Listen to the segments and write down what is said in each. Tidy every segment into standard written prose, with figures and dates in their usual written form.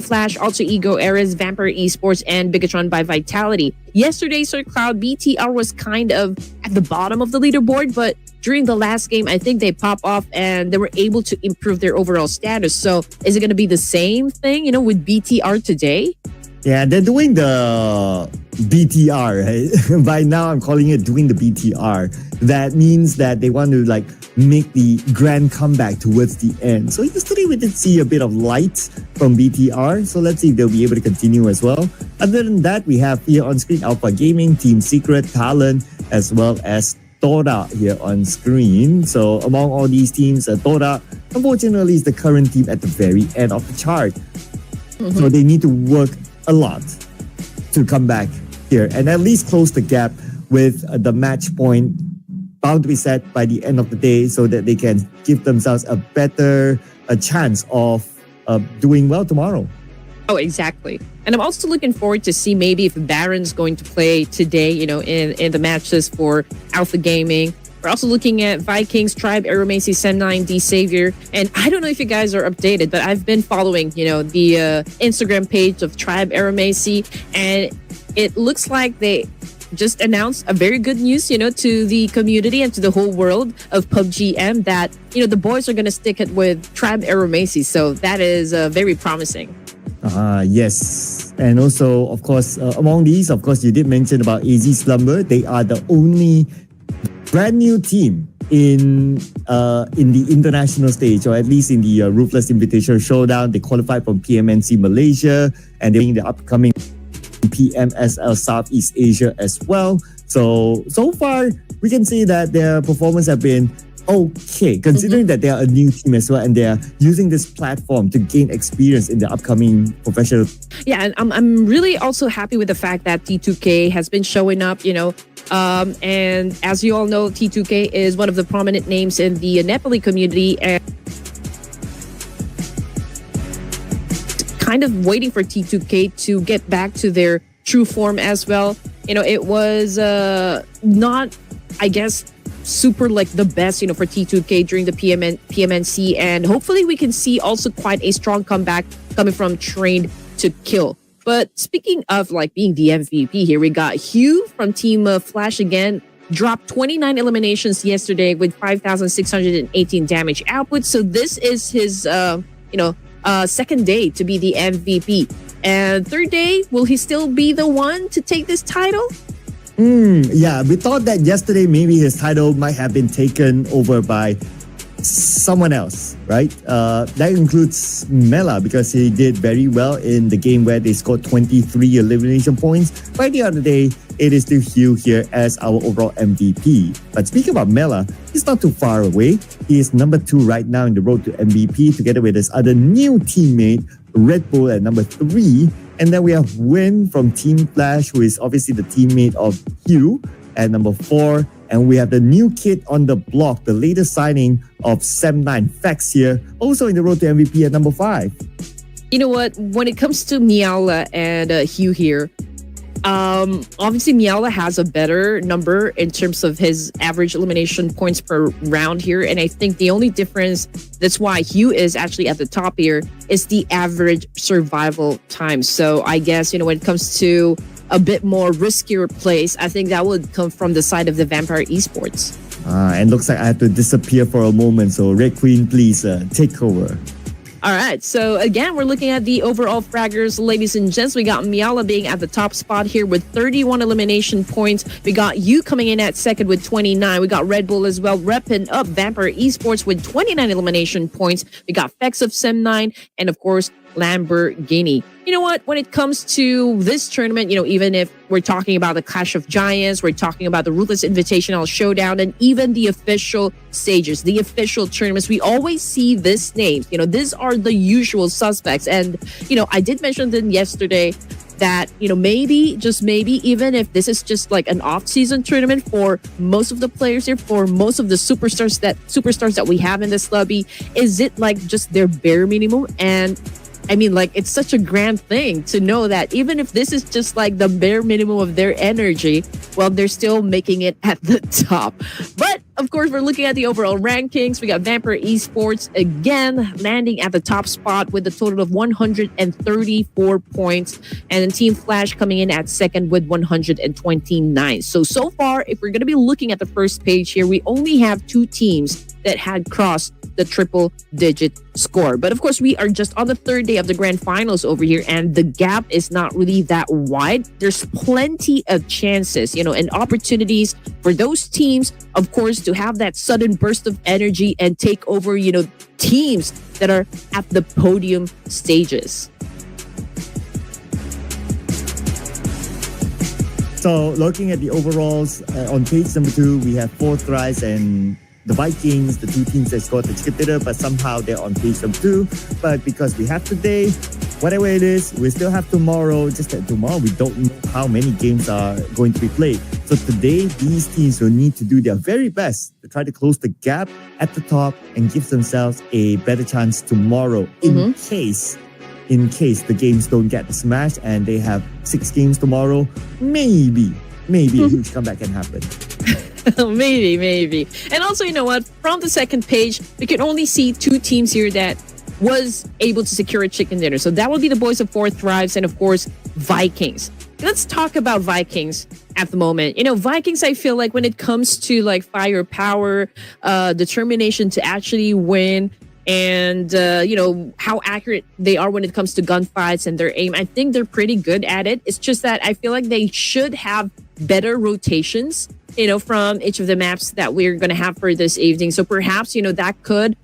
Flash, Alter Ego, Eras, Vampire Esports, and Bigatron by Vitality. Yesterday, Sir Cloud, BTR was kind of at the bottom of the leaderboard, but during the last game, I think they pop off and they were able to improve their overall status. So is it going to be the same thing, with BTR today? Yeah, they're doing the BTR, right? By now, I'm calling it doing the BTR. That means that they want to make the grand comeback towards the end. So yesterday we did see a bit of light from BTR. So let's see if they'll be able to continue as well. Other than that, we have here on screen Alpha Gaming, Team Secret, Talon, as well as Tora here on screen. So among all these teams, Tora, unfortunately, is the current team at the very end of the chart. So they need to work a lot to come back here and at least close the gap with the match point bound to be set by the end of the day so that they can give themselves a chance of doing well tomorrow. Oh, exactly. And I'm also looking forward to see maybe if Baron's going to play today, in the matches for Alpha Gaming. We're also looking at Vikings, Tribe, Aeromacy, Sen9, D Savior. And I don't know if you guys are updated, but I've been following, the Instagram page of Tribe, Aeromacy. And it looks like they just announced a very good news, to the community and to the whole world of Pubg M that, the boys are going to stick it with Tribe, Aeromacy. So that is very promising. Yes. And also, of course, among these, of course, you did mention about AZ Slumber. They are the only brand new team in the international stage, or at least in the Ruthless Invitational Showdown. They qualified from PMNC Malaysia, and they're in the upcoming PMSL Southeast Asia as well. So far, we can say that their performance have been okay, considering that they are a new team as well, and they are using this platform to gain experience in the upcoming professional. Yeah, and I'm really also happy with the fact that T2K has been showing up, and as you all know, T2K is one of the prominent names in the Nepali community, and kind of waiting for T2K to get back to their true form as well. It was not, I guess, super the best, for T2K during the PMNC, and hopefully we can see also quite a strong comeback coming from Trained to Kill. But speaking of being the MVP here, we got Hugh from Team Flash again. dropped 29 eliminations yesterday with 5,618 damage output. So this is his, second day to be the MVP. And third day, will he still be the one to take this title? Yeah, we thought that yesterday maybe his title might have been taken over by someone else, right? That includes Mela because he did very well in the game where they scored 23 elimination points. By the other day, it is still Hugh here as our overall MVP. But speaking about Mela, he's not too far away. He is number 2 right now in the road to MVP together with his other new teammate, Red Bull at number 3. And then we have Win from Team Flash, who is obviously the teammate of Hugh at number 4. And we have the new kid on the block, the latest signing of Sem9 Fax here, also in the road to MVP at number 5. You know what? When it comes to Miala and Hugh here, obviously Miala has a better number in terms of his average elimination points per round here. And I think the only difference, that's why Hugh is actually at the top here, is the average survival time. So I guess, when it comes to a bit more riskier plays, I think that would come from the side of the Vampire Esports. And looks like I have to disappear for a moment. So Red Queen, please take over. All right, so again, we're looking at the overall fraggers, ladies and gents. We got Miala being at the top spot here with 31 elimination points. We got you coming in at second with 29. We got Red Bull as well, repping up Vampire Esports with 29 elimination points. We got Fex of Sem9, and of course, Lamborghini. You know what? When it comes to this tournament, even if we're talking about the Clash of Giants, we're talking about the Ruthless Invitational Showdown, and even the official stages, the official tournaments, we always see these names. These are the usual suspects. And, I did mention them yesterday that, maybe, just maybe, even if this is just like an off-season tournament for most of the players here, for most of the superstars that we have in this lobby, is it like just their bare minimum? And I mean, it's such a grand thing to know that even if this is just like the bare minimum of their energy, well, they're still making it at the top. But of course, we're looking at the overall rankings. We got Vampire Esports again landing at the top spot with a total of 134 points. And then Team Flash coming in at second with 129. So far, if we're going to be looking at the first page here, we only have 2 teams that had crossed the triple-digit score. But of course, we are just on the third day of the grand finals over here, and the gap is not really that wide. There's plenty of chances, and opportunities for those teams, of course, to have that sudden burst of energy and take over, teams that are at the podium stages. So looking at the overalls, on page number 2, we have 4 tries and the Vikings, the 2 teams that scored the chicken dinner, but somehow they're on page number 2. But because we have today, whatever it is, we still have tomorrow. Just that tomorrow, we don't know how many games are going to be played. So today, these teams will need to do their very best to try to close the gap at the top and give themselves a better chance tomorrow in case the games don't get smashed and they have 6 games tomorrow. Maybe a huge comeback can happen. Maybe. And also, you know what? From the second page, we can only see 2 teams here that was able to secure a chicken dinner. So that would be the boys of 4 Thrives and, of course, Vikings. Let's talk about Vikings at the moment. Vikings, I feel like when it comes to firepower, determination to actually win, and how accurate they are when it comes to gunfights and their aim, I think they're pretty good at it. It's just that I feel like they should have better rotations, from each of the maps that we're going to have for this evening. So perhaps, that could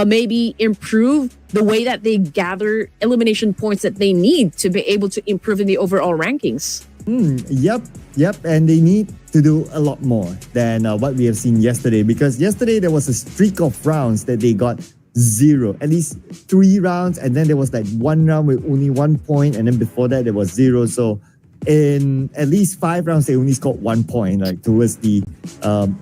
maybe improve the way that they gather elimination points that they need to be able to improve in the overall rankings. Yep. And they need to do a lot more than what we have seen yesterday, because yesterday there was a streak of rounds that they got 0, at least 3 rounds, and then there was 1 round with only 1 point, and then before that there was 0. So in at least 5 rounds they only scored 1 point towards the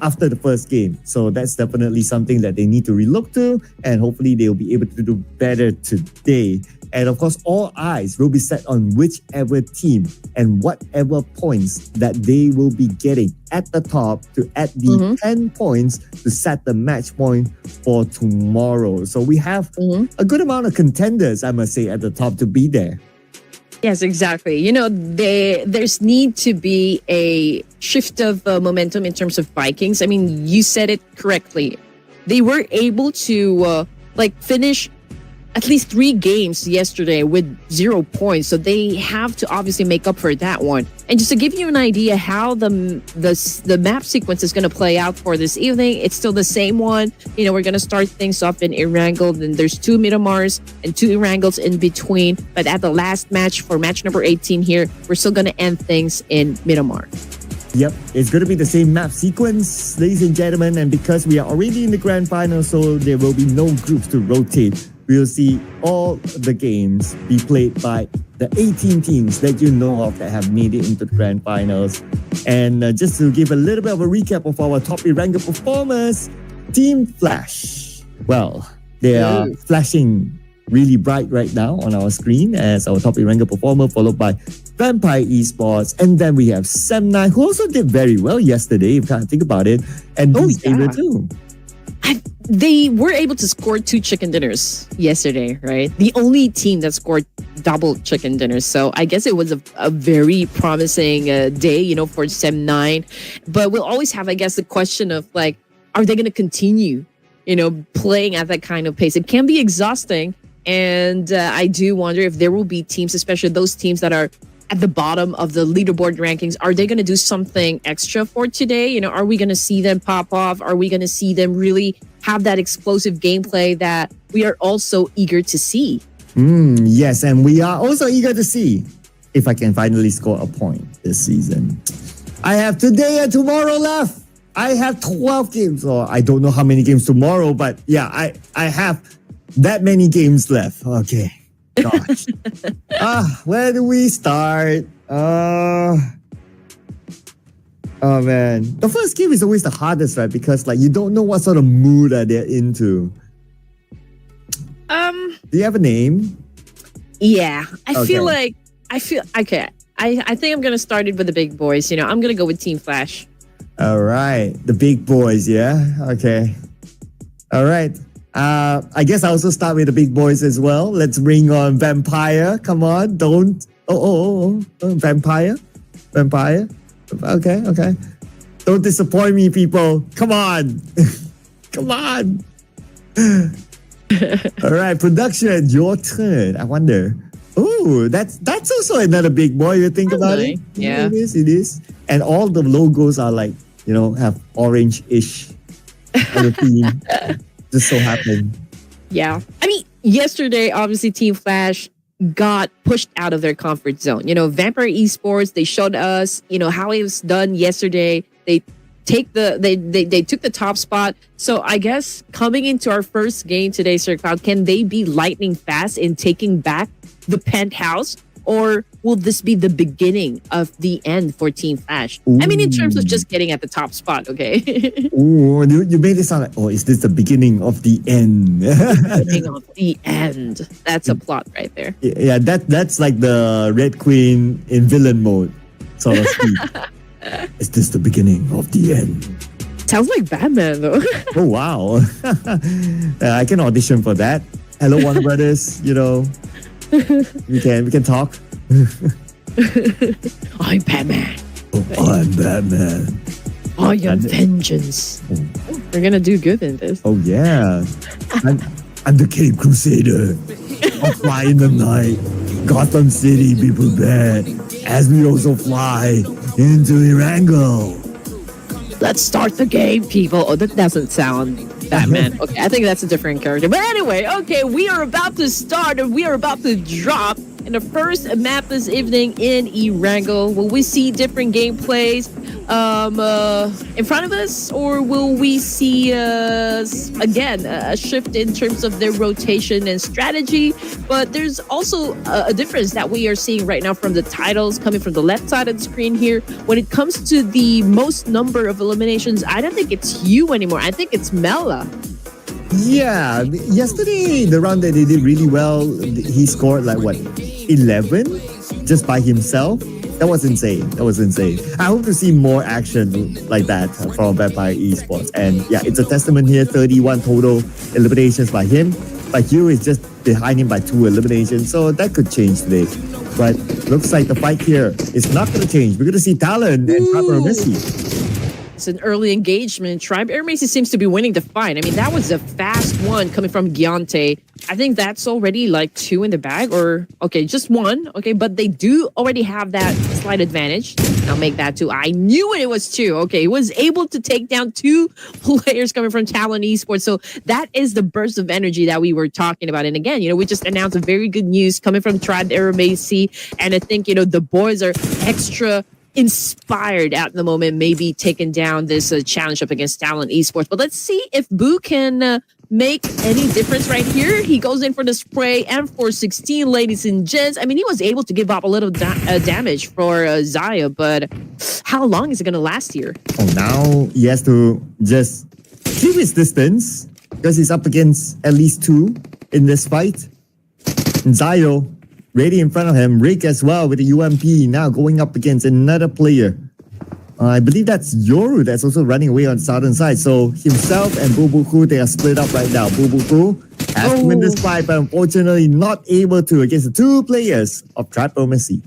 after the first game. So that's definitely something that they need to relook to, and hopefully they'll be able to do better today. And of course, all eyes will be set on whichever team and whatever points that they will be getting at the top to add the 10 points to set the match point for tomorrow. So we have a good amount of contenders, I must say, at the top to be there. Yes, exactly. There's need to be a shift of momentum in terms of Vikings. I mean, you said it correctly. They were able to finish at least 3 games yesterday with 0 points, so they have to obviously make up for that one. And just to give you an idea how the map sequence is going to play out for this evening, it's still the same one. We're going to start things off in Erangel, then there's 2 Miramars and 2 Erangels in between. But at the last match, for match number 18 here, we're still going to end things in Miramar. Yep, it's going to be the same map sequence, ladies and gentlemen. And because we are already in the grand final, so there will be no groups to rotate. We'll see all the games be played by the 18 teams that you know of that have made it into the grand finals. And just to give a little bit of a recap of our top ranked performers, Team Flash. Well, they are flashing really bright right now on our screen as our top ranked performer, followed by Vampire Esports. And then we have Sem9, who also did very well yesterday, if you kind of think about it. And Saber too. They were able to score 2 chicken dinners yesterday, right? The only team that scored double chicken dinners. So I guess it was a very promising day, for Sem9. But we'll always have, I guess, the question of are they going to continue, playing at that kind of pace? It can be exhausting. And I do wonder if there will be teams, especially those teams that are at the bottom of the leaderboard rankings, are they going to do something extra for today? Are we going to see them pop off? Are we going to see them really have that explosive gameplay that we are also eager to see? Yes, and we are also eager to see if I can finally score a point this season. I have today and tomorrow left. I have 12 games, or I don't know how many games tomorrow, but yeah, I have that many games left. Okay. Gosh. Where do we start? Oh man. The first game is always the hardest, right? Because you don't know what sort of mood that they're into. Do you have a name? Yeah. I feel okay. I think I'm gonna start it with the big boys. I'm gonna go with Team Flash. All right. The big boys, yeah? Okay. All right. I guess I also start with the big boys as well. Let's bring on Vampire. Come on, don't. Vampire. Okay. Don't disappoint me, people. Come on. Come on. All right, production, your turn. I wonder. Oh, that's also another big boy. You think about it? Yeah. It is. And all the logos are have orange-ish on the theme. Just so happened. Yeah. I mean, yesterday, obviously, Team Flash got pushed out of their comfort zone. Vampire Esports, they showed us, how it was done yesterday. They took the top spot. So I guess coming into our first game today, Sir Cloud, can they be lightning fast in taking back the penthouse? Or will this be the beginning of the end for Team Flash? Ooh. I mean, in terms of just getting at the top spot, okay? Ooh, you made it sound like, is this the beginning of the end? Beginning of the end. That's a plot right there. Yeah, that's like the Red Queen in villain mode, sort of speak. Is this the beginning of the end? Sounds like Batman, though. Oh, wow. I can audition for that. Hello, Warner Brothers, we can talk. I'm Batman. I'm Batman. I am vengeance. We're gonna do good in this. Oh yeah. I'm the Cape Crusader. I'll fly in the night. Gotham City be prepared as we also fly into Erangel. Let's start the game, people. Oh, that doesn't sound Batman. Okay, I think that's a different character. But anyway, okay, we are about to start and we are about to drop in the first map this evening in Erangel. Will we see different gameplays in front of us, or will we see again a shift in terms of their rotation and strategy? But there's also a difference that we are seeing right now from the titles coming from the left side of the screen here. When it comes to the most number of eliminations, I don't think it's you anymore. I think it's Mela. Yeah, yesterday the round that they did really well, he scored 11 just by himself. That was insane. I hope to see more action like that from Vampire Esports. And yeah, it's a testament here. 31 total eliminations by him. But Hugh is just behind him by 2 eliminations, so that could change today. But looks like the fight here is not going to change. We're going to see Talon and Trapper Messi. It's an early engagement. Tribe Air Macy seems to be winning the fight. I mean, that was a fast one coming from Giante. I think that's already like 2 in the bag, or okay, just 1. Okay, but they do already have that slight advantage. I'll make that 2. I knew it was 2. Okay, he was able to take down 2 players coming from Talon Esports. So that is the burst of energy that we were talking about. And again, we just announced a very good news coming from Tribe Air Macy. And I think, the boys are extra inspired at the moment, maybe taking down this challenge up against Talon Esports. But let's see if Boo can make any difference right here. He goes in for the spray M416, ladies and gents. I mean, he was able to give up a little damage for Zaya, but how long is it going to last here? Oh, now he has to just keep his distance because he's up against at least 2 in this fight. And Zio ready in front of him. Rick as well with the UMP now going up against another player. I believe that's Yoru that's also running away on the southern side. So himself and Bubuku, they are split up right now. Bubuku has to win this fight, but unfortunately not able to against the 2 players of Trapper Messi.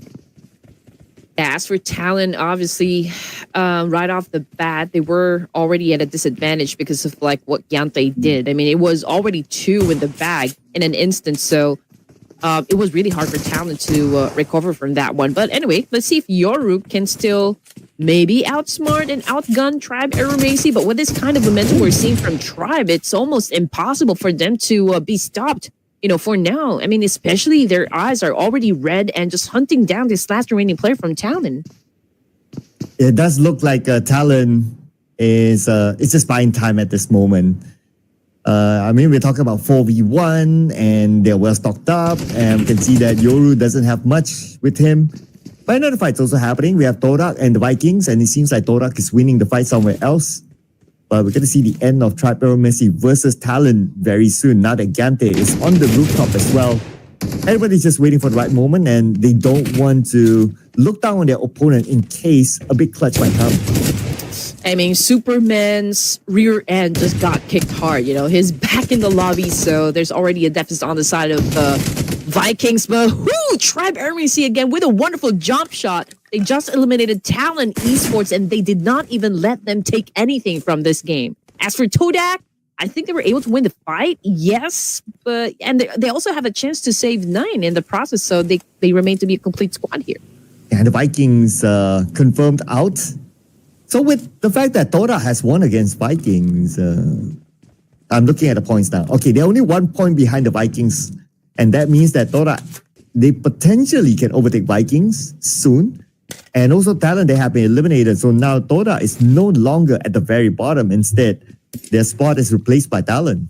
As for Talon, obviously, right off the bat, they were already at a disadvantage because of like what Giante did. I mean, it was already 2 in the bag in an instant, so it was really hard for Talon to recover from that one. But anyway, let's see if Yoru can still maybe outsmart and outgun Tribe Air Macy. But with this kind of momentum we're seeing from Tribe, it's almost impossible for them to be stopped, for now. I mean, especially their eyes are already red and just hunting down this last remaining player from Talon. It does look like Talon is it's just buying time at this moment. I mean, we're talking about 4v1 and they're well stocked up, and we can see that Yoru doesn't have much with him. But another fight's also happening. We have Torak and the Vikings, and it seems like Torak is winning the fight somewhere else. But we're going to see the end of Tribe Air Messi versus Talon very soon. Now that Giante is on the rooftop as well. Everybody's just waiting for the right moment, and they don't want to look down on their opponent in case a big clutch might come. I mean, Superman's rear end just got kicked hard. He's back in the lobby, so there's already a deficit on the side of Vikings. But Tribe Air Macy again with a wonderful jump shot. They just eliminated Talon Esports, and they did not even let them take anything from this game. As for Todak, I think they were able to win the fight, yes, but they also have a chance to save 9 in the process, so they remain to be a complete squad here. And the Vikings confirmed out. So with the fact that Tora has won against Vikings, I'm looking at the points now. Okay, they're only 1 point behind the Vikings. And that means that Tora, they potentially can overtake Vikings soon. And also Talon, they have been eliminated. So now Tora is no longer at the very bottom. Instead, their spot is replaced by Talon.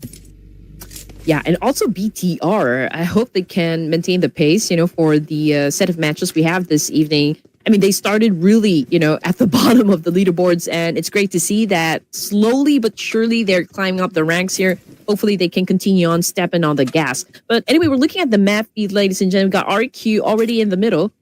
Yeah, and also BTR. I hope they can maintain the pace, for the set of matches we have this evening. I mean, they started really, at the bottom of the leaderboards, and it's great to see that slowly but surely they're climbing up the ranks here. Hopefully they can continue on stepping on the gas. But anyway, we're looking at the map feed, ladies and gentlemen. We've got RQ already in the middle,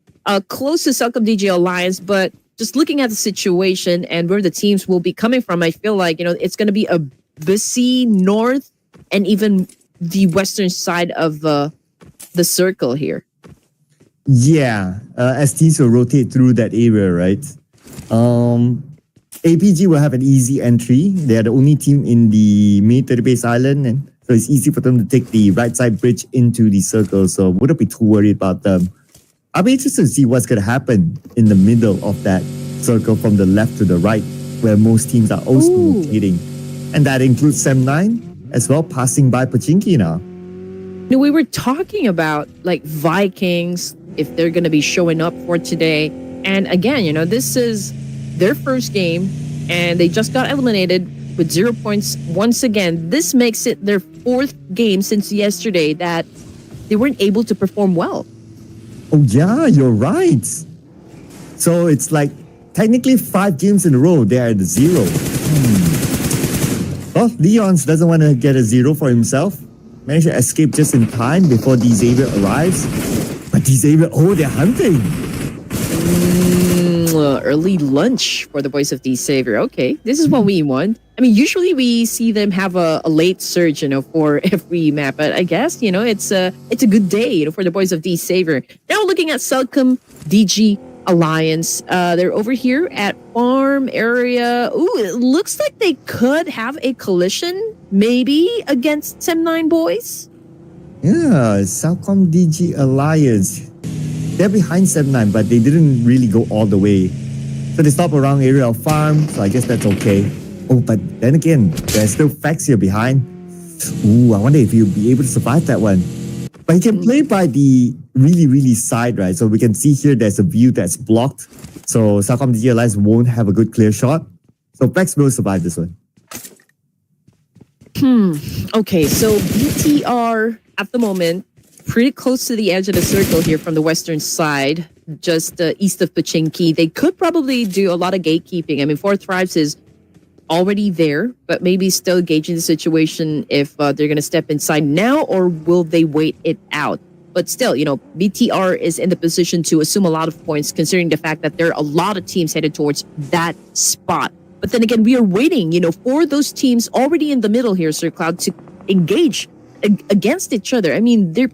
close to Selcom DJ Alliance, but just looking at the situation and where the teams will be coming from, I feel like, it's going to be a busy north and even the western side of the circle here. Yeah, as teams will rotate through that area, right? APG will have an easy entry. They are the only team in the military base island, and so it's easy for them to take the right side bridge into the circle. So wouldn't be too worried about them. I'll be interested to see what's going to happen in the middle of that circle from the left to the right, where most teams are also rotating. And that includes Sem9 as well, passing by Pachinki now. We were talking about like Vikings, if they're going to be showing up for today. And again, this is their first game and they just got eliminated with 0 points once again. This makes it their 4th game since yesterday that they weren't able to perform well. Oh yeah, you're right. So it's like technically 5 games in a row they are at 0. Well, Leons doesn't want to get a 0 for himself. Managed to escape just in time before Xavier arrives. But Xavier, they're hunting. Early lunch for the boys of D Savior. Okay, this is what we want. I mean, usually we see them have a late surge, for every map. But I guess, it's a good day, for the boys of D Savior. Now looking at Selcom DG Alliance. They're over here at farm area. Ooh, it looks like they could have a collision, maybe, against Sem9 boys. Yeah, Salcom DG Alliance. They're behind Sem9, but they didn't really go all the way. So they stop around area of farm, so I guess that's okay. Oh, but then again, there's still Fax here behind. Ooh, I wonder if he'll be able to survive that one. But he can play by the really side, right? So we can see here there's a view that's blocked. So Salcom DG Alliance won't have a good clear shot. So Fax will survive this one. Okay, so BTR at the moment, pretty close to the edge of the circle here from the western side, just east of Pachinki. They could probably do a lot of gatekeeping. I mean, Four Thrives is already there, but maybe still gauging the situation if they're going to step inside now or will they wait it out. But still, BTR is in the position to assume a lot of points considering the fact that there are a lot of teams headed towards that spot. But then again, we are waiting, for those teams already in the middle here, Sir Cloud, to engage against each other. I mean, they're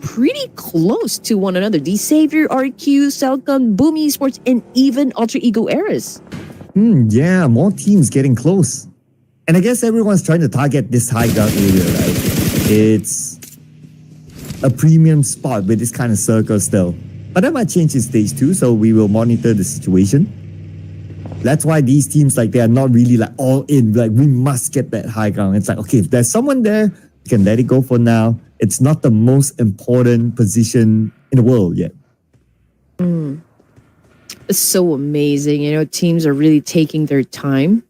pretty close to one another. D Savior, RQ, Selcom, Boom Esports, and even Alter Ego Eras. Yeah, more teams getting close. And I guess everyone's trying to target this high ground area, right? It's a premium spot with this kind of circle still. But that might change in stage 2, so we will monitor the situation. That's why these teams, they are not really all in. We must get that high ground. It's okay, if there's someone there, we can let it go for now. It's not the most important position in the world yet. It's so amazing. Teams are really taking their time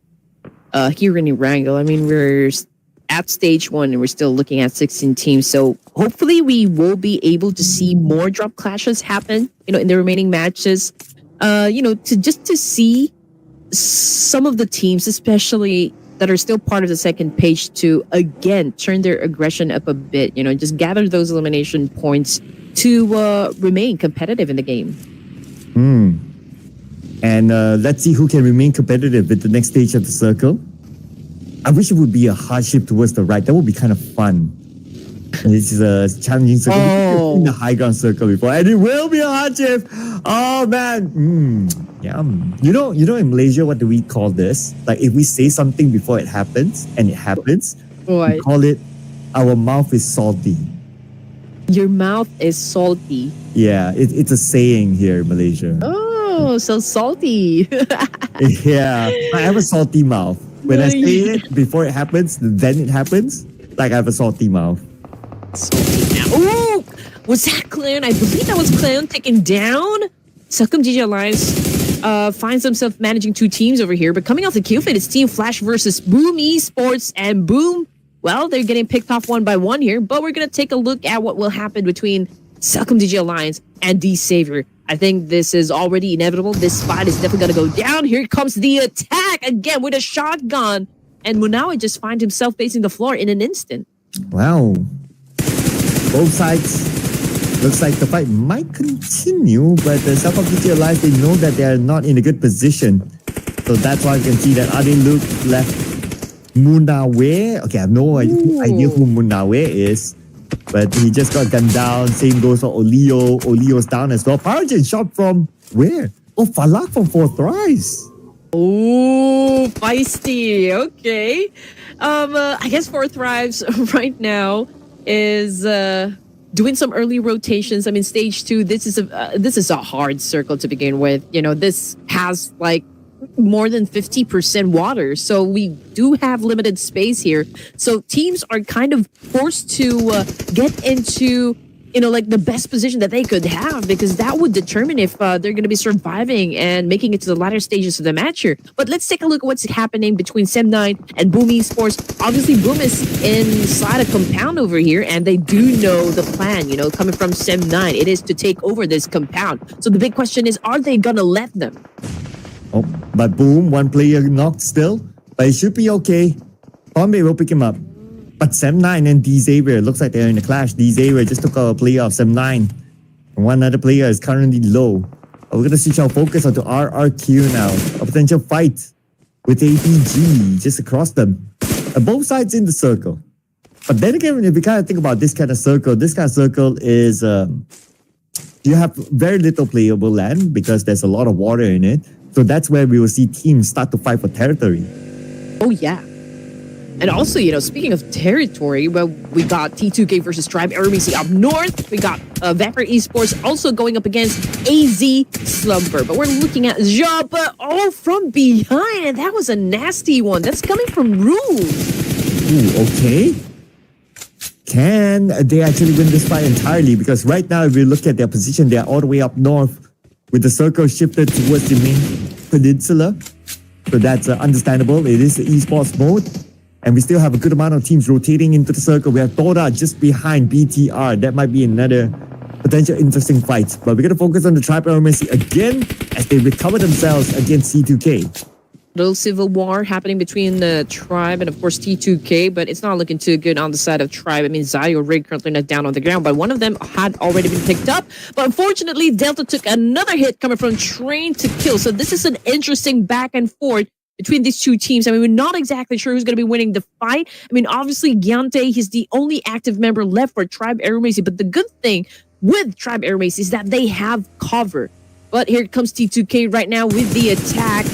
here in Erangel. I mean, we're at stage 1 and we're still looking at 16 teams. So hopefully we will be able to see more drop clashes happen, in the remaining matches. To see some of the teams, especially that are still part of the second page, to again turn their aggression up a bit, just gather those elimination points to remain competitive in the game. And let's see who can remain competitive at the next stage of the circle. I wish it would be a hardship towards the right. That would be kind of fun. And this is a challenging circle. We've seen the high ground circle before, and it will be a hardship. Oh man, yum. In Malaysia, what do we call this? If we say something before it happens, and it happens, we call it our mouth is salty. Your mouth is salty. Yeah, it's a saying here in Malaysia. Oh, so salty. Yeah, I have a salty mouth. When I say it before it happens, then it happens. I have a salty mouth. Salty now. Oh, was that Clan? I believe that was Clan taken down. Selcom DG Alliance finds himself managing 2 teams over here, but coming off the kill feed, it's Team Flash versus Boom Esports, and Boom, well, they're getting picked off one by one here, but we're going to take a look at what will happen between Selcom DG Alliance and D Savior. I think this is already inevitable. This fight is definitely going to go down. Here comes the attack again with a shotgun, and Munawa just finds himself facing the floor in an instant. Wow. Both sides, looks like the fight might continue, but the Selcom DG Alliance, they know that they are not in a good position. So that's why you can see that Adeluk left Munawe. Okay, I have no idea who Munawe is, but he just got gunned down. Same goes for Olio. Olio's down as well. Paragen shot from where? Oh, Falak from Four Thrives. Oh, feisty. Okay. I guess Four Thrives right now is doing some early rotations. I mean, stage 2, this is a hard circle to begin with. This has more than 50% water, so we do have limited space here. So teams are kind of forced to get into the best position that they could have, because that would determine if they're going to be surviving and making it to the latter stages of the match here. But let's take a look at what's happening between Sem9 and Boom Esports. Obviously, Boom is inside a compound over here, and they do know the plan, coming from Sem9. It is to take over this compound. So the big question is, are they going to let them? Oh, but Boom, one player knocked still, but it should be okay. Pubg will pick him up. But Sem9 and D Savior, looks like they're in a clash. D Savior just took out a player of Sem9. And one other player is currently low. We're going to switch our focus onto RRQ now. A potential fight with APG just across them. Both sides in the circle. But then again, if you kind of think about this kind of circle is you have very little playable land because there's a lot of water in it. So that's where we will see teams start to fight for territory. Oh, yeah. And also, speaking of territory, well, we got T2K versus Tribe Aeromasi up north. We got Vampire Esports also going up against AZ Slumber. But we're looking at Jabba all from behind. And that was a nasty one. That's coming from Rule. Ooh, okay. Can they actually win this fight entirely? Because right now, if we look at their position, they're all the way up north with the circle shifted towards the main peninsula. So that's understandable. It is the esports mode. And we still have a good amount of teams rotating into the circle. We have Dora just behind BTR. That might be another potential interesting fight. But we're going to focus on the Tribe Aeromasi again as they recover themselves against C2K. Little civil war happening between the Tribe and, of course, T2K, but it's not looking too good on the side of Tribe. I mean, Zayo Rig currently not down on the ground, but one of them had already been picked up. But unfortunately, Delta took another hit coming from Train to Kill. So this is an interesting back and forth between these two teams. I mean, we're not exactly sure who's going to be winning the fight. I mean, obviously, Gyante, he's the only active member left for Tribe Aeromasi. But the good thing with Tribe Aeromasi is that they have cover. But here comes T2K right now with the attack.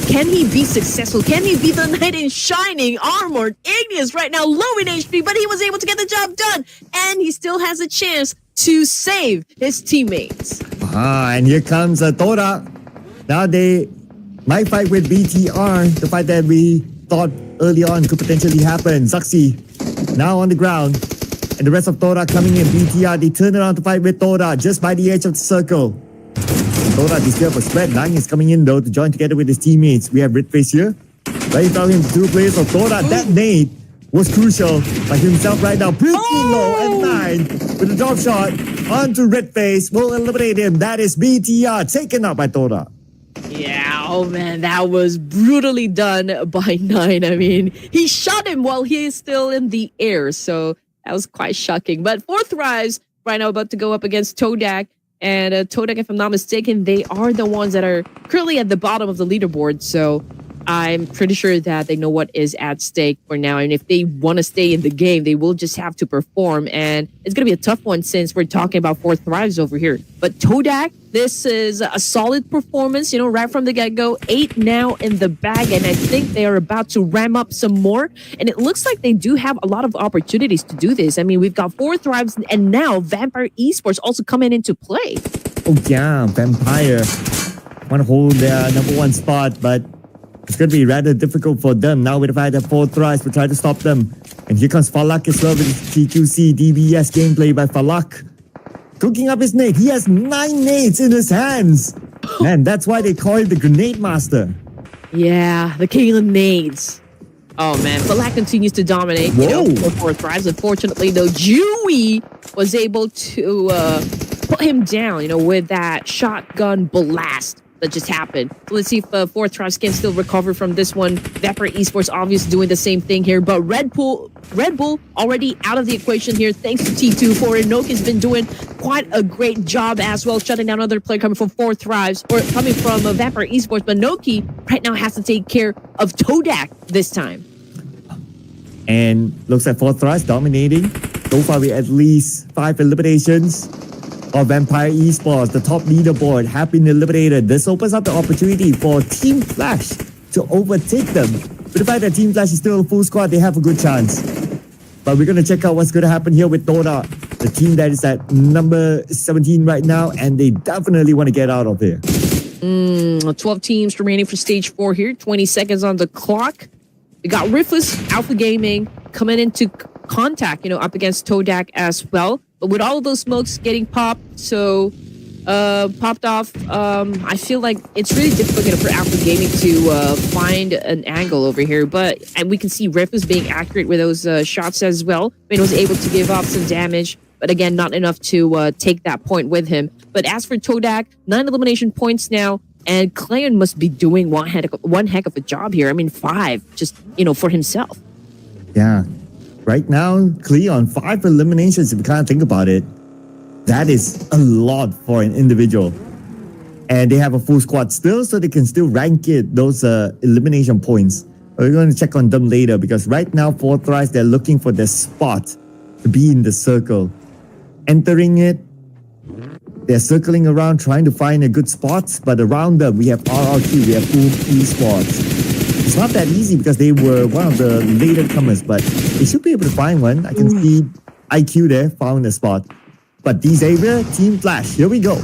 Can he be successful? Can he be the knight in shining armored? Igneous right now low in HP, but he was able to get the job done. And he still has a chance to save his teammates. And here comes Tora. Now they might fight with BTR. The fight that we thought early on could potentially happen. Zaxi now on the ground. And the rest of Tora coming in. BTR, they turn around to fight with Tora just by the edge of the circle. Tora is here for spread. Lang is coming in though to join together with his teammates. We have Ruthless here. Right in front of him, two players of Tora. That nade was crucial. Like himself right now, pretty low at 9 with a drop shot onto Redface. Will eliminate him. That is BTR taken out by Tora. Yeah, oh man, that was brutally done by 9. I mean, he shot him while he is still in the air. So that was quite shocking. But Fourth Rise right now about to go up against Todak. And Todak, if I'm not mistaken, they are the ones that are currently at the bottom of the leaderboard. So I'm pretty sure that they know what is at stake for now. And if they want to stay in the game, they will just have to perform. And it's going to be a tough one since we're talking about Fourth Thrives over here. But Todak, this is a solid performance, right from the get-go. 8 now in the bag. And I think they are about to ram up some more. And it looks like they do have a lot of opportunities to do this. I mean, we've got Fourth Thrives and now Vampire Esports also coming into play. Oh, yeah. Vampire want to hold their #1 spot, but it's going to be rather difficult for them. Now with the fact that Fourth Rise will try to stop them. And here comes Falak as well with his TQC DBS gameplay by Falak. Cooking up his nade. He has 9 nades in his hands. Man, that's why they call him the Grenade Master. Yeah, the king of nades. Oh man, Falak continues to dominate, for Fourth Rise. Unfortunately, though, Jewy was able to put him down, with that shotgun blast that just happened. So let's see if Fourth Rise can still recover from this one. Vampire Esports obviously doing the same thing here, but Red Bull already out of the equation here thanks to T2. Noki's been doing quite a great job as well, shutting down another player coming from Fourth Rise, or coming from Vampire Esports, but Noki right now has to take care of Todak this time. And looks like Fourth Rise dominating. So far we at least 5 eliminations of Vampire Esports. The top leaderboard have been eliminated. This opens up the opportunity for Team Flash to overtake them. With the fact that Team Flash is still a full squad, they have a good chance. But we're going to check out what's going to happen here with Dora, the team that is at number 17 right now, and they definitely want to get out of here. 12 teams remaining for stage 4 here. 20 seconds on the clock. We got Ruthless, Alpha Gaming coming into contact, up against Todak as well. But with all of those smokes getting popped off, I feel like it's really difficult for Alpha Gaming to find an angle over here. And we can see Ruthless being accurate with those shots as well. I mean, was able to give up some damage, but again, not enough to take that point with him. But as for Todak, 9 elimination points now. And Cleon must be doing one heck of a job here. I mean, 5, just, for himself. Yeah. Right now, Cleon, 5 eliminations, if you kind of think about it. That is a lot for an individual. And they have a full squad still, so they can still rank it, those elimination points. We're going to check on them later because right now, Forthright, they're looking for their spot to be in the circle. Entering it, they're circling around trying to find a good spot, but around them, we have RRQ, we have Pubg Esports. It's not that easy because they were one of the later comers, but they should be able to find one. I can see IQ there, found a spot. But Xavier, Team Flash, here we go.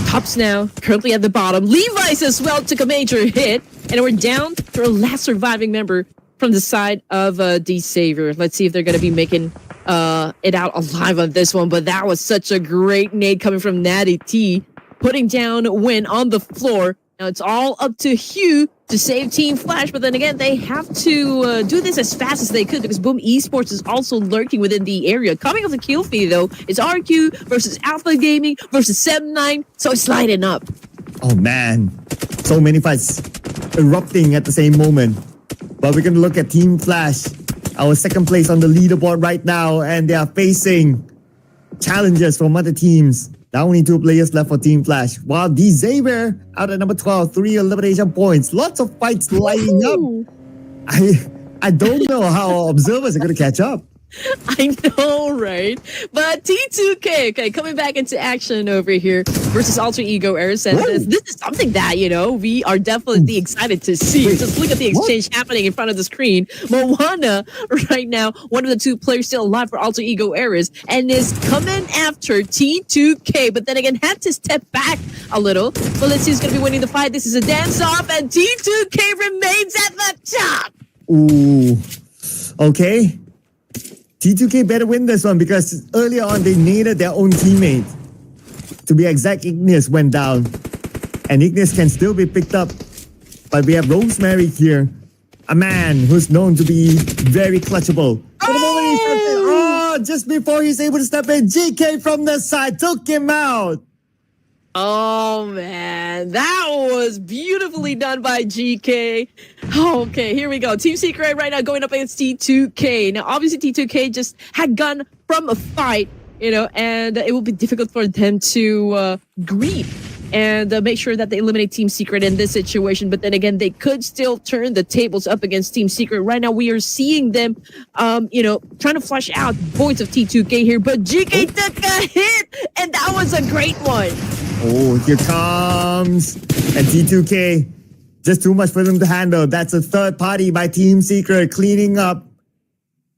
Tops now, currently at the bottom. Levi's as well took a major hit, and we're down to our last surviving member from the side of Xavier. Let's see if they're going to be making it out alive on this one, but that was such a great nade coming from Natty T, putting down Win on the floor. Now it's all up to Hugh to save Team Flash, but then again, they have to do this as fast as they could because Boom Esports is also lurking within the area. Coming off the kill feed, though, it's RQ versus Alpha Gaming versus 7-9, so it's sliding up. Oh man, so many fights erupting at the same moment. But we're going to look at Team Flash, our second place on the leaderboard right now, and they are facing challenges from other teams. Now only 2 players left for Team Flash. While Xavier out at number 12, 3 elimination points. Lots of fights lining up. I don't know how observers are going to catch up. I know, right? But T2K, okay, coming back into action over here versus Alter Ego Eris. And this is something that, we are definitely excited to see. Just look at the exchange happening in front of the screen. Moana, right now, one of the 2 players still alive for Alter Ego Eris, and is coming after T2K, but then again, had to step back a little. But let's see who's going to be winning the fight. This is a dance-off, and T2K remains at the top. Ooh, okay. T2K better win this one because earlier on they needed their own teammate. To be exact, Ignis went down. And Ignis can still be picked up. But we have Rosemary here. A man who's known to be very clutchable. For the moment he stepped in, just before he's able to step in, GK from the side took him out. Oh, man. That was beautifully done by GK. Okay, here we go. Team Secret right now going up against T2K. Now, obviously, T2K just had gone from a fight, and it will be difficult for them to greet and make sure that they eliminate Team Secret in this situation. But then again, they could still turn the tables up against Team Secret. Right now, we are seeing them, trying to flush out points of T2K here. But GK took a hit, and that was a great one. Oh, here comes. And T2K, just too much for them to handle. That's a third party by Team Secret cleaning up.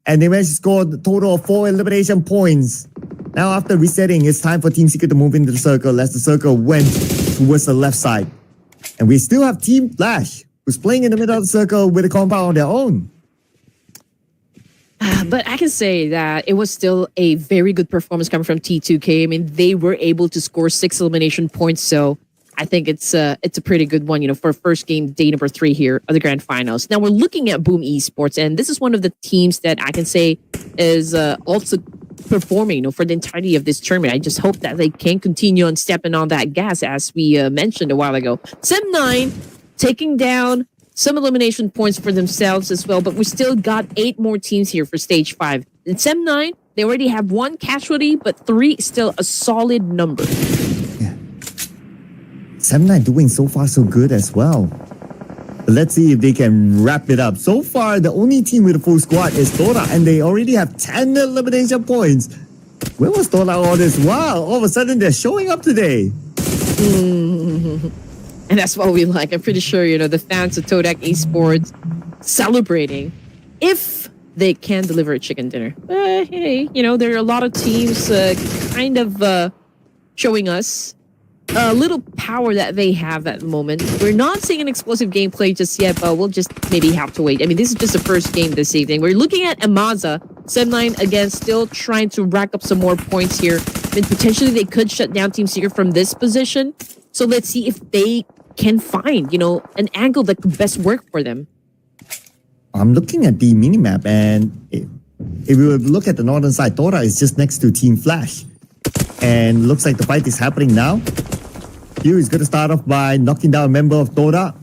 And they managed to score a total of 4 elimination points. Now, after resetting, it's time for Team Secret to move into the circle as the circle went towards the left side. And we still have Team Flash, who's playing in the middle of the circle with a compound on their own. But I can say that it was still a very good performance coming from T2K. I mean, they were able to score 6 elimination points, so I think it's a pretty good one, for first game, day number 3 here of the grand finals. Now we're looking at Boom Esports, and this is one of the teams that I can say is also performing, for the entirety of this tournament. I just hope that they can continue on stepping on that gas, as we mentioned a while ago. 7-9 taking down some elimination points for themselves as well, but we still got 8 more teams here for stage 5. In 7-9, they already have 1 casualty, but 3 is still a solid number. Yeah. 7-9 doing so far so good as well. But let's see if they can wrap it up. So far, the only team with a full squad is Dora, and they already have 10 elimination points. Where was Dora all this while? All of a sudden, they're showing up today. And that's what we like. I'm pretty sure, the fans of Todak Esports celebrating if they can deliver a chicken dinner. Hey, there are a lot of teams kind of showing us a little power that they have at the moment. We're not seeing an explosive gameplay just yet, but we'll just maybe have to wait. I mean, this is just the first game this evening. We're looking at Amaza. 7-9, again, still trying to rack up some more points here. I mean, potentially they could shut down Team Secret from this position. So let's see if they can find, an angle that could best work for them. I'm looking at the minimap, and if we look at the northern side, Dora is just next to Team Flash. And looks like the fight is happening now. Hugh is going to start off by knocking down a member of Dora,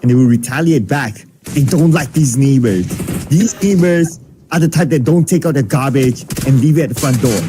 and they will retaliate back. They don't like these neighbors. These neighbors are the type that don't take out their garbage and leave it at the front door.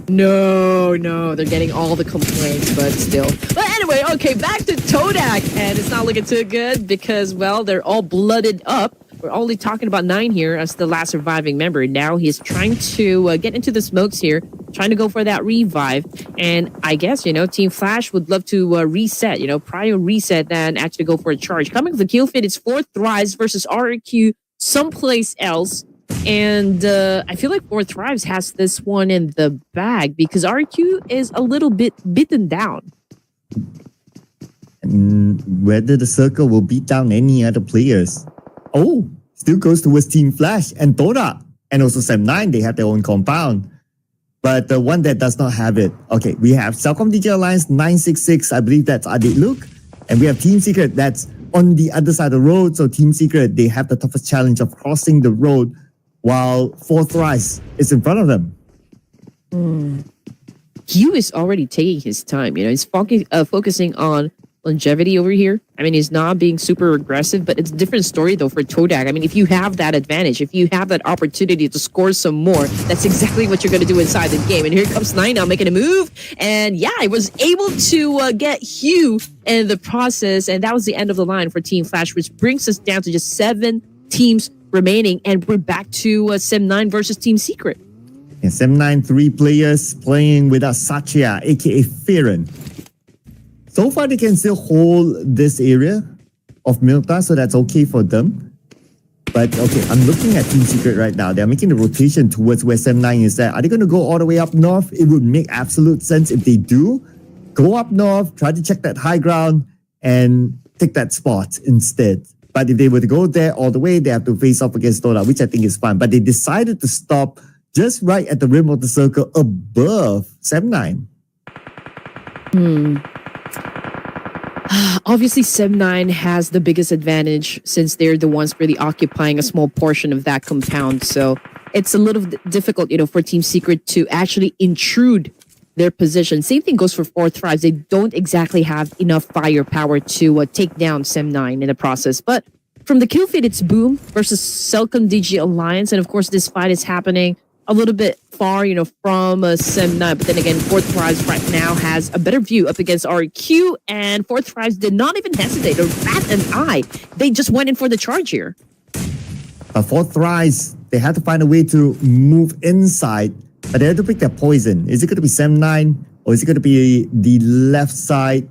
No, they're getting all the complaints, but still. But anyway, okay, back to Todak, and it's not looking too good because, well, they're all blooded up. We're only talking about 9 here as the last surviving member. Now he's trying to get into the smokes here, trying to go for that revive. And I guess, Team Flash would love to reset, prior reset and actually go for a charge. Coming with the kill feed, it's 4 Thrives versus RQ someplace else. And I feel like 4 Thrives has this one in the bag because RQ is a little bit bitten down. And whether the circle will beat down any other players. Oh, still goes towards Team Flash and Toda. And also Sam9, they have their own compound. But the one that does not have it. Okay, we have Celcom DJ Alliance 966. I believe that's Adit Luke. And we have Team Secret that's on the other side of the road. So Team Secret, they have the toughest challenge of crossing the road while 4 Thrice is in front of them. Hugh is already taking his time. He's focusing on longevity over here. I mean, he's not being super aggressive, but it's a different story though for Todak. I mean, if you have that advantage, if you have that opportunity to score some more, that's exactly what you're going to do inside the game. And here comes Nine now making a move. And yeah, I was able to get Hugh in the process. And that was the end of the line for Team Flash, which brings us down to just 7 teams remaining. And we're back to Sem9 versus Team Secret. Yeah, Sem9, 3 players playing without Satya, aka Farron. So far, they can still hold this area of Milta, so that's okay for them. But okay, I'm looking at Team Secret right now. They're making the rotation towards where Sem9 is at. Are they going to go all the way up north? It would make absolute sense if they do. Go up north, try to check that high ground, and take that spot instead. But if they were to go there all the way, they have to face off against Toda, which I think is fine. But they decided to stop just right at the rim of the circle above Sem9. Obviously, Sem9 has the biggest advantage since they're the ones really occupying a small portion of that compound. So it's a little difficult, for Team Secret to actually intrude their position. Same thing goes for 4 Thrives. They don't exactly have enough firepower to take down Sem9 in the process. But from the kill feed, it's Boom versus Celcom DG Alliance. And of course, this fight is happening a little bit far, from Sem9. But then again, 4 Thrives right now has a better view up against RQ. And 4 Thrives did not even hesitate or bat an eye. They just went in for the charge here. 4 Thrives, they had to find a way to move inside. But they had to pick their poison. Is it going to be Sem9 or is it going to be the left side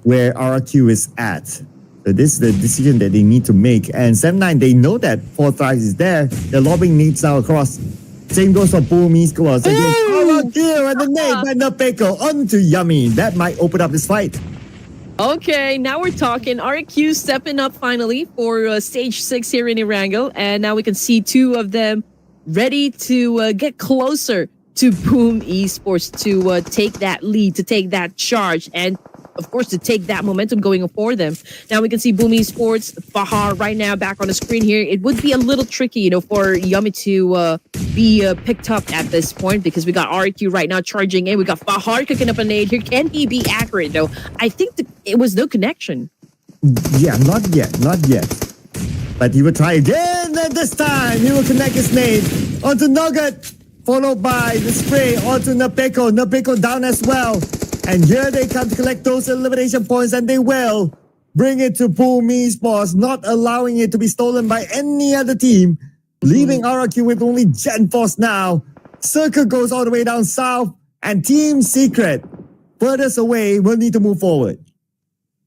where RQ is at? So this is the decision that they need to make. And Sem9, they know that 4 Thrives is there. They're lobbing nades now across. Same goes for Boom Esports against RQ and the nade by Napeko onto Yummy. That might open up this fight. Okay, now we're talking. RQ stepping up finally for stage 6 here in Erangel. And now we can see 2 of them ready to get closer to Boom Esports to take that lead, to take that charge, and of course to take that momentum going for them. Now we can see Boom Esports, Fahar right now back on the screen here. It would be a little tricky, for Yummy to be picked up at this point because we got RQ right now charging in. We got Fahar cooking up a nade here. Can he be accurate though? I think it was no connection. Yeah, not yet. But he will try again, and this time he will connect his nade onto Nugget, followed by the spray onto Napeko. Napeko down as well. And here they come to collect those elimination points, and they will bring it to Boom Esports, not allowing it to be stolen by any other team, leaving RQ with only Gen Force now. Circle goes all the way down south, and Team Secret, furthest away, will need to move forward.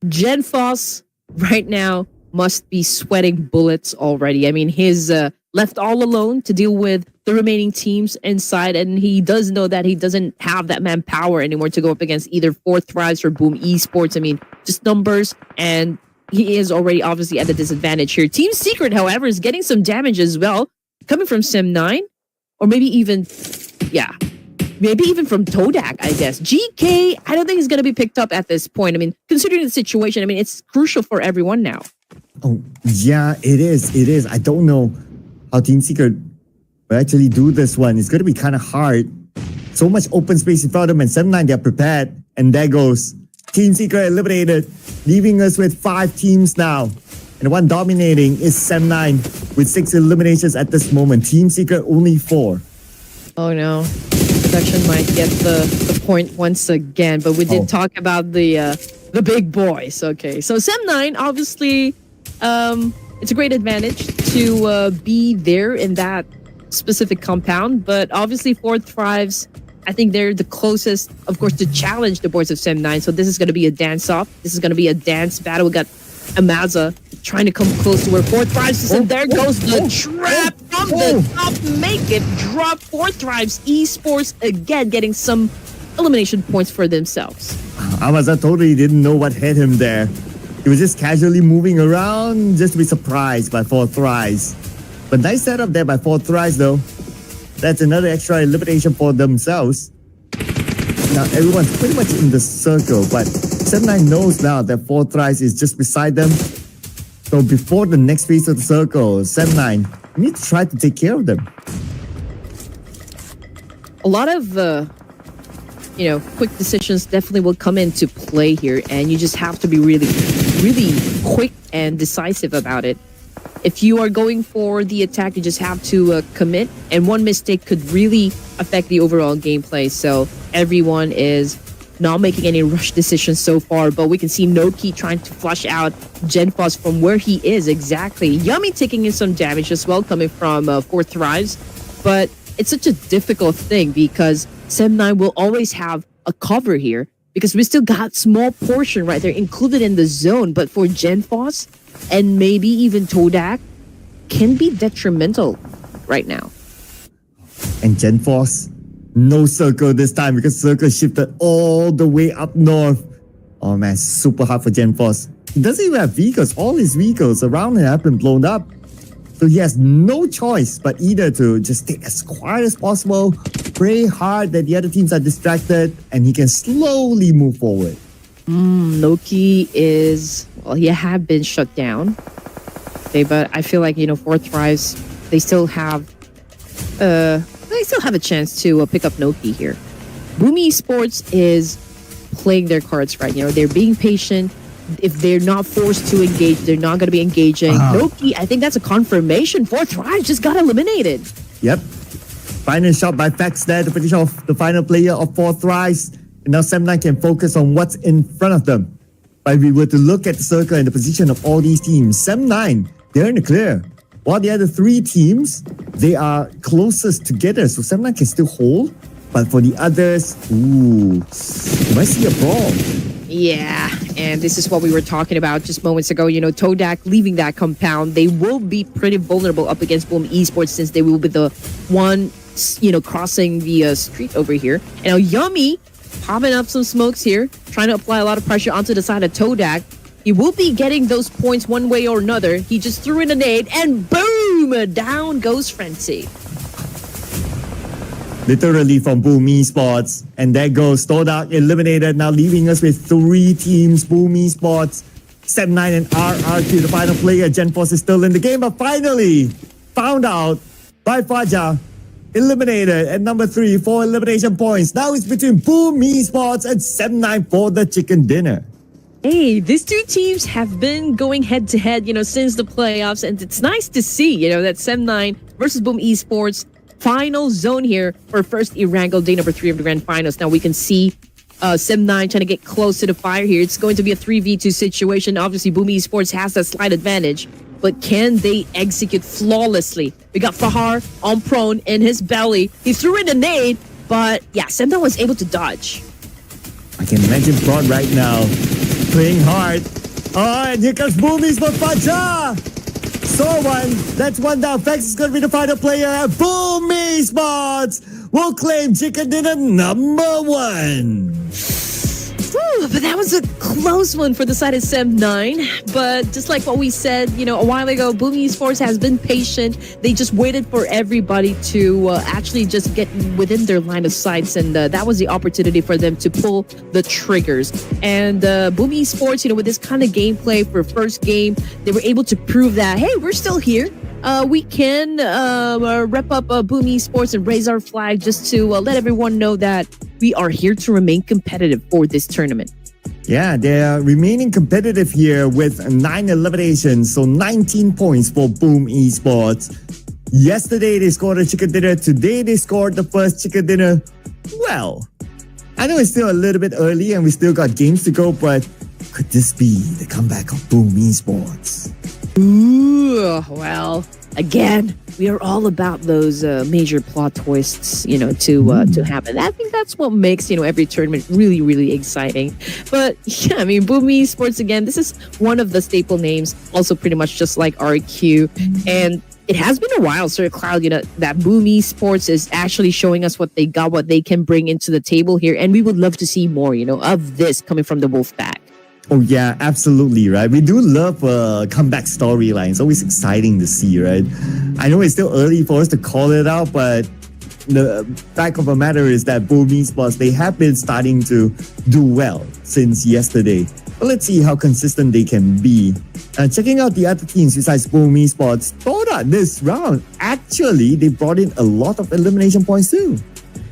Gen Force right now must be sweating bullets already. I mean, he's left all alone to deal with the remaining teams inside, and he does know that he doesn't have that manpower anymore to go up against either 4 Thrives or Boom Esports. I mean, just numbers, and he is already obviously at a disadvantage here. Team Secret, however, is getting some damage as well, coming from Sem9, or maybe even from Todak, I guess. GK, I don't think he's going to be picked up at this point. I mean, considering the situation, I mean, it's crucial for everyone now. Oh, yeah, it is. I don't know how Team Secret will actually do this one. It's going to be kind of hard. So much open space in front of them, and Sem9, they're prepared. And there goes Team Secret eliminated, leaving us with 5 teams now. And the one dominating is Sem9 with 6 eliminations at this moment. Team Secret only 4. Oh no. Production might get the point once again, but we did talk about the big boys. Okay, so Sem9, obviously, it's a great advantage to be there in that specific compound, but obviously Fourth Thrives, I think they're the closest, of course, to challenge the boys of Sem9. So this is going to be a dance-off. This is going to be a dance battle. We got Amaza trying to come close to where Fourth Thrives is, and there goes the trap from the top. Make it drop. Fourth Thrives Esports again getting some elimination points for themselves. Amaza totally didn't know what hit him there. He was just casually moving around just to be surprised by Fourth Thrives. But nice setup there by Fourth Thrives though. That's another extra elimination for themselves. Now everyone's pretty much in the circle, but Sem9 knows now that Fourth Thrives is just beside them. So before the next phase of the circle, Sem9 need to try to take care of them. A lot of quick decisions definitely will come into play here, and you just have to be really, really quick and decisive about it. If you are going for the attack, you just have to commit, and one mistake could really affect the overall gameplay. So everyone is not making any rush decisions so far, but we can see Noki trying to flush out Genfos from where he is exactly. Yummy taking in some damage as well, coming from Fourth Thrives, but it's such a difficult thing because Sem9 will always have a cover here because we still got small portion right there included in the zone, but for Genfos and maybe even Todak can be detrimental right now. And Genfos, no circle this time because circle shifted all the way up north. Oh man, super hard for Genfos. He doesn't even have vehicles. All his vehicles around him have been blown up. So he has no choice but either to just stay as quiet as possible, pray hard that the other teams are distracted, and he can slowly move forward. Noki is, well, he had been shut down. Okay, but I feel like, Fourth Thrives, they still have a chance to pick up Noki here. Boom Esports is playing their cards right. They're being patient. If they're not forced to engage, they're not going to be engaging. Noki, I think that's a confirmation. Fourth Thrives just got eliminated. Yep. Final shot by Fax there to finish off the final player of Fourth Thrives. And now Sem9 can focus on what's in front of them. But if we were to look at the circle and the position of all these teams, Sem9, they're in the clear. While the other three teams, they are closest together. So Sem9 can still hold. But for the others, you might see a brawl. Yeah, and this is what we were talking about just moments ago. Todak leaving that compound, they will be pretty vulnerable up against Boom Esports since they will be the one, crossing the street over here. And now Yummy popping up some smokes here, trying to apply a lot of pressure onto the side of Todak. He will be getting those points one way or another. He just threw in a nade and boom, down goes Frenzy. Literally from Boom Esports. And there goes Todak eliminated, now leaving us with three teams. Boom Esports, Sem9 and RRQ, the final player. Genfos is still in the game, but finally found out by Faja. Eliminated at number 3, 4 elimination points. Now it's between Boom Esports and Sem9 for the chicken dinner. Hey, these two teams have been going head-to-head, since the playoffs, and it's nice to see, that Sem9 versus Boom Esports final zone here for first Erangel day number 3 of the grand finals. Now we can see Sem9 trying to get close to the fire here. It's going to be a 3v2 situation. Obviously, Boom Esports has that slight advantage, but can they execute flawlessly? We got Fahar on prone in his belly. He threw in a nade, but yeah, Sem9 was able to dodge. I can imagine Prod right now playing hard. Oh, and here comes Boom Esports Faja. Saw one. That's one down. Fax is going to be the final player. Boom Esports will claim chicken dinner number 1. But that was a close one for the side of Sem9. But just like what we said, a while ago, Boom Esports has been patient. They just waited for everybody to actually just get within their line of sights. And that was the opportunity for them to pull the triggers. And Boom Esports, with this kind of gameplay for first game, they were able to prove that, hey, we're still here. We can rep up Boom Esports and raise our flag just to let everyone know that we are here to remain competitive for this tournament. Yeah, they're remaining competitive here with 9 eliminations, so 19 points for Boom Esports. Yesterday, they scored a chicken dinner. Today, they scored the first chicken dinner. Well, I know it's still a little bit early and we still got games to go, but could this be the comeback of Boom Esports? Ooh, well, again, we are all about those major plot twists, to happen. I think that's what makes, every tournament really, really exciting. But yeah, I mean, Boom Esports, again, this is one of the staple names, also pretty much just like RQ. And it has been a while, Sir Cloud, that Boom Esports is actually showing us what they got, what they can bring into the table here. And we would love to see more, of this coming from the Wolfpack. Oh yeah, absolutely, right? We do love comeback storyline. It's always exciting to see, right? I know it's still early for us to call it out, but the fact of the matter is that Boom Esports, they have been starting to do well since yesterday. But let's see how consistent they can be. Checking out the other teams besides Boom Esports, Toda this round, actually, they brought in a lot of elimination points too.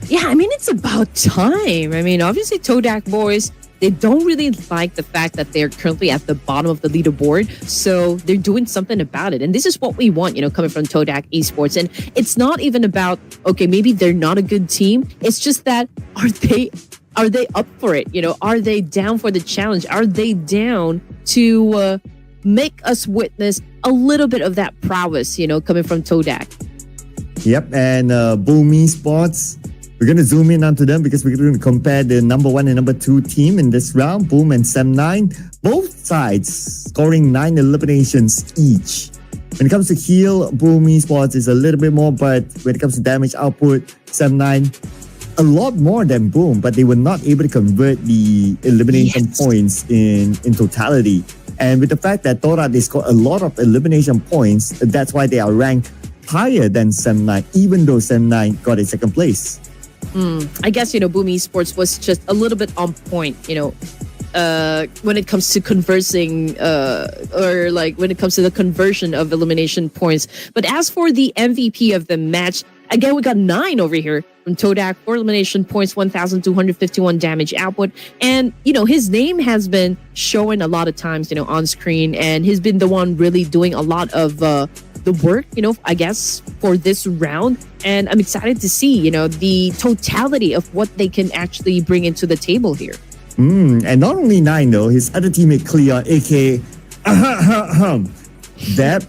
Yeah, I mean, it's about time. I mean, obviously, Todak boys, they don't really like the fact that they're currently at the bottom of the leaderboard. So they're doing something about it. And this is what we want, coming from Todak Esports. And it's not even about, okay, maybe they're not a good team. It's just that, are they up for it? Are they down for the challenge? Are they down to make us witness a little bit of that prowess, coming from Todak? Yep, and Boom Esports, we're going to zoom in onto them because we're going to compare the number 1 and number 2 team in this round, Boom and Sem9. Both sides scoring 9 eliminations each. When it comes to heal, Boom Esports is a little bit more, but when it comes to damage output, Sem9 a lot more than Boom, but they were not able to convert the elimination points in totality. And with the fact that Toda, they scored a lot of elimination points, that's why they are ranked higher than Sem9, even though Sem9 got a second place. I guess, Boom Esports was just a little bit on point, when it comes to conversing or like when it comes to the conversion of elimination points. But as for the MVP of the match, again, we got 9 over here from Todak, 4 elimination points, 1,251 damage output. And, his name has been shown a lot of times, on screen. And he's been the one really doing a lot of the work, I guess, for this round. And I'm excited to see, the totality of what they can actually bring into the table here. And not only 9 though, his other teammate Cleon, aka Deb,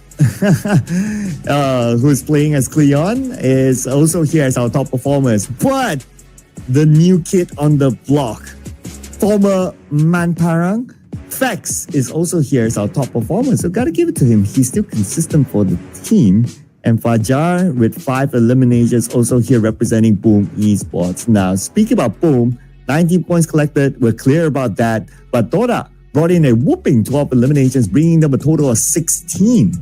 who's playing as Cleon, is also here as our top performers. But the new kid on the block, former Manparang, Fex, is also here as our top performer. So gotta give it to him. He's still consistent for the team. And Fajar with 5 eliminations also here representing Boom Esports. Now, speaking about Boom, 19 points collected. We're clear about that. But Toda brought in a whooping 12 eliminations, bringing them a total of 16.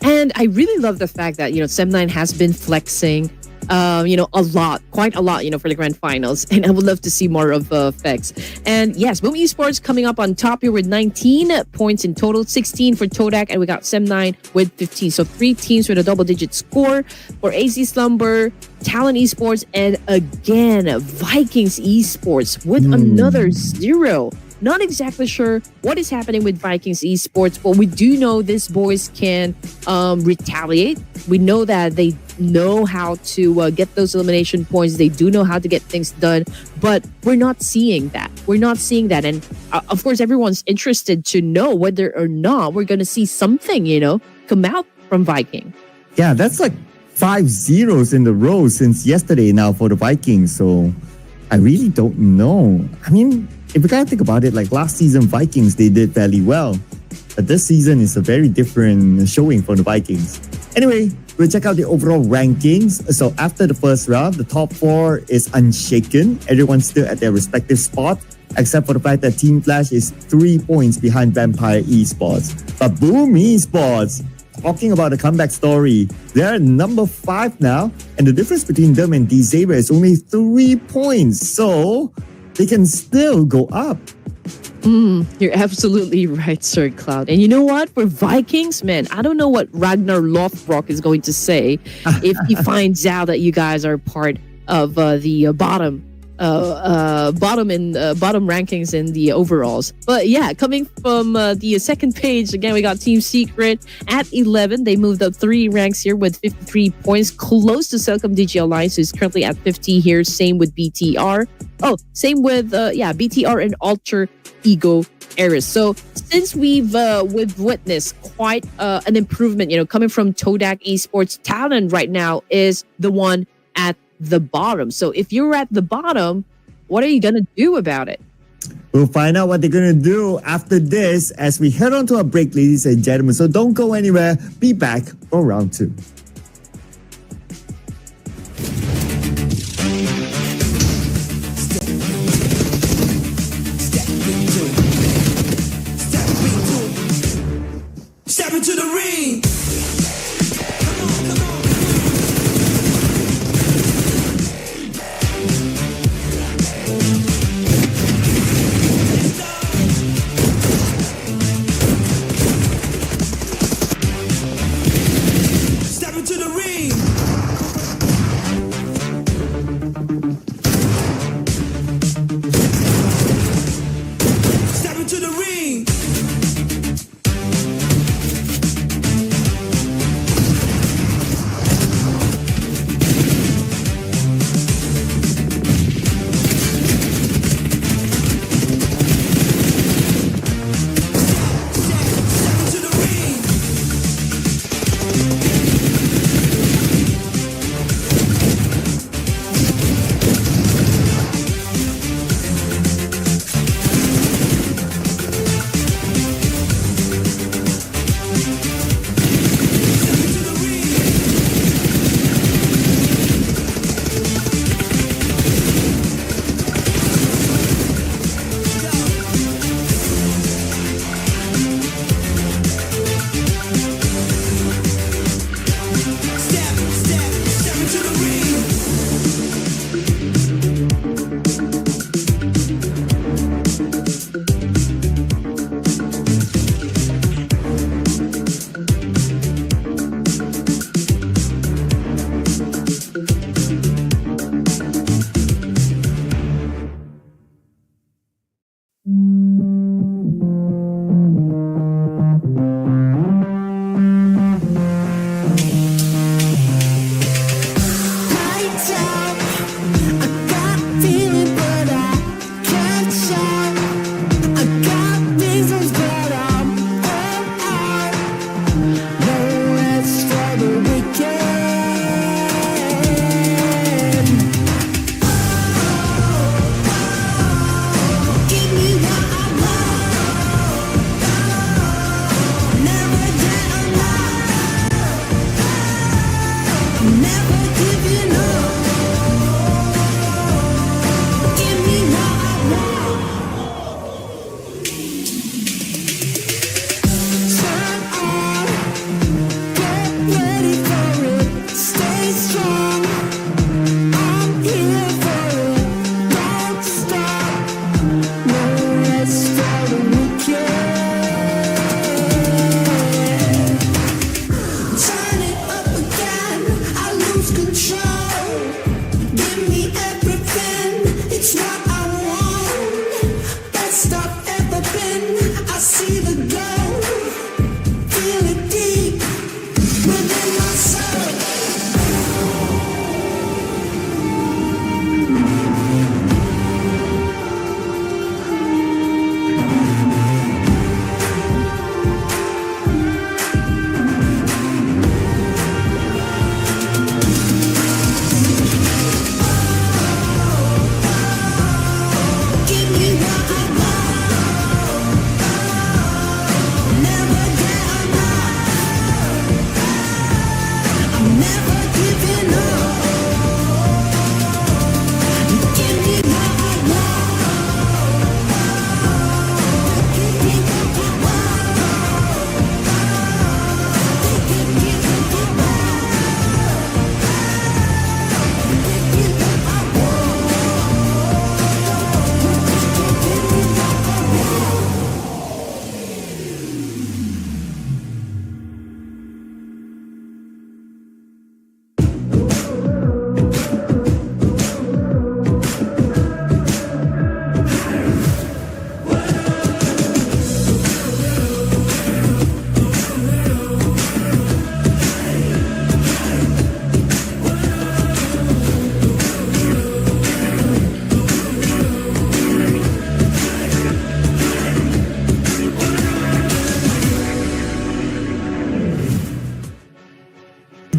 And I really love the fact that, Sem9 has been flexing, quite a lot, for the grand finals. And I would love to see more of Fex. And yes, Boom Esports coming up on top here with 19 points in total, 16 for Todak, and we got Sem9 with 15. So 3 teams with a double-digit score for AC Slumber, Talent Esports, and again, Vikings Esports with another 0. Not exactly sure what is happening with Vikings Esports, but we do know these boys can retaliate. We know that they know how to get those elimination points. They do know how to get things done, but we're not seeing that. And of course, everyone's interested to know whether or not we're going to see something, come out from Viking. Yeah, that's like 5 zeros in a row since yesterday now for the Vikings. So I really don't know. I mean, if you kind of think about it, like last season, Vikings, they did fairly well. But this season is a very different showing for the Vikings. Anyway, we'll check out the overall rankings. So after the first round, the top 4 is unshaken. Everyone's still at their respective spot, except for the fact that Team Flash is 3 points behind Vampire Esports. But Boom Esports, talking about a comeback story, they're number 5 now. And the difference between them and D-Saber is only 3 points. So they can still go up. You're absolutely right, Sir Cloud. And you know what? For Vikings, man, I don't know what Ragnar Lothbrok is going to say if he finds out that you guys are part of the bottom bottom in bottom rankings in the overalls. But yeah, coming from the second page again, we got Team Secret at 11. They moved up 3 ranks here with 53 points, close to Celcom DG Alliance, who's currently at 50 here. Same with BTR. Oh, same with BTR and Alter Ego Eris. So since we've witnessed quite an improvement, coming from Todak Esports, Talon right now is the one at the bottom. So if you're at the bottom, what are you going to do about it? We'll find out what they're going to do after this as we head on to a break, ladies and gentlemen. So don't go anywhere. Be back for round 2. Step into the ring.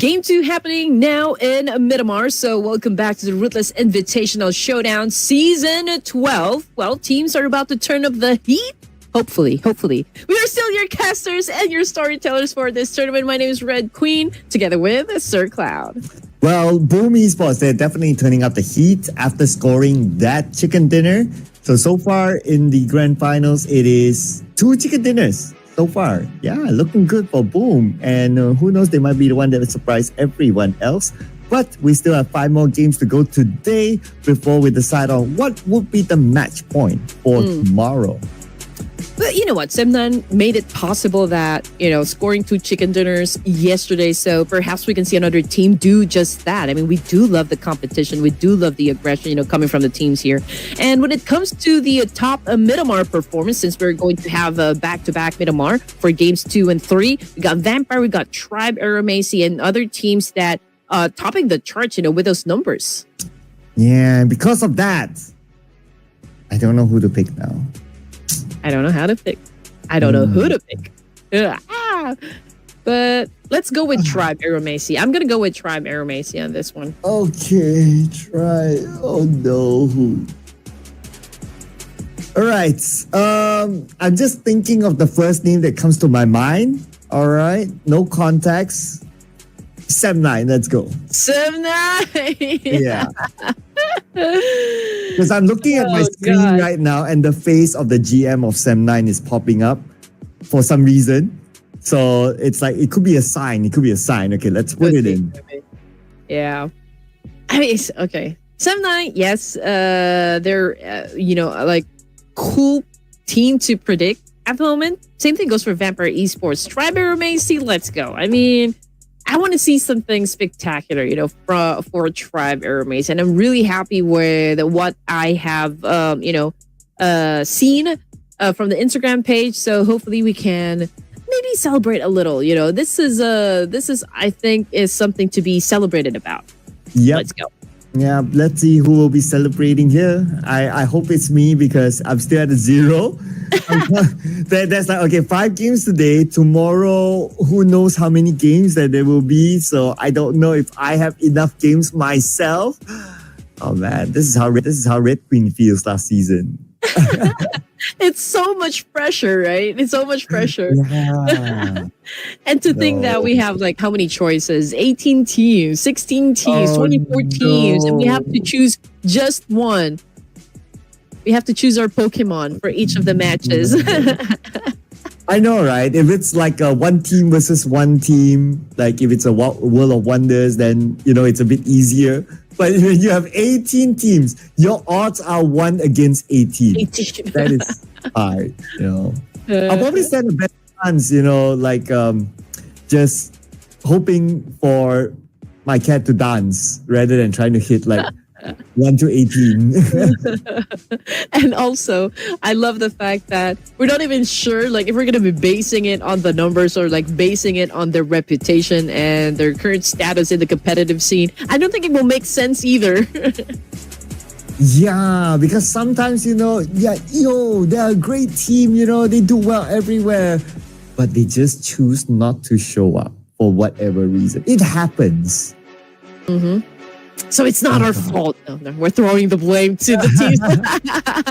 Game 2 happening now in Miramar. So welcome back to the Ruthless Invitational Showdown Season 12. Well, teams are about to turn up the heat. Hopefully. We are still your casters and your storytellers for this tournament. My name is Red Queen, together with Sir Cloud. Well, Boom Esports, they're definitely turning up the heat after scoring that chicken dinner. So far in the grand finals, it is 2 chicken dinners so far. Yeah, looking good for Boom. And who knows, they might be the one that will surprise everyone else. But we still have 5 more games to go today before we decide on what would be the match point for tomorrow. But you know what? Semnan made it possible that, scoring 2 chicken dinners yesterday. So perhaps we can see another team do just that. I mean, we do love the competition. We do love the aggression, coming from the teams here. And when it comes to the top Miramar performance, since we're going to have a back-to-back Miramar for games 2 and 3, we got Vampire, we got Tribe, Aeromacey, and other teams that topping the charts, with those numbers. Yeah, because of that, I don't know who to pick now. I don't know how to pick. I don't know who to pick. But let's go with Tribe Aeromacey. I'm going to go with Tribe Aeromacey on this one. Okay, try. Oh no. All right. I'm just thinking of the first name that comes to my mind. All right. No context. Sem9, let's go. Sem9! Yeah. Because I'm looking at my screen right now and the face of the GM of Sem9 is popping up for some reason. So it's like, it could be a sign. Okay, let's put it in. Yeah. I mean, okay. Sem9, yes. They're, like cool team to predict at the moment. Same thing goes for Vampire Esports. Tribe Aeromacey, let's go. I mean, I want to see something spectacular, for Tribe Aeromacey. And I'm really happy with what I have, seen from the Instagram page. So hopefully we can maybe celebrate a little. This is I think is something to be celebrated about. Yep. Let's go. Yeah, let's see who will be celebrating here. I hope it's me because I'm still at 0. That's like, okay, 5 games today. Tomorrow, who knows how many games that there will be. So I don't know if I have enough games myself. Oh man, this is how Red Queen feels last season. It's so much pressure, right? It's so much pressure. Yeah. And to think that we have like how many choices? 18 teams, 16 teams, 24 teams, and we have to choose just one. We have to choose our Pokemon for each of the matches. I know, right? If it's like a one team versus one team, like if it's a World of Wonders, then, it's a bit easier. But when you have 18 teams, your odds are 1 against 18. That is hard, I'll probably stand a better chance, just hoping for my cat to dance rather than trying to hit like 1 to 18. And also, I love the fact that we're not even sure like if we're going to be basing it on the numbers or like basing it on their reputation and their current status in the competitive scene. I don't think it will make sense either. Yeah, because sometimes, they're a great team, they do well everywhere, but they just choose not to show up for whatever reason. It happens. So it's not our fault. No, we're throwing the blame to the teams.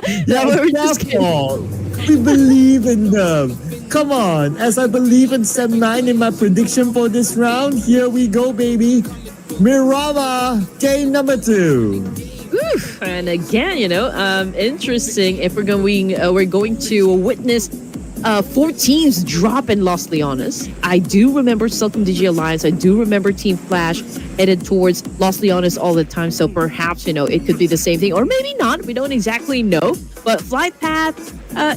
It's their fault. We believe in them. Come on, as I believe in Sem9 in my prediction for this round, here we go, baby. Miramar, game number 2. Oof. And again, interesting if we're going to witness 4 teams drop in Los Leones. I do remember Celcom Digi Alliance. I do remember Team Flash headed towards Los Leones all the time. So perhaps, it could be the same thing or maybe not. We don't exactly know. But Flight Path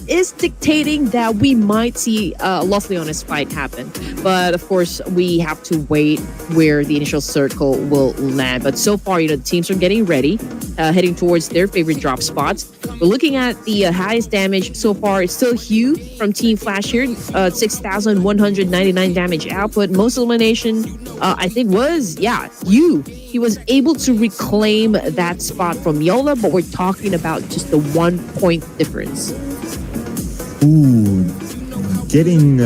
is dictating that we might see a Los Leones fight happen. But of course, we have to wait where the initial circle will land. But so far, the teams are getting ready, heading towards their favorite drop spots. We're looking at the highest damage so far. It's still Hugh from Team Flash here, 6,199 damage output. Most elimination, I think, was, Hugh. He was able to reclaim that spot from Yola, but we're talking about just the 1 point difference. Ooh. getting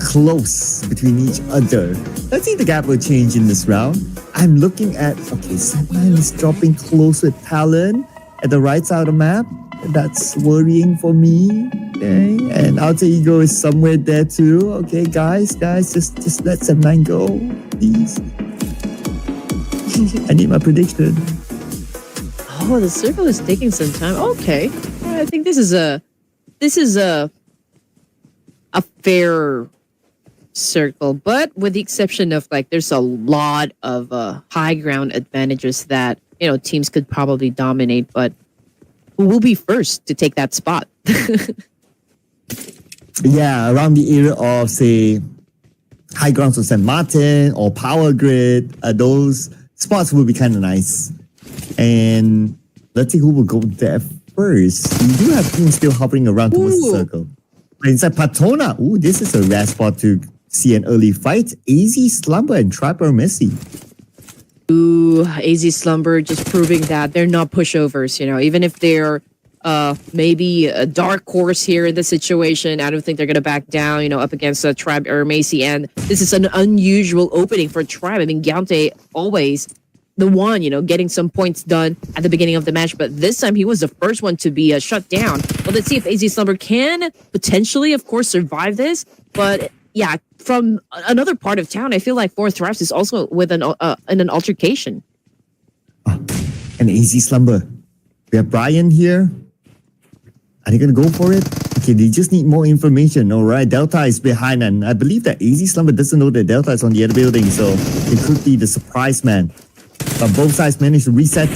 close between each other. Let's see if the gap will change in this round. I'm looking at, okay, Sandman is dropping close with Talon at the right side of the map. That's worrying for me. Okay, and Alter Ego is somewhere there too. Okay, guys, just let Sandman go, please. I need my prediction. Oh, the circle is taking some time. Okay, I think this is a fair circle, but with the exception of like, there's a lot of high ground advantages that teams could probably dominate, but who will be first to take that spot? Yeah, around the area of say high grounds of St. Martin or Power Grid, those spots will be kind of nice. And let's see who will go there first. We do have teams still hovering around towards the circle. Inside Patona, this is a rare spot to see an early fight. AZ Slumber and Trapper Messi. AZ Slumber just proving that they're not pushovers, even if they're maybe a dark horse here in the situation. I don't think they're going to back down, up against Tribe Macy. And this is an unusual opening for Tribe. I mean, Giante always the one, getting some points done at the beginning of the match. But this time he was the first one to be shut down. Well, let's see if AZ Slumber can potentially, of course, survive this. But yeah, from another part of town, I feel like Fourth Thrives is also with an altercation. And AZ Slumber. We have Brian here. Are they going to go for it? Okay, they just need more information. All right, Delta is behind, and I believe that AZ Slumber doesn't know that Delta is on the other building, so it could be the surprise man. But both sides managed to reset.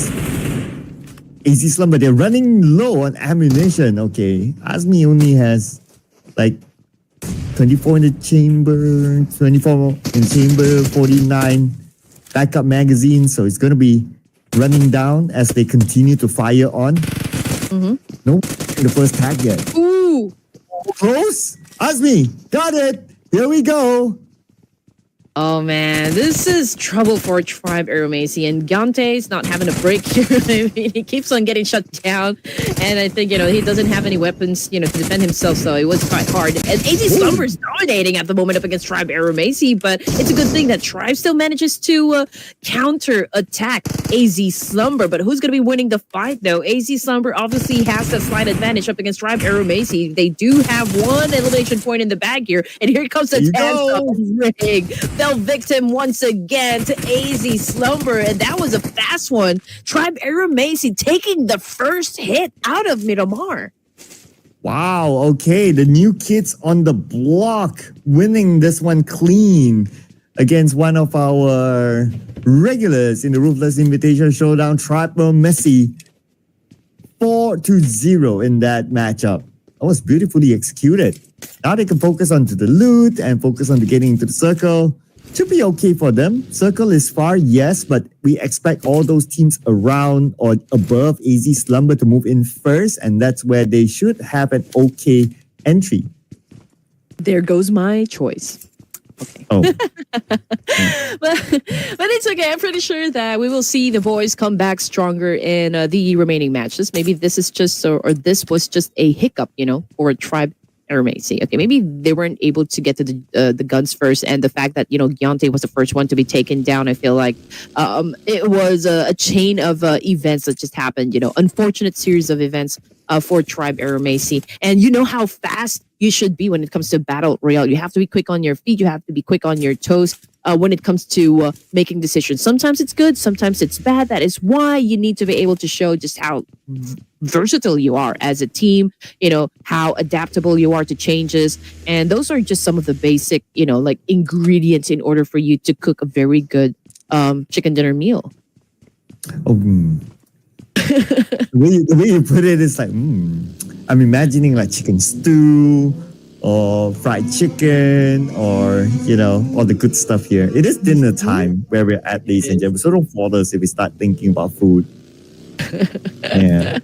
AZ Slumber, they're running low on ammunition. Okay, Azmi only has like 24 in the chamber, 24 in the chamber, 49 backup magazine, so it's going to be running down as they continue to fire on. Nope, in the first tag yet. Ooh! Close! Azmi, got it! Here we go! Oh man, this is trouble for Tribe Aeromacy, and Gante's not having a break here. I mean, he keeps on getting shut down, and I think, he doesn't have any weapons, to defend himself, so it was quite hard. And AZ Slumber is dominating at the moment up against Tribe Aeromacy, but it's a good thing that Tribe still manages to counter-attack AZ Slumber. But who's going to be winning the fight, though? AZ Slumber obviously has a slight advantage up against Tribe Aeromacy. They do have one elimination point in the bag here, and here comes the Taz rig. Fell victim once again to AZ Slumber, and that was a fast one. Tribe Aeromacy taking the first hit out of Miramar. Wow, okay, the new kids on the block winning this one clean against one of our regulars in the Ruthless Invitational Showdown, Tribe Messi. 4-0 in that matchup. That was beautifully executed. Now they can focus on to the loot and focus on to getting into the circle. Should be okay for them. Circle is far, yes, but we expect all those teams around or above AZ Slumber to move in first, and that's where they should have an okay entry. There goes my choice. Okay. Oh. but it's okay. I'm pretty sure that we will see the boys come back stronger in the remaining matches. Maybe this is just, or this was just a hiccup, for Tribe Aeromacy. Okay, maybe they weren't able to get to the guns first, and the fact that Giante was the first one to be taken down, I feel like it was a chain of events that just happened. Unfortunate series of events for Tribe Aeromacy, and you know how fast you should be when it comes to battle royale. You have to be quick on your feet. You have to be quick on your toes when it comes to making decisions. Sometimes it's good, sometimes it's bad. That is why you need to be able to show just how versatile you are as a team, how adaptable you are to changes. And those are just some of the basic, like ingredients in order for you to cook a very good chicken dinner meal. The way you put it is like, I'm imagining like chicken stew or fried chicken or, all the good stuff here. It is dinner time where we're at, ladies and gentlemen. So don't bother us if we start thinking about food. Yeah.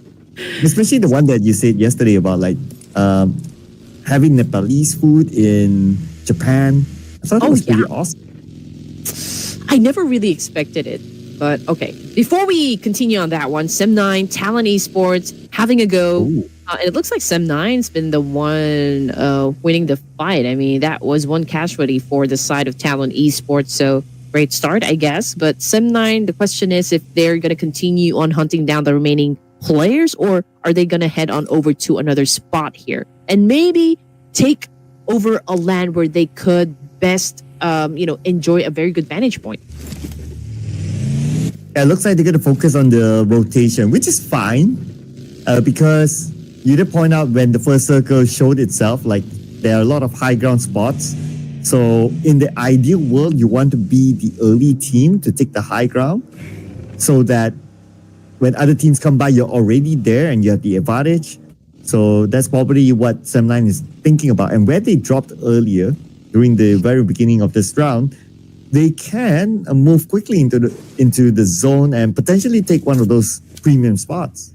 Especially the one that you said yesterday about like having Nepalese food in Japan. I thought it was pretty awesome. I never really expected it. But okay, before we continue on that one, Sim9, Talon Esports, having a go And it looks like Sem9's been the one winning the fight. I mean, that was one casualty for the side of Talon Esports. So great start, I guess. But Sem9, the question is if they're going to continue on hunting down the remaining players, or are they going to head on over to another spot here and maybe take over a land where they could best, enjoy a very good vantage point. Yeah, it looks like they're going to focus on the rotation, which is fine because you did point out when the first circle showed itself, like there are a lot of high ground spots. So in the ideal world, you want to be the early team to take the high ground so that when other teams come by, you're already there and you have the advantage. So that's probably what Sem9 is thinking about. And where they dropped earlier during the very beginning of this round, they can move quickly into the zone and potentially take one of those premium spots.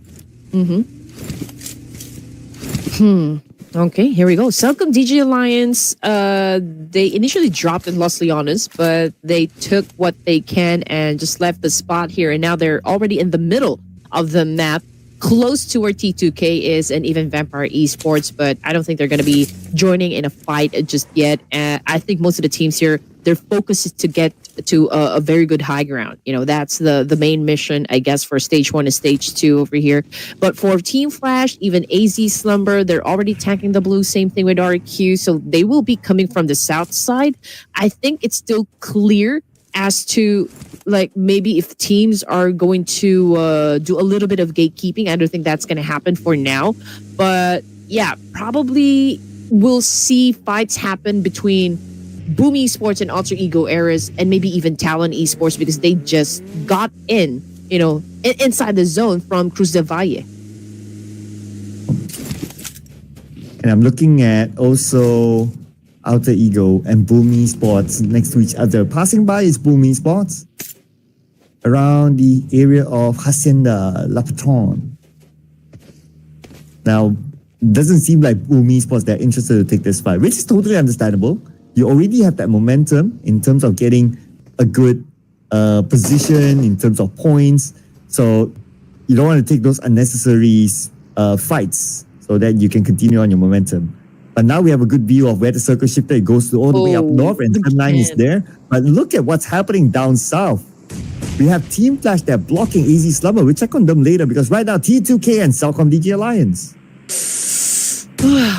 Okay, here we go. Celcom DG Alliance, they initially dropped in Los Leones, but they took what they can and just left the spot here. And now they're already in the middle of the map, close to where T2K is and even Vampire Esports, but I don't think they're going to be joining in a fight just yet. I think most of the teams here, their focus is to get to a very good high ground. You know, that's the main mission, I guess, for stage 1 and stage 2 over here. But for Team Flash, even AZ Slumber, they're already tanking the blue. Same thing with RQ. So they will be coming from the south side. I think it's still clear as to like maybe if teams are going to do a little bit of gatekeeping. I don't think that's going to happen for now. But yeah, probably we'll see fights happen between Boom Esports and Alter Ego Eras and maybe even Talon Esports because they just got in, inside the zone from Cruz del Valle. And I'm looking at also Alter Ego and Boom Esports next to each other. Passing by is Boom Esports around the area of Hacienda La Patron. Now, it doesn't seem like Boom Esports they're interested to take this fight, which is totally understandable. You already have that momentum in terms of getting a good position, in terms of points. So you don't want to take those unnecessary fights so that you can continue on your momentum. But now we have a good view of where the circle shifter it goes to all the way up north and Sem9 is there. But look at what's happening down south. We have Team Flash that are blocking AZ Slumber. We'll check on them later because right now T2K and Celcom DG Alliance.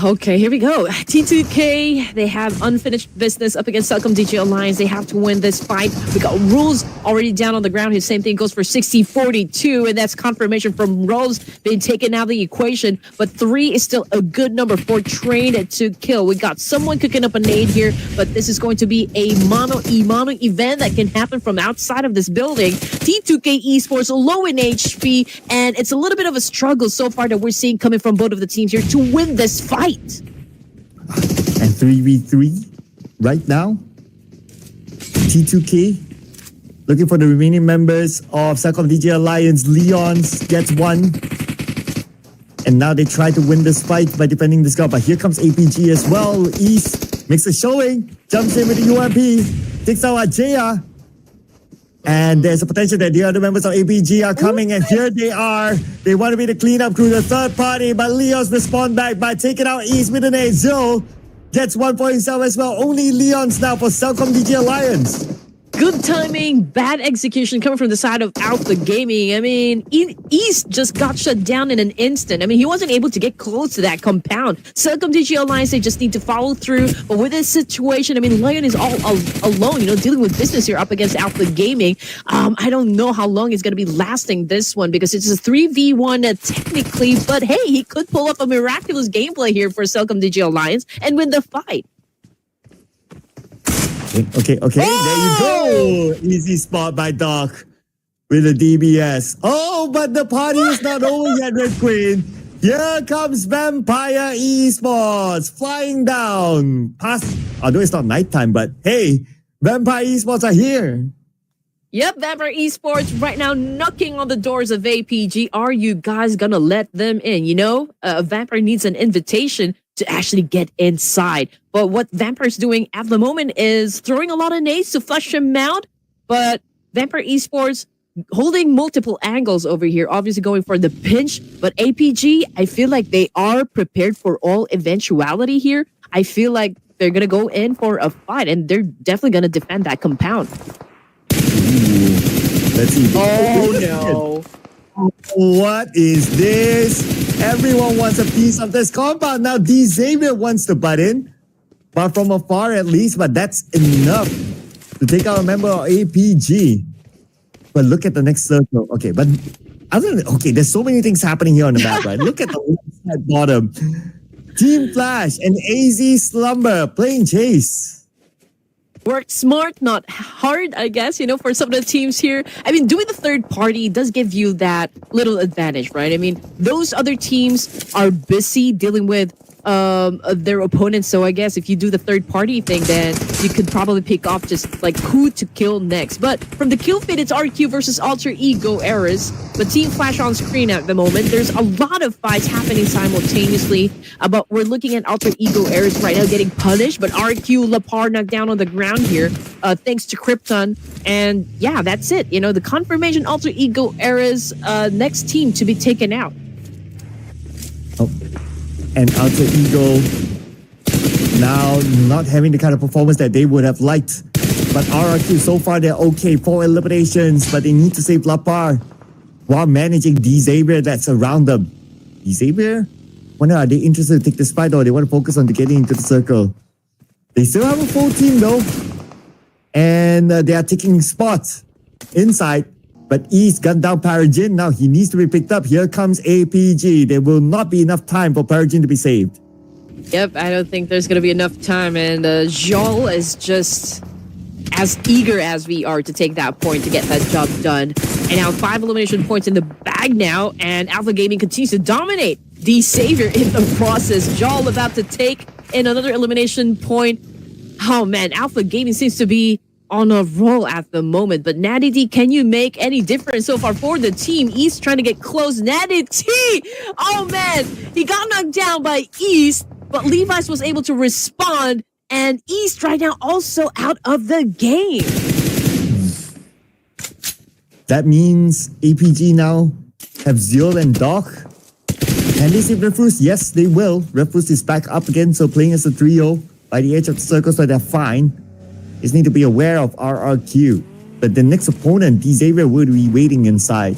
Okay, here we go. T2K, they have unfinished business up against Celcom DG Alliance. They have to win this fight. We got Rules already down on the ground. His same thing goes for 60-42, and that's confirmation from Rules being taken out of the equation. But 3 is still a good number for Trained to kill. We got someone cooking up a nade here, but this is going to be a mono event that can happen from outside of this building. T2K Esports low in HP, and it's a little bit of a struggle so far that we're seeing coming from both of the teams here to win this fight. And 3v3 right now. T2K looking for the remaining members of Celcom DG Alliance. Leons gets one. And now they try to win this fight by defending this guy. But here comes APG as well. East makes a showing. Jumps in with the UMP. Takes out Ajaya. And there's a potential that the other members of APG are coming, and here they are. They want to be the cleanup crew, the third party, but Leons respond back by taking out East with an 8-0. Gets one for himself as well. Only Leons now for Celcom DG Alliance. Good timing, bad execution coming from the side of Alpha Gaming. I mean, East just got shut down in an instant. I mean, he wasn't able to get close to that compound. Celcom DG Alliance, they just need to follow through. But with this situation, I mean, Lion is all alone, dealing with business here up against Alpha Gaming. I don't know how long it's going to be lasting this one because it's a 3v1 technically. But hey, he could pull up a miraculous gameplay here for Celcom DG Alliance and win the fight. Okay. Oh! There you go. Easy spot by Doc with a DBS. Oh, but the party is not over yet, Red Queen. Here comes Vampire Esports flying down. Although it's not nighttime, but hey, Vampire Esports are here. Yep, Vampire Esports right now knocking on the doors of APG. Are you guys gonna let them in? Vampire needs an invitation to actually get inside. But what Vampire's doing at the moment is throwing a lot of nades to flush him out. But Vampire Esports holding multiple angles over here, obviously going for the pinch. But APG, I feel like they are prepared for all eventuality here. I feel like they're going to go in for a fight, and they're definitely going to defend that compound. Ooh, let's see. Oh, no. What is this? Everyone wants a piece of this compound. Now, Xavier wants to butt in, but from afar at least, but that's enough to take out a member of APG. But look at the next circle. Okay, but other than, okay, there's so many things happening here on the map, right? Look at the left side bottom. Team Flash and AZ Slumber playing chase. Worked smart, not hard, I guess, for some of the teams here. I mean, doing the third party does give you that little advantage, right? I mean, those other teams are busy dealing with their opponents. So I guess if you do the third party thing, then you could probably pick off just like who to kill next. But from the kill feed, it's RQ versus Alter Ego Eras. But Team Flash on screen at the moment. There's a lot of fights happening simultaneously. But we're looking at Alter Ego Eras right now getting punished. But RQ Lapar knocked down on the ground here, thanks to Krypton. And yeah, that's it. The confirmation Alter Ego Eras next team to be taken out. Oh. And Alter Ego now not having the kind of performance that they would have liked. But RRQ, so far they're okay. 4 eliminations, but they need to save Lapar while managing Xavier that's around them. Xavier? Wonder, are they interested to take this fight, or they want to focus on getting into the circle? They still have a full team though. And they are taking spots inside. But East gunned down Paragin. Now he needs to be picked up. Here comes APG. There will not be enough time for Paragin to be saved. Yep, I don't think there's going to be enough time. And Joel is just as eager as we are to take that point to get that job done. And now 5 elimination points in the bag now. And Alpha Gaming continues to dominate the Savior in the process. Joel about to take in another elimination point. Oh man, Alpha Gaming seems to be on a roll at the moment. But Natty D, can you make any difference so far for the team? East trying to get close. Natty T! Oh man, he got knocked down by East, but Levi's was able to respond, and East right now also out of the game. That means APG now have Zeal and Doc. Can they save Ruthless? Yes, they will. Ruthless is back up again, so playing as a trio by the edge of the circle, so they're fine. Just need to be aware of RRQ. But the next opponent, Xavier, will be waiting inside.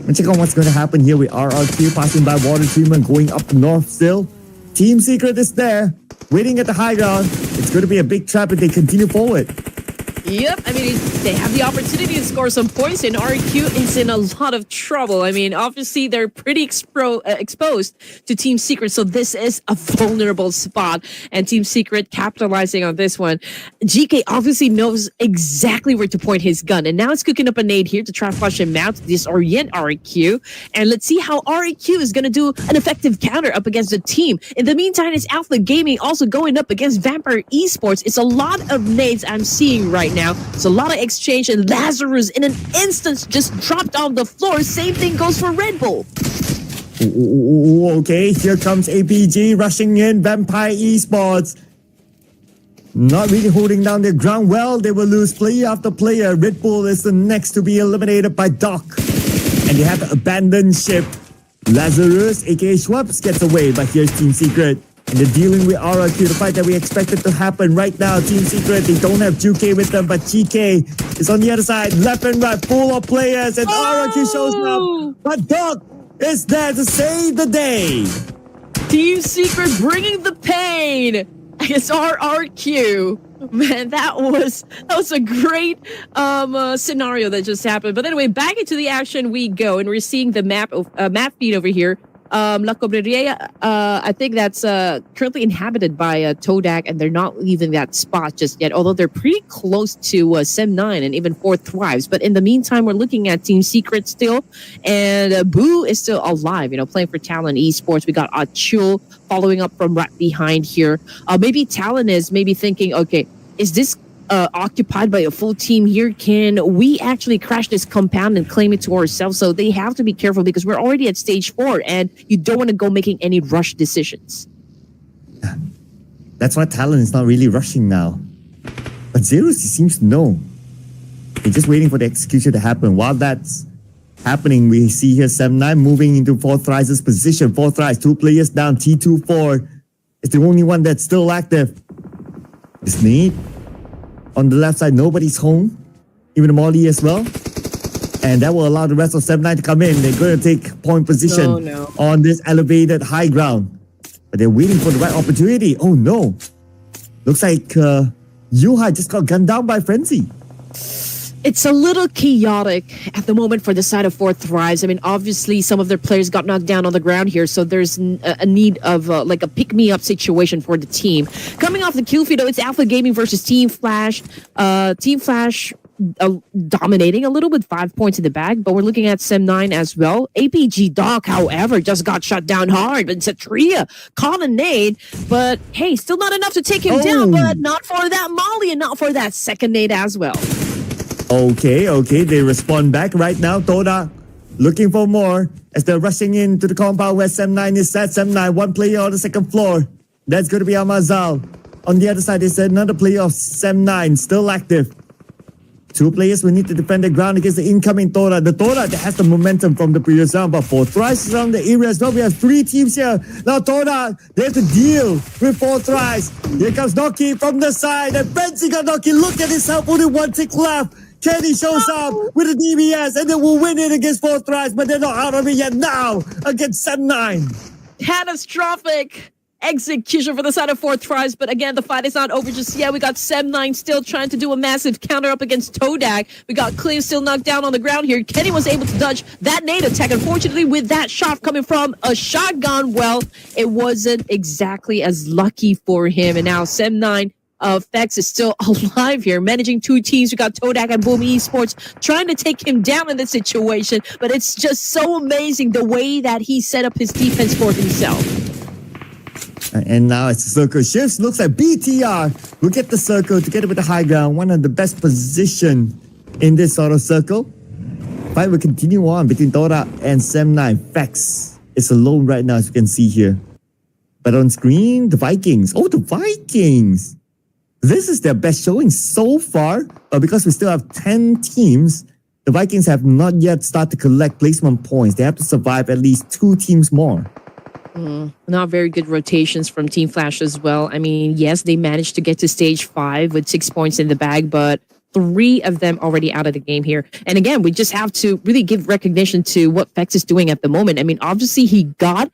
Let's check out what's going to happen here with RRQ passing by water treatment, going up north still. Team Secret is there, waiting at the high ground. It's going to be a big trap if they continue forward. Yep, I mean, they have the opportunity to score some points, and RQ is in a lot of trouble. I mean, obviously, they're pretty exposed to Team Secret, so this is a vulnerable spot, and Team Secret capitalizing on this one. GK obviously knows exactly where to point his gun, and now it's cooking up a nade here to try to flush him out to disorient RQ, and let's see how RQ is going to do an effective counter up against the team. In the meantime, it's Alpha Gaming also going up against Vampire Esports. It's a lot of nades I'm seeing right now. It's a lot of exchange, and Lazarus in an instant just dropped on the floor. Same thing goes for Red Bull. Okay, here comes APG rushing in. Vampire Esports not really holding down their ground well. They will lose player after player. Red Bull is the next to be eliminated by Doc, and they have to abandon ship. Lazarus, aka Schwabs, gets away, but here's Team Secret. And they're dealing with RRQ, the fight that we expected to happen right now. Team Secret, they don't have GK with them, but GK is on the other side, left and right, full of players, and RRQ shows up. But Doc is there to save the day. Team Secret bringing the pain. It's RRQ. Man, that was a great scenario that just happened. But anyway, back into the action we go, and we're seeing the map feed over here. La Cobreria, I think that's currently inhabited by Todak, and they're not leaving that spot just yet, although they're pretty close to Sim 9 and even 4 Thrives. But in the meantime, we're looking at Team Secret still, and Boo is still alive, playing for Talon Esports. We got Achul following up from right behind here. Maybe Talon is maybe thinking, okay, is this occupied by a full team here? Can we actually crash this compound and claim it to ourselves? So they have to be careful because we're already at stage 4, and you don't want to go making any rush decisions. That's why Talon is not really rushing now. But Zeros, he seems to know. They're just waiting for the execution to happen. While that's happening, we see here 7-9 moving into 4thrice's position. 4thrice, 2 players down. T24 is the only one that's still active. It's neat. On the left side, nobody's home. Even the Molly as well. And that will allow the rest of 7-9 to come in. They're going to take point position on this elevated high ground. But they're waiting for the right opportunity. Oh no. Looks like Yuhai just got gunned down by Frenzy. It's a little chaotic at the moment for the side of 4thrice. I mean, obviously, some of their players got knocked down on the ground here, so there's a need of like a pick-me-up situation for the team. Coming off the kill feed, though, it's Alpha Gaming versus Team Flash. Team Flash dominating a little with 5 points in the bag, but we're looking at Sem9 as well. APG Doc, however, just got shut down hard, but Satria caught a nade, but hey, still not enough to take him down, but not for that Molly and not for that second nade as well. Okay, they respond back right now. Toda looking for more as they're rushing into the compound where Sem9 is at. Sem9, 1 player on the second floor. That's going to be Amazal. On the other side, there's another player of Sem9 still active. 2 players will need to defend the ground against the incoming Toda. The Toda that has the momentum from the previous round, but 4thrice is around the area as well. We have 3 teams here. Now Toda, they have to deal with 4thrice. Here comes Noki from the side, and Frenzy got Noki. Look at his help, only 1 tick left. Kenny shows up with a DBS, and they will win it against 4thrice, but they're not out of it yet now against Sem9. Catastrophic execution for the side of 4thrice, but again, the fight is not over just yet. We got Sem9 still trying to do a massive counter up against Todak. We got Clean still knocked down on the ground here. Kenny was able to dodge that nade attack. Unfortunately, with that shot coming from a shotgun, well, it wasn't exactly as lucky for him. And now Sem9 Fex is still alive here, managing 2 teams. We got Todak and Boom Esports trying to take him down in this situation, but it's just so amazing the way that he set up his defense for himself. And now as the circle shifts, looks like BTR will get the circle together with the high ground, one of the best position in this sort of circle. Fight will continue on between Toda and Sem9. Fex is alone right now, as you can see here. But on screen, the Vikings. Oh, the Vikings! This is their best showing so far, but because we still have 10 teams, the Vikings have not yet started to collect placement points. They have to survive at least 2 teams more. Not very good rotations from Team Flash as well. I mean, yes, they managed to get to stage 5 with 6 points in the bag, but 3 of them already out of the game here. And again, we just have to really give recognition to what Fex is doing at the moment. I mean, obviously he got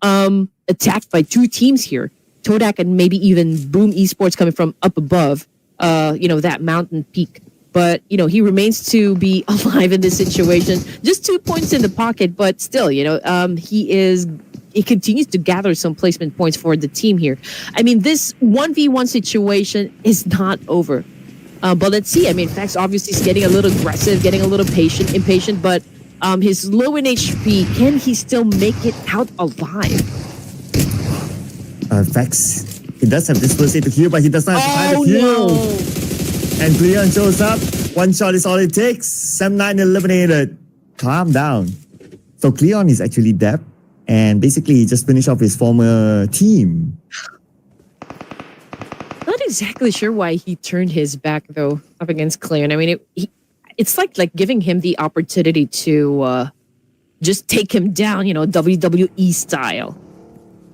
attacked by 2 teams here. Todak and maybe even Boom Esports coming from up above, that mountain peak. But, he remains to be alive in this situation. Just 2 points in the pocket, but still, he continues to gather some placement points for the team here. I mean, this 1v1 situation is not over. But let's see. I mean, Fex obviously is getting a little aggressive, getting a little impatient, but his low in HP, can he still make it out alive? Fex, he does have this first aid to heal, but he does not have time to heal. No. And Cleon shows up. 1 shot is all it takes. Sem9 eliminated. Calm down. So Cleon is actually dead. And basically, he just finished off his former team. Not exactly sure why he turned his back, though, up against Cleon. I mean, it's like giving him the opportunity to just take him down, WWE style.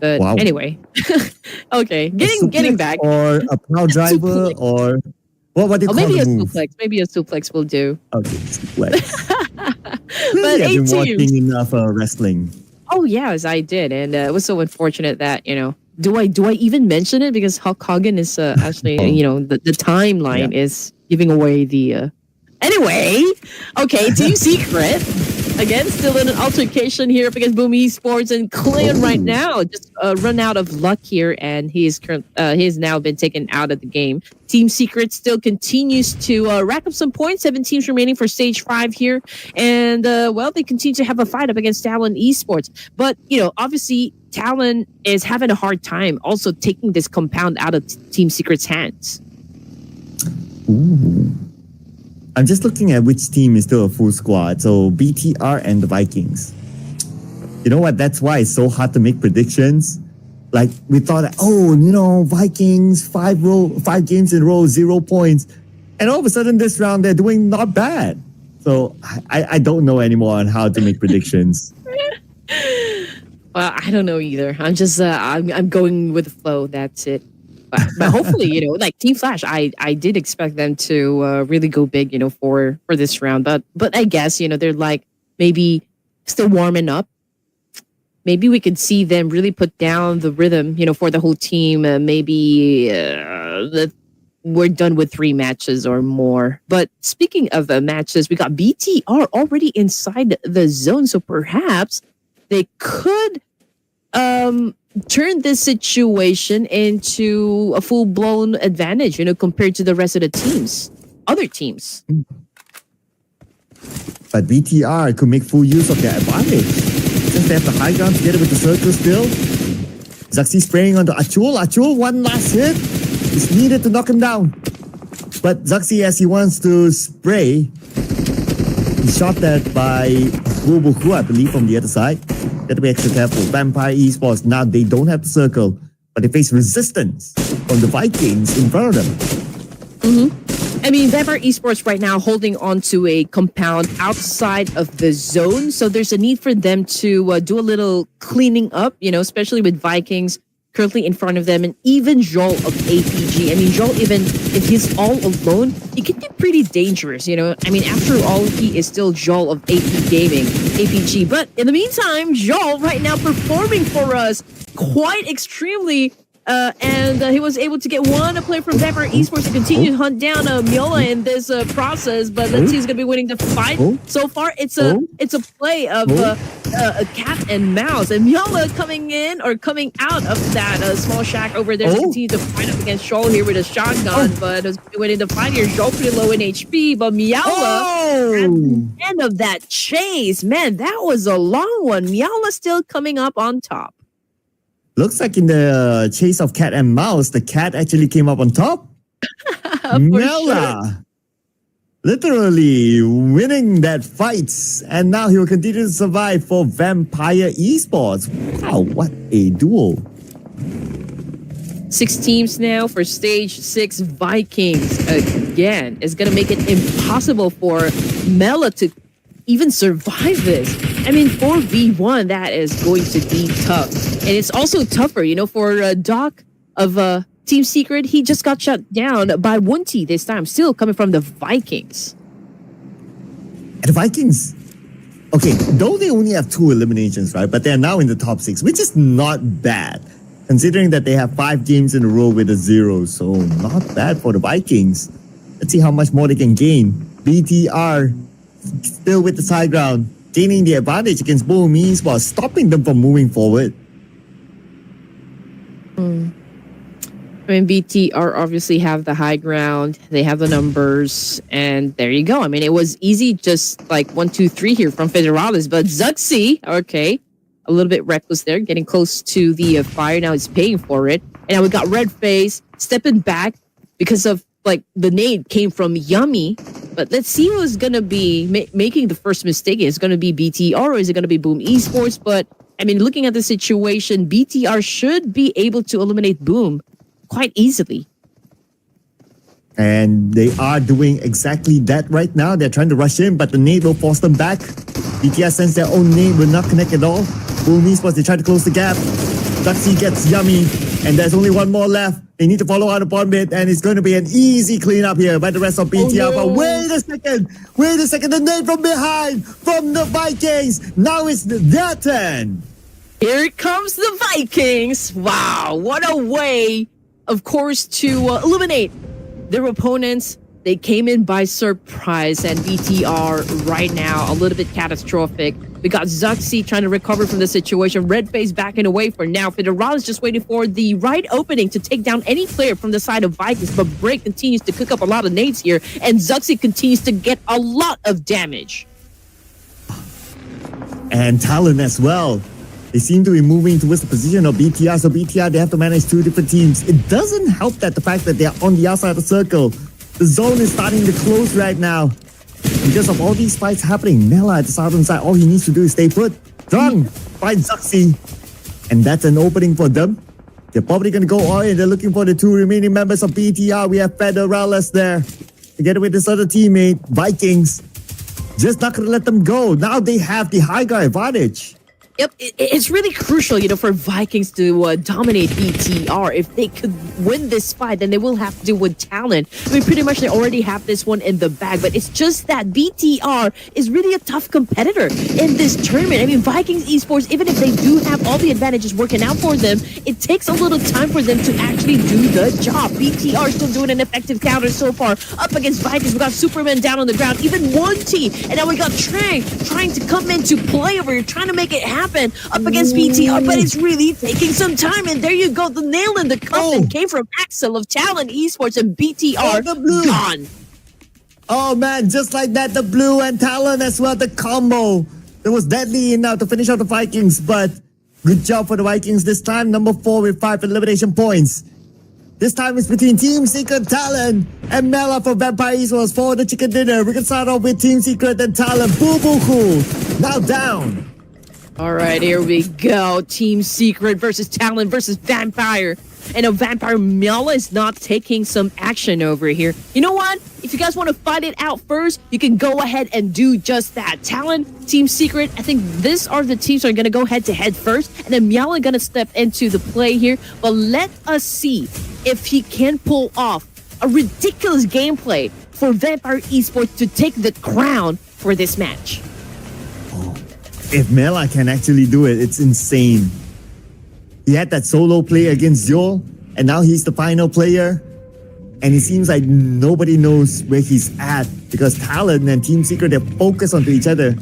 But anyway, okay, getting back. Or a plow driver, or what do you call maybe the a move? suplex. Maybe a suplex will do. Okay, suplex. But I've 8 been watching teams. enough wrestling. Oh yes, I did, and it was so unfortunate that Do I even mention it because Hulk Hogan is actually the timeline is giving away the. Anyway, okay, Team Secret. Again, still in an altercation here up against Boom Esports, and Cleon right now just run out of luck here, and he has now been taken out of the game. Team Secret still continues to rack up some points. 7 teams remaining for stage 5 here, and they continue to have a fight up against Talon Esports. But obviously, Talon is having a hard time also taking this compound out of Team Secret's hands. Ooh. I'm just looking at which team is still a full squad. So BTR and the Vikings. You know what? That's why it's so hard to make predictions. Like we thought, Vikings 5 games in a row, 0 points. And all of a sudden this round, they're doing not bad. So I don't know anymore on how to make predictions. Well, I don't know either. I'm just I'm going with the flow. That's it. But hopefully, like Team Flash, I did expect them to really go big, for this round. But I guess they're like maybe still warming up. Maybe we could see them really put down the rhythm, for the whole team. Maybe we're done with 3 matches or more. But speaking of matches, we got BTR already inside the zone, so perhaps they could turn this situation into a full-blown advantage, compared to the rest of the teams, other teams. But BTR could make full use of their advantage. Since they have the high ground together with the circle still. Zaxi spraying onto Achul. Achul, one last hit. Is needed to knock him down. But Zaxi, as he wants to spray, he's shot that by Bubuku, I believe, from the other side. Got to be extra careful. Vampire Esports, now they don't have the circle, but they face resistance from the Vikings in front of them. I mean, Vampire Esports right now holding on to a compound outside of the zone, so there's a need for them to do a little cleaning up, especially with Vikings currently in front of them, and even Joel of APG. I mean, Joel, even if he's all alone, he can be pretty dangerous, I mean, after all, he is still Joel of APG. But in the meantime, Joel right now performing for us quite extremely. And he was able to get one player from Vampire Esports to continue to hunt down Miola in this process. But let's see who's going to be winning the fight. So far, it's a play of a cat and mouse. And Miola coming out of that small shack over there to continue to fight up against Shoal here with a shotgun. But who's going to be winning the fight here? Shoal pretty low in HP. But Miola at the end of that chase. Man, that was a long one. Miola still coming up on top. Looks like in the chase of cat and mouse, the cat actually came up on top. Mela, literally winning that fight. And now he will continue to survive for Vampire Esports. Wow, what a duo. 6 teams now for stage 6. Vikings again is going to make it impossible for Mela to even survive this. I mean, 4v1, that is going to be tough. And it's also tougher, for Doc of Team Secret. He just got shut down by Wunti this time, still coming from the Vikings. And the Vikings, okay, though they only have 2 eliminations, right? But they're now in the top 6, which is not bad, considering that they have 5 games in a row with a 0. So not bad for the Vikings. Let's see how much more they can gain. BTR still with the high ground, gaining the advantage against Boom Esports, stopping them from moving forward. I mean, BTR obviously have the high ground. They have the numbers. And there you go. I mean, it was easy, just like 1, 2, 3 here from Federalis. But Zuxi, okay, a little bit reckless there, getting close to the fire. Now he's paying for it. And now we got Red Face stepping back because of, like, the nade came from Yummy. But let's see who's going to be making the first mistake. Is it going to be BTR or is it going to be Boom Esports? But, I mean, looking at the situation, BTR should be able to eliminate Boom quite easily. And they are doing exactly that right now. They're trying to rush in, but the nade will force them back. BTR sends their own nade, will not connect at all. Boom Esports, they try to close the gap. Duxie gets Yummy, and there's only one more left. They need to follow out upon it, and it's going to be an easy cleanup here by the rest of BTR. But wait a second, the nade from behind, from the Vikings. Now it's their turn. Here comes the Vikings. Wow, what a way, of course, to eliminate their opponents. They came in by surprise, and BTR right now a little bit catastrophic. We got Zuxi trying to recover from the situation. Red Face backing away for now. Federalis just waiting for the right opening to take down any player from the side of Vikings. But Break continues to cook up a lot of nades here, and Zuxi continues to get a lot of damage. And Talon as well. They seem to be moving towards the position of BTR. So BTR, they have to manage 2 different teams. It doesn't help that the fact that they're on the outside of the circle. The zone is starting to close right now. Because of all these fights happening, Mela at the southern side, all he needs to do is stay put. Drunk by Zuxi. And that's an opening for them. They're probably going to go all in. They're looking for the 2 remaining members of BTR. We have Federalis there. together with his other teammate, Vikings. Just not gonna let them go. Now they have the high guy advantage. Yep, it's really crucial, for Vikings to dominate BTR. If they could win this fight, then they will have to deal with talent. I mean, pretty much they already have this one in the bag, but it's just that BTR is really a tough competitor in this tournament. I mean, Vikings Esports, even if they do have all the advantages working out for them, it takes a little time for them to actually do the job. BTR still doing an effective counter so far. Up against Vikings, we got Superman down on the ground, even one team, and now we got Trang trying to come into play over here, trying to make it happen. Up against BTR, but it's really taking some time. And there you go, the nail in the coffin came from Axel of Talon Esports, and BTR the blue. Gone. Oh man, just like that, the blue and Talon as well, the combo. It was deadly enough to finish out the Vikings, but good job for the Vikings this time. Number 4 with 5 elimination points. This time it's between Team Secret, Talon, and Mela for Vampire Esports for the chicken dinner. We can start off with Team Secret and Talon. Boo boo cool. Now down. All right, here we go. Team Secret versus Talon versus Vampire. And a Vampire Mela is not taking some action over here. You know what? If you guys want to fight it out first, you can go ahead and do just that. Talon, Team Secret, I think these are the teams that are going to go head to head first. And then Mela going to step into the play here. But let us see if he can pull off a ridiculous gameplay for Vampire Esports to take the crown for this match. If Mela can actually do it, it's insane. He had that solo play against Zol, and now he's the final player. And it seems like nobody knows where he's at because Talon and Team Secret, they're focused onto each other.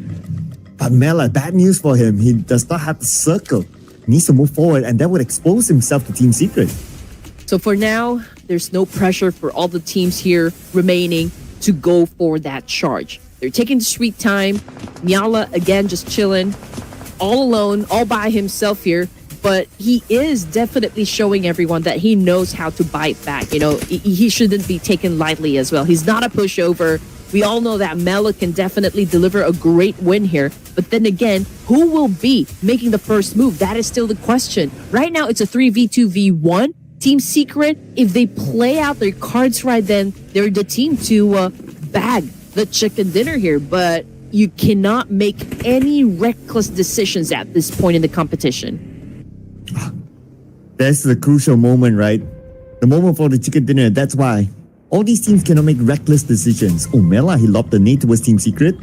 But Mela, bad news for him. He does not have the circle. He needs to move forward, and that would expose himself to Team Secret. So for now, there's no pressure for all the teams here remaining to go for that charge. They're taking the sweet time. Nyala, again, just chilling, all alone, all by himself here. But he is definitely showing everyone that he knows how to bite back. He shouldn't be taken lightly as well. He's not a pushover. We all know that Mela can definitely deliver a great win here. But then again, who will be making the first move? That is still the question. Right now, it's a 3v2v1. Team Secret, if they play out their cards right, then they're the team to bag the chicken dinner here, but you cannot make any reckless decisions at this point in the competition. That's the crucial moment, right? The moment for the chicken dinner. That's why all these teams cannot make reckless decisions. Oh, Mela, he lobbed the nade towards Team Secret,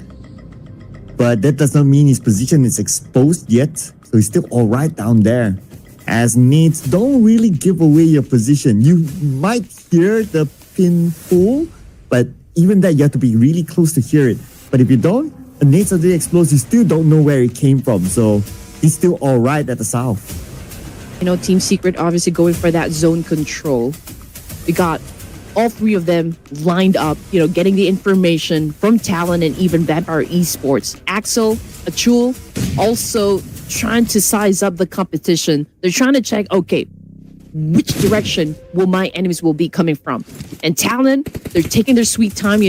but that does not mean his position is exposed yet, so he's still all right down there. As nades don't really give away your position. You might hear the pin pull, but even that, you have to be really close to hear it. But if you don't, a nade suddenly explodes, you still don't know where it came from. So he's still all right at the south. Team Secret obviously going for that zone control. We got all three of them lined up, getting the information from Talon and even Vampire Esports. Axel, Achul, also trying to size up the competition. They're trying to check, okay, which direction will my enemies will be coming from? And Talon, they're taking their sweet time,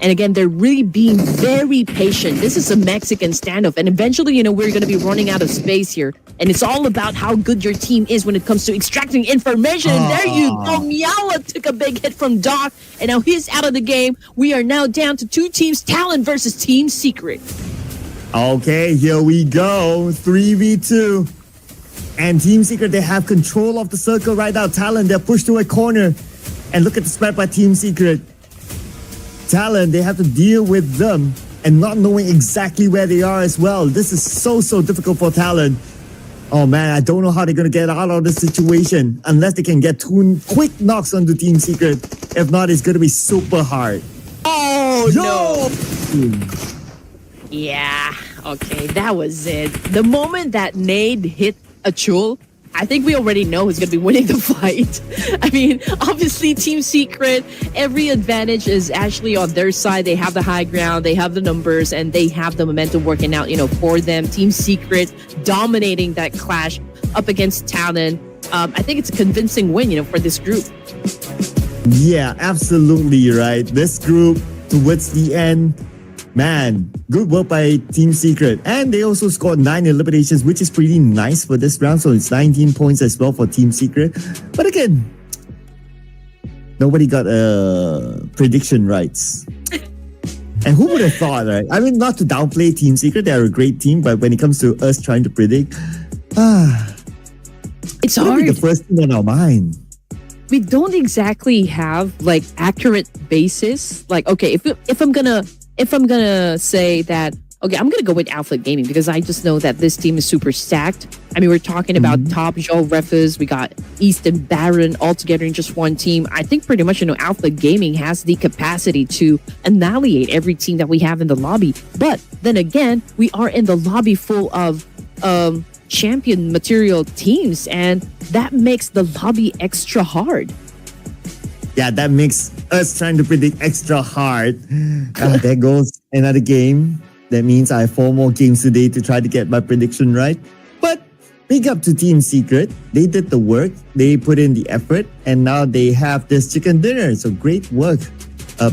and again, they're really being very patient. This is a Mexican standoff, and eventually, we're going to be running out of space here. And it's all about how good your team is when it comes to extracting information. And there you go, Miawa took a big hit from Doc, and now he's out of the game. We are now down to 2 teams, Talon versus Team Secret. Okay, here we go, 3v2. And Team Secret, they have control of the circle right now. Talon, they're pushed to a corner. And look at the spread by Team Secret. Talon, they have to deal with them and not knowing exactly where they are as well. This is so difficult for Talon. Oh man, I don't know how they're going to get out of this situation unless they can get 2 quick knocks onto Team Secret. If not, it's going to be super hard. Oh, no. Yeah, okay, that was it. The moment that nade hit Achul, I think we already know who's going to be winning the fight. I mean, obviously, Team Secret, every advantage is actually on their side. They have the high ground, they have the numbers, and they have the momentum working out, for them. Team Secret dominating that clash up against Talon. I think it's a convincing win, for this group. Yeah, absolutely right. This group, towards the end, man, good work by Team Secret. And they also scored 9 eliminations, which is pretty nice for this round. So it's 19 points as well for Team Secret. But again, nobody got prediction rights. And who would have thought, right? I mean, not to downplay Team Secret, they're a great team, but when it comes to us trying to predict, it's hard. hard. The first thing on our mind. We don't exactly have like accurate basis. Like, okay, if I'm gonna say that, okay, I'm gonna go with Alpha Gaming because I just know that this team is super stacked. I mean, we're talking about Top, Ruthless, we got East and Baron all together in just one team. I think pretty much, Alpha Gaming has the capacity to annihilate every team that we have in the lobby. But then again, we are in the lobby full of champion material teams, and that makes the lobby extra hard. Yeah, that makes us trying to predict extra hard. There goes another game. That means I have 4 more games today to try to get my prediction right. But big up to Team Secret. They did the work. They put in the effort. And now they have this chicken dinner. So great work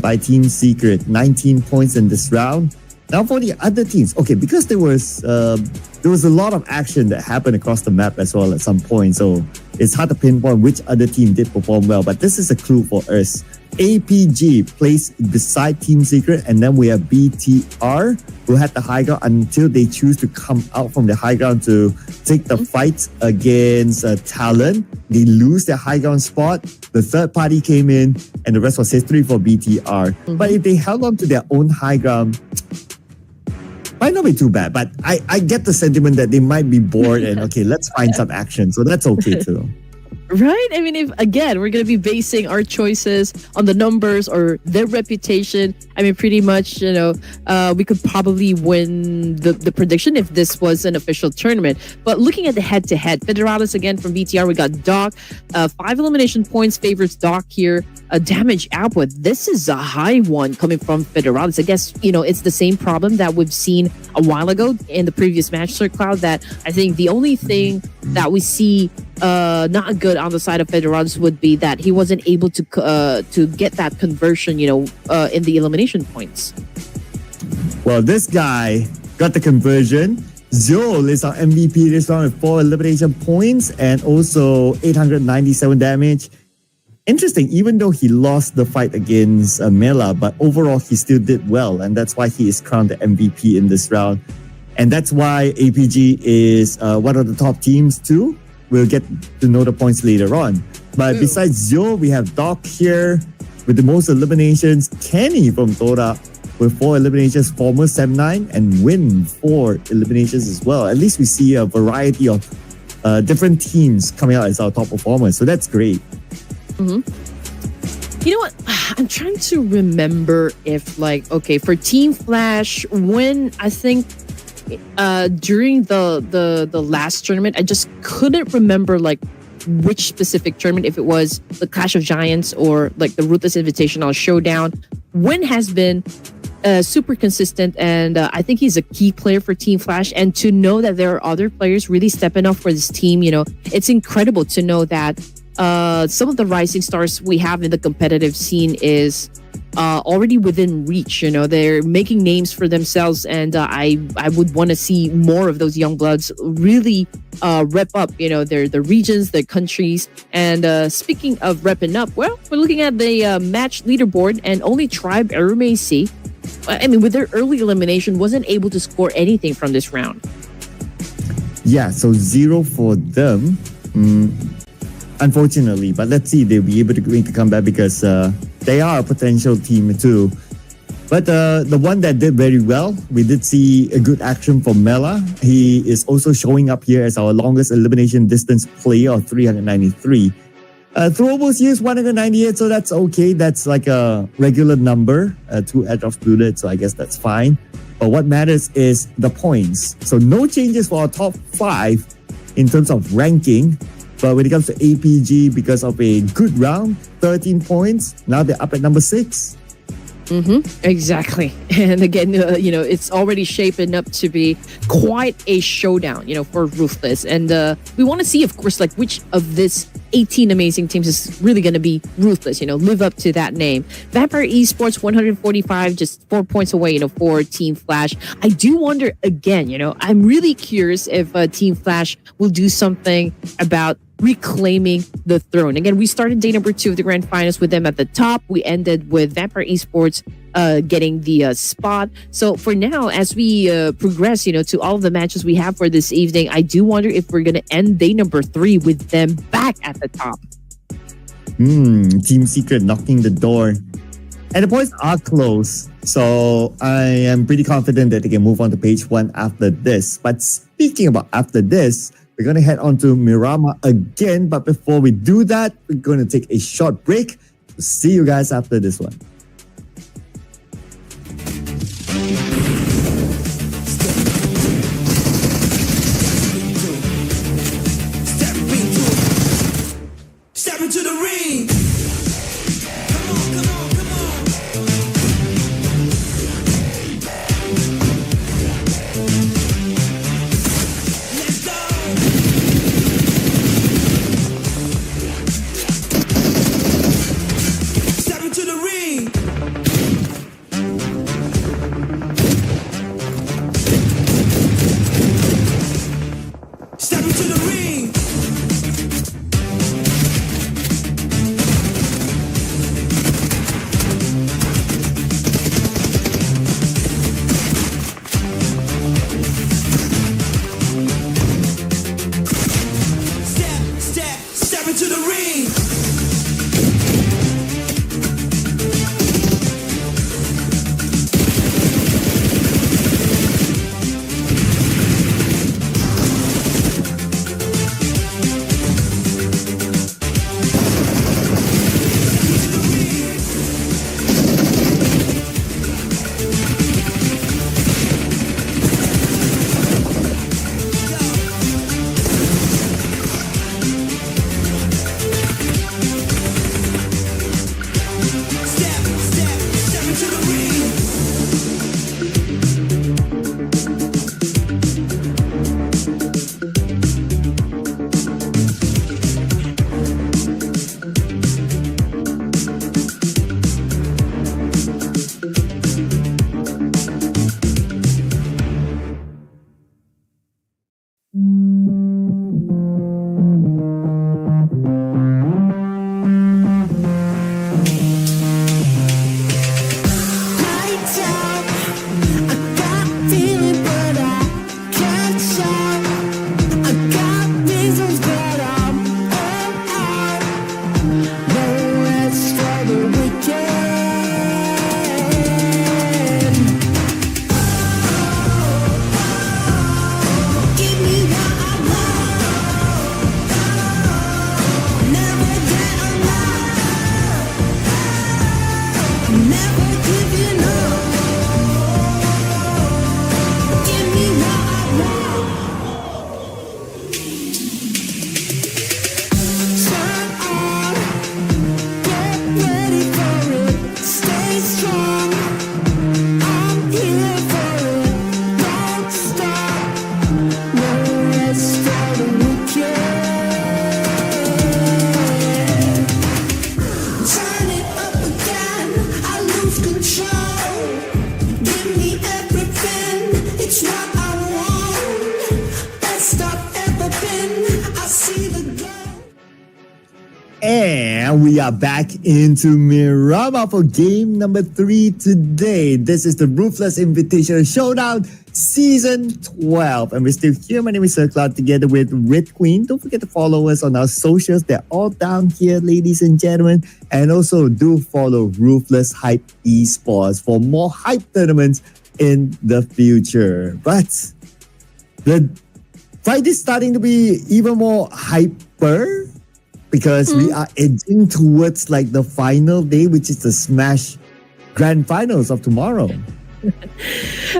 by Team Secret. 19 points in this round. Now for the other teams. Okay, because there was a lot of action that happened across the map as well at some point. So it's hard to pinpoint which other team did perform well. But this is a clue for us. APG placed beside Team Secret, and then we have BTR who had the high ground until they choose to come out from the high ground to take the fight against Talon. They lose their high ground spot. The third party came in, and the rest was history for BTR. But if they held on to their own high ground, might not be too bad. But I get the sentiment that they might be bored and okay, let's find some action. So that's okay too. Right? I mean, if again, we're going to be basing our choices on the numbers or their reputation. I mean, pretty much, we could probably win the prediction if this was an official tournament. But looking at the head-to-head, Federalis again from BTR, we got Doc. 5 elimination points favors Doc here. Damage output, this is a high one coming from Federalis. I guess, it's the same problem that we've seen a while ago in the previous match, Sir Cloud, that I think the only thing that we see not good on the side of Federalis would be that he wasn't able to get that conversion, in the elimination points. Well, this guy got the conversion. Zul is our MVP this round with 4 elimination points and also 897 damage. Interesting, even though he lost the fight against Mela, but overall he still did well, and that's why he is crowned the MVP in this round. And that's why APG is one of the top teams too. We'll get to know the points later on. But besides Zio, we have Doc here with the most eliminations. Kenny from Tora with 4 eliminations, Former 7-9, and Win 4 eliminations as well. At least we see a variety of different teams coming out as our top performers. So that's great. You know what? I'm trying to remember if for Team Flash, when I think during the last tournament, I just couldn't remember which specific tournament, if it was the Clash of Giants or the Ruthless Invitational Showdown. Win has been super consistent, and I think he's a key player for Team Flash. And to know that there are other players really stepping up for this team, it's incredible to know that some of the rising stars we have in the competitive scene is already within reach. They're making names for themselves, and I would want to see more of those young bloods really rep up their regions, their countries. And speaking of repping up, well, we're looking at the match leaderboard, and only Tribe Arumacy, I mean, with their early elimination, wasn't able to score anything from this round. Yeah, so 0 for them. Unfortunately, but let's see, they'll be able to make a comeback because they are a potential team too. But the one that did very well, we did see a good action from Mela. He is also showing up here as our longest elimination distance player of 393. Throwables used 198, so that's okay. That's like a regular number, 2 airdrops included, so I guess that's fine. But what matters is the points. So no changes for our top 5 in terms of ranking. But when it comes to APG, because of a good round, 13 points, now they're up at number 6. Exactly. And again, it's already shaping up to be quite a showdown, for Ruthless. And we want to see, of course, which of this 18 amazing teams is really going to be Ruthless, live up to that name. Vampire Esports 145, just 4 points away, for Team Flash. I do wonder again, I'm really curious if Team Flash will do something about reclaiming the throne. Again, we started day number 2 of the grand finals with them at the top. We ended with Vampire Esports getting the spot. So for now, as we progress, to all of the matches we have for this evening, I do wonder if we're going to end day number 3 with them back at the top. Team Secret knocking the door. And the points are close. So I am pretty confident that they can move on to page 1 after this. But speaking about after this, we're going to head on to Miramar again. But before we do that, we're going to take a short break. See you guys after this one. Step into the ring. Come on, come on, come on. Let's go. Step into the ring. Step into the ring. Step into the ring. Step into the ring. Lights out. I got feeling, but I can't shout. I got reasons, but I'm all out. No rest for the weekend. Give me what I want. Never get enough. Never giving up. Give me what I want. Turn on. Get ready for it. Stay strong. I'm here for it. Don't stop. No rest for the weekend. Turn it up again. I lose control. Give me everything. It's what I want. Best I've ever been. I see the glow. And we are back into Miramar for game number 3 today. This is the Ruthless Invitational Showdown Season 12. And we're still here. My name is Sir Cloud together with Red Queen. Don't forget to follow us on our socials. They're all down here, ladies and gentlemen. And also do follow Ruthless Hype Esports for more hype tournaments in the future. But the fight is starting to be even more hyper because we are edging towards like the final day, which is the Smash Grand Finals of tomorrow.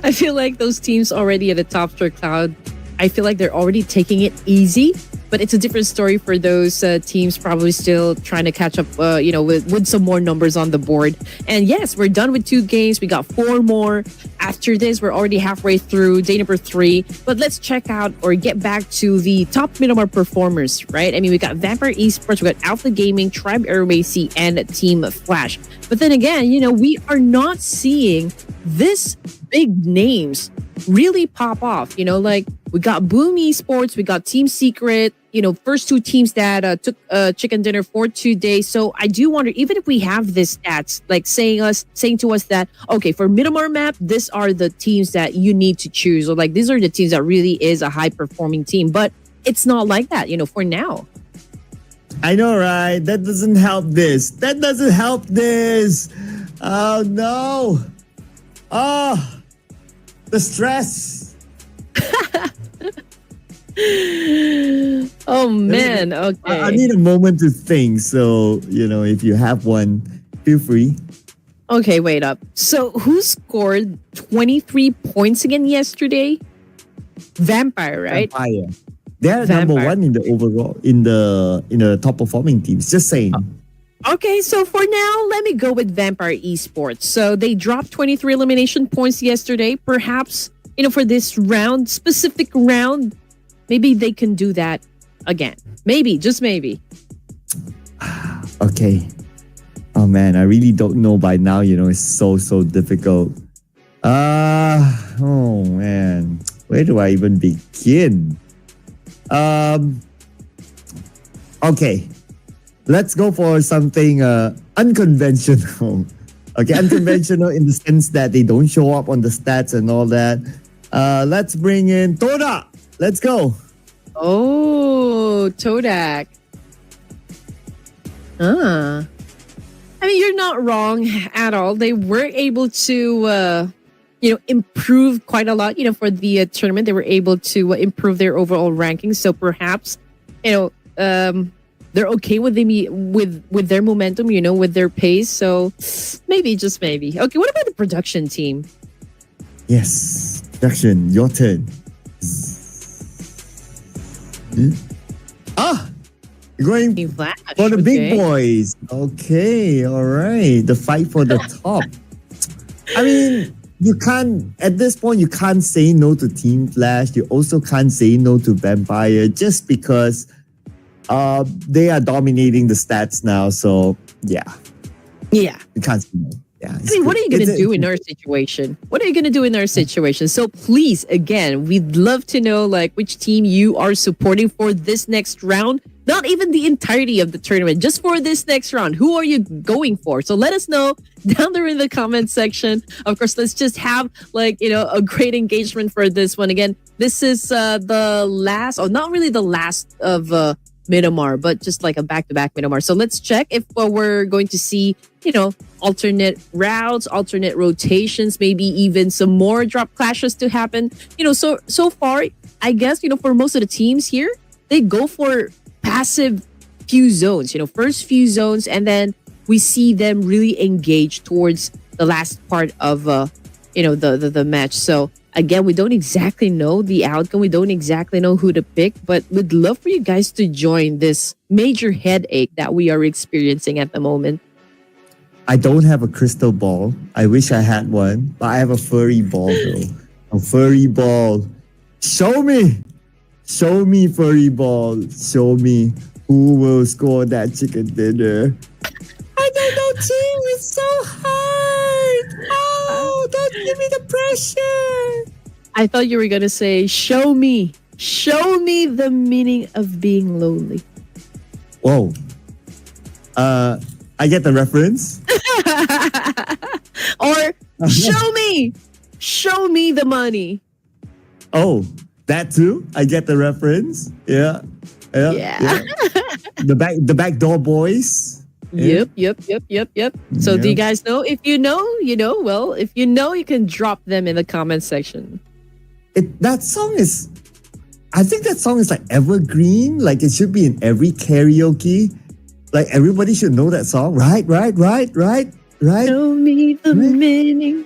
I feel like those teams already at the top, Sir Cloud, I feel like they're already taking it easy but it's a different story for those teams probably still trying to catch up, with some more numbers on the board. And yes, we're done with 2 games. We got 4 more. After this, we're already halfway through day number 3. But let's check out or get back to the top Miramar performers, right? I mean, we got Vampire Esports, we got Alpha Gaming, Tribe Aerobase, and Team Flash. But then again, we are not seeing this big names really pop off. Like we got Boom Esports, we got Team Secret, first 2 teams that took chicken dinner for today. So I do wonder, even if we have this stats like saying to us that, okay, for Miramar map, these are the teams that you need to choose, or like these are the teams that really is a high performing team. But it's not like that, for now. I know, right? That doesn't help this. That doesn't help this. Oh, no. Oh, the stress. Oh, man. Okay. I need a moment to think. So, if you have one, feel free. Okay, wait up. So who scored 23 points again yesterday? Vampire, right? Vampire. They're Vampire. number 1 in the overall, in the top performing teams. Just saying. Okay, so for now, let me go with Vampire Esports. So they dropped 23 elimination points yesterday. Perhaps, for this round, specific round, maybe they can do that again. Maybe, just maybe. Okay. Oh man, I really don't know by now. It's so difficult. Oh man, where do I even begin? Okay, let's go for something unconventional. Okay, unconventional in the sense that they don't show up on the stats and all that. Let's bring in Toda. Let's go. Oh, Todak. I mean, you're not wrong at all. They were able to, improve quite a lot, for the tournament. They were able to improve their overall rankings. So perhaps, they're okay with with their momentum, with their pace. So maybe, just maybe. Okay, what about the production team? Yes, production, your turn. Going Team Flash, for the big okay. boys. Okay, all right. The fight for the top. I mean, at this point, you can't say no to Team Flash. You also can't say no to Vampire just because they are dominating the stats now. So, yeah. Yeah. You can't say no. Yeah, I mean, what are you going to do in our situation? What are you going to do in our situation? So please, again, we'd love to know which team you are supporting for this next round. Not even the entirety of the tournament, just for this next round. Who are you going for? So let us know down there in the comment section. Of course, let's just have a great engagement for this one. Again, this is the last, or not really the last of Miramar, but just like a back-to-back Miramar. So let's check if we're going to see, alternate routes, alternate rotations, maybe even some more drop clashes to happen. So far, I guess, for most of the teams here, they go for passive few zones, first few zones, and then we see them really engage towards the last part of, the match. So again, we don't exactly know the outcome. We don't exactly know who to pick, but we'd love for you guys to join this major headache that we are experiencing at the moment. I don't have a crystal ball. I wish I had one, but I have a furry ball though. A furry ball. Show me, furry ball. Show me who will score that chicken dinner. I don't know, team. It's so hard. Oh, don't give me the pressure. I thought you were going to say, show me the meaning of being lonely. Whoa. I get the reference. Or show me the money. Oh, that too. I get the reference. Yeah. The backdoor boys. Yep. So do you guys know? If you know, well, if you know, you can drop them in the comment section. I think that song is like evergreen. Like it should be in every karaoke. Like everybody should know that song. Right. Show me the meaning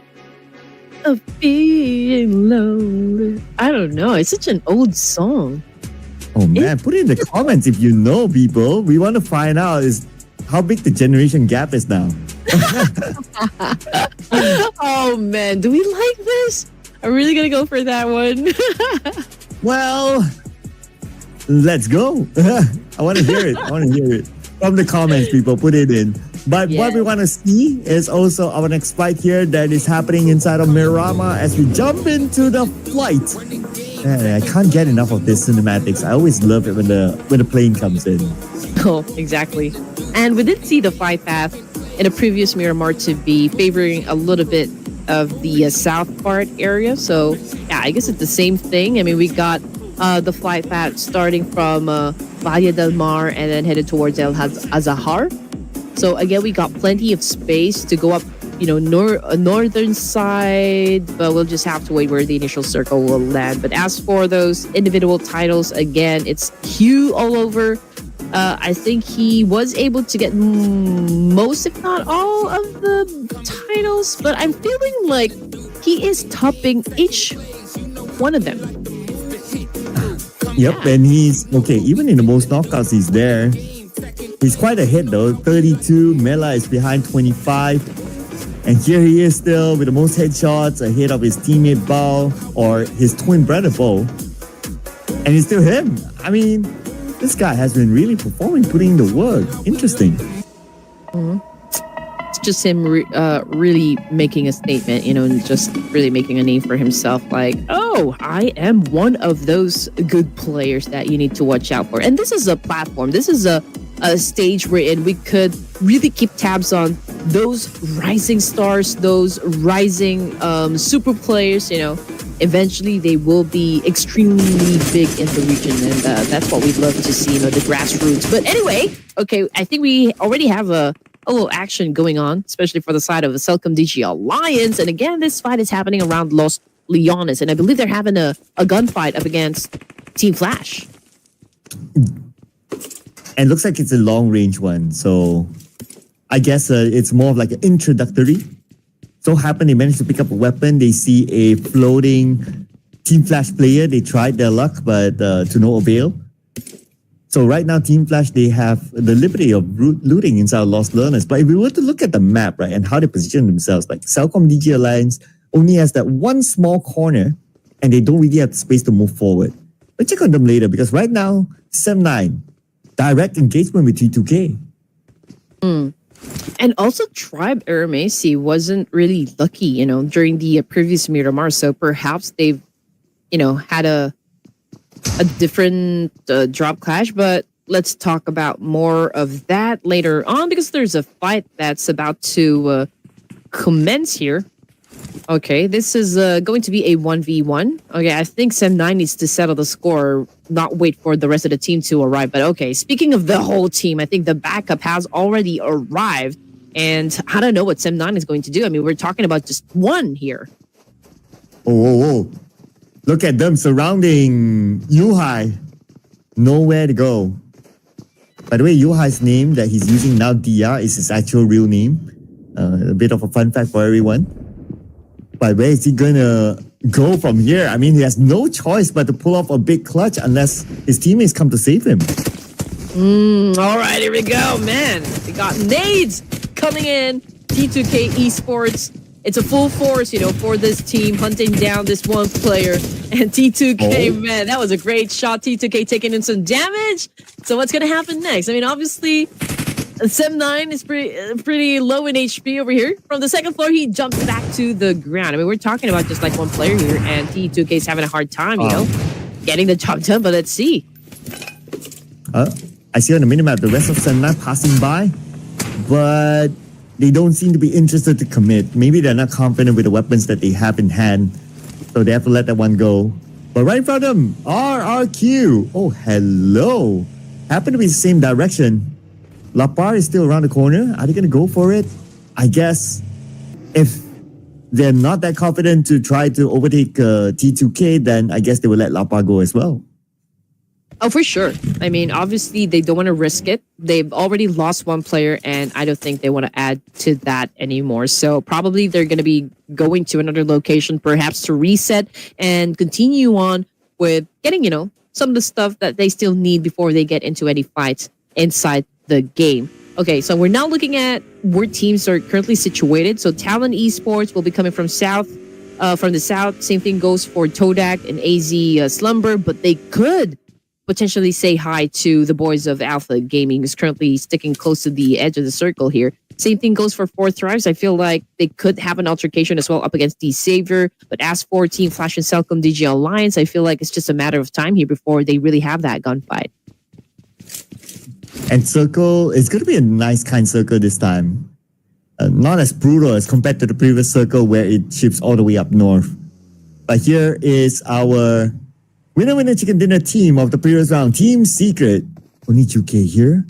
of being lonely. I don't know. It's such an old song. Oh man, put it in the comments if you know, people. We want to find out is how big the generation gap is now. Oh man, do we like this? I'm really gonna go for that one. Well, let's go. I want to hear it. From the comments, people. Put it in. But what we want to see is also our next flight here that is happening inside of Miramar as we jump into the flight. Man, I can't get enough of this cinematics. I always love it when the plane comes in. Oh, exactly. And we did see the flight path in a previous Miramar to be favoring a little bit of the south part area. So, yeah, I guess it's the same thing. I mean, we got the flight path starting from Valle del Mar and then headed towards El Azahar. So, again, we got plenty of space to go up, northern side, but we'll just have to wait where the initial circle will land. But as for those individual titles, again, it's Hugh all over. I think he was able to get most, if not all, of the titles, but I'm feeling like he is topping each one of them. Yep, and he's okay. Even in the most knockouts, he's there. He's quite ahead though. 32. Mela is behind 25. And here he is still with the most headshots ahead of his teammate Bao or his twin brother Bo. And it's still him. I mean, this guy has been really performing, putting in the work. Interesting. It's just him really making a statement, and just really making a name for himself. Like, oh, I am one of those good players that you need to watch out for. And this is a platform. This is a stage wherein we could really keep tabs on those rising stars, those rising super players. Eventually they will be extremely big in the region, and that's what we'd love to see, the grassroots. But anyway, okay, I think we already have a little action going on, especially for the side of the Celcom DG Alliance. And again, this fight is happening around Los Leones, and I believe they're having a gunfight up against Team Flash. And looks like it's a long range one, so I guess it's more of like an introductory. So happen they managed to pick up a weapon. They see a floating Team Flash player. They tried their luck, but to no avail. So right now, Team Flash, they have the liberty of looting inside Los Leones. But if we were to look at the map, right, and how they position themselves, like Celcom DG Alliance only has that one small corner, and they don't really have the space to move forward. We'll check on them later, because right now, 7-9, direct engagement with T2K. And also, Tribe Aramasi wasn't really lucky, during the previous Miramar. So perhaps they've, had a different drop clash. But let's talk about more of that later on, because there's a fight that's about to commence here. Okay, this is going to be a 1v1. Okay, I think Sem9 needs to settle the score, not wait for the rest of the team to arrive. But okay, speaking of the whole team, I think the backup has already arrived. And I don't know what Sem9 is going to do. I mean, we're talking about just one here. Oh. Look at them surrounding Yuhai. Nowhere to go. By the way, Yuhai's name that he's using now, DR, is his actual real name. A bit of a fun fact for everyone. But where is he gonna go from here? I mean, he has no choice but to pull off a big clutch unless his teammates come to save him. All right, here we go, man. We got nades coming in. T2K Esports. It's a full force, for this team hunting down this one player. And T2K, man, that was a great shot. T2K taking in some damage. So what's gonna happen next? I mean, obviously, Sem9 is pretty low in HP over here. From the second floor, he jumps back to the ground. I mean, we're talking about just like one player here, and T2K is having a hard time, getting the job done. But let's see. I see on the minimap the rest of Sem9 passing by, but they don't seem to be interested to commit. Maybe they're not confident with the weapons that they have in hand, so they have to let that one go. But right in front of them, RRQ. Oh, hello. Happen to be the same direction. La Par is still around the corner. Are they going to go for it? I guess if they're not that confident to try to overtake T2K, then I guess they will let La Par go as well. Oh, for sure. I mean, obviously, they don't want to risk it. They've already lost one player, and I don't think they want to add to that anymore. So probably they're going to be going to another location, perhaps to reset and continue on with getting, some of the stuff that they still need before they get into any fights inside the game. Okay, so we're now looking at where teams are currently situated. So Talon Esports will be coming from the south. Same thing goes for Todak and AZ Slumber, but they could potentially say hi to the boys of Alpha Gaming, who's currently sticking close to the edge of the circle here. Same thing goes for Four Thrives. I feel like they could have an altercation as well up against the Savior. But as for Team Flash and Celcom DG Alliance, I feel like it's just a matter of time here before they really have that gunfight. And Circle, it's going to be a nice kind Circle this time. Not as brutal as compared to the previous Circle where it ships all the way up north. But here is our winner chicken dinner team of the previous round. Team Secret. Only Juke here.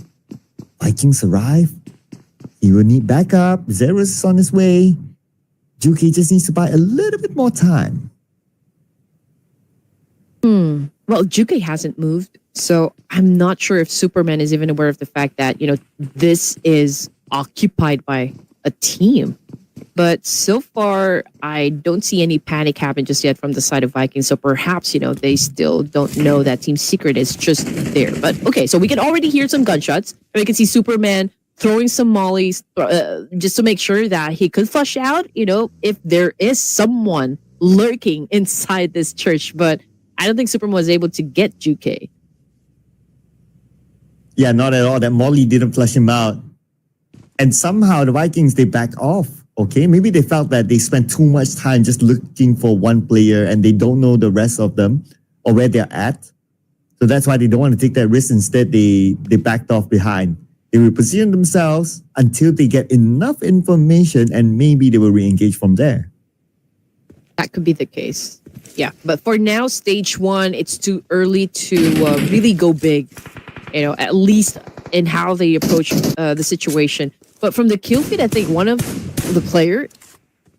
Vikings arrive. He will need backup. Zerus is on his way. Juke just needs to buy a little bit more time. Well, Juke hasn't moved, so I'm not sure if Superman is even aware of the fact that, this is occupied by a team. But so far, I don't see any panic happen just yet from the side of Vikings. So perhaps, they still don't know that Team Secret is just there. But okay, so we can already hear some gunshots. We can see Superman throwing some mollies just to make sure that he could flush out, if there is someone lurking inside this church. But I don't think Superman was able to get Juke. Yeah, not at all. That Molly didn't flush him out. And somehow the Vikings, they back off. Okay, maybe they felt that they spent too much time just looking for one player and they don't know the rest of them or where they're at. So that's why they don't want to take that risk. Instead, they backed off behind. They will position themselves until they get enough information and maybe they will re-engage from there. That could be the case. Yeah, but for now, stage one, it's too early to really go big, at least in how they approach the situation. But from the kill feed, I think one of the player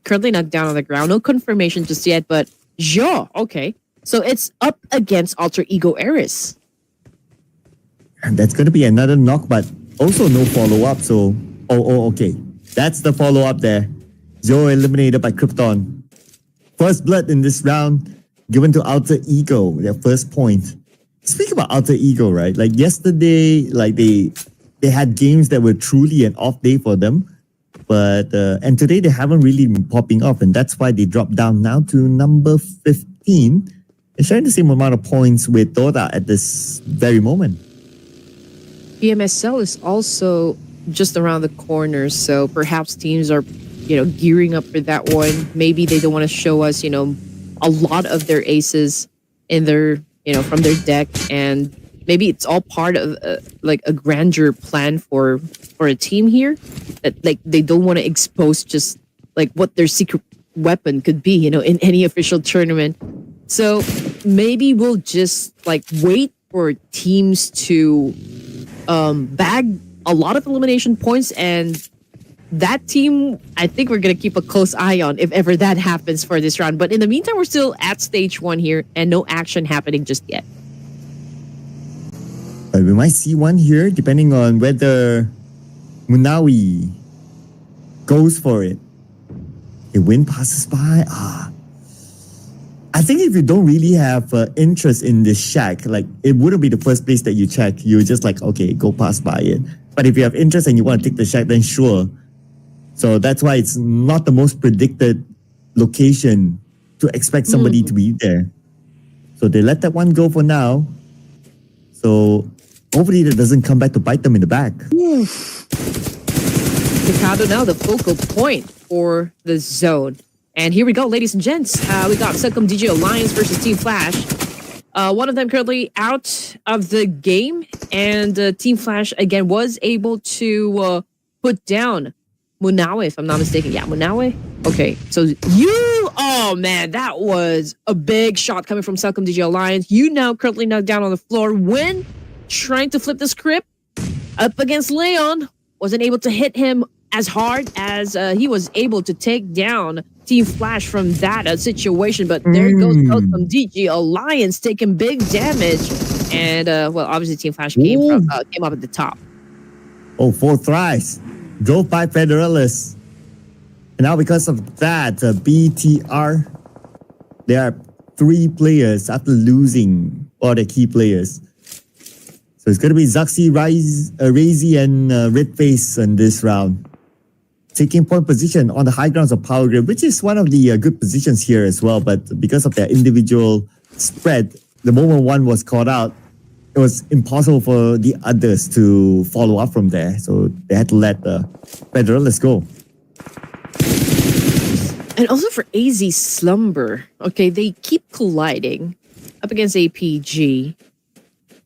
currently knocked down on the ground. No confirmation just yet, but okay. So it's up against Alter Ego Eris. And that's going to be another knock, but also no follow-up. So, okay. That's the follow-up there. Joe eliminated by Krypton. First blood in this round given to Alter Ego, their first point. Speak about Alter Ego, right? Like yesterday, they had games that were truly an off day for them. But and today they haven't really been popping up, and that's why they dropped down now to number 15. They're sharing the same amount of points with Dota at this very moment. BMSL is also just around the corner, so perhaps teams are, gearing up for that one. Maybe they don't want to show us, a lot of their aces in their, from their deck, and maybe it's all part of a grandeur plan for a team here that they don't want to expose just what their secret weapon could be, in any official tournament. So maybe we'll just wait for teams to bag a lot of elimination points, and that team, I think we're going to keep a close eye on if ever that happens for this round. But in the meantime, we're still at stage one here and no action happening just yet. We might see one here depending on whether Munawi goes for it. A win passes by. I think if you don't really have interest in this shack, it wouldn't be the first place that you check. You're just okay, go pass by it. But if you have interest and you want to take the shack, then sure. So that's why it's not the most predicted location to expect somebody to be there. So they let that one go for now. So hopefully that doesn't come back to bite them in the back. Mikado now the focal point for the zone. And here we go, ladies and gents. We got Celcom DG Alliance versus Team Flash. One of them currently out of the game. And Team Flash, again, was able to put down Munawe, if I'm not mistaken. Yeah, Munawe. Okay, so oh man, that was a big shot coming from Celcom DG Alliance. You now currently knocked down on the floor. When trying to flip the script up against Leon, wasn't able to hit him as hard as he was able to take down Team Flash from that situation. But there goes Celcom DG Alliance taking big damage. And obviously Team Flash came up at the top. Oh, 4 thrives. Drove by Federalis. And now because of that, BTR, there are 3 players after losing for the key players. So it's going to be Zaxi, Razy, and Redface in this round. Taking point position on the high grounds of Power Grid, which is one of the good positions here as well. But because of their individual spread, the moment one was caught out, it was impossible for the others to follow up from there. So they had to let Federal go. And also for AZ Slumber, okay, they keep colliding up against APG.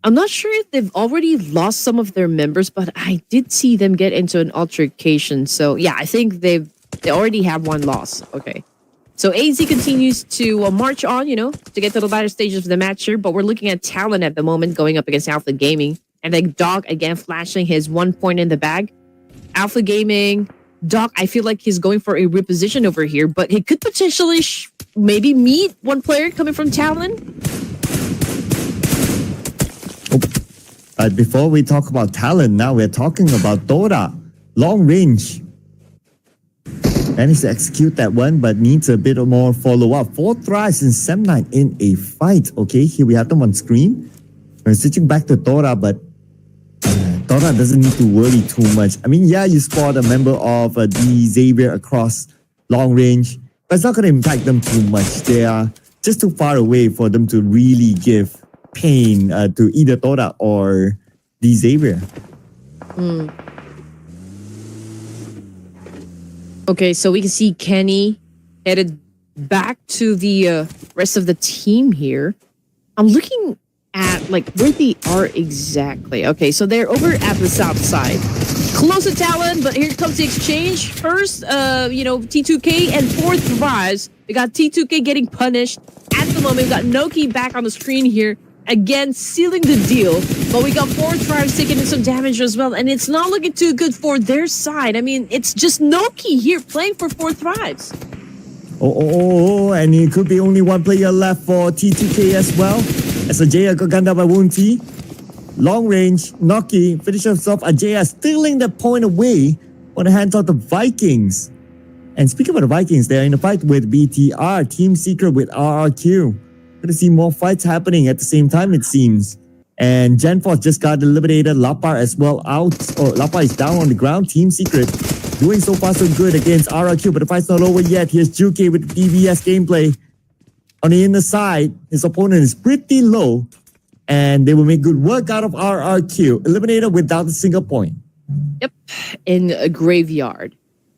I'm not sure if they've already lost some of their members, but I did see them get into an altercation. So yeah, I think they already have one loss. Okay. So AZ continues to march on, to get to the latter stages of the match here. But we're looking at Talon at the moment going up against Alpha Gaming. And then Dog again flashing his 1 point in the bag. Alpha Gaming, Dog, I feel like he's going for a reposition over here. But he could potentially maybe meet one player coming from Talon. Before we talk about Talon, now we're talking about Dora. Long range. Managed to execute that one, but needs a bit more follow-up. 4 tries in Sem9 in a fight. Okay, here we have them on screen. We're switching back to Dora, but Dora doesn't need to worry too much. I mean, yeah, you spot a member of the Xavier across long range, but it's not going to impact them too much. They are just too far away for them to really give pain to either Dora or the Xavier. Okay, so we can see Kenny headed back to the rest of the team here. I'm looking at where they are exactly. Okay, so they're over at the south side. Close to Talon, but here comes the exchange. First, T2K and 4 Thrives. We got T2K getting punished. At the moment, we got Noki back on the screen here. Again, sealing the deal. But we got 4 Thrives taking in some damage as well. And it's not looking too good for their side. I mean, it's just Noki here playing for 4 Thrives. And it could be only one player left for T2K as well. As Ajaya got gunned down by Wunti. Long range, Noki finishes off Ajaya, stealing the point away on the hands of the Vikings. And speaking of the Vikings, they're in a fight with BTR, Team Secret with RRQ. Going to see more fights happening at the same time, it seems. And Genforce just got eliminated. Lapar as well out. Lapar is down on the ground. Team Secret doing so far so good against RRQ, but the fight's not over yet. Here's Juke with the DBS gameplay. On the inner side, his opponent is pretty low. And they will make good work out of RRQ. Eliminated without a single point. Yep, in a graveyard.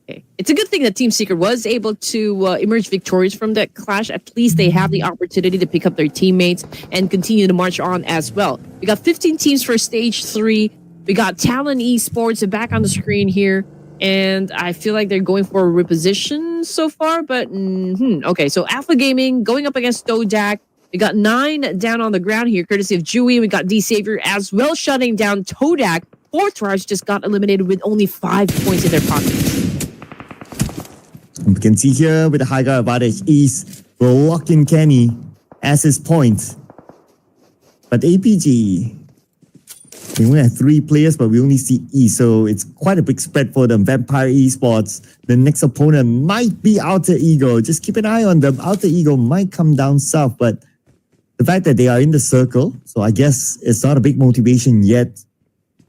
Okay. It's a good thing that Team Secret was able to emerge victorious from that clash. At least they have the opportunity to pick up their teammates and continue to march on as well. We got 15 teams for Stage 3. We got Talon Esports back on the screen here. And I feel like they're going for a reposition so far. But, okay, so Alpha Gaming going up against Stodak. We got 9 down on the ground here, courtesy of Dewey. We got D-Savior as well, shutting down Todak. 4 Thrives just got eliminated with only 5 points in their pockets. We can see here with the high ground advantage, East will lock in Kenny as his point. But APG, they only have 3 players, but we only see East, so it's quite a big spread for them. Vampire Esports, the next opponent might be Alter Ego. Just keep an eye on them. Alter Ego might come down south, but the fact that they are in the circle, so I guess it's not a big motivation yet,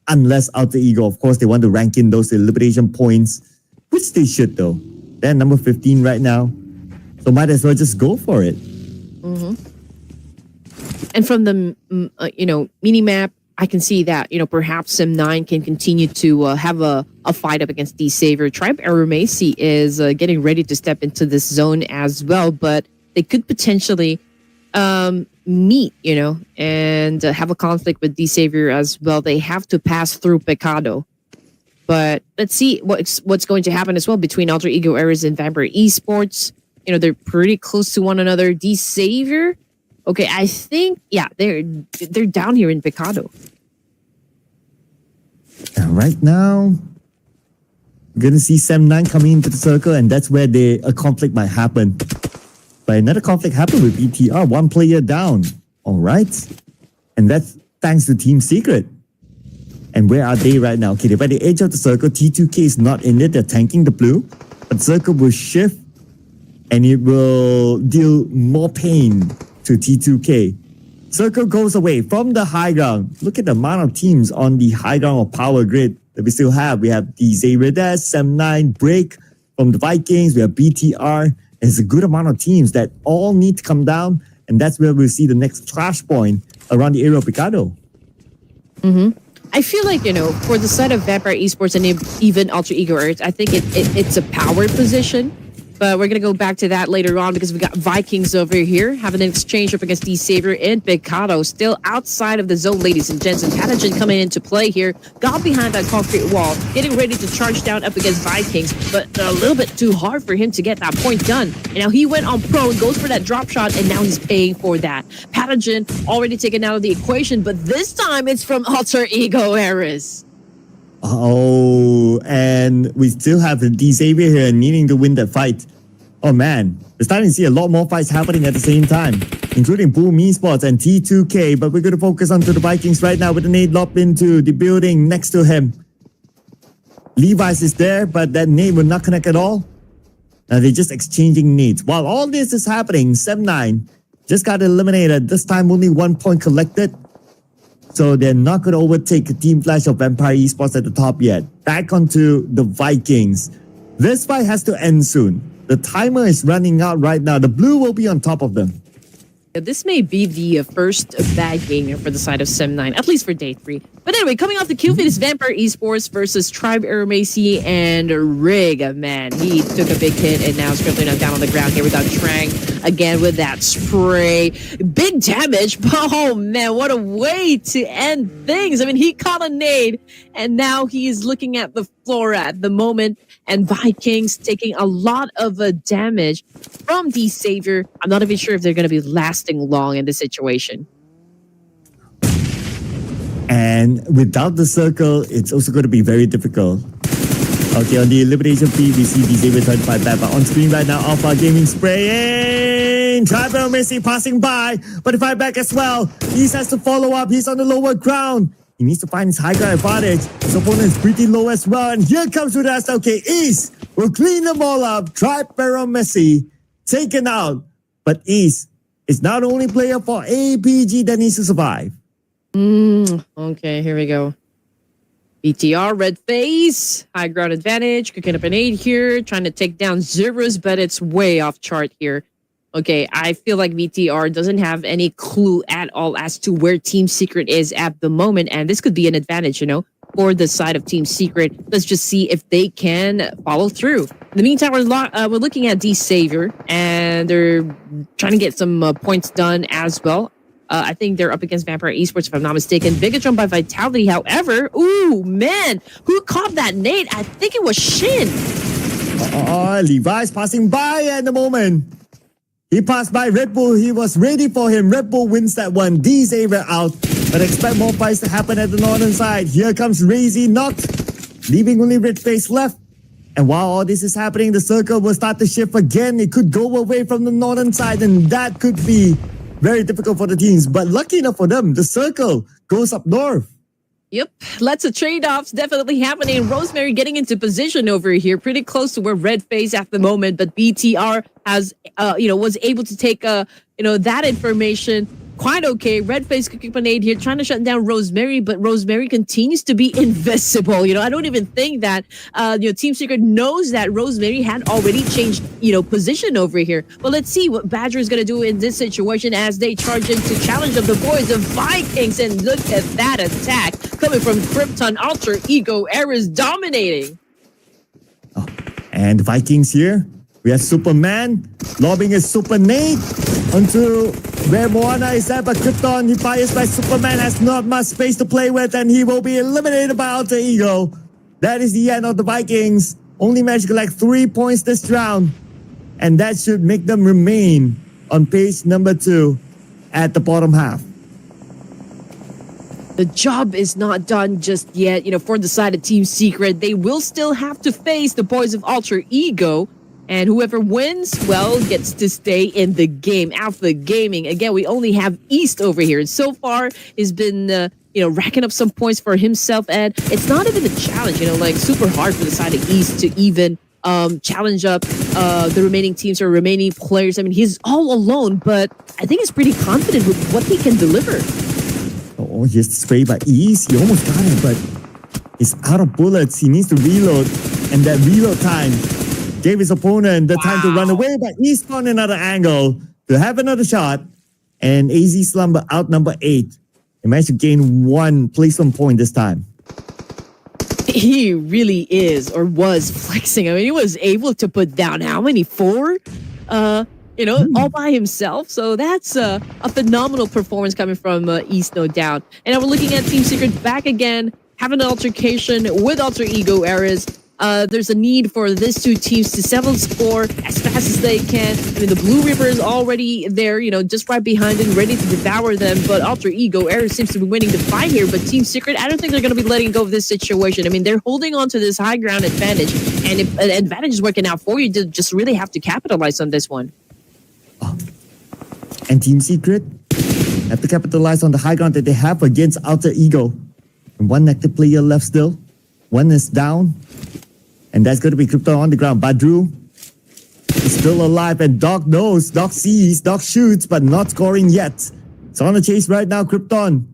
unless Alter Ego, of course, they want to rank in those elimination points, which they should though. They're number 15 right now. So might as well just go for it. And from the, mini-map, I can see that, perhaps Sem9 can continue to have a fight up against D-Savior. Tribe Arumacy is getting ready to step into this zone as well, but they could potentially meet, and have a conflict with D-Savior as well. They have to pass through Pecado. But let's see what's going to happen as well between Alter Ego Ares and Vampire Esports. They're pretty close to one another. D-Savior, okay, I think, yeah, they're down here in Pecado. And right now, we're going to see Sem9 coming into the circle, and that's where a conflict might happen. But another conflict happened with BTR, 1 player down. All right. And that's thanks to Team Secret. And where are they right now? Okay, they're by the edge of the circle. T2K is not in it. They're tanking the blue. But the circle will shift and it will deal more pain to T2K. Circle goes away from the high ground. Look at the amount of teams on the high ground or power grid that we still have. We have the Xavier, Sem9, Break from the Vikings. We have BTR. There's a good amount of teams that all need to come down. And that's where we'll see the next clash point around the area of Picado. I feel like, for the side of Vampire Esports and even Alter Ego Earth, I think it's a power position. But we're going to go back to that later on because we got Vikings over here having an exchange up against D-Savior and Picado. Still outside of the zone, ladies and gents. And Patagen coming into play here. Got behind that concrete wall, getting ready to charge down up against Vikings. But a little bit too hard for him to get that point done. And now he went on prone, goes for that drop shot, and now he's paying for that. Patagen already taken out of the equation, but this time it's from Alter Ego Eris. Oh, and we still have the D-Savior here needing to win that fight. Oh man, we're starting to see a lot more fights happening at the same time, including Boom Esports and T2K, but we're going to focus onto the Vikings right now with the nade lobbed into the building next to him. Levi's is there, but that nade will not connect at all. Now they're just exchanging nades. While all this is happening, Sem9 just got eliminated. This time only 1 point collected. So they're not going to overtake Team Flash of Vampire Esports at the top yet. Back onto the Vikings. This fight has to end soon. The timer is running out right now. The blue will be on top of them. This may be the first bad game for the side of Sem9, at least for day 3. But anyway, coming off the kill feed is Vampire Esports versus Tribe Aromacy and Rig. Man, he took a big hit and now is currently down on the ground. Here we got Trang again with that spray. Big damage, but oh man, what a way to end things. I mean, he caught a nade and now he is looking at the floor at the moment. And Vikings taking a lot of damage from D-Savior. I'm not even sure if they're going to be lasting long in this situation. And without the circle, it's also going to be very difficult. Okay, on the elimination feed, we see D-Savior trying to fight back. But on screen right now, Alpha Gaming spraying. Tribal Messi passing by, but he fight back as well. He has to follow up. He's on the lower ground. He needs to find his high ground advantage. His opponent is pretty low as well. And here comes with us. Okay, East will clean them all up. Tripero Messi taken out. But East is not the only player for APG that needs to survive. Okay, here we go. BTR, red face, high ground advantage, cooking up an 8 here, trying to take down Zerus, but it's way off chart here. Okay, I feel like VTR doesn't have any clue at all as to where Team Secret is at the moment, and this could be an advantage, for the side of Team Secret. Let's just see if they can follow through. In the meantime, we're looking at D-Savior, and they're trying to get some points done as well. I think they're up against Vampire Esports, if I'm not mistaken. Bigatron by Vitality, however. Ooh, man. Who caught that nade? I think it was Shin. Levi's passing by at the moment. He passed by Red Bull. He was ready for him. Red Bull wins that one. D-Savior out. But expect more fights to happen at the northern side. Here comes Razy knocked, leaving only Red Face left. And while all this is happening, the circle will start to shift again. It could go away from the northern side, and that could be very difficult for the teams. But lucky enough for them, the circle goes up north. Yep, lots of trade-offs definitely happening. Rosemary getting into position over here, pretty close to where Red Face at the moment. But BTR has, was able to take, that information quite okay. Red Face cooking up an 8 here, trying to shut down Rosemary, but Rosemary continues to be invisible. I don't even think that, Team Secret knows that Rosemary had already changed, position over here. But let's see what Badger is going to do in this situation as they charge into challenge of the boys of Vikings. And look at that attack coming from Krypton. Alter Ego Eris dominating. Oh, and Vikings here. We have Superman lobbing his super nade onto where Moana is at, but Krypton, he fires by Superman, has not much space to play with, and he will be eliminated by Alter Ego. That is the end of the Vikings. Only managed to collect 3 points this round, and that should make them remain on page number 2 at the bottom half. The job is not done just yet. For the side of Team Secret, they will still have to face the boys of Alter Ego. And whoever wins, well, gets to stay in the game. Alpha Gaming, again, we only have East over here. And so far, has been, racking up some points for himself. And it's not even a challenge, super hard for the side of East to even challenge up the remaining teams or remaining players. I mean, he's all alone, but I think he's pretty confident with what he can deliver. Oh, he's sprayed by Ease. He almost got it, but he's out of bullets. He needs to reload, and that reload time gave his opponent the time to run away, but Ease found another angle to have another shot, and AZ Slumber out number 8. He managed to gain 1 placement point this time. He really is or was flexing. I mean, he was able to put down how many? 4? All by himself. So that's a phenomenal performance coming from East, no doubt. And now we're looking at Team Secret back again, having an altercation with Alter Ego Eras. There's a need for these two teams to settle the score as fast as they can. I mean, the Blue Reaper is already there, just right behind it, ready to devour them. But Alter Ego Eras seems to be winning the fight here. But Team Secret, I don't think they're going to be letting go of this situation. I mean, they're holding on to this high ground advantage. And if an advantage is working out for you, you just really have to capitalize on this one. And Team Secret have to capitalize on the high ground that they have against Alter Ego. And 1 active player left still. 1 is down. And that's going to be Krypton on the ground. Badru is still alive, and Doc knows, Doc sees, Doc shoots, but not scoring yet. So on the chase right now, Krypton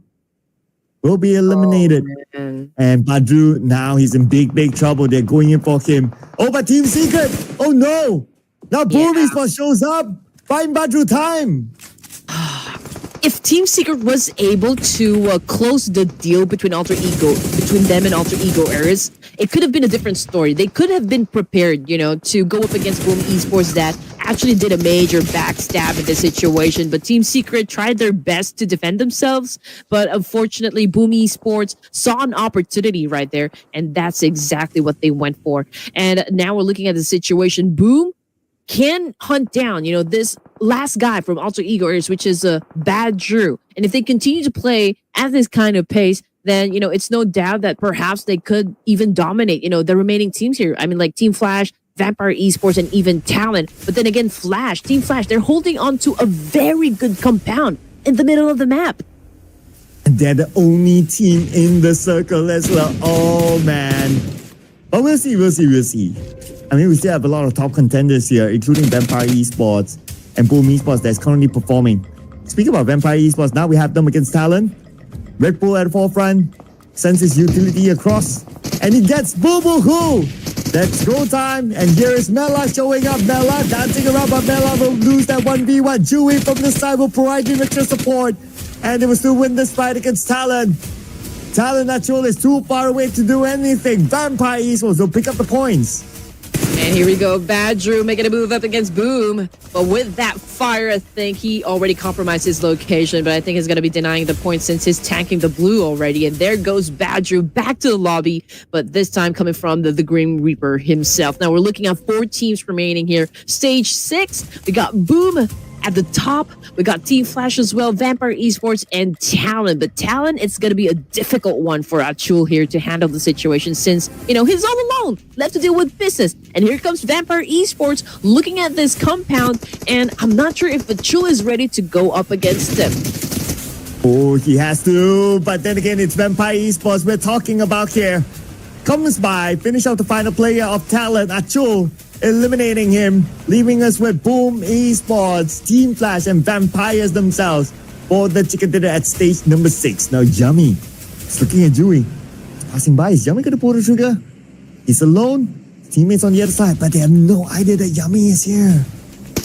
will be eliminated. And Badru, now he's in big trouble. They're going in for him. Oh, but Team Secret! Oh no! Now Boom Esports shows up! Buying Badru time! If Team Secret was able to close the deal between them and Alter Ego Eras, it could have been a different story. They could have been prepared, to go up against Boom Esports that actually did a major backstab in this situation. But Team Secret tried their best to defend themselves. But unfortunately, Boom Esports saw an opportunity right there. And that's exactly what they went for. And now we're looking at the situation. Boom can hunt down, this last guy from Alter Ego Eras, which is Bad Drew. And if they continue to play at this kind of pace, then, it's no doubt that perhaps they could even dominate, the remaining teams here. I mean, like Team Flash, Vampire Esports, and even Talent. But then again, Team Flash, they're holding on to a very good compound in the middle of the map. And they're the only team in the circle as well. Oh, man. But we'll see. I mean, we still have a lot of top contenders here, including Vampire Esports and Boom Esports that's currently performing. Speaking about Vampire Esports, now we have them against Talon. Red Bull at the forefront, sends his utility across, and he gets Boo-Boo-Hoo! That's go time, and here is Mela showing up. Mela dancing around, but Mela will lose that 1v1. Dewey from the side will provide him extra support, and they will still win this fight against Talon. Talon Natural is too far away to do anything. Vampire Esports will pick up the points. And here we go, Bad Drew making a move up against Boom. But with that fire, I think he already compromised his location. But I think he's going to be denying the points since he's tanking the blue already. And there goes Bad Drew back to the lobby. But this time coming from the Grim Reaper himself. Now we're looking at 4 teams remaining here. Stage 6, we got Boom at the top. We got Team Flash as well, Vampire Esports, and Talon. But Talon, it's going to be a difficult one for Achul here to handle the situation since, he's all alone, left to deal with business. And here comes Vampire Esports looking at this compound, and I'm not sure if Achul is ready to go up against him. Oh, he has to. But then again, it's Vampire Esports we're talking about here. Comes by, finish out the final player of Talon, Achul, eliminating him, leaving us with Boom Esports, Team Flash, and Vampires themselves for the chicken dinner at stage number 6. Now, Yummy is looking at Dewey. Passing by, is Yummy going to pull the trigger? He's alone. Teammates on the other side, but they have no idea that Yummy is here.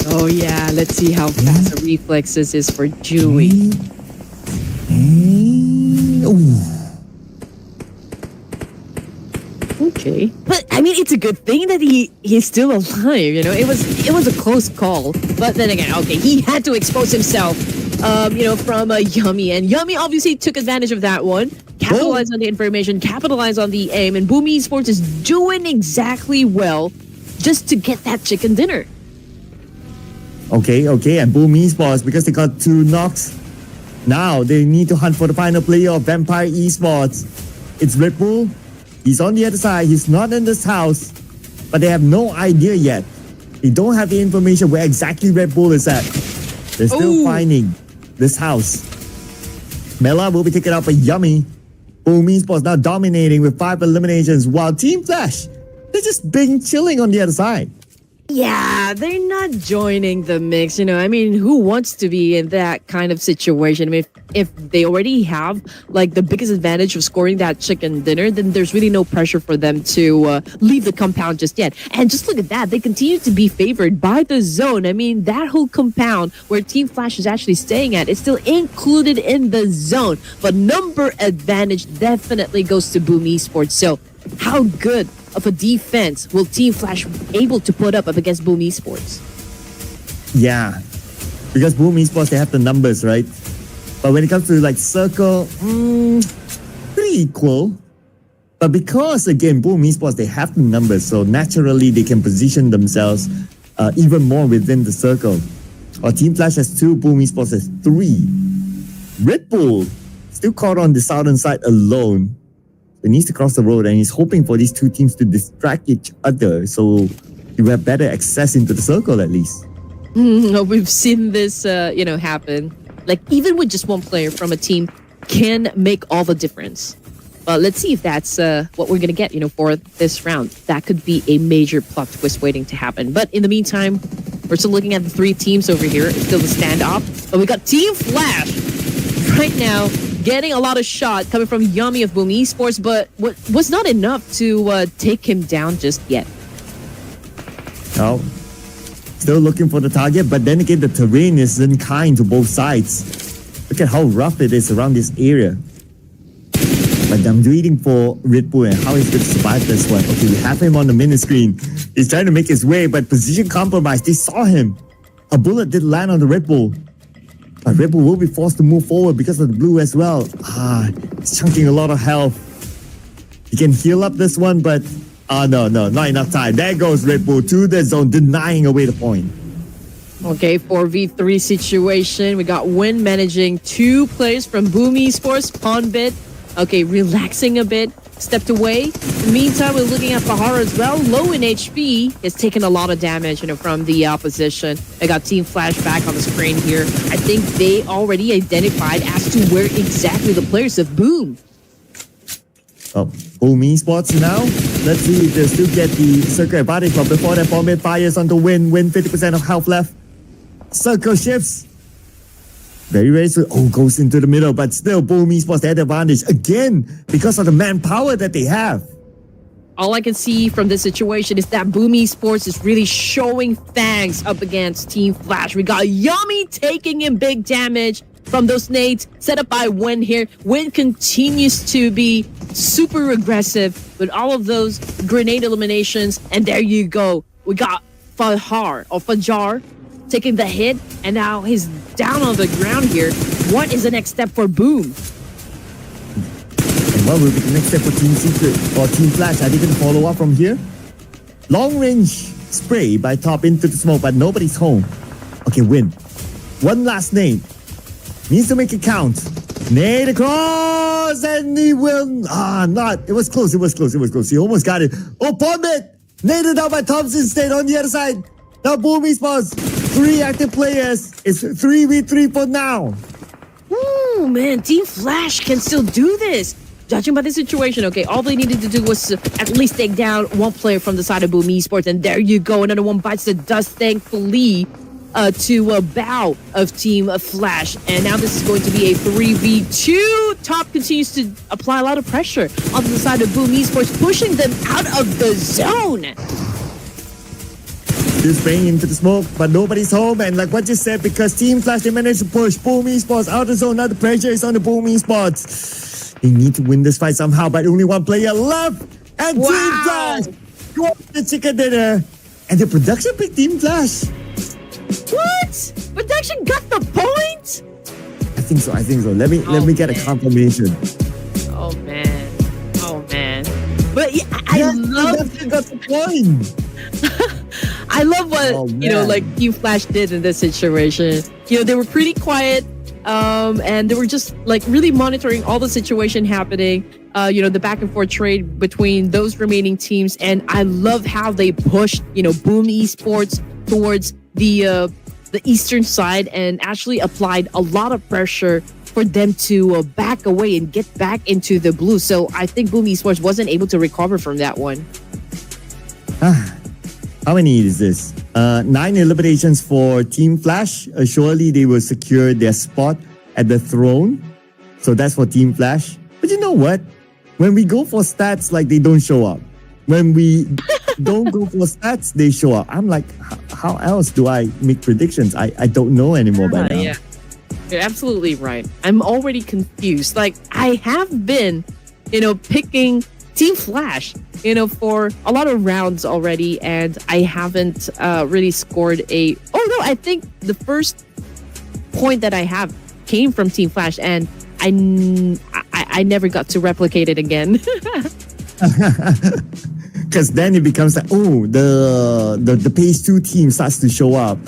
Oh, yeah. Let's see how fast the reflexes is for Dewey. Ooh. Okay, but I mean, it's a good thing that he's still alive. It was a close call, but then again, okay, he had to expose himself. From Yummy, and Yummy obviously took advantage of that one, capitalized on the information, capitalized on the aim, and Boom Esports is doing exactly well just to get that chicken dinner. Okay, and Boom Esports, because they got 2 knocks, now they need to hunt for the final player of Vampire Esports. It's Red Bull. He's on the other side. He's not in this house, but they have no idea yet. They don't have the information where exactly Red Bull is at. They're still finding this house. Mela will be taken out by Yummy. Boom Esports now dominating with 5 eliminations, while Team Flash, They're just being chilling on the other side. Yeah, they're not joining the mix. I mean, who wants to be in that kind of situation? I mean, if they already have like the biggest advantage of scoring that chicken dinner, then there's really no pressure for them to leave the compound just yet. And just look at that. They continue to be favored by the zone. I mean, that whole compound where Team Flash is actually staying at is still included in the zone. But number advantage definitely goes to Boom Esports. So how good of a defense will Team Flash able to put up against Boom Esports? Yeah, because Boom Esports, they have the numbers, right? But when it comes to like Circle, pretty equal. But because again, Boom Esports, they have the numbers, so naturally they can position themselves even more within the circle. Or Team Flash has 2, Boom Esports has 3. Red Bull still caught on the southern side alone. He needs to cross the road, and he's hoping for these two teams to distract each other so you have better access into the circle at least. We've seen this, happen. Like even with just one player from a team can make all the difference. But let's see if that's what we're gonna get, for this round. That could be a major plot twist waiting to happen. But in the meantime, we're still looking at the 3 teams over here. It's still the standoff, but we got Team Flash right now, getting a lot of shot coming from Yummy of Boom Esports, but was not enough to take him down just yet. Oh, still looking for the target, but then again, the terrain isn't kind to both sides. Look at how rough it is around this area. But I'm waiting for Red Bull and how he's going to survive this one. Okay, we have him on the mini screen. He's trying to make his way, but position compromise. They saw him. A bullet did land on the Red Bull. But Red Bull will be forced to move forward because of the blue as well. He's chunking a lot of health. He can heal up this one, but no, not enough time. There goes Red Bull to the zone, denying away the point. Okay, 4v3 situation. We got Win managing 2 players from Boom Esports. Pawnbit, okay, relaxing a bit, stepped away. In the meantime, we're looking at Fahara as well. Low in HP, has taken a lot of damage, from the opposition. I got Team Flash back on the screen here. I think they already identified as to where exactly the players of Boom. Oh, Boom Esports now. Let's see if they still get the circle advantage. But before that, Pawnbit fires on the Win. Win 50% of health left. Circle shifts. Very soon. Oh, goes into the middle, but still Boom Esports had the advantage again because of the manpower that they have. All I can see from this situation is that Boom Esports is really showing fangs up against Team Flash. We got Yummy taking in big damage from those nades set up by Win here. Win continues to be super aggressive with all of those grenade eliminations. And there you go. We got Fajar taking the hit, and now he's down on the ground here. What is the next step for Boom? And what will be the next step for Team Secret or Team Flash? Are they going to follow up from here? Long range spray by top into the smoke, but nobody's home. Okay, Win. One last nade. Needs to make it count. Nade across, and he will not. It was close. He almost got it. Oh, Pawnbit! Naded out by Thompson State on the other side. Now Boom Esports, 3 active players. It's 3v3 for now. Ooh, man, Team Flash can still do this. Judging by the situation, okay, all they needed to do was at least take down one player from the side of Boom Esports, and there you go. Another one bites the dust, thankfully, to a bow of Team Flash. And now this is going to be a 3v2. Top continues to apply a lot of pressure onto the side of Boom Esports, pushing them out of the zone. Still spraying into the smoke, but nobody's home. And like what you said, because Team Flash, they managed to push Boom Esports out of the zone. Now the pressure is on the Boom Esports. They need to win this fight somehow, but only one player left. And Wow. Team Flash got the chicken dinner. And the production picked Team Flash. What? Production got the point? I think so. Let me get a confirmation. Oh man. But yeah, I love Production got the point. I love what like Team Flash did in this situation. They were pretty quiet, and they were just like really monitoring all the situation happening. The back and forth trade between those remaining teams, and I love how they pushed Boom Esports towards the eastern side and actually applied a lot of pressure for them to back away and get back into the blue. So I think Boom Esports wasn't able to recover from that one. How many is this? 9 eliminations for Team Flash. Surely they will secure their spot at the throne. So that's for Team Flash. But you know what? When we go for stats, like, they don't show up. When we don't go for stats, they show up. I'm like, how else do I make predictions? I don't know anymore by now. Yeah, you're absolutely right. I'm already confused. Like, I have been, picking Team Flash, for a lot of rounds already, and I haven't really scored a. Oh no, I think the first point that I have came from Team Flash, and I never got to replicate it again. Because then it becomes like, the page 2 team starts to show up.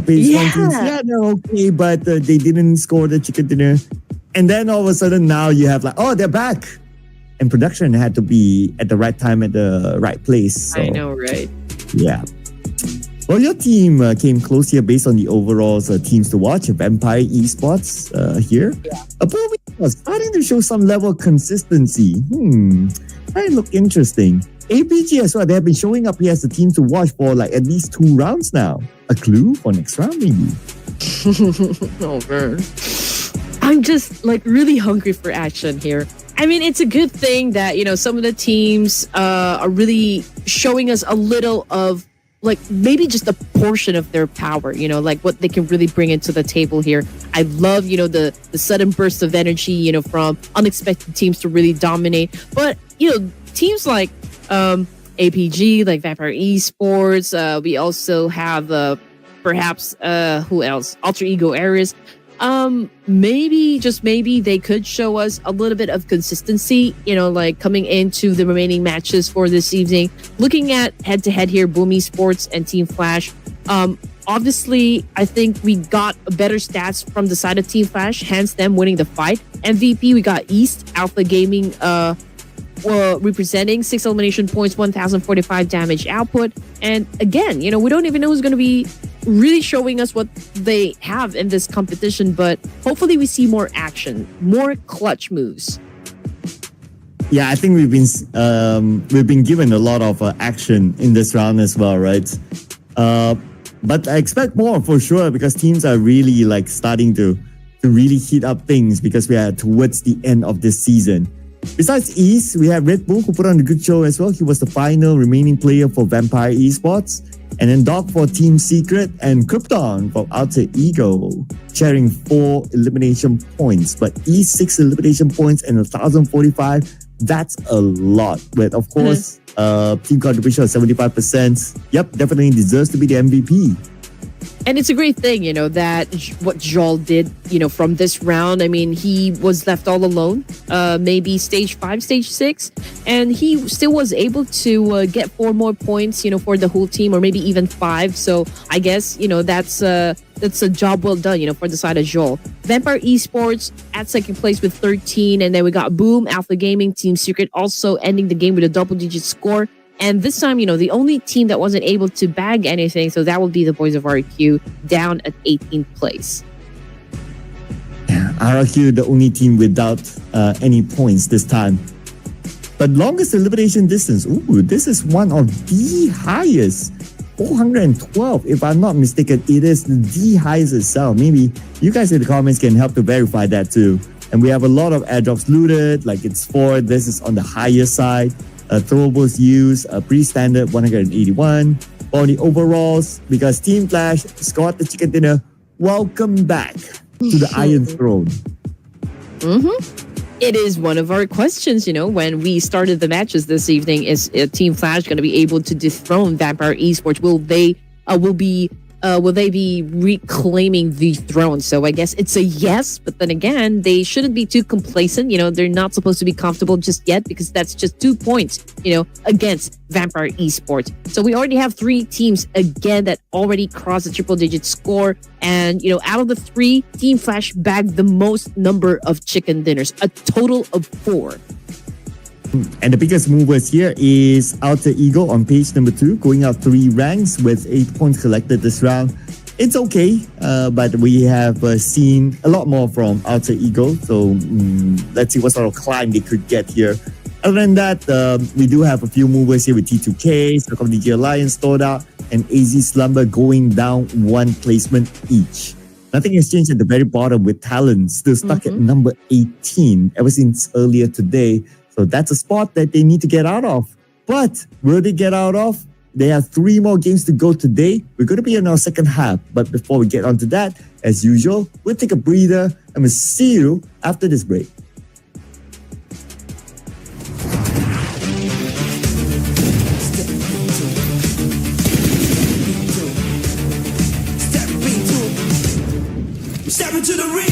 Page 1 teams, they're okay, but they didn't score the chicken dinner. And then all of a sudden now you have like, they're back. And production had to be at the right time at the right place. So, I know, right? Yeah. Well, your team came close here based on the overall teams to watch. Vampire Esports here. Yeah. Pubg was starting to show some level of consistency. Might look interesting. APG as well. They have been showing up here as a team to watch for like at least 2 rounds now. A clue for next round, maybe. Oh, man. I'm just like really hungry for action here. I mean, it's a good thing that, some of the teams are really showing us a little of like maybe just a portion of their power, like what they can really bring into the table here. I love, the sudden burst of energy, from unexpected teams to really dominate. But, teams like APG, like Vampire Esports, we also have perhaps, who else? Alter Ego Ares. Maybe, just maybe, they could show us a little bit of consistency, like coming into the remaining matches for this evening. Looking at head-to-head here, Boom Esports and Team Flash. Obviously, I think we got better stats from the side of Team Flash, hence them winning the fight. MVP, we got East, Alpha Gaming, representing 6 elimination points, 1,045 damage output. And again, we don't even know who's going to be really showing us what they have in this competition, but hopefully we see more action, more clutch moves. Yeah, I think we've been given a lot of action in this round as well, right? But I expect more for sure because teams are really like starting to really heat up things because we are towards the end of this season. Besides East, we have Red Bull who put on a good show as well. He was the final remaining player for Vampire Esports. And then Dog for Team Secret and Krypton from Alter Ego sharing 4 elimination points. But East 6 elimination points and 1,045, that's a lot. But of course, team contribution of 75%. Yep, definitely deserves to be the MVP. And it's a great thing, that what Joel did, from this round. I mean, he was left all alone, maybe stage 5, stage 6, and he still was able to get 4 more points, for the whole team, or maybe even 5. So I guess, that's a job well done, for the side of Joel. Vampire Esports at second place with 13, and then we got Boom, Alpha Gaming, Team Secret also ending the game with a double-digit score. And this time, the only team that wasn't able to bag anything, so that would be the Boys of RQ down at 18th place. Yeah, RQ, the only team without any points this time. But longest elimination distance, this is one of the highest. 412, if I'm not mistaken. It is the highest itself. Maybe you guys in the comments can help to verify that too. And we have a lot of airdrops looted, like it's 4. This is on the higher side. Throwables used, pre-standard 181. On the overalls, because Team Flash scored the chicken dinner, welcome back to the Iron Throne. It is one of our questions, when we started the matches this evening. Is Team Flash going to be able to dethrone Vampire Esports? Will they be reclaiming the throne? So I guess it's a yes, but then again, they shouldn't be too complacent. They're not supposed to be comfortable just yet because that's just 2 points, against Vampire Esports. So we already have 3 teams again that already crossed the triple-digit score. And, out of the 3, Team Flash bagged the most number of chicken dinners, a total of 4. And the biggest movers here is Alter Ego on page number 2, going up 3 ranks with 8 points collected this round. It's okay, but we have seen a lot more from Alter Ego. So let's see what sort of climb they could get here. Other than that, we do have a few movers here with T2K, Circle DJ Alliance, Toda, and AZ Slumber going down one placement each. Nothing has changed at the very bottom with Talon still stuck at number 18 ever since earlier today. So that's a spot that they need to get out of. But will they get out of? They have 3 more games to go today. We're going to be in our second half. But before we get on to that, as usual, we'll take a breather and we'll see you after this break. Step into the ring.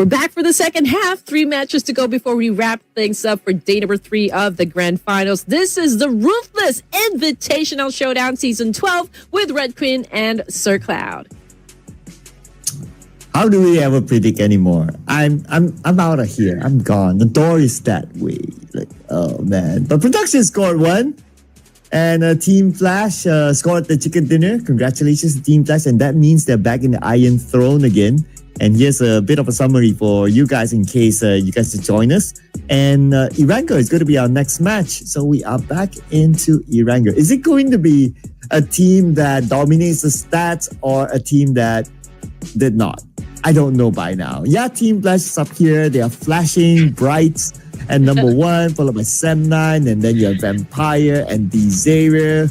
We're back for the second half. 3 matches to go before we wrap things up for day number 3 of the grand finals. This is the Ruthless Invitational Showdown Season 12 with Red Queen and Sir Cloud. How do we ever predict anymore? I'm out of here. I'm gone. The door is that way. Like, oh man. But production scored 1. And Team Flash scored the chicken dinner. Congratulations to Team Flash. And that means they're back in the Iron Throne again. And here's a bit of a summary for you guys in case you guys to join us. And Iranga is going to be our next match. So we are back into Iranga. Is it going to be a team that dominates the stats or a team that did not? I don't know by now. Yeah, Team Flash is up here. They are flashing brights and number 1, followed by Sem9, and then you have Vampire and Desire.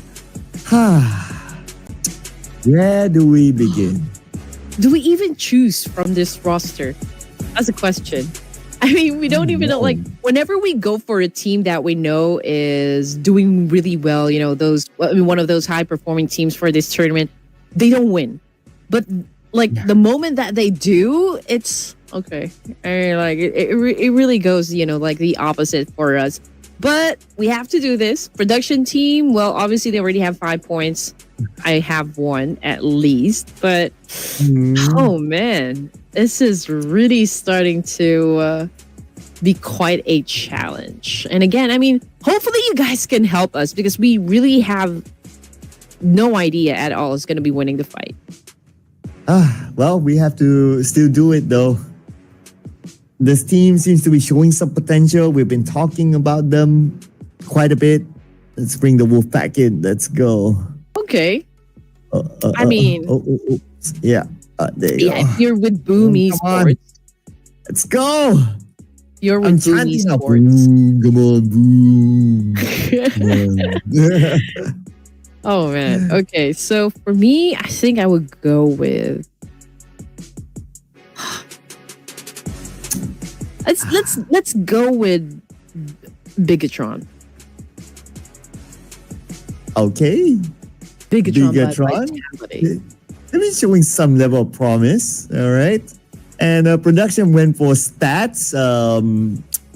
Where do we begin? Do we even choose from this roster? That's a question. I mean, we don't even know. No. Like, whenever we go for a team that we know is doing really well, one of those high performing teams for this tournament, they don't win. But like the moment that they do, it's okay. I mean, like it really goes, like the opposite for us. But we have to do this. Production team, well, obviously they already have 5 points. I have 1 at least. But oh man, this is really starting to be quite a challenge. And again, I mean, hopefully you guys can help us because we really have no idea at all who's going to be winning the fight. Well, we have to still do it though. This team seems to be showing some potential. We've been talking about them quite a bit. Let's bring the wolf back in. Let's go. Okay. I mean, yeah. There you go. If you're with Boom Come on. Esports. Let's go. You're I'm with Boom chanting out, Esports. boom, come on, boom. Come on. Oh man. Okay. So for me, I think I would go with let's go with Bigatron. Okay. Bigatron. Bigatron. They've been showing some level of promise. All right. And production went for stats.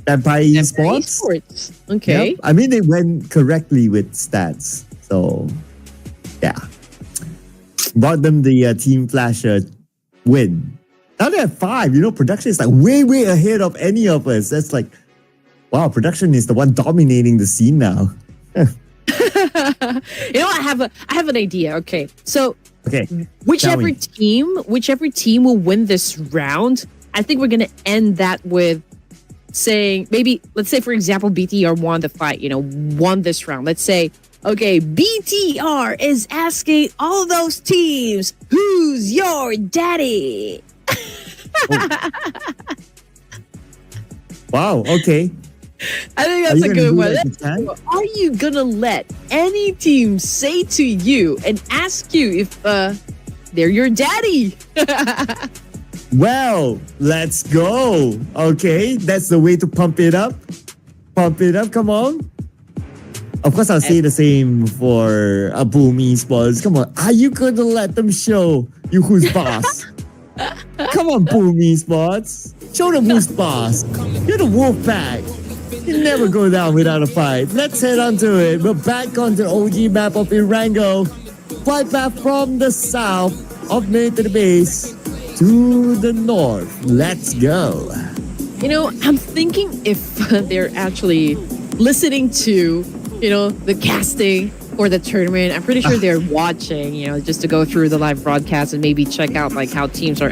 Vampire Esports. Okay. Yep. I mean, they went correctly with stats. So, yeah. Brought them the Team Flash win. Now they have 5. Production is like way ahead of any of us. That's like, wow, production is the one dominating the scene now. I have an idea. Okay. So Okay. whichever team will win this round, I think we're gonna end that with saying let's say for example BTR won the fight, won this round. Let's say, okay, BTR is asking all those teams, who's your daddy? Wow, okay. I think that's a good one. Time? Are you gonna let any team say to you and ask you if they're your daddy? Well, let's go. Okay, that's the way to pump it up. Pump it up, come on. Of course, I'll say the same for Boom Esports. Come on, are you going to let them show you who's boss? Come on, Boom Esports. Show them who's boss. You're the wolf pack. You never go down without a fight. Let's head on to it. We're back on the OG map of Irango. Flight path from the south of Main to the base to the north. Let's go. I'm thinking if they're actually listening to, the casting for the tournament, I'm pretty sure they're watching, just to go through the live broadcast and maybe check out like how teams are,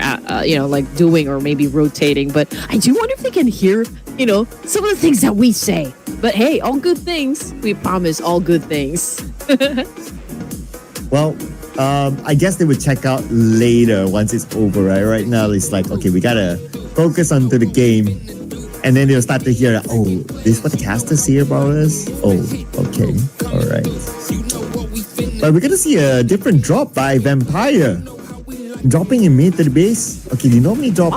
doing or maybe rotating. But I do wonder if they can hear, some of the things that we say. But hey, all good things. We promise all good things. Well, I guess they would check out later once it's over, right? Right now, it's like, okay, we gotta focus onto the game. And then they'll start to hear, oh, this is what the casters say about us? Oh, okay, all right. But we're gonna see a different drop by Vampire. Dropping in mid to the base. Okay, they normally drop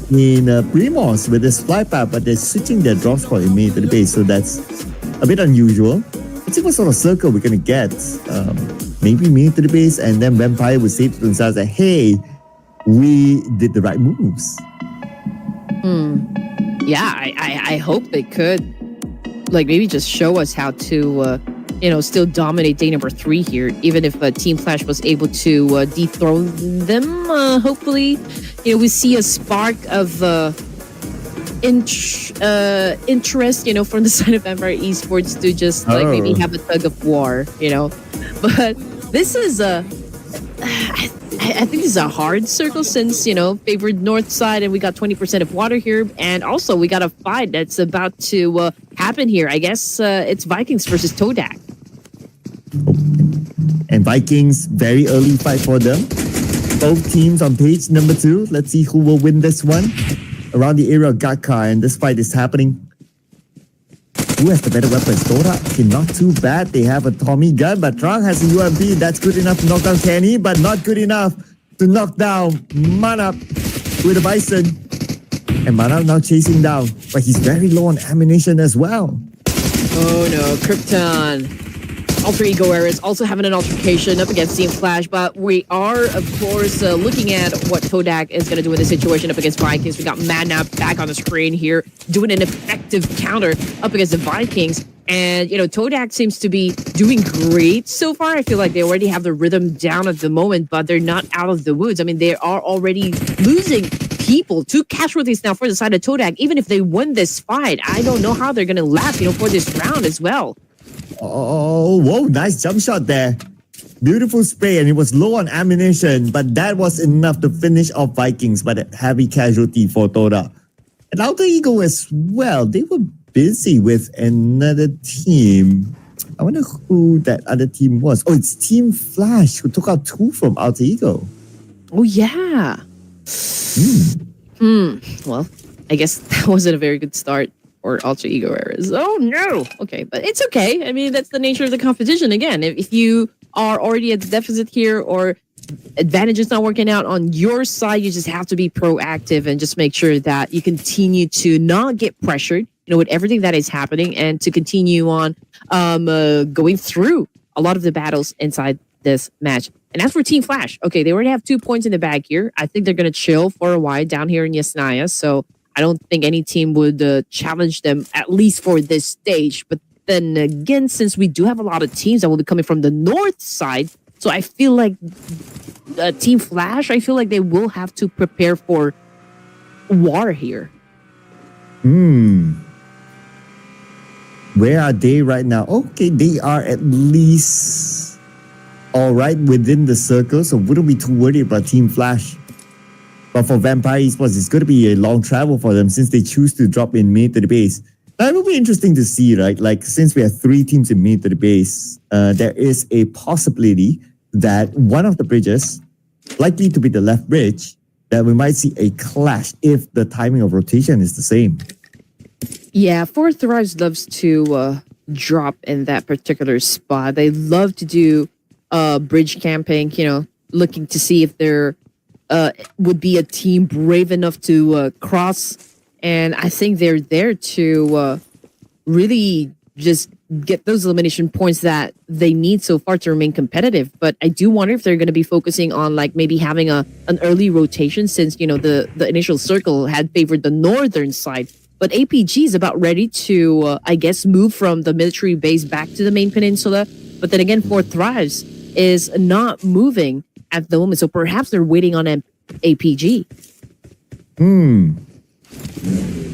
in Primos with this fly path, but they're switching their drop spot in mid to the base, so that's a bit unusual. Let's see what sort of circle we're gonna get. Maybe mid to the base, and then Vampire would say to themselves that, hey, we did the right moves. Yeah, I hope they could, like, maybe just show us how to, still dominate day number 3 here, even if Team Flash was able to dethrone them. Hopefully, we see a spark of interest, from the side of Vampire Esports to just maybe have a tug of war, But this is I think this is a hard circle since, favored north side and we got 20% of water here. And also we got a fight that's about to happen here. I guess it's Vikings versus Todak. And Vikings, very early fight for them. Both teams on page number 2. Let's see who will win this one. Around the area of Gatka, and this fight is happening. Who has the better weapons? Todak, okay, not too bad. They have a Tommy gun, but Trang has a UMP. That's good enough to knock down Kenny, but not good enough to knock down Manap with a Bison. And Mana now chasing down, but he's very low on ammunition as well. Oh no, Krypton. Alter Ego Ares also having an altercation up against Team Flash, but we are, of course, looking at what Todak is going to do in this situation up against Vikings. We got Madnap back on the screen here, doing an effective counter up against the Vikings. And, Todak seems to be doing great so far. I feel like they already have the rhythm down at the moment, but they're not out of the woods. I mean, they are already losing people. 2 casualties now for the side of Todak. Even if they win this fight, I don't know how they're going to last, for this round as well. Oh, whoa, nice jump shot there. Beautiful spray, and it was low on ammunition, but that was enough to finish off Vikings, but a heavy casualty for Toda. And Alter Ego as well, they were busy with another team. I wonder who that other team was. Oh, it's Team Flash, who took out 2 from Alter Ego. Oh, yeah. Well, I guess that wasn't a very good start. Or Alter Ego Ares. Oh no! Okay, but it's okay. I mean, that's the nature of the competition. Again, if you are already at the deficit here or advantage is not working out on your side, you just have to be proactive and just make sure that you continue to not get pressured, with everything that is happening and to continue on going through a lot of the battles inside this match. And as for Team Flash, okay, they already have 2 points in the bag here. I think they're going to chill for a while down here in Yasnaya, so I don't think any team would challenge them, at least for this stage. But then again, since we do have a lot of teams that will be coming from the north side, so I feel like Team Flash, I feel like they will have to prepare for war here. Where are they right now? Okay, they are at least all right within the circle, so wouldn't be too worried about Team Flash. But for Vampire Esports, it's going to be a long travel for them since they choose to drop in mid to the base. Now, it will be interesting to see, right? Like, since we have 3 teams in mid to the base, there is a possibility that one of the bridges, likely to be the left bridge, that we might see a clash if the timing of rotation is the same. Yeah, Four Thrives loves to drop in that particular spot. They love to do bridge camping, looking to see if they're would be a team brave enough to cross, and I think they're there to really just get those elimination points that they need so far to remain competitive. But I do wonder if they're going to be focusing on maybe having an early rotation, since the initial circle had favored the northern side. But APG is about ready to I guess move from the military base back to the main peninsula. But then again, Four Thrives is not moving at the moment, so perhaps they're waiting on APG.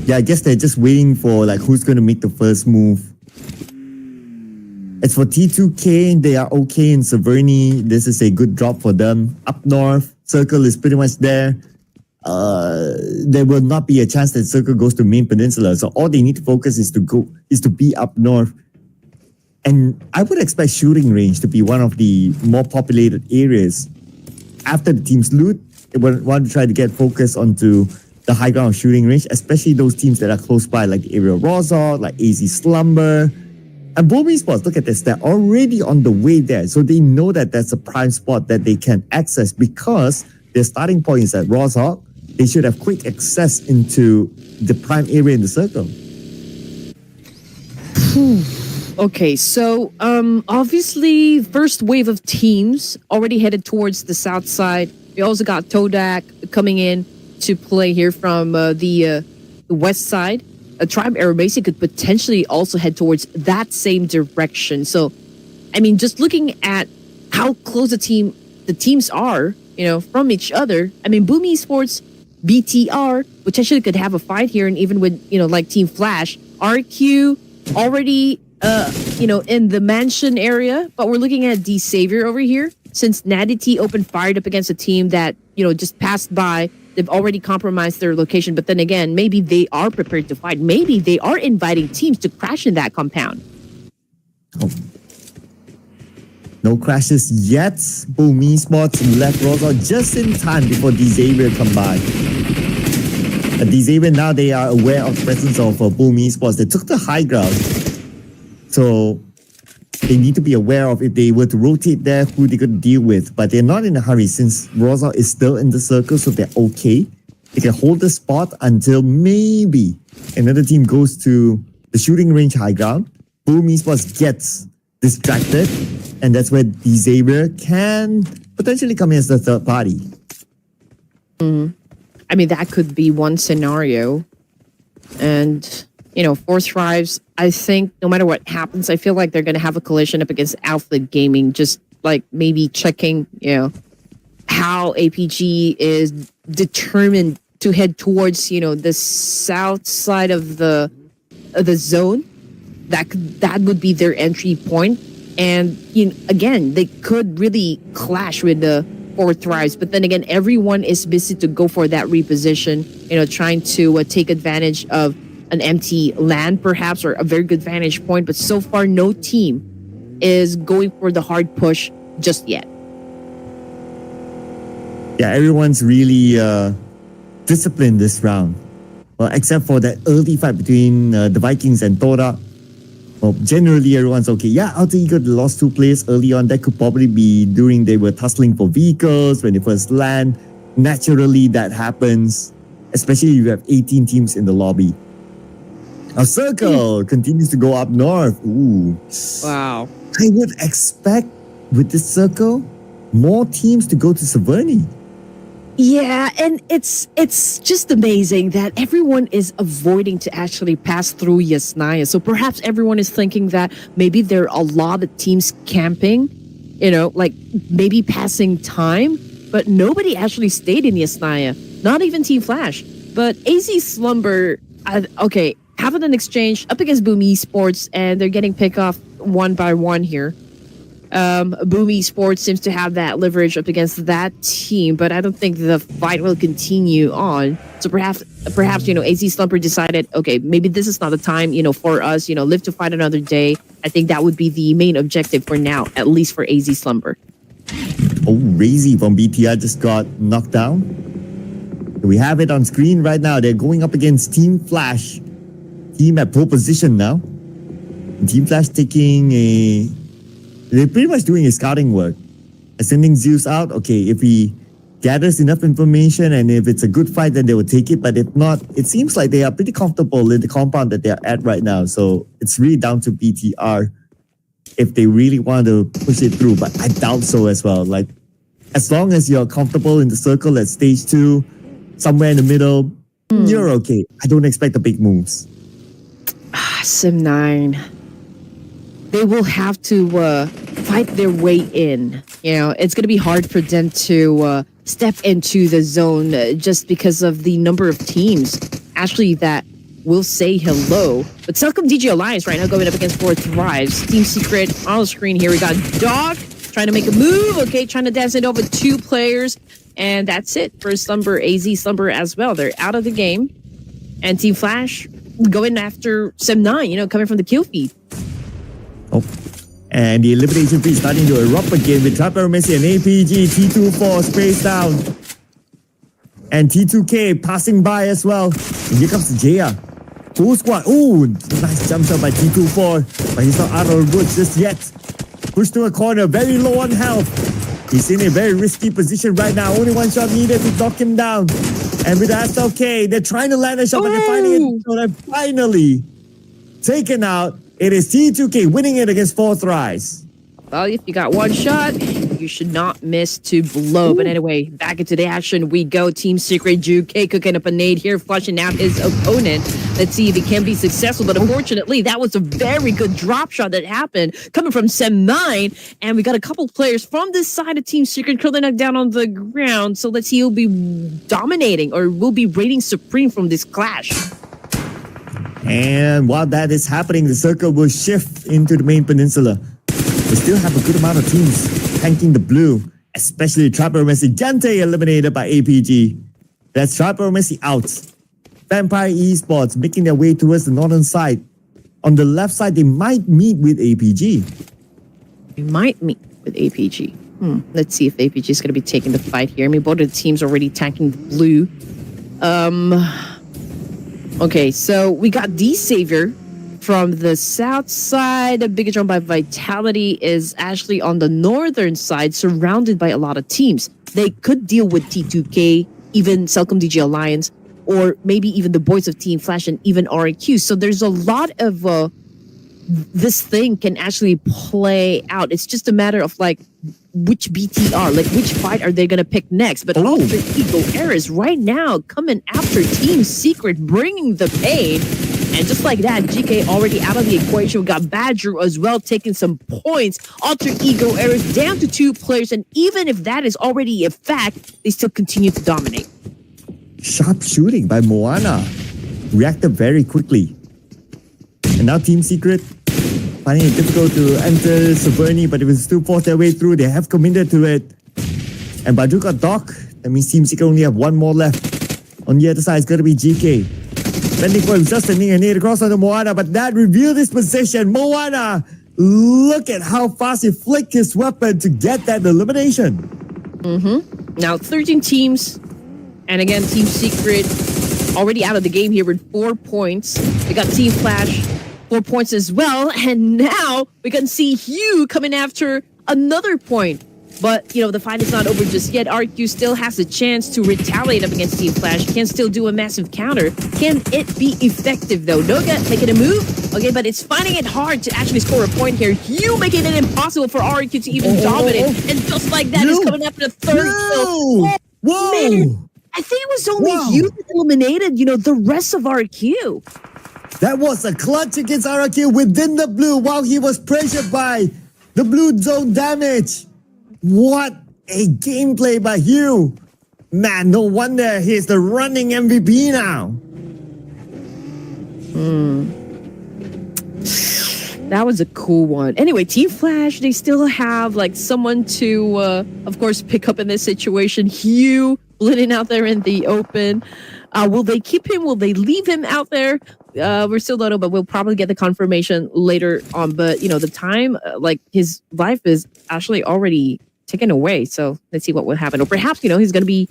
Yeah, I guess they're just waiting for who's going to make the first move. As for T2K, they are okay in Severny. This is a good drop for them. Up north, Circle is pretty much there. There will not be a chance that Circle goes to main peninsula, so all they need to focus is to be up north. And I would expect shooting range to be one of the more populated areas. After the teams loot, they want to try to get focus onto the high ground of shooting range, especially those teams that are close by, like the Aerial Rozor, like AZ Slumber. And Pubg Esports, look at this, they're already on the way there. So they know that that's a prime spot that they can access because their starting point is at Rozor. They should have quick access into the prime area in the circle. Okay, so obviously first wave of teams already headed towards the south side. We also got Todak coming in to play here from the west side. A Tribe Aerobase could potentially also head towards that same direction. So, I mean, just looking at how close the teams are, from each other. I mean, Boom Esports, BTR potentially could have a fight here, and even with like Team Flash, RQ already in the mansion area, but we're looking at D Savior over here. Since Natty T opened fired up against a team that just passed by, they've already compromised their location. But then again, maybe they are prepared to fight. Maybe they are inviting teams to crash in that compound. Oh. No crashes yet. Boom Esports left Rozor just in time before D Savior come by. D Savior, now they are aware of the presence of Boom Esports. They took the high ground. So they need to be aware of if they were to rotate there, who they could deal with. But they're not in a hurry since Rozor is still in the circle, so they're okay. They can hold the spot until maybe another team goes to the shooting range high ground. Boom Esports gets distracted, and that's where Xavier can potentially come in as the third party. I mean, that could be one scenario. And, Force Thrives, I think no matter what happens, I feel like they're going to have a collision up against Alpha Gaming, just like maybe checking, how APG is determined to head towards, the south side of the zone. That would be their entry point. And, again, they could really clash with the Force Thrives. But then again, everyone is busy to go for that reposition, trying to take advantage of an empty land, perhaps, or a very good vantage point. But so far, no team is going for the hard push just yet. Yeah, everyone's really disciplined this round. Well, except for that early fight between the Vikings and Tora. Well, generally everyone's okay. Yeah, Alter Ego lost 2 players early on. That could probably be during they were tussling for vehicles when they first land. Naturally, that happens, especially if you have 18 teams in the lobby. Our circle continues to go up north. Ooh. Wow. I would expect with this circle more teams to go to Severny. Yeah, and it's just amazing that everyone is avoiding to actually pass through Yasnaya. So perhaps everyone is thinking that maybe there are a lot of teams camping, like maybe passing time, but nobody actually stayed in Yasnaya, not even Team Flash. But AZ Slumber, having an exchange up against Boom Esports, and they're getting picked off one by one here. Boom Esports seems to have that leverage up against that team, but I don't think the fight will continue on. So perhaps, AZ Slumber decided, okay, maybe this is not the time, for us, live to fight another day. I think that would be the main objective for now, at least for AZ Slumber. Oh, Razy from BTR just got knocked down. We have it on screen right now. They're going up against Team Flash. Team at pole position now. And Team Flash they're pretty much doing his scouting work. Sending Zeus out. Okay, if he gathers enough information and if it's a good fight, then they will take it. But if not, it seems like they are pretty comfortable in the compound that they're at right now. So it's really down to BTR if they really want to push it through. But I doubt so as well. Like, as long as you're comfortable in the circle at stage 2, somewhere in the middle, you're okay. I don't expect the big moves. Sim 9. They will have to fight their way in. It's going to be hard for them to step into the zone just because of the number of teams actually that will say hello. But Telcom DJ Alliance right now going up against Force Thrives. Team Secret on the screen here. We got Dog trying to make a move. Okay, trying to dance it over 2 players. And that's it for Slumber, AZ Slumber as well. They're out of the game. And Team Flash going after Sim 9, coming from the kill feed. Oh. And the elimination feed starting to erupt again with Trapper Messi and APG. T24 spaced down. And T2K passing by as well. And here comes Jaya. Full squad. Oh, nice jump shot by T24. But he's not out of the woods just yet. Pushed to a corner, very low on health. He's in a very risky position right now. Only 1 shot needed to knock him down. And with that, okay, they're trying to land a shot, but they're finally taken out. It is T2K winning it against Force Thrives. Well, if you got 1 shot, you should not miss to blow. But anyway, back into the action we go. Team Secret, Juke cooking up a nade here, flushing out his opponent. Let's see if he can be successful. But unfortunately, that was a very good drop shot that happened coming from Sem 9. And we got a couple players from this side of Team Secret curling up down on the ground. So let's see who'll be dominating or will be reigning supreme from this clash. And while that is happening, the circle will shift into the main peninsula. We still have a good amount of teams tanking the blue, especially Trapper Messi. Gente eliminated by APG. That's Trapper Messi out. Vampire Esports making their way towards the northern side. On the left side, they might meet with APG. We might meet with APG. Let's see if APG is going to be taking the fight here. I mean, both of the teams already tanking the blue. Okay, so we got D-Savior from the south side. The biggest drawn by Vitality is actually on the northern side, surrounded by a lot of teams. They could deal with T2K even Celcom DG Alliance, or maybe even the boys of Team Flash and even RQ. So there's a lot of this thing can actually play out. It's just a matter of like which BTR, like which fight are they gonna pick next. But Ultra Ego Eris right now coming after Team Secret, bringing the pain. And just like that, GK already out of the equation. We got Badger as well taking some points. Alter Ego Eris down to 2 players. And even if that is already a fact, they still continue to dominate. Sharp shooting by Moana. Reacted very quickly. And now Team Secret finding it difficult to enter Saverni, but it was still forced their way through. They have committed to it. And Badru got Doc. That means Team Secret only have 1 more left. On the other side, it's going to be GK. Sending for himself, sending a nade across onto Moana, but that revealed his position. Moana, look at how fast he flicked his weapon to get that elimination. Now, 13 teams. And again, Team Secret already out of the game here with 4 points. We got Team Flash, 4 points as well. And now we can see Hugh coming after another point. But, you know, the fight is not over just yet. RQ still has a chance to retaliate up against Team Flash. Can still do a massive counter. Can it be effective, though? Noga making a move. Okay, but it's finding it hard to actually score a point here. Hugh making it impossible for RQ to even dominate. And just like that, he's coming after the third kill. Whoa! Man, I think it was only Hugh that eliminated, you know, the rest of RQ. That was a clutch against RQ within the blue while he was pressured by the blue zone damage. What a gameplay by Hugh. Man, no wonder he's the running MVP now. That was a cool one. Anyway, Team Flash, they still have like someone to, of course, pick up in this situation. Hugh bleeding out there in the open. Will they keep him? Will they leave him out there? We're still don't know, but we'll probably get the confirmation later on. But, you know, the time, like his life is actually already taken away. So let's see what will happen. Or perhaps, you know, he's going to be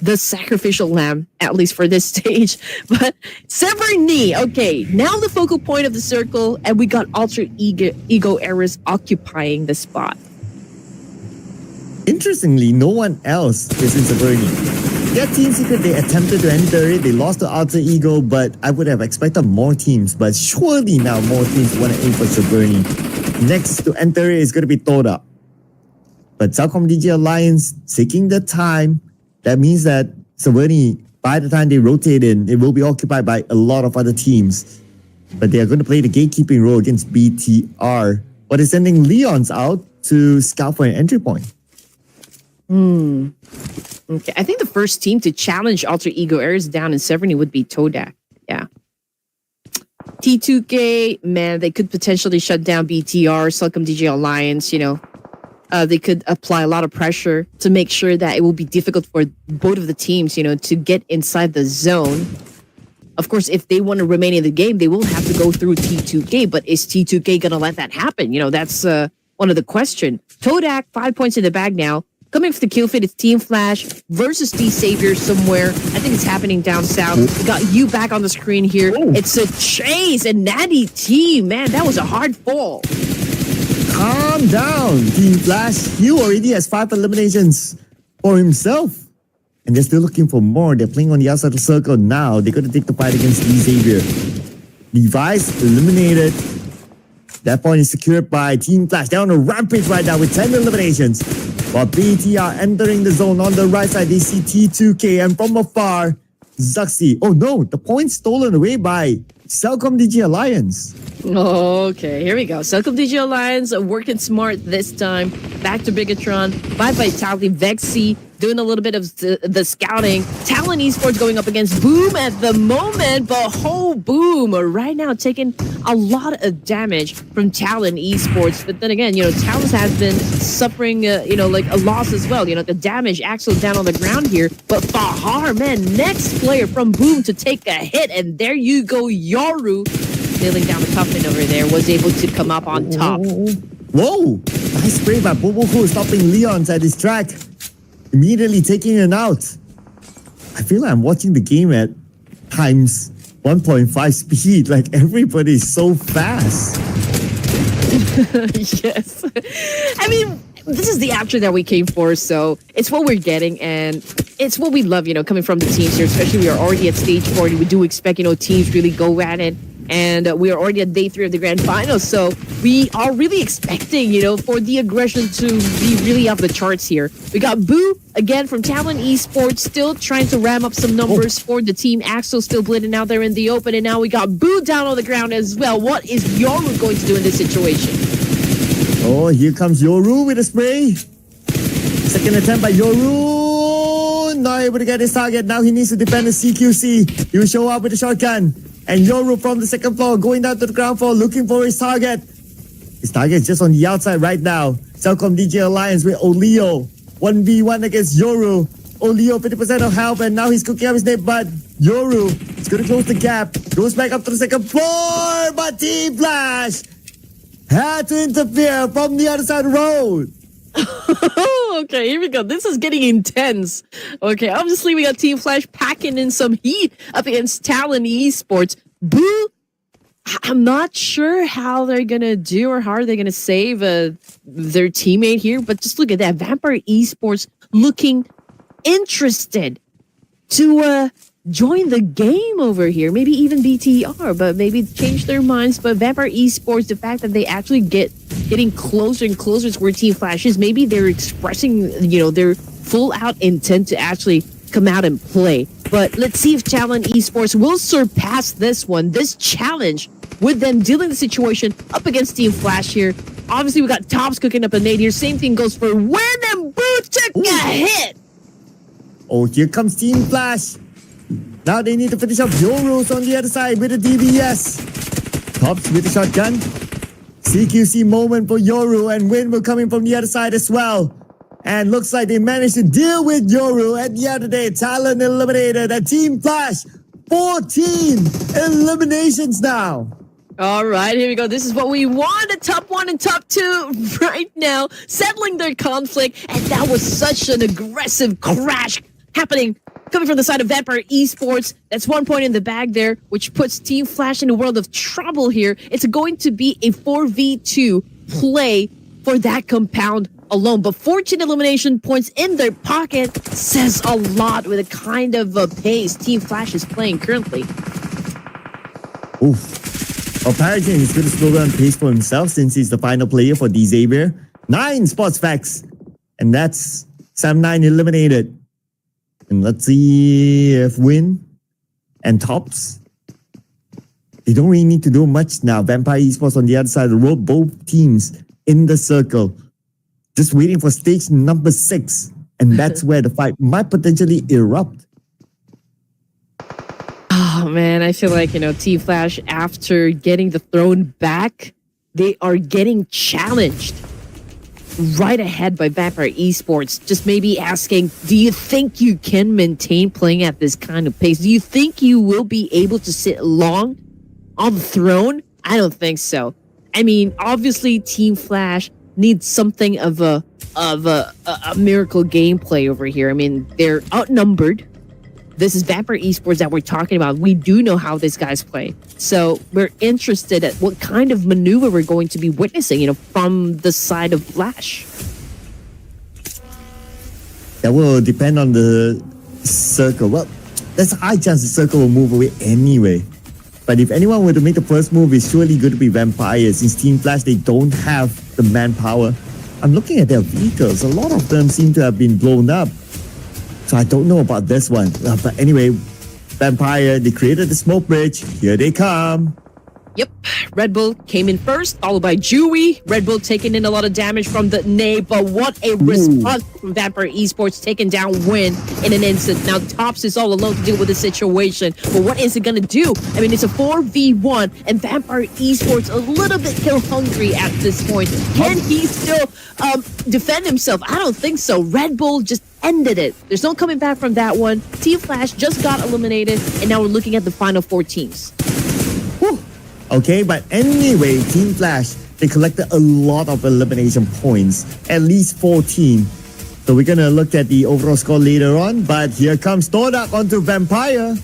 the sacrificial lamb, at least for this stage. But Severny, okay, now the focal point of the circle, and we got Alter Ego Eris occupying the spot. Interestingly, no one else is in Saverni. Yeah, Team Secret, they attempted to enter it. They lost to Alter Ego, but I would have expected more teams. But surely now more teams want to aim for Saverni. Next to enter it is going to be Toda. But Celcom DG Alliance taking the time. That means that Saverni, by the time they rotate in, it will be occupied by a lot of other teams. But they are going to play the gatekeeping role against BTR. But they're sending Leons out to scout for an entry point. Okay, I think the first team to challenge Alter Ego Eris down in Severny would be Todak. Yeah. T2K, man, they could potentially shut down BTR, Celcom DG Alliance, you know. They could apply a lot of pressure to make sure that it will be difficult for both of the teams, you know, to get inside the zone. Of course, if they want to remain in the game, they will have to go through T2K. But is T2K going to let that happen? You know, that's one of the questions. Todak, 5 points in the bag now. Coming for the kill feed, it's Team Flash versus D-Savior somewhere. I think it's happening down south. We got you back on the screen here. It's a chase and Natty T. Man, that was a hard fall. Calm down, Team Flash. Hugh already has 5 eliminations for himself. And they're still looking for more. They're playing on the outside of the circle now. They're going to take the fight against D-Savior. Device eliminated. That point is secured by Team Flash. They're on a rampage right now with 10 eliminations. While BTR entering the zone on the right side, they see T2K. And from afar, Zuxi. Oh no, the point stolen away by Celcom DG Alliance. Okay, here we go. Celcom DG Alliance working smart this time. Back to Bigatron. By Vitality, Vexy doing a little bit of the scouting. Talon Esports going up against Boom at the moment. But Boom right now taking a lot of damage from Talon Esports. But then again, you know, Talon has been suffering, you know, like a loss as well. You know, the damage Axel down on the ground here. But Fahar, man, next player from Boom to take a hit. And there you go, Yoru. Nailing down the coffin over there, was able to come up on top. Whoa! Nice spray by Boboku, stopping Leons at his track. Immediately taking him out. I feel like I'm watching the game at times 1.5 speed. Like everybody's so fast. Yes. I mean, this is the after that we came for, so it's what we're getting. And it's what we love, coming from the teams here, especially we are already at stage 40. We do expect, teams really go at it. And we are already at day 3 of the grand finals. So we are really expecting, for the aggression to be really off the charts here. We got Boo, again, from Talon Esports, still trying to ram up some numbers for the team. Axel still bleeding out there in the open. And now we got Boo down on the ground as well. What is Yoru going to do in this situation? Oh, here comes Yoru with a spray. Second attempt by Yoru. Not able to get his target. Now he needs to defend the CQC. He will show up with a shotgun. And Yoru from the second floor going down to the ground floor looking for his target. His target is just on the outside right now. Cellcom DJ Alliance with Olio. 1v1 against Yoru. Olio 50% of health and now he's cooking up his name. But Yoru is going to close the gap. Goes back up to the second floor. But Team Flash had to interfere from the other side of the road. Okay, here we go. This is getting intense. Okay, obviously we got Team Flash packing in some heat up against Talon Esports. Boo, I'm not sure how they're gonna do or how are they gonna save their teammate here, but just look at that. Vampire Esports looking interested to join the game over here. Maybe even BTR, but maybe change their minds. But Vampire Esports, the fact that they actually getting closer and closer to where Team Flash is, maybe they're expressing, their full out intent to actually come out and play. But let's see if Talon Esports will surpass this challenge with them dealing the situation up against Team Flash here. Obviously, we got Tops cooking up a nade here. Same thing goes for Win, and Boo took a hit. Oh, here comes Team Flash. Now they need to finish up Yoru's on the other side with a DBS. Tops with a shotgun. CQC moment for Yoru and Win will come in from the other side as well. And looks like they managed to deal with Yoru at the other day. Talon eliminated and Team Flash. 14 eliminations now. All right, here we go. This is what we want. A top 1 and top 2 right now. Settling their conflict. And that was such an aggressive crash happening coming from the side of Vampire Esports. That's 1 point in the bag there, which puts Team Flash in a world of trouble here. It's going to be a 4v2 play for that compound alone. But 14 elimination points in their pocket says a lot with the kind of pace Team Flash is playing currently. Oof. Well, Paragon is going to slow down pace for himself since he's the final player for D Xavier. 9 spots facts. And that's Sam 9 eliminated. And let's see if Win and Tops, they don't really need to do much now. Vampire Esports on the other side of the road, both teams in the circle. Just waiting for stage number 6. And that's where the fight might potentially erupt. Oh, man, I feel like, Team Flash, after getting the throne back, they are getting challenged right ahead by Vampire Esports. Just maybe asking, do you think you can maintain playing at this kind of pace? Do you think you will be able to sit long on the throne? I don't think so. I mean, obviously, Team Flash needs something of a miracle gameplay over here. I mean, they're outnumbered. This is Vampire Esports that we're talking about. We do know how these guys play. So we're interested at what kind of maneuver we're going to be witnessing, from the side of Flash. That will depend on the circle. Well, there's a high chance the circle will move away anyway. But if anyone were to make the first move, it's surely going to be Vampire. Since Team Flash, they don't have the manpower. I'm looking at their vehicles. A lot of them seem to have been blown up. So I don't know about this one. But anyway, Vampire, they created the smoke bridge. Here they come. Yep, Red Bull came in first, followed by Dewey. Red Bull taking in a lot of damage from the nade, but what a response from Vampire Esports, taking down Win in an instant. Now Tops is all alone to deal with the situation, but what is it going to do? I mean, it's a 4v1, and Vampire Esports a little bit kill hungry at this point. Can he still defend himself? I don't think so. Red Bull just ended it. There's no coming back from that one. Team Flash just got eliminated, and now we're looking at the final 4 teams. Whew. Okay, but anyway, Team Flash, they collected a lot of elimination points, at least 14. So we're gonna look at the overall score later on, but here comes Todak onto Vampire.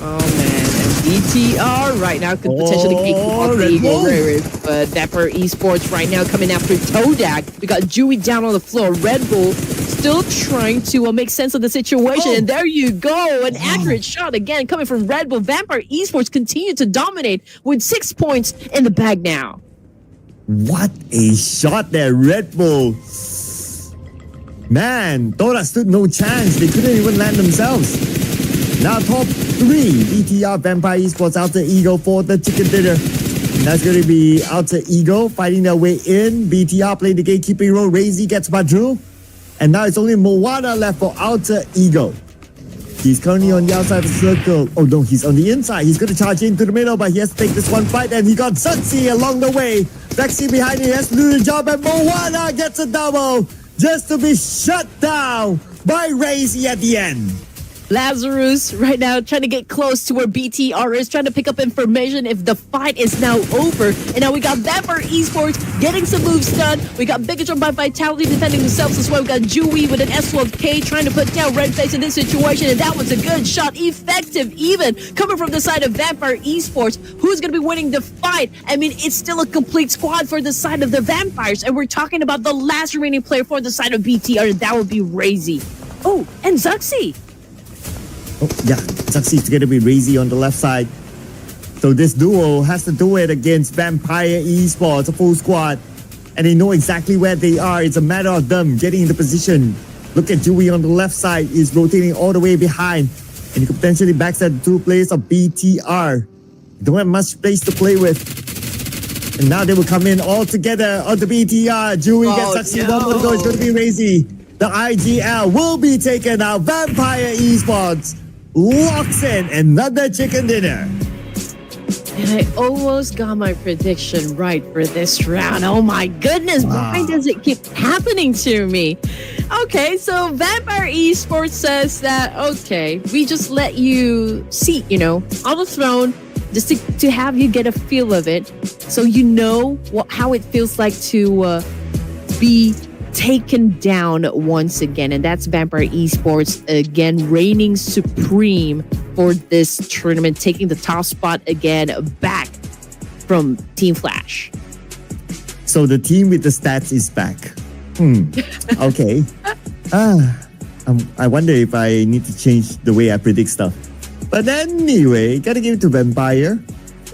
Oh man, and DTR right now could potentially take off the Eagle Raiders, but Vampire Esports right now coming after Todak. We got Dewey down on the floor. Red Bull still trying to make sense of the situation. And there you go. An accurate shot again coming from Red Bull. Vampire Esports continue to dominate with 6 points in the bag now. What a shot there, Red Bull. Man, Dota stood no chance. They couldn't even land themselves. Now top 3, BTR, Vampire Esports, Alter Ego for the chicken dinner. That's going to be Alter Ego fighting their way in. BTR playing the gatekeeping role. Razy gets Badru. And now it's only Moana left for Alter Ego. He's currently on the outside of the circle. Oh no, he's on the inside. He's going to charge into the middle, but he has to take this one fight. And he got Zuxi along the way. Zuxi behind him, he has to do the job. And Moana gets a double just to be shut down by Razy at the end. Lazarus right now trying to get close to where BTR is, trying to pick up information if the fight is now over. And now we got Vampire Esports getting some moves done. We got Bigatron by Vitality defending themselves as well. We got Jui with an S12K trying to put down Redface in this situation. And that was a good shot. Effective even. Coming from the side of Vampire Esports. Who's going to be winning the fight? I mean, it's still a complete squad for the side of the Vampires. And we're talking about the last remaining player for the side of BTR. And that would be Razy. Oh, and Zuxi. Oh, yeah, Zuxi's going to be Razy on the left side. So this duo has to do it against Vampire Esports, a full squad. And they know exactly where they are. It's a matter of them getting into position. Look at Dewey on the left side. He's rotating all the way behind. And he could potentially backstab the 2 players of BTR. Don't have much space to play with. And now they will come in all together on the BTR. Dewey gets Zuxi. One more to go. It's going to be Razy. The IGL will be taken out. Vampire Esports locks in another chicken dinner. And I almost got my prediction right for this round. Oh my goodness, why does it keep happening to me? Okay, so Vampire Esports says that, okay, we just let you see, on the throne, just to have you get a feel of it. So you know how it feels like to be taken down once again. And that's Vampire Esports again reigning supreme for this tournament, taking the top spot again back from Team Flash. So the team with the stats is back. Okay. I wonder if I need to change the way I predict stuff. But anyway, gotta give it to Vampire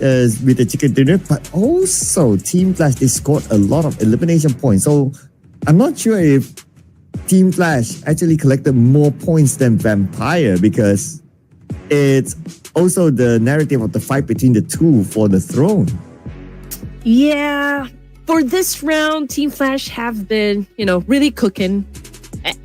with the chicken dinner. But also Team Flash, they scored a lot of elimination points. So I'm not sure if Team Flash actually collected more points than Vampire, because it's also the narrative of the fight between the two for the throne. Yeah, for this round, Team Flash have been, really cooking.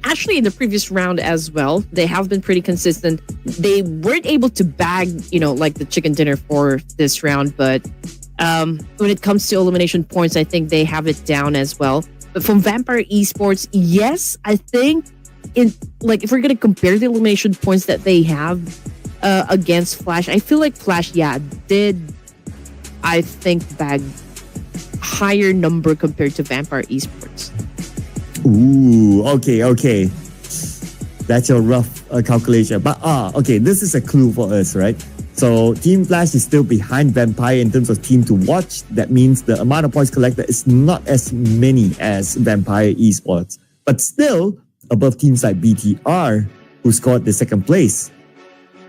Actually, in the previous round as well, they have been pretty consistent. They weren't able to bag, like the chicken dinner for this round, but when it comes to elimination points, I think they have it down as well. But from Vampire Esports, yes, I think if we're gonna compare the elimination points that they have against Flash, I feel like Flash, did I think bag higher number compared to Vampire Esports. Ooh, okay. That's your rough calculation. But okay, this is a clue for us, right? So Team Flash is still behind Vampire in terms of team to watch. That means the amount of points collected is not as many as Vampire Esports, but still above teams like BTR, who scored the second place.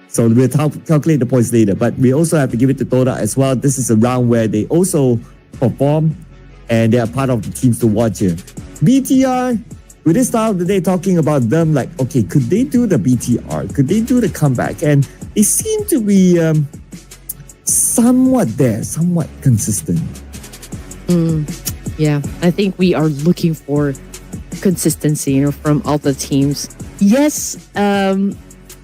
So we'll calculate the points later, but we also have to give it to Dota as well. This is a round where they also perform and they are part of the teams to watch here. BTR, we did start the day talking about them like, okay, could they do the BTR? Could they do the comeback? And they seem to be somewhat consistent. Yeah, I think we are looking for consistency, from all the teams. Yes,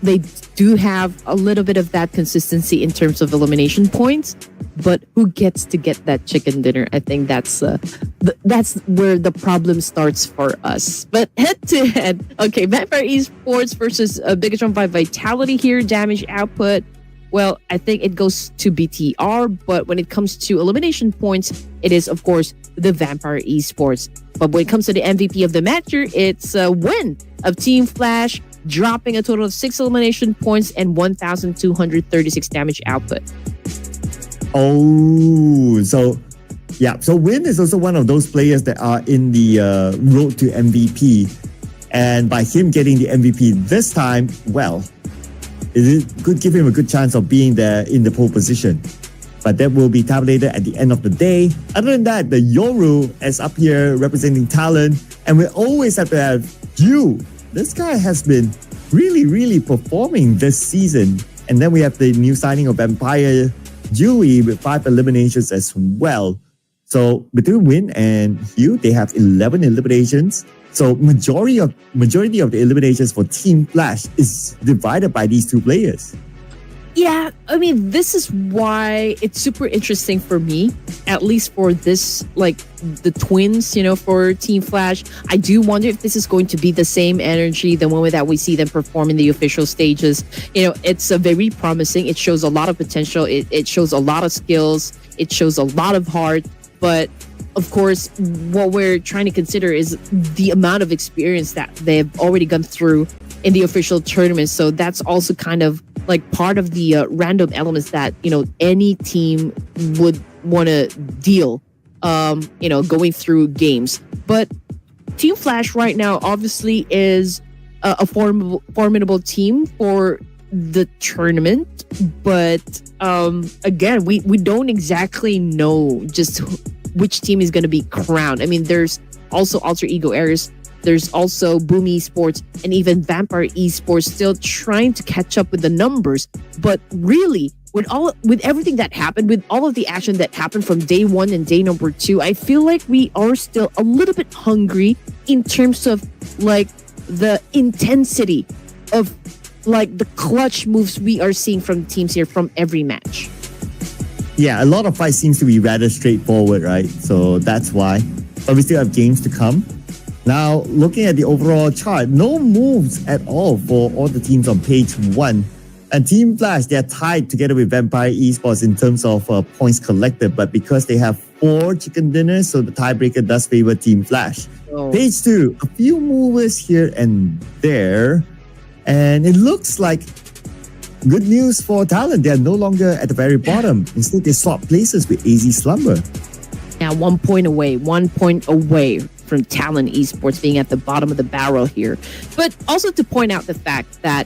they do have a little bit of that consistency in terms of elimination points, but who gets to get that chicken dinner? I think that's where the problem starts for us. But head to head, okay, Vampire Esports versus Bigatron by Vitality here. Damage output, well, I think it goes to BTR, but when it comes to elimination points, it is, of course, the Vampire Esports. But when it comes to the MVP of the match here, it's a win of Team Flash, dropping a total of 6 elimination points and 1,236 damage output. Oh, so Win is also one of those players that are in the road to MVP. And by him getting the MVP this time, well, it could give him a good chance of being there in the pole position. But that will be tabulated at the end of the day. Other than that, the Yoru is up here representing Talon. And we always have to have you. This guy has been really performing this season. And then we have the new signing of Vampire Dewey with 5 eliminations as well. So between Win and Hugh, they have 11 eliminations. So majority of the eliminations for Team Flash is divided by these two players. Yeah, I mean, this is why it's super interesting for me, at least for this, like the twins, for Team Flash. I do wonder if this is going to be the same energy, the moment that we see them perform in the official stages. It's a very promising. It shows a lot of potential. It shows a lot of skills. It shows a lot of heart. But of course, what we're trying to consider is the amount of experience that they've already gone through in the official tournament. So that's also kind of like part of the random elements that, any team would want to deal, going through games. But Team Flash right now obviously is a formidable team for the tournament. But again, we don't exactly know just which team is going to be crowned. I mean, there's also Alter Ego Ares. There's also Boom Esports and even Vampire Esports still trying to catch up with the numbers. But really, with everything that happened, with all of the action that happened from day 1 and day number 2, I feel like we are still a little bit hungry in terms of like the intensity of like the clutch moves we are seeing from teams here from every match. Yeah, a lot of fights seems to be rather straightforward, right? So that's why. But we still have games to come. Now, looking at the overall chart, no moves at all for all the teams on page 1. And Team Flash, they're tied together with Vampire Esports in terms of points collected. But because they have 4 chicken dinners, so the tiebreaker does favor Team Flash. Oh. Page 2, a few movers here and there. And it looks like good news for Talon. They're no longer at the very bottom. Instead, they swap places with AZ Slumber. Now 1 point away from Talon Esports being at the bottom of the barrel here. But also to point out the fact that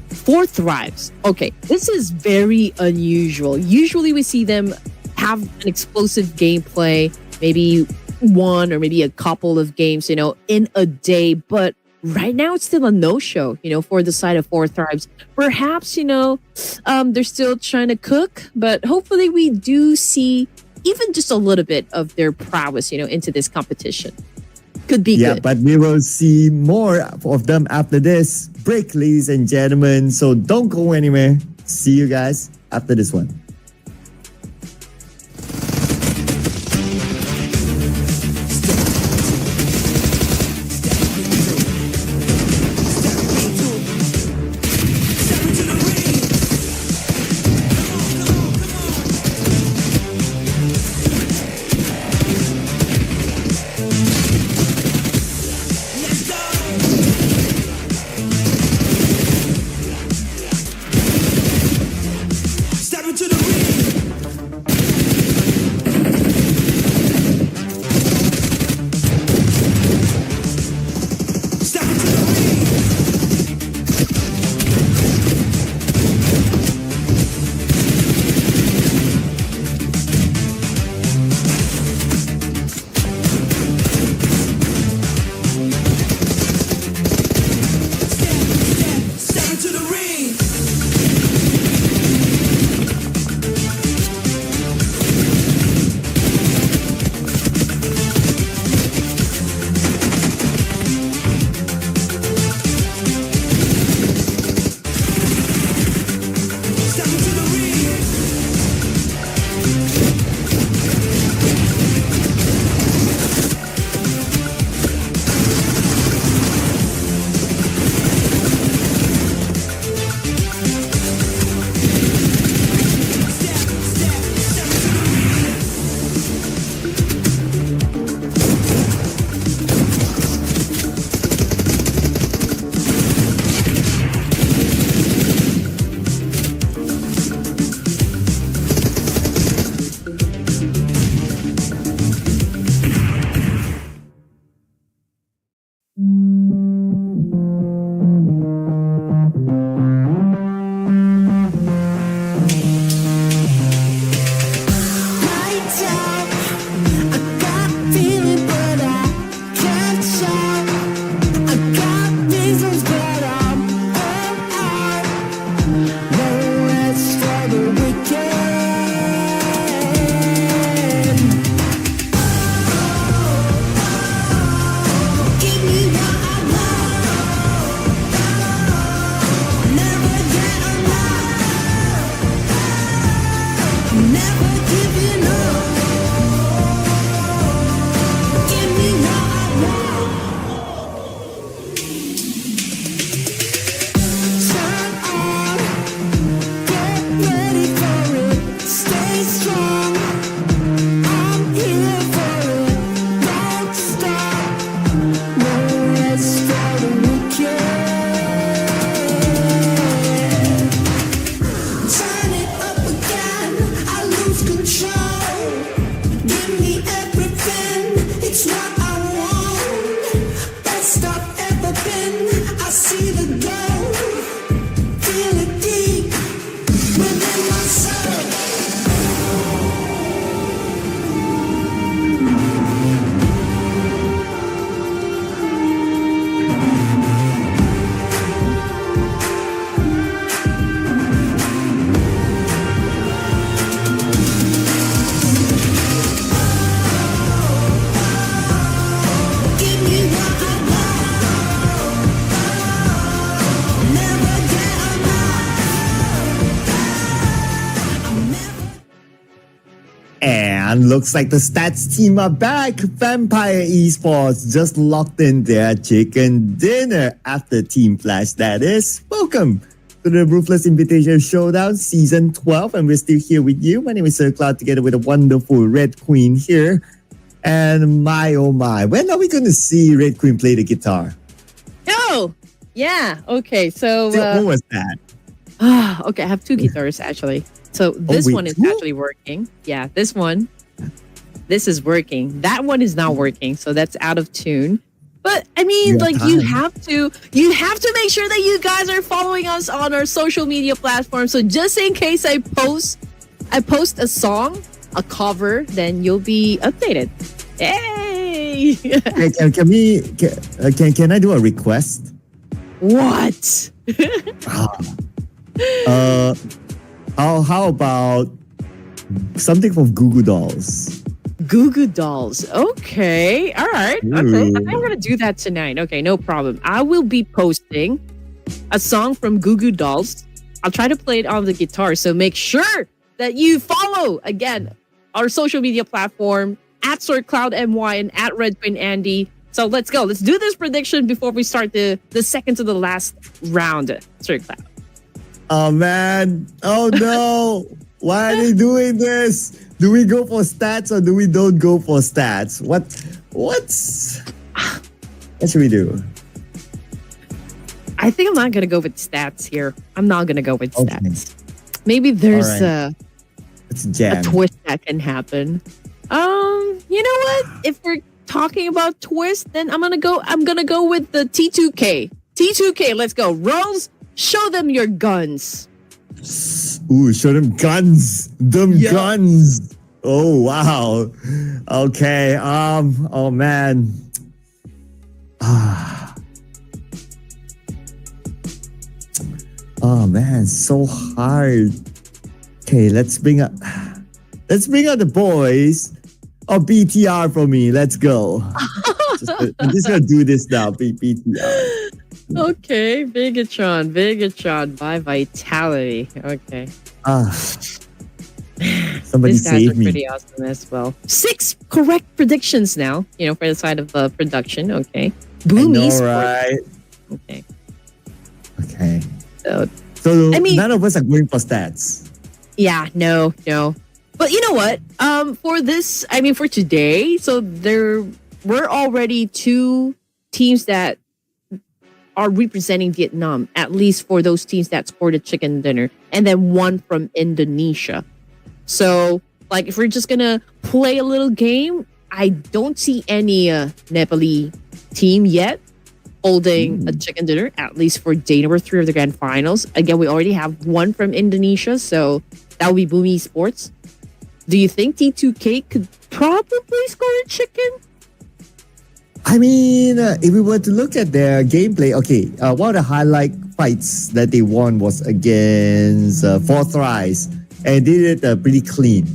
4 Thrives. Okay, this is very unusual. Usually we see them have an explosive gameplay, maybe 1 or maybe a couple of games, in a day. But right now it's still a no-show, for the side of 4 Thrives. Perhaps, they're still trying to cook, but hopefully we do see even just a little bit of their prowess, into this competition. Could be good. But we will see more of them after this break, ladies and gentlemen. So don't go anywhere. See you guys after this one. Step into the giving up. Give me what I want. Turn on, get ready for it. Stay strong. I'm here for it. Don't stop. No rest for the wicked. Turn it up again. I lose control. Give me everything. It's what I want. Best I've ever been. I see the glow. Feel it deep within my soul. Give me what I want. Never get enough. And looks like the stats team are back. Vampire Esports just locked in their chicken dinner after Team Flash, that is. Welcome to the Ruthless Invitational Showdown Season 12, and we're still here with you. My name is Sir Cloud, together with a wonderful Red Queen here. And my oh my, when are we going to see Red Queen play the guitar? Oh, yeah. Okay, so What was that? okay, I have two guitars actually. So this wait, one is two? actually working. Yeah, this one. This is working. That one is not working, so that's out of tune. But I mean, Yeah, like you time. have to make sure that you guys are following us on our social media platforms. So just in case I post a song, a cover, then you'll be updated. Hey! Hey, can I do a request? What? How about something from Goo Goo Dolls? Goo Goo Dolls. Okay. All right. Okay. I think I'm going to do that tonight. Okay. No problem. I will be posting a song from Goo Goo Dolls. I'll try to play it on the guitar. So make sure that you follow, again, our social media platform at SwordCloudMY and at Red Queen Andy. So let's go. Let's do this prediction before we start the second to the last round, SwordCloud. Oh man. Oh no. Why are they doing this? Do we go for stats or do we don't go for stats? What should we do? I think I'm not going to go with stats here. I'm not going to go with Okay. stats. Maybe there's Alright. It's jam. a twist that can happen. You know what? If we're talking about twist, then I'm gonna go with the T2K. T2K, let's go. Rose, show them your guns. Ooh, show them guns. Yeah. Guns. Oh wow. Okay. Oh man. Oh man, so hard. Okay, let's bring out the boys. Oh, BTR for me. Let's go. I'm just gonna do this now. BTR. Okay, Bigatron by Vitality. Okay. Somebody These guys save are me. pretty awesome as well. 6 correct predictions now, for the side of production. Okay. Boom I know, Esports. right? Okay. Okay. So, So I mean- none of us are going for stats. yeah, no. But you know what? For today, so there were already 2 teams that are representing Vietnam, at least for those teams that scored a chicken dinner, and then 1 from Indonesia. So, like, if we're just gonna play a little game, I don't see any Nepali team yet holding a chicken dinner, at least for day number 3 of the grand finals. Again, we already have 1 from Indonesia, so that would be Boom Esports. Do you think T2K could probably score a chicken? I mean, if we were to look at their gameplay, okay, one of the highlight fights that they won was against Fourth Rise, and they did it pretty clean.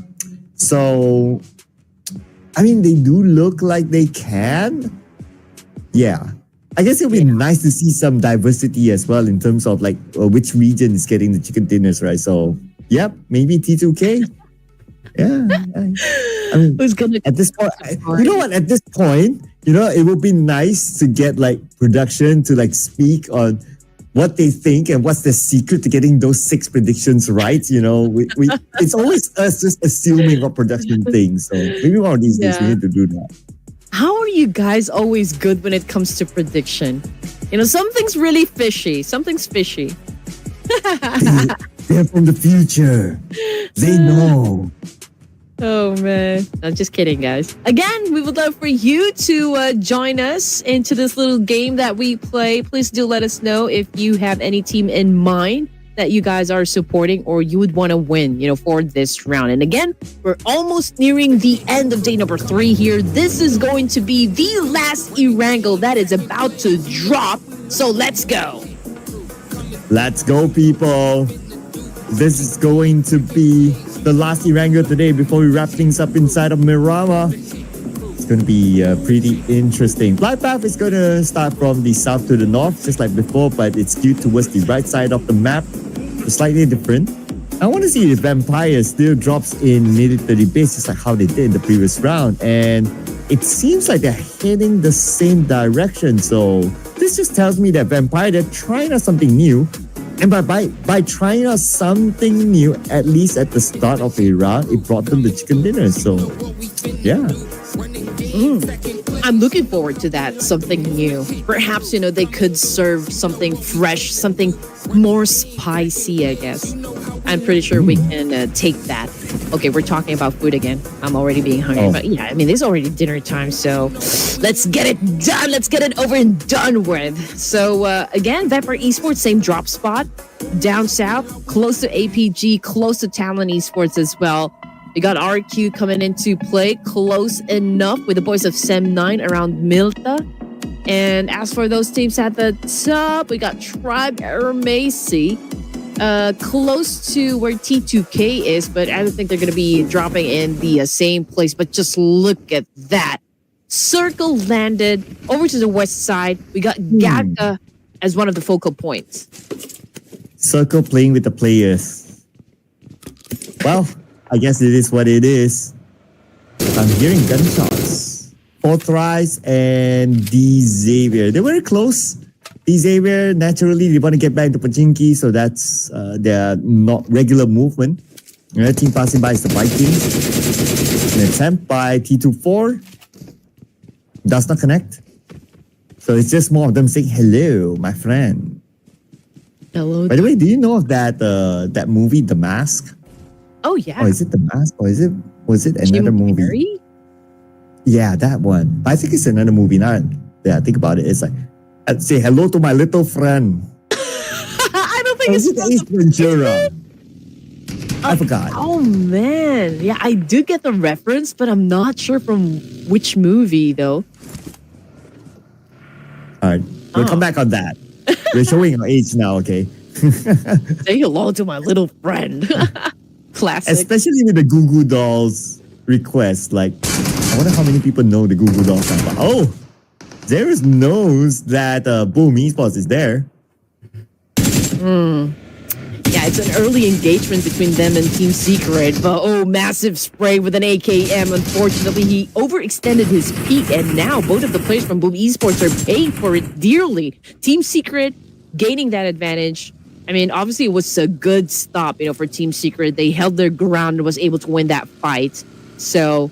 So, I mean, they do look like they can. Yeah. I guess it would be nice to see some diversity as well in terms of like which region is getting the chicken dinners, right? So, yep, maybe T2K. Yeah. I mean, Who's gonna at this point, support? you know what? At this point, it would be nice to get like production to like speak on what they think and what's the secret to getting those 6 predictions right. We it's always us just assuming what production thinks. So maybe one of these days we Yeah. need to do that. How are you guys always good when it comes to prediction? Something's really fishy. Something's fishy. They're from the future. They know. Oh man, I'm just kidding, guys. Again, we would love for you to join us into this little game that we play. Please do let us know if you have any team in mind that you guys are supporting or you would want to win, for this round. And again, we're almost nearing the end of day number 3 here. This is going to be the last Erangel that is about to drop. So let's go. Let's go, people. This is going to be the last Erangel today before we wrap things up inside of Mirama. It's going to be pretty interesting. Flight path is going to start from the south to the north, just like before, but it's skewed towards the right side of the map. It's slightly different. I want to see if Vampire still drops in military base, just like how they did in the previous round. And it seems like they're heading the same direction. So this just tells me that Vampire, they're trying out something new. And by trying out something new, at least at the start of a round, it brought them the chicken dinner. So, yeah. I'm looking forward to that, something new. Perhaps, they could serve something fresh, something more spicy, I guess. I'm pretty sure we can take that. Okay, we're talking about food again. I'm already being hungry. Oh. But yeah, it's already dinner time. So let's get it done. Let's get it over and done with. So again, Vampire Esports, same drop spot. Down south, close to APG, close to Talon Esports as well. We got RQ coming into play, close enough with the boys of Sem9 around Milta. And as for those teams at the top, we got Tribe Aramasi, close to where T2K is, but I don't think they're going to be dropping in the same place. But just look at that. Circle landed over to the west side. We got Gatka as one of the focal points. Circle playing with the players. Well, I guess it is what it is. I'm hearing gunshots. Forthrise and D Xavier. They're very close. D Xavier, naturally, they want to get back to Pachinki, so that's their not regular movement. Another team passing by is the Vikings. An attempt by T24. Does not connect. So it's just more of them saying, hello, my friend. Hello. By the way, do you know of that movie, The Mask? Oh, yeah. Or is it The Mask? Or was it another Jim movie? Carrey? Yeah, that one. But I think it's another movie. Now that I think about it, it's like, I'd say hello to my little friend. I don't think Or it's is it Ace Ventura? I forgot. Oh man, yeah, I do get the reference, but I'm not sure from which movie though. All right, we'll come back on that. We're showing our age now, okay? Say hello to my little friend. Classic. Especially with the Goo Goo Dolls request. Like, I wonder how many people know the Goo Goo Dolls now. But, oh, Zeros knows that Boom Esports is there. Yeah, it's an early engagement between them and Team Secret, but massive spray with an AKM. Unfortunately, he overextended his peak, and now both of the players from Boom Esports are paying for it dearly. Team Secret gaining that advantage. I mean, obviously, it was a good stop, for Team Secret. They held their ground and was able to win that fight. So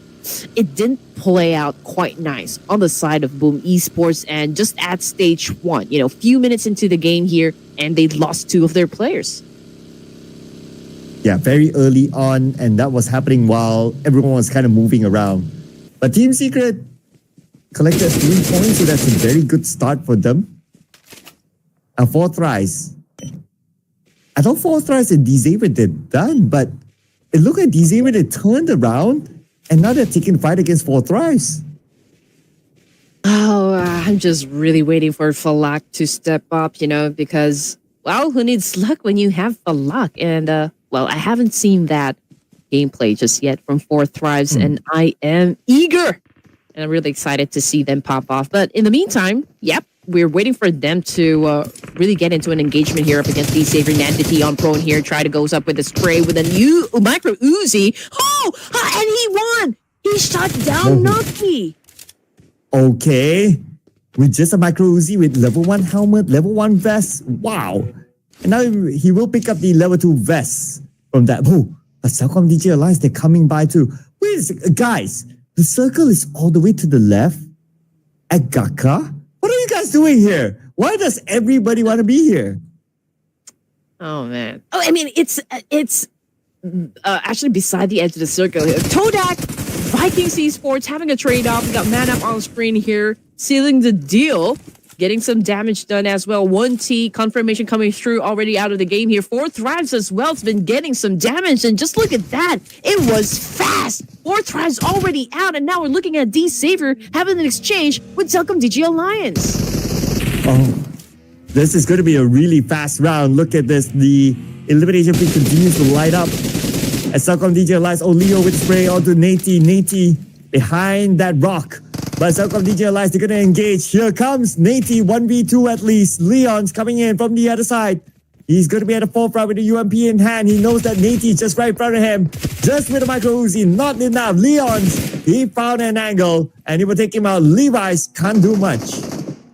it didn't play out quite nice on the side of Boom Esports, and just at stage 1, few minutes into the game here, and they lost 2 of their players. Yeah, very early on, and that was happening while everyone was kind of moving around. But Team Secret collected 3 points, so that's a very good start for them. And Forthrise. I thought Forthrise and D-Xavier did done, but it looked like D-Xavier, they turned around, and now they're taking fight against Forthrise. Oh, I'm just really waiting for Falak to step up, because, well, who needs luck when you have Falak? And, well, I haven't seen that gameplay just yet from Forthrise, and I am eager. And I'm really excited to see them pop off. But in the meantime, yep, we're waiting for them to really get into an engagement here up against the Xavier. Nandity on prone here. Try to goes up with a spray with a new micro Uzi. Oh, and he won. He shot down Nucky. Okay. With just a micro Uzi with level 1 helmet, level 1 vest. Wow. And now he will pick up the level 2 vest from that. Oh, a Cellcom DJ Alliance, they're coming by too. Wait a second, guys. The circle is all the way to the left at Gaka. What are you guys doing here? Why does everybody want to be here? Oh man. Oh, I mean, it's actually beside the edge of the circle here. Todak, Vikings Esports having a trade-off. We got Man-Up on screen here, sealing the deal. Getting some damage done as well. 1T confirmation coming through already out of the game here. 4 Thrives as well. It's been getting some damage. And just look at that. It was fast. 4 Thrives already out. And now we're looking at D Saver having an exchange with Telkom DG Alliance. Oh, this is going to be a really fast round. Look at this. The elimination feed continues to light up. As Cellcom DJ Alliance, Leo with spray onto Nati. Nati behind that rock. But Cellcom DJ Alliance, they're going to engage. Here comes Nati, 1v2 at least. Leon's coming in from the other side. He's going to be at the forefront with the UMP in hand. He knows that Nati is just right in front of him. Just with a micro Uzi, not enough. Leon's, he found an angle and he will take him out. Levi's can't do much.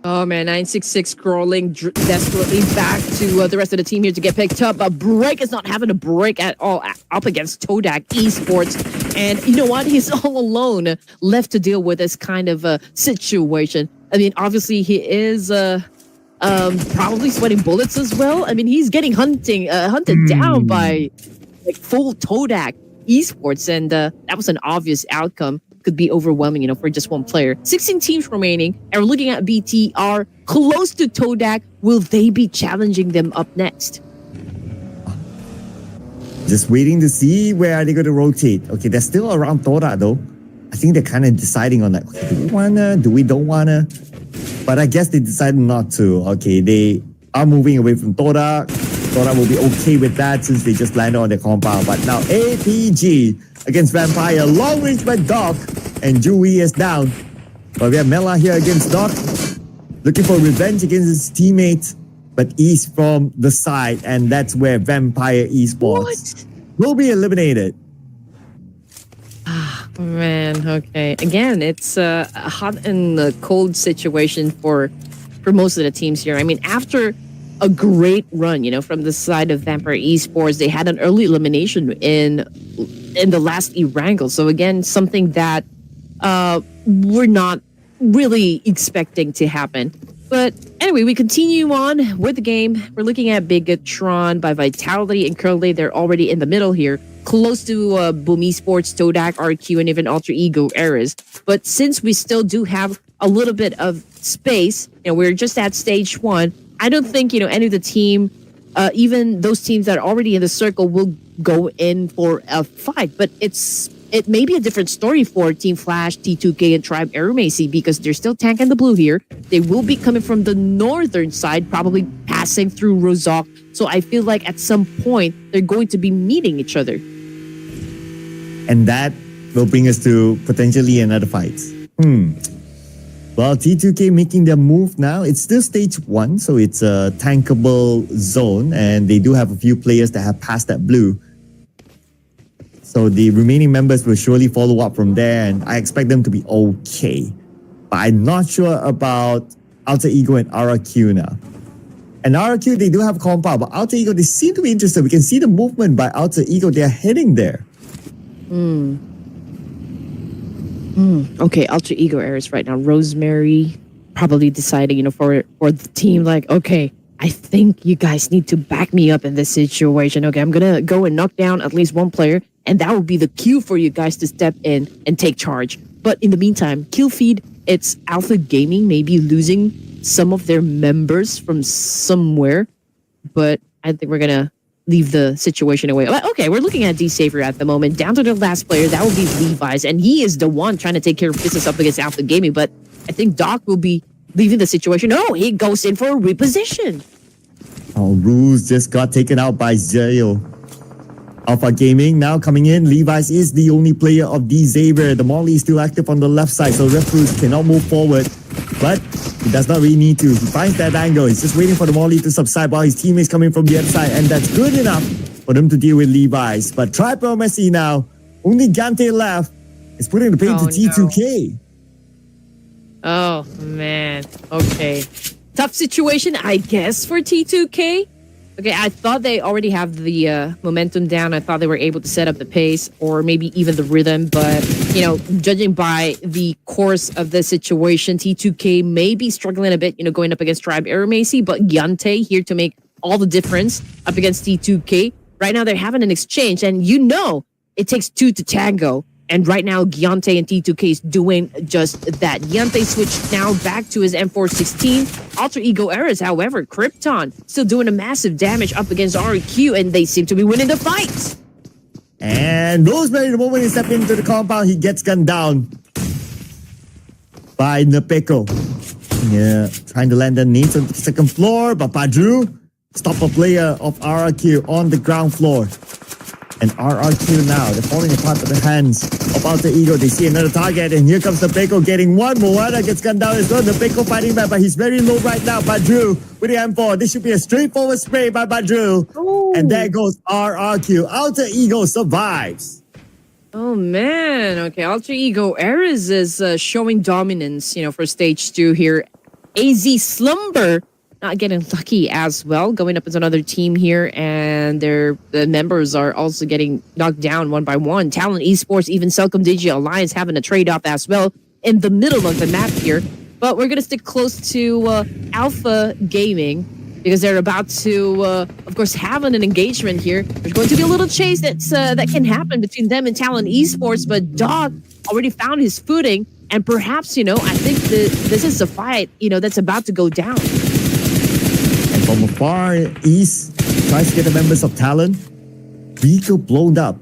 Oh man, 966 crawling desperately back to the rest of the team here to get picked up. But Break is not having a break at all up against Todak Esports. And you know what? He's all alone left to deal with this kind of situation. I mean, obviously he is probably sweating bullets as well. I mean, he's getting hunted down by like full Todak Esports. And that was an obvious outcome. Could be overwhelming, for just one player. 16 teams remaining, and we're looking at BTR close to Todak. Will they be challenging them up next? Just waiting to see where are they going to rotate. Okay, they're still around Todak though. I think they're kind of deciding on that. Okay, do we wanna? Do we don't wanna? But I guess they decided not to. Okay, they are moving away from Todak. Todak will be okay with that since they just landed on their compound. But now APG against Vampire, long range by Doc, and Dewey is down. But we have Mela here against Doc, looking for revenge against his teammate, but he's from the side, and that's where Vampire Esports will be eliminated. Ah, man, okay. Again, it's a hot and cold situation for most of the teams here. I mean, after a great run, from the side of Vampire Esports, they had an early elimination in the last E-Wrangle. So again, something that we're not really expecting to happen. But anyway, we continue on with the game. We're looking at Bigatron by Vitality and Curly. They're already in the middle here, close to Boom Esports, Todak, RQ, and even Alter Ego Eras. But since we still do have a little bit of space, we're just at stage 1, I don't think, any of the team, even those teams that are already in the circle, will go in for a fight. But it may be a different story for Team Flash, T2K, and Tribe Aeromacy because they're still tanking the blue here. They will be coming from the northern side, probably passing through Rozok. So I feel like at some point, they're going to be meeting each other. And that will bring us to potentially another fight. Well, T2K making their move now. It's still stage 1, so it's a tankable zone, and they do have a few players that have passed that blue. So the remaining members will surely follow up from there, and I expect them to be okay. But I'm not sure about Alter Ego and RRQ now. And RRQ, they do have compound, but Alter Ego, they seem to be interested. We can see the movement by Alter Ego. They're heading there. Okay, Alter Ego Eras right now. Rosemary probably deciding, for the team, like, okay, I think you guys need to back me up in this situation. Okay, I'm going to go and knock down at least one player, and that will be the cue for you guys to step in and take charge. But in the meantime, kill feed, it's Alpha Gaming maybe losing some of their members from somewhere, but I think we're going to leave the situation away. Okay, we're looking at D Saver at the moment. Down to the last player, that will be Levi's, and he is the one trying to take care of business up against Alpha Gaming, but I think Doc will be leaving the situation. Oh, he goes in for a reposition. Oh, Ruse just got taken out by Zayo. Alpha Gaming now coming in. Levi's is the only player of D Saver. The Molly is still active on the left side, so Refuse cannot move forward. But he does not really need to. He finds that angle. He's just waiting for the molly to subside while his teammates coming from the other side. And that's good enough for them to deal with Levi's. But try Messi now. Only Gante left. It's putting the pain to T2K. Oh, man. Okay. Tough situation, I guess, for T2K. Okay, I thought they already have the momentum down. I thought they were able to set up the pace or maybe even the rhythm. But, you know, judging by the course of the situation, T2K may be struggling a bit, you know, going up against Tribe Aeromacey. But Yante here to make all the difference up against T2K. Right now, they're having an exchange. And you know, it takes two to tango. And right now, Giante and T2K is doing just that. Giante switched now back to his M416. Alter Ego Eras, however, Krypton still doing a massive damage up against RQ, and they seem to be winning the fight. And Rosemary, the moment he steps into the compound, he gets gunned down by Nepeko. Yeah, trying to land the nades on the second floor, but Padru stop a player of RRQ on the ground floor. And RRQ now, they're falling apart at the hands of Alter Ego. They see another target, and here comes Nepeko getting one. Moana gets gunned down as well. Nepeko fighting back, but he's very low right now. Badru with the M4. This should be a straightforward spray by Badru. Ooh. And there goes RRQ. Alter Ego survives. Oh, man. Okay, Alter Ego Eras is showing dominance, you know, for stage 2 here. AZ Slumber not getting lucky as well, going up as another team here, and the members are also getting knocked down one by one. Talent Esports, even Selcom Digi Alliance having a trade-off as well in the middle of the map here. But we're going to stick close to Alpha Gaming because they're about to, of course, have an engagement here. There's going to be a little chase that can happen between them and Talent Esports, but Dog already found his footing, and perhaps, you know, I think this is a fight, you know, that's about to go down. From afar east, tries to get the members of Talon. Vehicle blown up.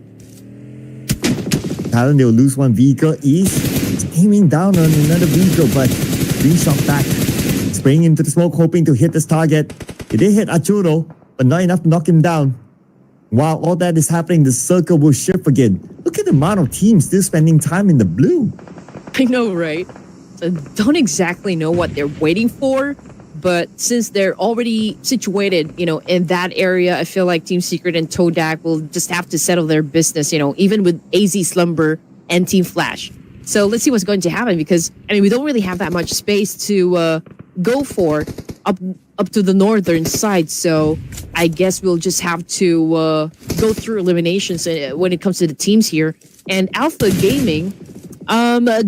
Talon, they'll lose one vehicle east. It's aiming down on another vehicle, but being shot back. Spraying into the smoke, hoping to hit this target. It did hit Arturo, but not enough to knock him down. While all that is happening, the circle will shift again. Look at the amount of teams still spending time in the blue. I know, right? So don't exactly know what they're waiting for. But since they're already situated, you know, in that area, I feel like Team Secret and Todak will just have to settle their business, you know, even with AZ Slumber and Team Flash. So let's see what's going to happen because, I mean, we don't really have that much space to go for up to the northern side. So I guess we'll just have to go through eliminations when it comes to the teams here. And Alpha Gaming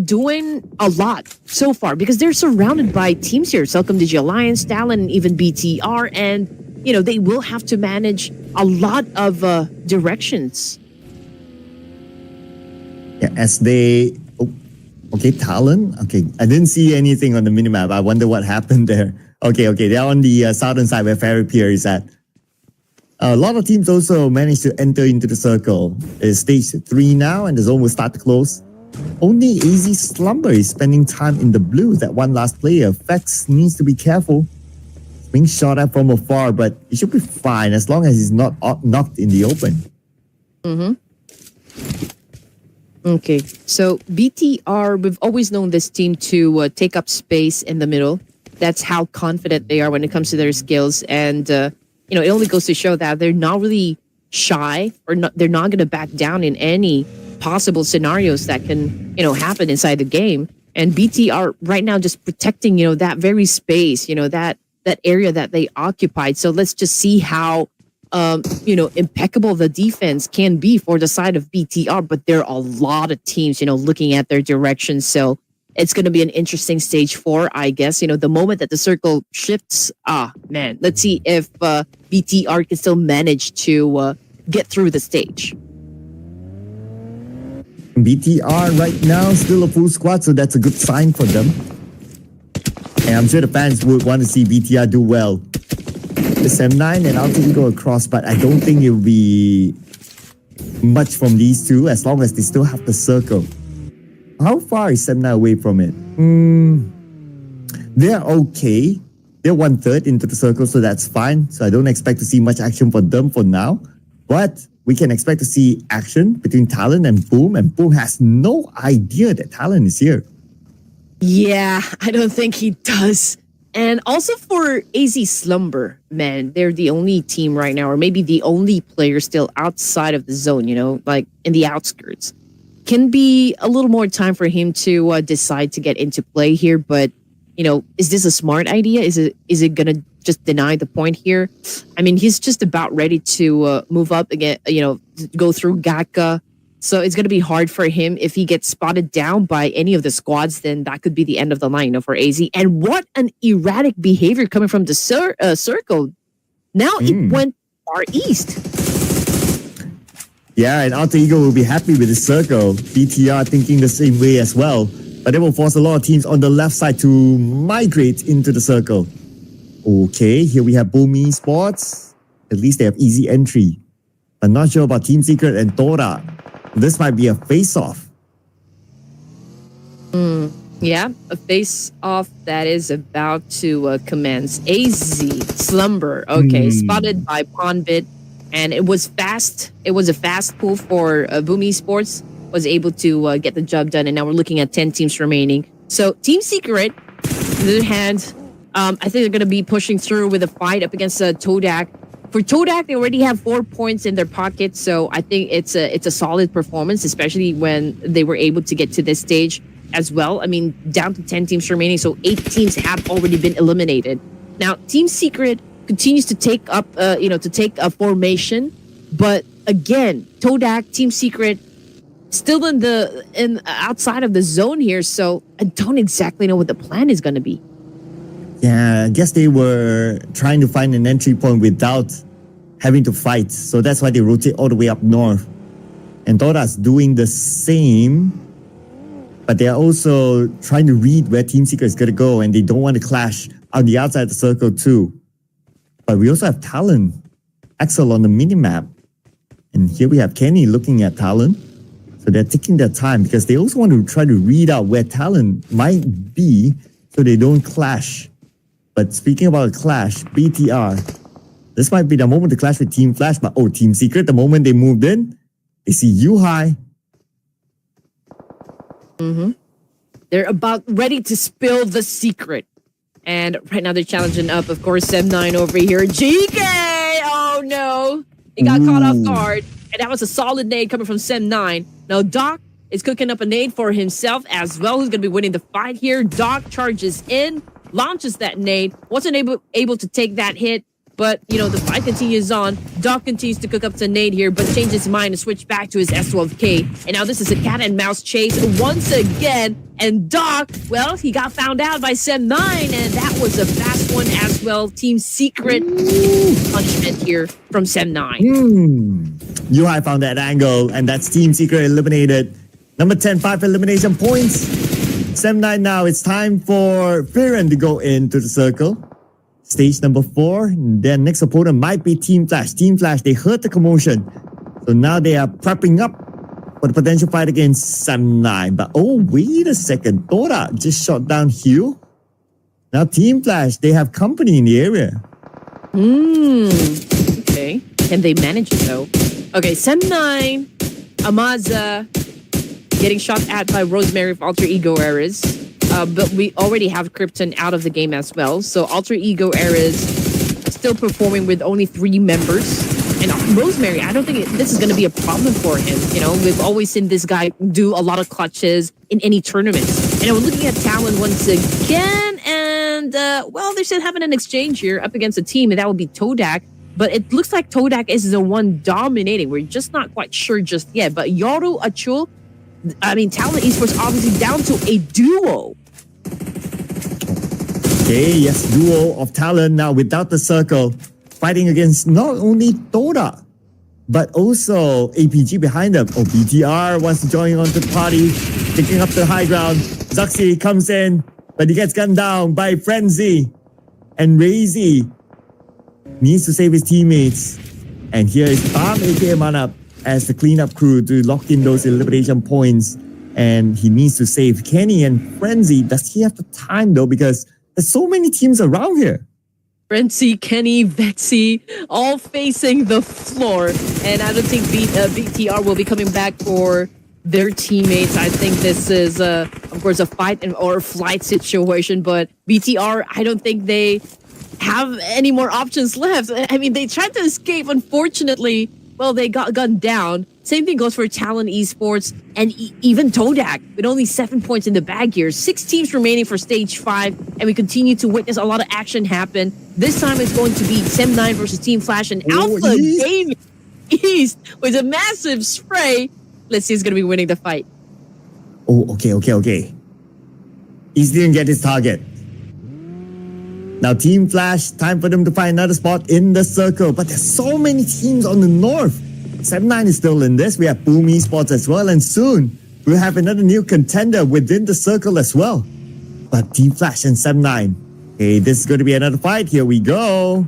doing a lot so far because they're surrounded by teams here. Selcom Digi Alliance, Talon, and even BTR. And, you know, they will have to manage a lot of directions. Yeah, as they... Oh, okay, Talon. Okay, I didn't see anything on the minimap. I wonder what happened there. Okay, they're on the southern side where Fairy Pier is at. A lot of teams also managed to enter into the circle. It's stage 3 now, and the zone will start to close. Only AZ Slumber is spending time in the blue. That one last player. Fex needs to be careful. Being shot at from afar, but it should be fine as long as he's not knocked in the open. Okay, so BTR, we've always known this team to take up space in the middle. That's how confident they are when it comes to their skills. And, you know, it only goes to show that they're not really shy or they're not going to back down in any possible scenarios that can, you know, happen inside the game. And BTR right now just protecting, you know, that very space, you know, that area that they occupied. So let's just see how, you know, impeccable the defense can be for the side of BTR. But there are a lot of teams, you know, looking at their direction. So it's going to be an interesting stage 4, I guess. You know, the moment that the circle shifts, man, let's see if BTR can still manage to get through the stage. BTR right now still a full squad, so that's a good sign for them. And I'm sure the fans would want to see BTR do well. The SM9 and Alter Ego across, but I don't think it'll be much from these two as long as they still have the circle. How far is SM9 away from it? They're okay. They're 1/3 into the circle, so that's fine. So I don't expect to see much action for them for now. But we can expect to see action between Talon and Boom has no idea that Talon is here. Yeah, I don't think he does. And also for AZ Slumber, man, they're the only team right now, or maybe the only player still outside of the zone, like in the outskirts. Can be a little more time for him to decide to get into play here, but is this a smart idea? Is it gonna just deny the point here? I mean, he's just about ready to move up again, go through Gaka. So it's going to be hard for him if he gets spotted down by any of the squads. Then that could be the end of the line, for AZ. And what an erratic behavior coming from the circle. Now it went far east. Yeah, and Alter Ego will be happy with the circle. BTR thinking the same way as well. But it will force a lot of teams on the left side to migrate into the circle. Okay, here we have Boomy Sports. At least they have easy entry. I'm not sure about Team Secret and Tora. This might be a face-off. Yeah, a face-off that is about to commence. AZ Slumber. Okay, spotted by Pondbit. And it was fast. It was a fast pull for Boomy Sports. Was able to get the job done. And now we're looking at 10 teams remaining. So Team Secret, on the other hand, I think they're going to be pushing through with a fight up against Todak. For Todak, they already have 4 points in their pocket, so I think it's a solid performance, especially when they were able to get to this stage as well. I mean, down to 10 teams remaining, so 8 teams have already been eliminated. Now, Team Secret continues to take up, to take a formation, but again, Todak, Team Secret, still in outside of the zone here, so I don't exactly know what the plan is going to be. Yeah, I guess they were trying to find an entry point without having to fight. So that's why they rotate all the way up north. And Tora's doing the same. But they're also trying to read where Team Secret is going to go. And they don't want to clash on the outside of the circle too. But we also have Talon. Axel on the minimap. And here we have Kenny looking at Talon. So they're taking their time because they also want to try to read out where Talon might be so they don't clash. But speaking about a clash, BTR, this might be the moment to clash with Team Flash, but Team Secret, the moment they moved in, they see Yuhai. They're about ready to spill the secret. And right now they're challenging up, of course, Sem9 over here. GK! Oh no! He got caught off guard. And that was a solid nade coming from Sem9. Now Doc is cooking up a nade for himself as well. Who's going to be winning the fight here? Doc charges in. Launches that nade, wasn't able to take that hit, but the fight continues on. Doc continues to cook up the nade here, but changes his mind and switch back to his S12K. And now this is a cat and mouse chase once again. And Doc, well, he got found out by Sem9, and that was a fast one as well. Team Secret punishment here from Sem9. Yuhai found that angle, and that's Team Secret eliminated. Number 10, 5 elimination points. Sem9 now, it's time for Firen to go into the circle. Stage number 4. Their next opponent might be Team Flash. Team Flash, they heard the commotion. So now they are prepping up for the potential fight against Sem9. But wait a second. Tora just shot down Hugh. Now Team Flash, they have company in the area. Okay. Can they manage it though? Okay, Sem9, Amaza, getting shot at by Rosemary of Alter Ego Eras. But we already have Krypton out of the game as well. So Alter Ego Eras still performing with only 3 members. And Rosemary, I don't think this is going to be a problem for him. We've always seen this guy do a lot of clutches in any tournaments. And we're looking at Talon once again. And, they're still having an exchange here up against a team. And that would be Todak. But it looks like Todak is the one dominating. We're just not quite sure just yet. But Yoru Achul, Talon Esports obviously down to a duo. Okay, yes, duo of Talon now without the circle, fighting against not only Tora, but also APG behind them. BTR wants to join onto the party, picking up the high ground. Zuxi comes in, but he gets gunned down by Frenzy. And Razy needs to save his teammates. And here is Bam aka Manap as the cleanup crew to lock in those elimination points. And he needs to save Kenny and Frenzy. Does he have the time though? Because there's so many teams around here. Frenzy, Kenny, Vexy, all facing the floor. And I don't think BTR will be coming back for their teammates. I think this is, of course, a fight or flight situation. But BTR, I don't think they have any more options left. I mean, they tried to escape. Unfortunately, well, they got gunned down. Same thing goes for Talon Esports and even Todak with only 7 points in the bag here. 6 teams remaining for stage 5, and we continue to witness a lot of action happen. This time it's going to be Sem9 versus Team Flash and Alpha Gaming East with a massive spray. Let's see who's going to be winning the fight. Oh, okay. East didn't get his target. Now Team Flash, time for them to find another spot in the circle. But there's so many teams on the north. Sem9 is still in this. We have Pubg Esports as well. And soon, we'll have another new contender within the circle as well. But Team Flash and Sem9. Okay, this is going to be another fight. Here we go.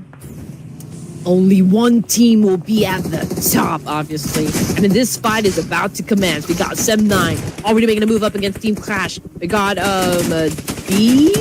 Only one team will be at the top, obviously. I mean, this fight is about to commence. We got Sem9 already making a move up against Team Clash. We got D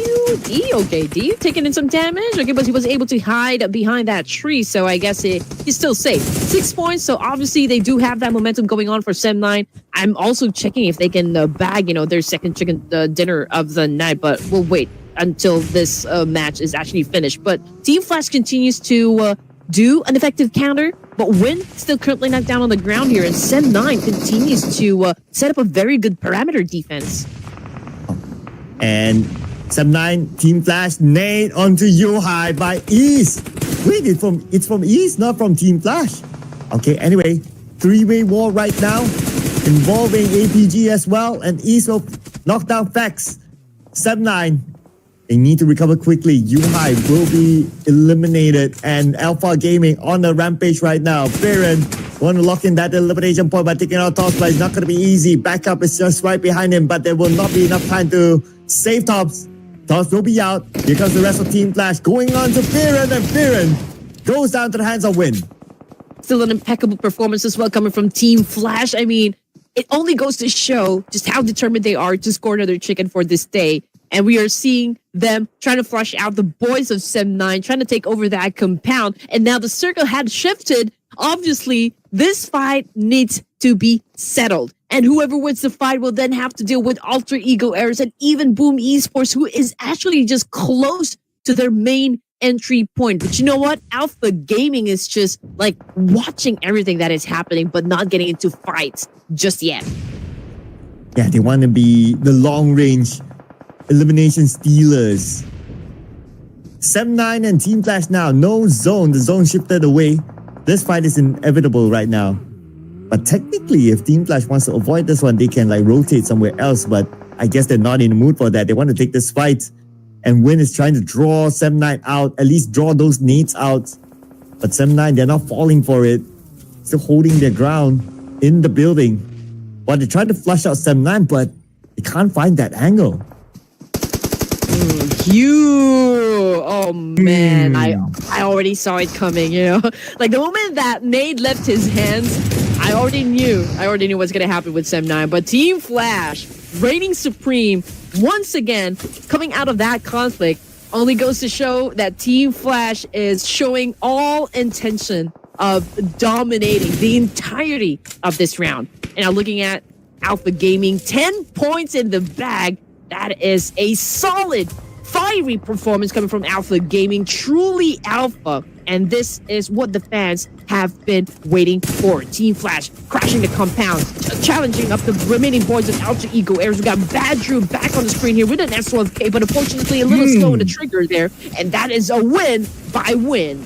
taking in some damage. Okay, but he was able to hide behind that tree, so I guess he's still safe. 6 points, so obviously they do have that momentum going on for Sem9. I'm also checking if they can bag, their second chicken dinner of the night, but we'll wait until this match is actually finished. But Team Flash continues to do an effective counter, but Win still currently knocked down on the ground here, and Sem9 continues to set up a very good parameter defense. And Sem9, Team Flash, nade onto Yuhai by East. Wait, it's from East, not from Team Flash. Okay, anyway, 3-way war right now, involving APG as well, and East will knock down Fex. Sem9, they need to recover quickly. Yuhai will be eliminated, and Alpha Gaming on the rampage right now. Baron want to lock in that elimination point by taking out Tops, but it's not going to be easy. Backup is just right behind him, but there will not be enough time to save Tops. Tops will be out. Here comes the rest of Team Flash going on to Baron, and Baron goes down to the hands of Win. Still an impeccable performance as well coming from Team Flash. I mean, it only goes to show just how determined they are to score another chicken for this day. And we are seeing them trying to flush out the boys of Sem9, trying to take over that compound. And now the circle had shifted. Obviously, this fight needs to be settled. And whoever wins the fight will then have to deal with alter ego errors and even Pubg Esports, who is actually just close to their main entry point. But you know what? Alpha Gaming is just like watching everything that is happening, but not getting into fights just yet. Yeah, they want to be the long range elimination stealers. Sem9 and Team Flash now, no zone. The zone shifted away. This fight is inevitable right now. But technically, if Team Flash wants to avoid this one, they can like rotate somewhere else. But I guess they're not in the mood for that. They want to take this fight. And Win is trying to draw Sem9 out, at least draw those nades out. But Sem9, they're not falling for it. Still holding their ground in the building. Well, they tried to flush out Sem9, but they can't find that angle. Oh man, I already saw it coming, Like the moment that nade left his hands, I already knew what's gonna happen with Sem9. But Team Flash, reigning supreme, once again, coming out of that conflict, only goes to show that Team Flash is showing all intention of dominating the entirety of this round. And now looking at Alpha Gaming, 10 points in the bag. That is a solid, fiery performance coming from Alpha Gaming. Truly alpha. And this is what the fans have been waiting for. Team Flash crashing the compound, challenging up the remaining boys of Alter Ego Airs. We got Bad Drew back on the screen here with an S1K, but unfortunately a little slow in the trigger there. And that is a win by Win.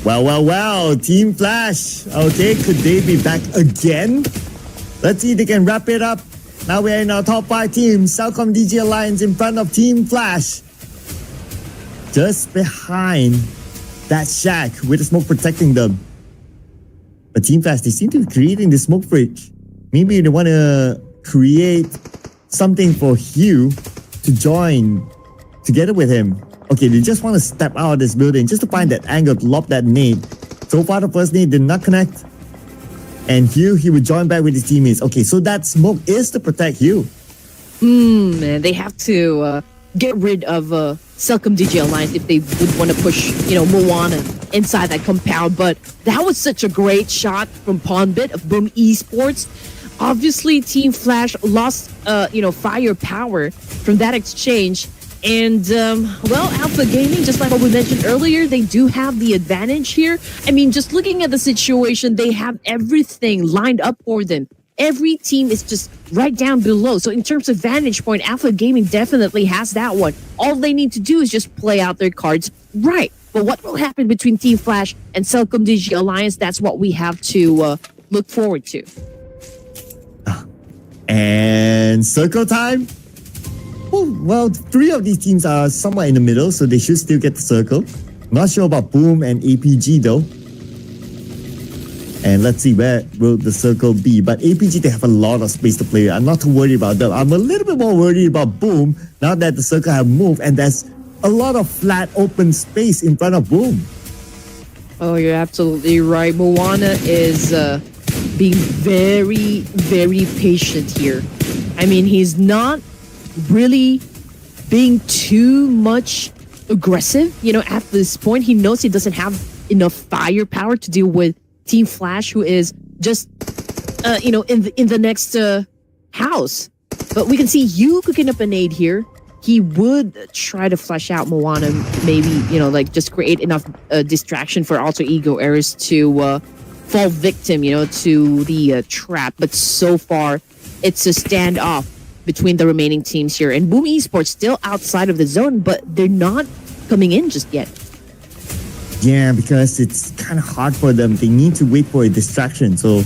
Well. Team Flash. Okay, could they be back again? Let's see if they can wrap it up. Now we're in our top 5 teams. Cellcom DG Alliance in front of Team Flash. Just behind that shack with the smoke protecting them. But Team Flash, they seem to be creating the smoke bridge. Maybe they want to create something for Hugh to join together with him. Okay, they just want to step out of this building just to find that angle to lob that nade. So far, the first nade did not connect. And Hugh, he would join back with his teammates. Okay, so that smoke is to protect Hugh. Man, they have to get rid of Cellcom DG Alliance if they would want to push, Moana inside that compound. But that was such a great shot from Pawnbit of Pubg Esports. obviously Team Flash lost, firepower from that exchange. And, Alpha Gaming, just like what we mentioned earlier, they do have the advantage here. I mean, just looking at the situation, they have everything lined up for them. Every team is just right down below. So in terms of vantage point, Alpha Gaming definitely has that one. All they need to do is just play out their cards right. But what will happen between Team Flash and Celcom Digi Alliance, that's what we have to look forward to. And circle time? Oh, well, 3 of these teams are somewhere in the middle, so they should still get the circle. Not sure about Boom and APG though. And let's see, where will the circle be? But APG, they have a lot of space to play. I'm not too worried about them. I'm a little bit more worried about Boom now that the circle have moved and there's a lot of flat open space in front of Boom. Oh, you're absolutely right. Moana is being very, very patient here. I mean, he's not really being too much aggressive. At this point, he knows he doesn't have enough firepower to deal with Team Flash, who is just, in the next house. But we can see you cooking up a nade here. He would try to flesh out Moana, maybe, just create enough distraction for Alter Ego Ares to fall victim, to the trap. But so far, it's a standoff between the remaining teams here. And Boom Esports still outside of the zone, but they're not coming in just yet. Yeah, because it's kind of hard for them. They need to wait for a distraction. So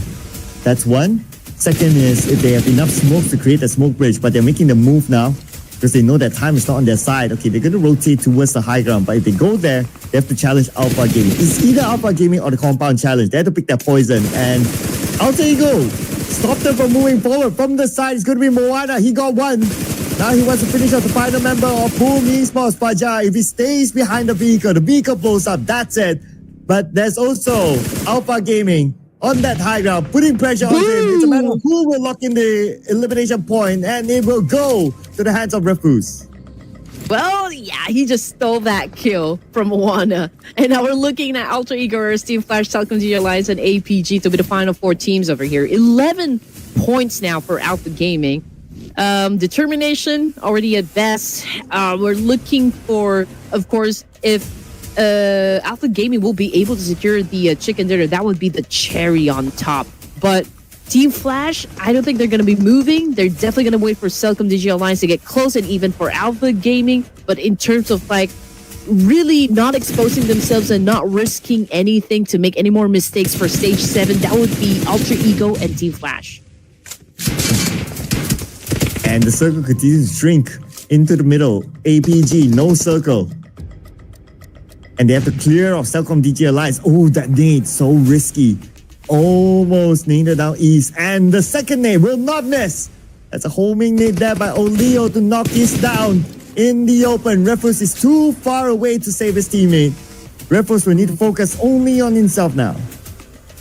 that's one. Second is if they have enough smoke to create a smoke bridge, but they're making the move now because they know that time is not on their side. Okay, they're going to rotate towards the high ground, but if they go there, they have to challenge Alpha Gaming. It's either Alpha Gaming or the Compound Challenge. They have to pick their poison. And Alter Ego, stop them from moving forward. From the side, it's going to be Moana. He got one. Now he wants to finish off the final member of Boom Esports, Pubg. If he stays behind the vehicle blows up. That's it. But there's also Alpha Gaming on that high ground, putting pressure on him. It's a matter of who will lock in the elimination point, and it will go to the hands of Ruthless. Well, yeah, he just stole that kill from Moana. And now we're looking at Alter Ego Ares, Team Flash, Celcom Digi Alliance, and APG to be the final 4 teams over here. 11 points now for Alpha Gaming. Determination already at best. We're looking for, of course, if Alpha Gaming will be able to secure the chicken dinner, that would be the cherry on top. But Team Flash, I don't think they're going to be moving. They're definitely going to wait for Celcom Digi Alliance to get close, and even for Alpha Gaming. But in terms of really not exposing themselves and not risking anything to make any more mistakes for stage 7, that would be Alter Ego and Team Flash. And the circle continues to shrink into the middle. APG, no circle. And they have to clear off Celcom Digi Alliance. Oh, that nade, so risky. Almost naded down east. And the second nade will not miss. That's a homing nade there by Oleo to knock this down in the open. Ruthless is too far away to save his teammate. Ruthless will need to focus only on himself now.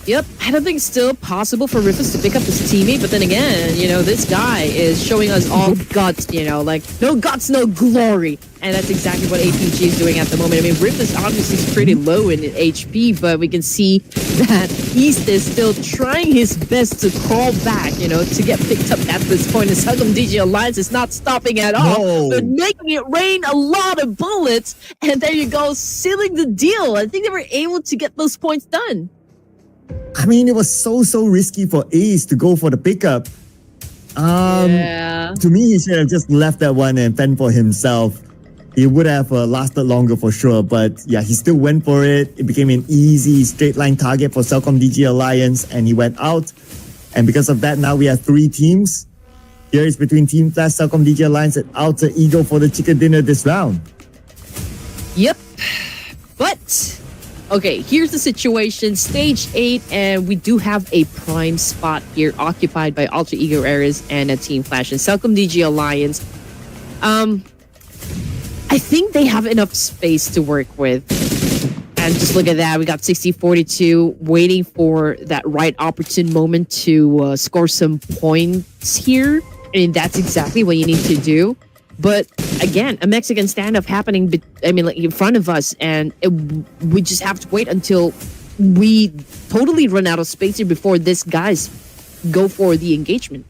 Yep, I don't think it's still possible for Ruthless to pick up his teammate, but then again, this guy is showing us all guts, no guts, no glory. And that's exactly what APG is doing at the moment. I mean, Ruthless obviously is pretty low in HP, but we can see that East is still trying his best to crawl back, to get picked up at this point. And Celcom Digi Alliance is not stopping at all. They're making it rain a lot of bullets. And there you go, sealing the deal. I think they were able to get those points done. I mean, it was so risky for Ace to go for the pickup. Yeah. To me, he should have just left that one and fend for himself. He would have lasted longer for sure. But yeah, he still went for it. It became an easy straight line target for Celcom Digi Alliance, and he went out. And because of that, now we have 3 teams. Here is between Team Flash, Celcom Digi Alliance, and Alter Ego for the chicken dinner this round. Yep. But okay, here's the situation. Stage 8, and we do have a prime spot here occupied by Alter Ego Ares and a Team Flash and Celcom Digi Alliance. I think they have enough space to work with. And just look at that. We got 60-42 waiting for that right opportune moment to score some points here. I mean, that's exactly what you need to do. But again, a Mexican standoff happening, in front of us, and we just have to wait until we totally run out of space here before this guy's go for the engagement.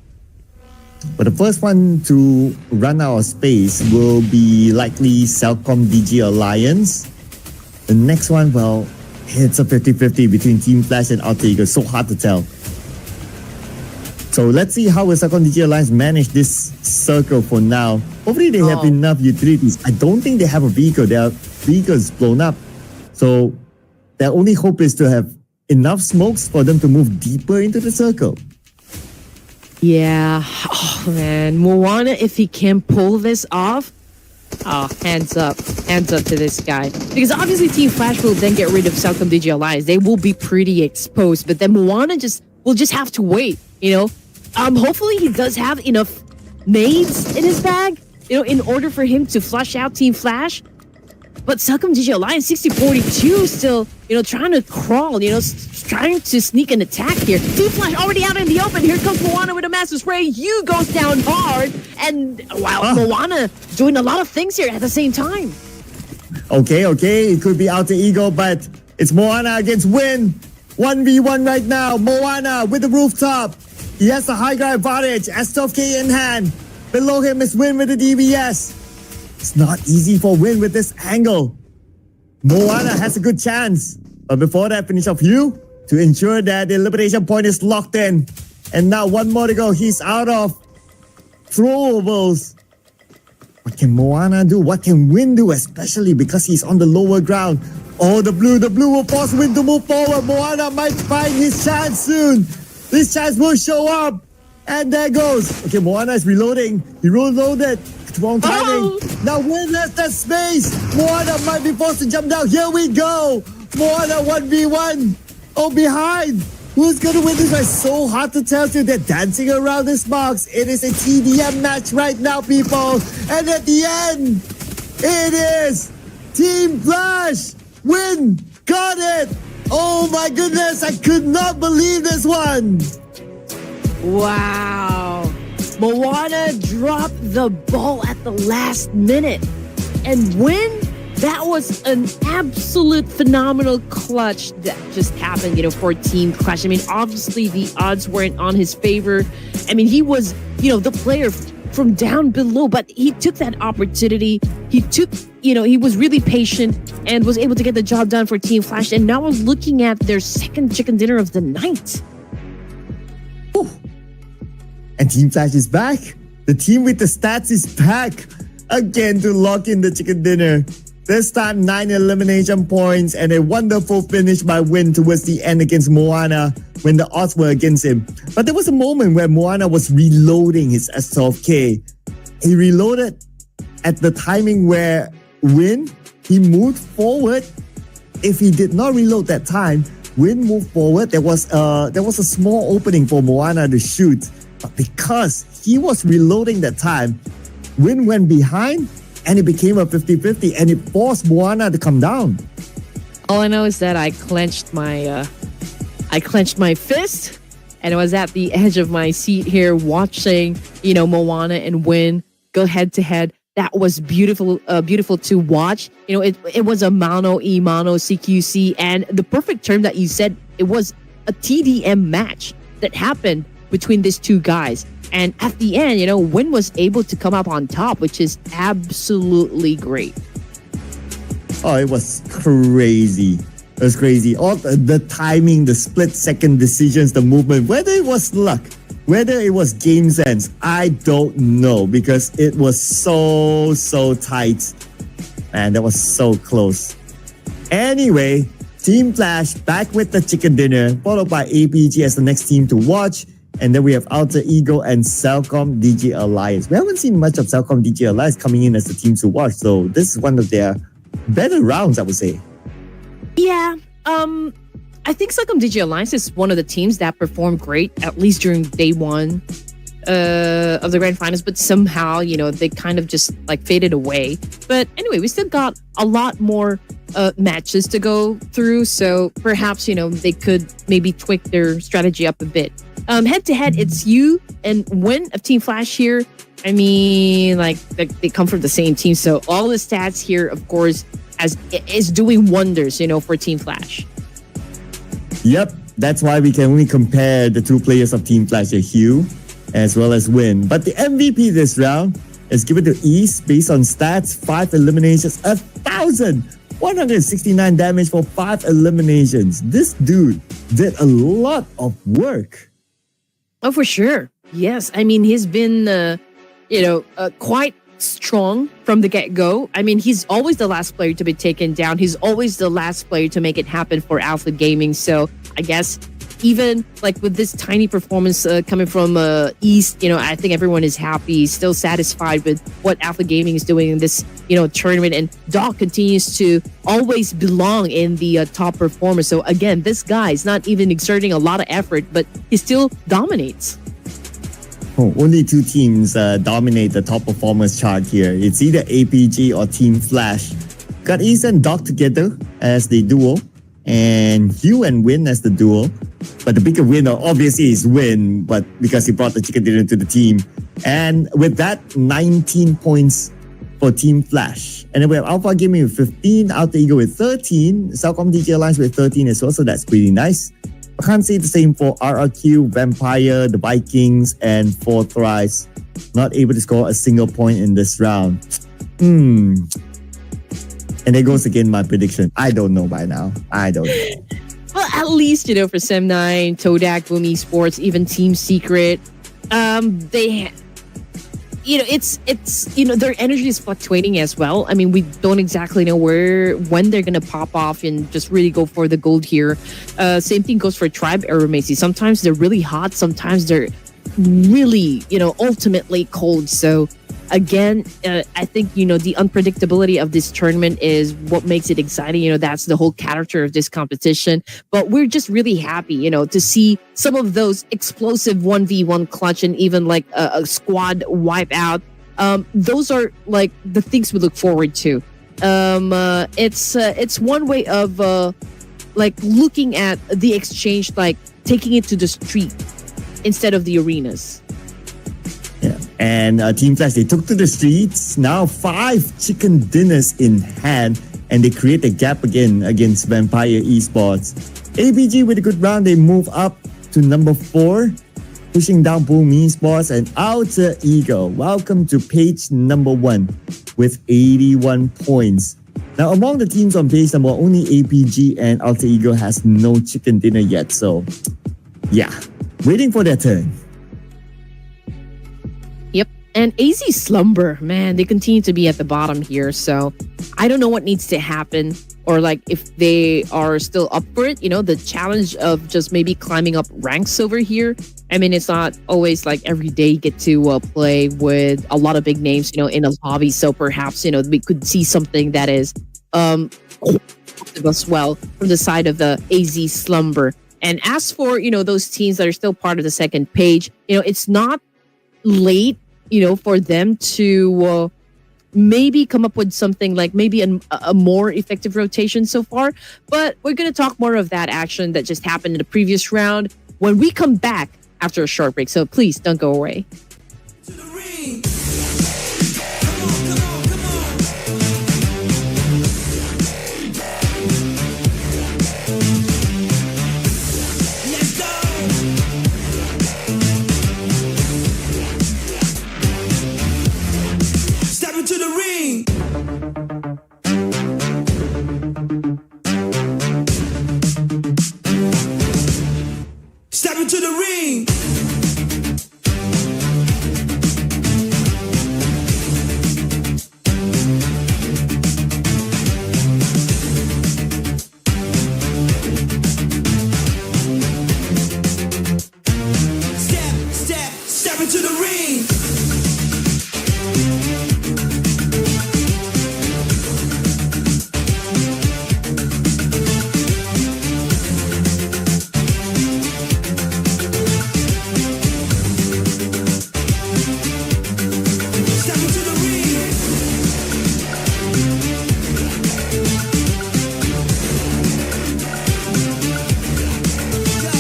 But the first one to run out of space will be likely Cellcom DG Alliance. The next one, well, it's a 50-50 between Team Flash and Alter Ego. So hard to tell. So let's see how will Cellcom DG Alliance manage this circle for now. Hopefully they have enough utilities. I don't think they have a vehicle. Their vehicle is blown up. So their only hope is to have enough smokes for them to move deeper into the circle. Yeah. Oh, man. Moana, if he can pull this off, hands up. Hands up to this guy. Because obviously Team Flash will then get rid of Cellcom DG Alliance. They will be pretty exposed. But then Moana will just have to wait, you know? Hopefully he does have enough nades in his bag, you know, in order for him to flush out Team Flash. But Cellcom DG Alliance 60-42 still, you know, trying to crawl, you know, trying to sneak an attack here. Team Flash already out in the open. Here comes Moana with a massive spray. You goes down hard. And wow, Moana doing a lot of things here at the same time. Okay. It could be Alter Ego, but it's Moana against Win. 1v1 right now. Moana with the rooftop. He has the high ground advantage. S12K in hand. Below him is Win with the DBS. It's not easy for Win with this angle. Moana has a good chance. But before that, finish off Hugh to ensure that the elimination point is locked in. And now one more to go. He's out of throwables. What can Moana do? What can Win do? Especially because he's on the lower ground. Oh, the blue will force Win to move forward. Moana might find his chance soon. This chance will show up. And there goes. Okay, Moana is reloading. He reloaded. Wrong timing. Now Win has that space. Moana might be forced to jump down. Here we go. Moana 1v1. Oh, behind. Who's going to win this fight? So hard to tell you. They're dancing around this box. It is a TDM match right now, people. And at the end, it is Team Flash. Win. Got it. Oh my goodness. I could not believe this one. Wow. Moana dropped the ball at the last minute. And Win, that was an absolute phenomenal clutch that just happened, you know, for Team Clash. I mean, obviously the odds weren't on his favor. I mean, he was, you know, the player from down below, but he took that opportunity. He was really patient and was able to get the job done for Team Flash. And now we're looking at their second chicken dinner of the night. Ooh. And Team Flash is back. The team with the stats is back again to lock in the chicken dinner. This time 9 elimination points and a wonderful finish by Win towards the end against Moana when the odds were against him. But there was a moment where Moana was reloading his S12K. He reloaded at the timing where Win, he moved forward. If he did not reload that time, Win moved forward. There was a small opening for Moana to shoot. But because he was reloading that time, Win went behind and it became a 50-50 and it forced Moana to come down. All I know is that I clenched my fist and I was at the edge of my seat here watching, you know, Moana and Win go head to head. That was beautiful to watch. You know, it was a mano y mano CQC, and the perfect term that you said, it was a TDM match that happened between these two guys. And at the end, you know, Win was able to come up on top, which is absolutely great. Oh, it was crazy. It was crazy. All the timing, the split-second decisions, the movement, whether it was luck, whether it was game sense, I don't know, because it was so tight. Man, that was so close. Anyway, Team Flash back with the chicken dinner, followed by APG as the next team to watch. And then we have Alter Ego and Cellcom DG Alliance. We haven't seen much of Cellcom DG Alliance coming in as the team to watch, so this is one of their better rounds, I would say. Yeah, I think Cellcom DG Alliance is one of the teams that performed great, at least during day one of the grand finals, but somehow, you know, they kind of just like faded away. But anyway, we still got a lot more matches to go through, so perhaps, you know, they could maybe tweak their strategy up a bit. Head to head, it's you and Win of Team Flash here. I mean, like, they come from the same team, so all the stats here, of course, is doing wonders, you know, for Team Flash. Yep, That's why we can only compare the two players of Team Flash, Hugh as well as Win. But the MVP this round is given to East based on stats, 5 eliminations, 1,169 damage for 5 eliminations. This dude did a lot of work. Oh, for sure. Yes. I mean, he's been, quite strong from the get-go. I mean, he's always the last player to be taken down. He's always the last player to make it happen for Alpha Gaming. So I guess even like with this tiny performance coming from East, I think everyone is happy, still satisfied with what Alpha Gaming is doing in this, tournament. And Doc continues to always belong in the top performers. So again, this guy is not even exerting a lot of effort, but he still dominates. Oh, only 2 teams dominate the top performers chart here. It's either APG or Team Flash. Got East and Doc together as the duo, and Hugh and Win as the duo. But the bigger winner obviously is Win, but because he brought the chicken dinner to the team. And with that, 19 points for Team Flash. And then we have Alpha Gaming with 15, Alter Ego with 13, Cellcom DJ Alliance with 13 as well, so that's pretty nice. I can't say the same for RRQ, Vampire, the Vikings, and Fourth Rise. Not able to score a single point in this round. And there goes again my prediction. I don't know by now. I don't know. Well, at least, for Sem9, Todak, Boom Esports, even Team Secret, they... it's their energy is fluctuating as well. I mean, we don't exactly know when they're gonna pop off and just really go for the gold here. Same thing goes for Tribe Aeromacey. Sometimes they're really hot, sometimes they're really, ultimately cold. So again, I think, the unpredictability of this tournament is what makes it exciting. That's the whole character of this competition. But we're just really happy, to see some of those explosive 1v1 clutch and even like a squad wipe out. Those are like the things we look forward to. It's one way of like looking at the exchange, like taking it to the street instead of the arenas. Yeah. And Team Flash, they took to the streets. Now 5 chicken dinners in hand, and they create a gap again against Vampire Esports. ABG with a good round, they move up to number 4, pushing down Boom Esports and Alter Ego. Welcome to page number 1 with 81 points. Now, among the teams on page number 1, only APG and Alter Ego has no chicken dinner yet. So, yeah, waiting for their turn. And AZ Slumber, man, they continue to be at the bottom here. So I don't know what needs to happen, or like if they are still up for it, the challenge of just maybe climbing up ranks over here. I mean, it's not always like every day you get to play with a lot of big names, in a lobby. So perhaps, we could see something that is as well from the side of the AZ Slumber. And as for, those teams that are still part of the second page, it's not late, for them to maybe come up with something like maybe a more effective rotation so far. But we're going to talk more of that action that just happened in the previous round when we come back after a short break. So please don't go away. To the ring. Let's go. Step into the ring. Step into the ring. Step into the ring. Step into the ring. Go.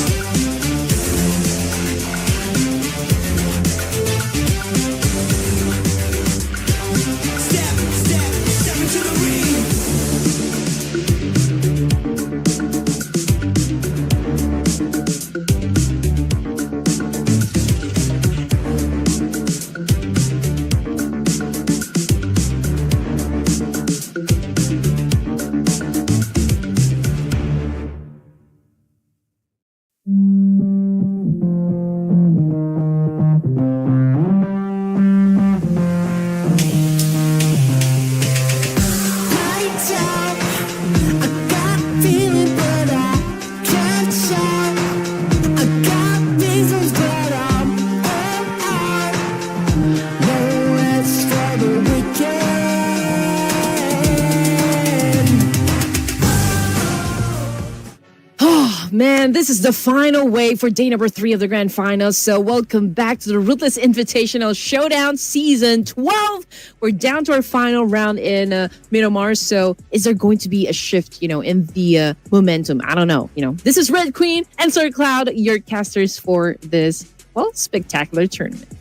And this is the final wave for day number 3 of the grand finals. So welcome back to the Ruthless Invitational Showdown Season 12. We're down to our final round in Miramar. So is there going to be a shift, in the momentum? I don't know. This is Red Queen and Sir Cloud, your casters for this, spectacular tournament.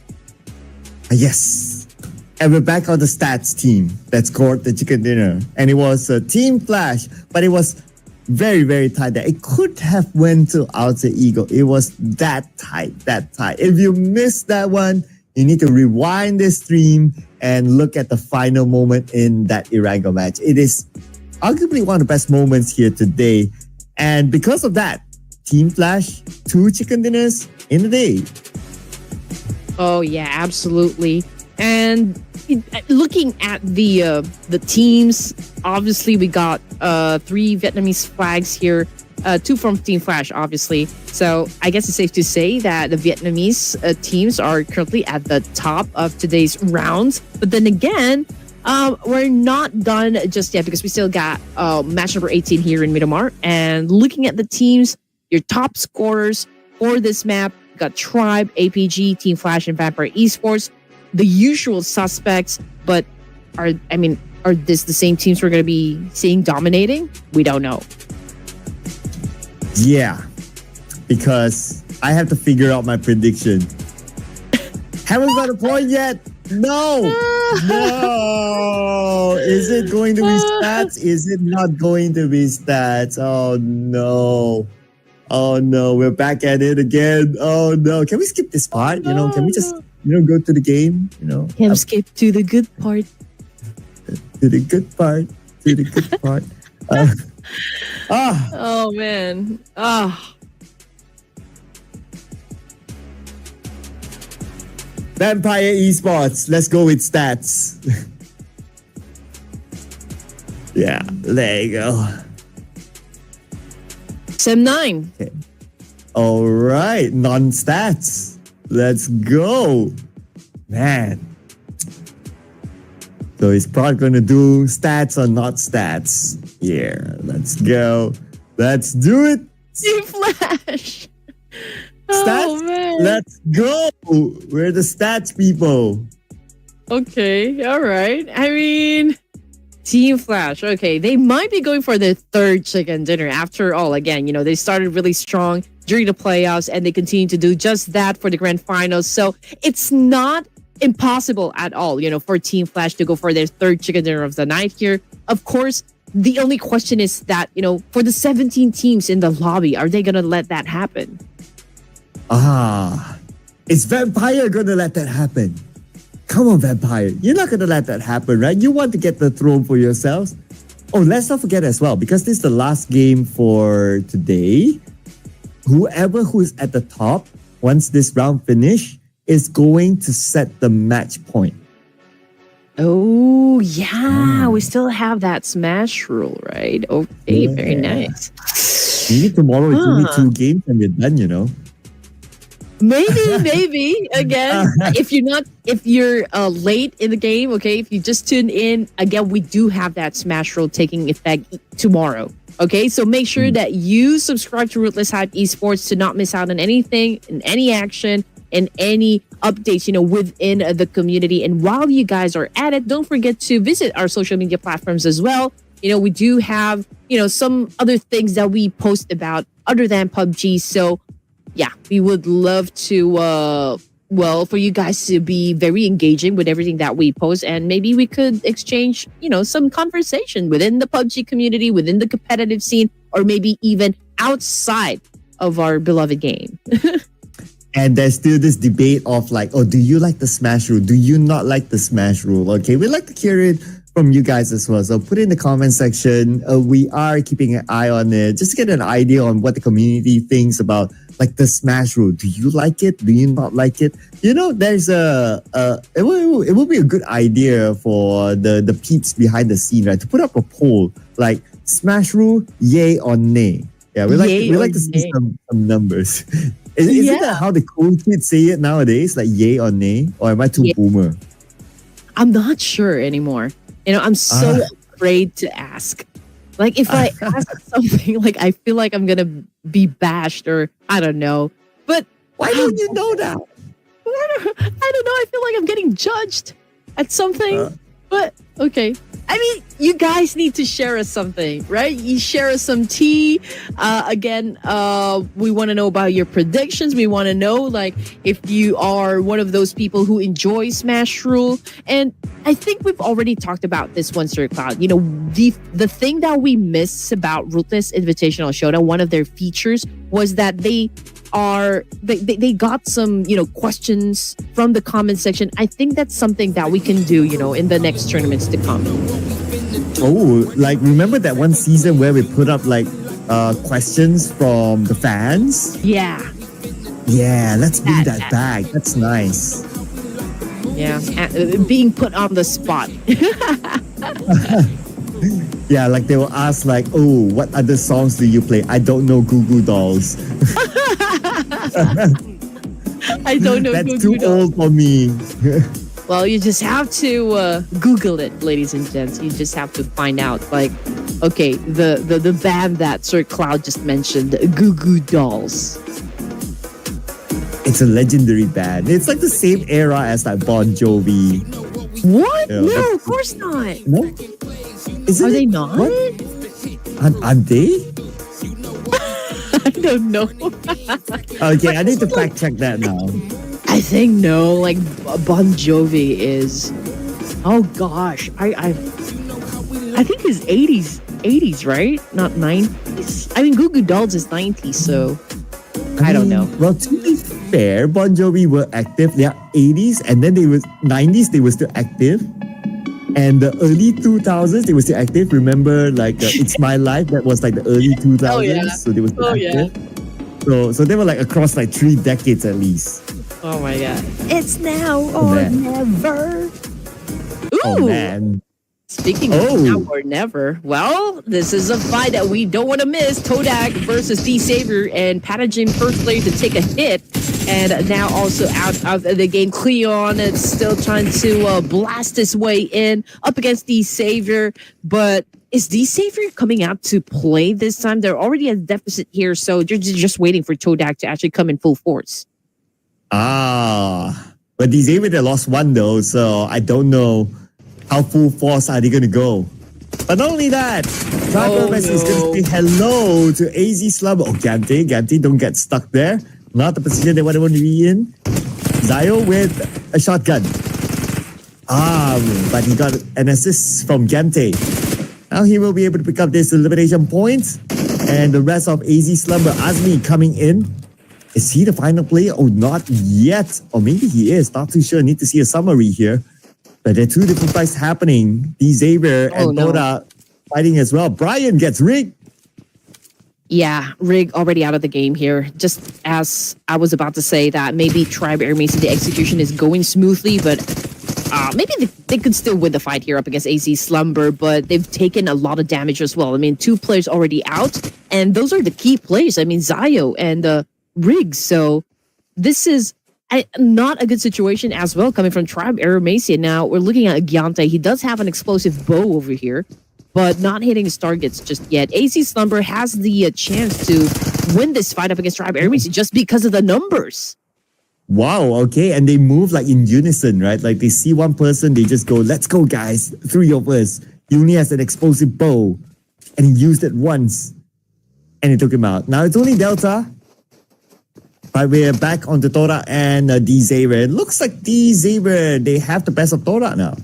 Yes. And we're back on the stats team that scored the chicken dinner. And it was a team flash, but it was very, very tight. That it could have went to Alter Ego. It was that tight. If you missed that one, you need to rewind this stream and look at the final moment in that Irago match. It is arguably one of the best moments here today. And because of that, Team Flash, 2 chicken dinners in a day. Oh, yeah, absolutely. And looking at the teams, obviously we got 3 Vietnamese flags here, 2 from Team Flash, obviously. So I guess it's safe to say that the Vietnamese teams are currently at the top of today's rounds. But then again, we're not done just yet because we still got match number 18 here in Miramar. And looking at the teams, your top scorers for this map, got Tribe, APG, Team Flash, and Vampire Esports. The usual suspects, but are this the same teams we're going to be seeing dominating? We don't know. Yeah, because I have to figure out my prediction. Haven't got a point yet. No. Is it going to be stats? Is it not going to be stats? Oh no. We're back at it again. Oh no. Can we skip this part? Can we just go to the game? Can skip to the good part. To the good part. Oh man. Vampire Esports. Let's go with stats. Yeah, there you go. Sem 9. Okay. All right, non-stats. Let's go. Man. So is Prod going to do stats or not stats? Yeah, let's go. Let's do it. Team Flash. Stats? Oh, man. Let's go. We're the stats people. Okay, all right. Team Flash. Okay, they might be going for their 3rd chicken dinner. After all, again, they started really strong during the playoffs and they continue to do just that for the grand finals. So it's not impossible at all, for Team Flash to go for their 3rd chicken dinner of the night here. Of course, the only question is that, for the 17 teams in the lobby, are they going to let that happen? Is Vampire going to let that happen? Come on, Vampire. You're not going to let that happen, right? You want to get the throne for yourselves. Oh, let's not forget as well, because this is the last game for today. Whoever who's at the top, once this round finish, is going to set the match point. Oh, yeah. We still have that smash rule, right? Okay, very nice. Maybe tomorrow it's only 2 games and we're done, Maybe again, if you're late in the game, okay, if you just tune in, again, we do have that smash roll taking effect tomorrow. Okay, so make sure that you subscribe to Ruthless Hype Esports to not miss out on anything, in any action, and any updates, within the community. And while you guys are at it, don't forget to visit our social media platforms as well. We do have, some other things that we post about other than PUBG. So yeah, we would love to, for you guys to be very engaging with everything that we post. And maybe we could exchange, some conversation within the PUBG community, within the competitive scene, or maybe even outside of our beloved game. And there's still this debate of do you like the smash rule? Do you not like the smash rule? Okay, we'd like to hear it from you guys as well. So put it in the comment section. We are keeping an eye on it just to get an idea on what the community thinks about the smash rule. Do you like it? Do you not like it? There's it will be a good idea for the peeps behind the scene, right? To put up a poll smash rule, yay or nay. Yeah, we like to see some numbers. Is it that how the cool kids say it nowadays? Yay or nay? Or am I too boomer? I'm not sure anymore. I'm so afraid to ask. Like if I ask something, like I feel like I'm gonna be bashed or I don't know. But Why don't you know that? I don't know. I feel like I'm getting judged at something. But okay. I mean, you guys need to share us something, right? You share us some tea. Again, we want to know about your predictions. We want to know, like, if you are one of those people who enjoy Smash Rule. And I think we've already talked about this one, Sir Cloud. You know, the thing that we miss about Ruthless Invitational Showdown, one of their features was that they got some, you know, questions from the comment section. I think that's something that we can do, you know, in the next tournaments to come. Oh, like remember that one season where we put up like questions from the fans? Yeah. Yeah, let's bring that back. That's nice. Yeah, being put on the spot. Yeah, like they will ask like, oh, what other songs do you play? I don't know Goo Goo Dolls. I don't know. That's too old for me. Well, you just have to Google it, ladies and gents. You just have to find out, like, okay, the band that Sir Cloud just mentioned, Goo Goo Dolls. It's a legendary band. It's like the same era as like Bon Jovi. What? Yeah, No, of course not. No? Isn't Are they it? not? What? Aren't they? I don't know. Okay, I need to fact check that now. I think no, like Bon Jovi is. Oh gosh, I think it's 80s, right? Not 90s. I mean, Goo Goo Dolls is 90s, so I don't know. Well, to be fair, Bon Jovi were active. They are 80s, and then they were 90s. They were still active, and the early 2000s they were still active. Remember, like "It's My Life" that was like the early 2000s. Oh, yeah. So they were still active. Yeah. So they were like across like 3 decades at least. Oh my god. It's now or man. never. Ooh. Oh man. Speaking of now or never, well, this is a fight that we don't want to miss. Todak versus D Savior, and Patagon first player to take a hit, and now also out of the game. Cleon is still trying to blast his way in up against D Savior, but is D Savior coming out to play this time? They're already at deficit here, so they're just waiting for Todak to actually come in full force. But D Savior they lost one though, so I don't know how full force are they going to go. But not only that, Tribal is going to say hello to AZ Slumber. Oh, Gante, don't get stuck there. Not the position they want to be in. Zio with a shotgun. But he got an assist from Gante. Now he will be able to pick up this elimination point. And the rest of AZ Slumber, Azmi coming in. Is he the final player? Oh, not yet. Or maybe he is. Not too sure. Need to see a summary here. But there are 2 different fights happening. D Xavier and Toda fighting as well. Brian gets rigged. Yeah, Rig already out of the game here. Just as I was about to say that maybe Tribe Air Mason, the execution is going smoothly, but maybe they could still win the fight here up against AZ Slumber, but they've taken a lot of damage as well. I mean, 2 players already out, and those are the key players. I mean, Zio and Rig. So this is not a good situation as well coming from Tribe Aeromacia. Now we're looking at Gyante. He does have an explosive bow over here, but not hitting his targets just yet. AC Slumber has the chance to win this fight up against Tribe Aeromacia just because of the numbers. Wow, okay. And they move like in unison, right? Like they see one person, they just go, let's go guys, 3 of us. He only has an explosive bow and he used it once and it took him out. Now it's only Delta. But we're back on the Tora and D Xavier. It looks like D Xavier, they have the best of Tora now.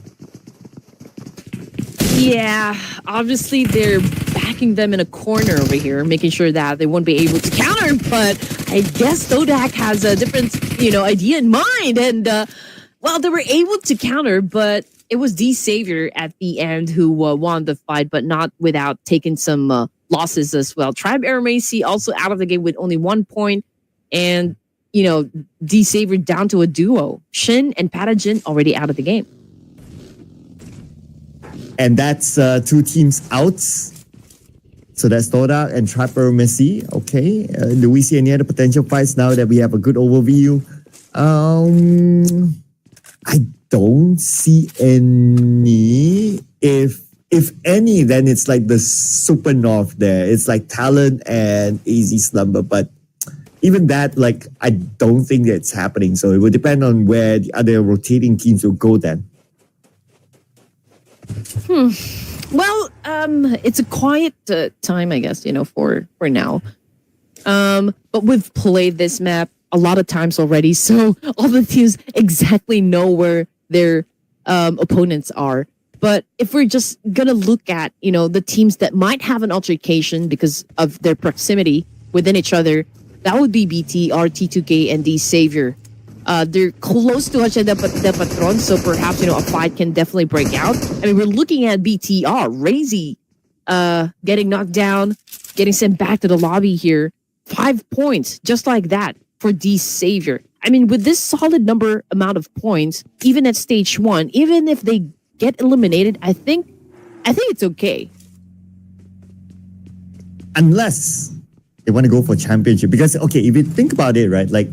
Yeah, obviously they're backing them in a corner over here, making sure that they won't be able to counter. But I guess Todak has a different, idea in mind. And, they were able to counter, but it was D Xavier at the end who won the fight, but not without taking some losses as well. Tribe Aeromacy also out of the game with only 1 point. And, D Xavier down to a duo. Shin and Patagon already out of the game. And that's 2 teams out. So that's Toda and Trapper Messi. Okay. Do we see any other potential fights now that we have a good overview? I don't see any. If if any, then it's like the super north there. It's like Talon and AZ Slumber, but even that, like, I don't think that's happening. So it will depend on where the other rotating teams will go then. Well, it's a quiet time, I guess, for now. But we've played this map a lot of times already, so all the teams exactly know where their opponents are. But if we're just gonna look at, the teams that might have an altercation because of their proximity within each other, that would be BTR, T2K, and D Savior. They're close to each other, the Patron, so perhaps, a fight can definitely break out. I mean, we're looking at BTR, Razy, getting knocked down, getting sent back to the lobby here. 5 points, just like that, for D Savior. I mean, with this solid amount of points, even at stage 1, even if they get eliminated, I think it's okay. Unless they want to go for championship. Because, okay, if you think about it, right, like,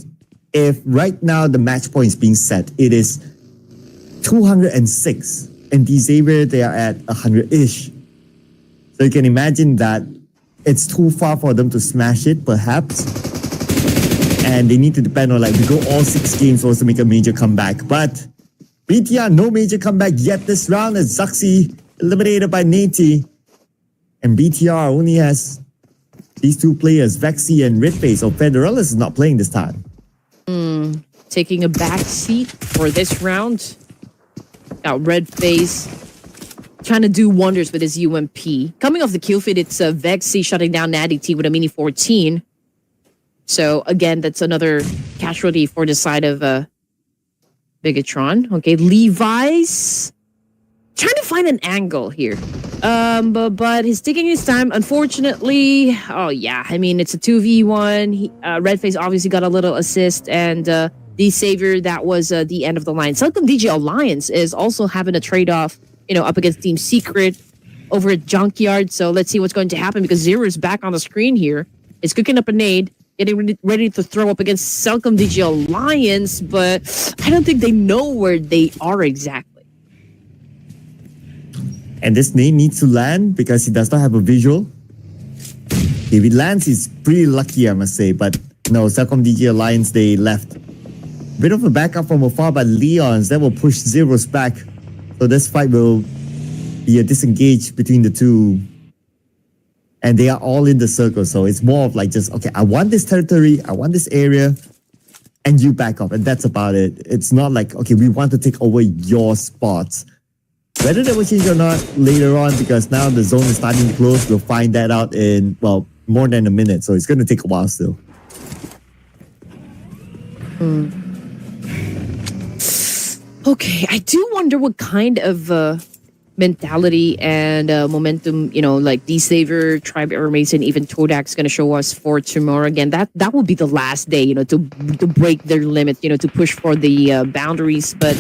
if right now the match point is being set, it is 206, and D Xavier, they are at 100-ish. So you can imagine that it's too far for them to smash it, perhaps. And they need to depend on, like, we go all 6 games also make a major comeback. But BTR, no major comeback yet this round as Zaxi eliminated by Nate. And BTR only has these 2 players, Vexy and Redface. So Federales is not playing this time. Taking a back seat for this round. Got Redface trying to do wonders with his UMP. Coming off the kill feed, it's Vexy shutting down Natty T with a Mini 14. So again, that's another casualty for the side of Bigatron. Okay, Levi's trying to find an angle here. But he's taking his time. Unfortunately, oh yeah, I mean, it's a 2v1. Redface obviously got a little assist, and the Savior, that was the end of the line. Celcom DJ Alliance is also having a trade-off, up against Team Secret over at Junkyard. So let's see what's going to happen, because Zero is back on the screen here. It's cooking up a nade, getting ready to throw up against Celcom DJ Alliance, but I don't think they know where they are exactly. And this nade needs to land because he does not have a visual. If it lands, he's pretty lucky, I must say. But no, Celcom DJ Alliance, they left. Bit of a backup from afar by Leons. That will push Zeros back. So this fight will be a disengage between the two. And they are all in the circle. So it's more of like just, okay, I want this territory, I want this area, and you back up. And that's about it. It's not like, okay, we want to take over your spots. Whether that will change or not later on, because now the zone is starting to close, we'll find that out in, well, more than a minute. So it's going to take a while still. Okay, I do wonder what kind of mentality and momentum, like D-Saver, Tribe Air Mason, even Todak's going to show us for tomorrow. Again, that will be the last day, to break their limit, to push for the boundaries. But,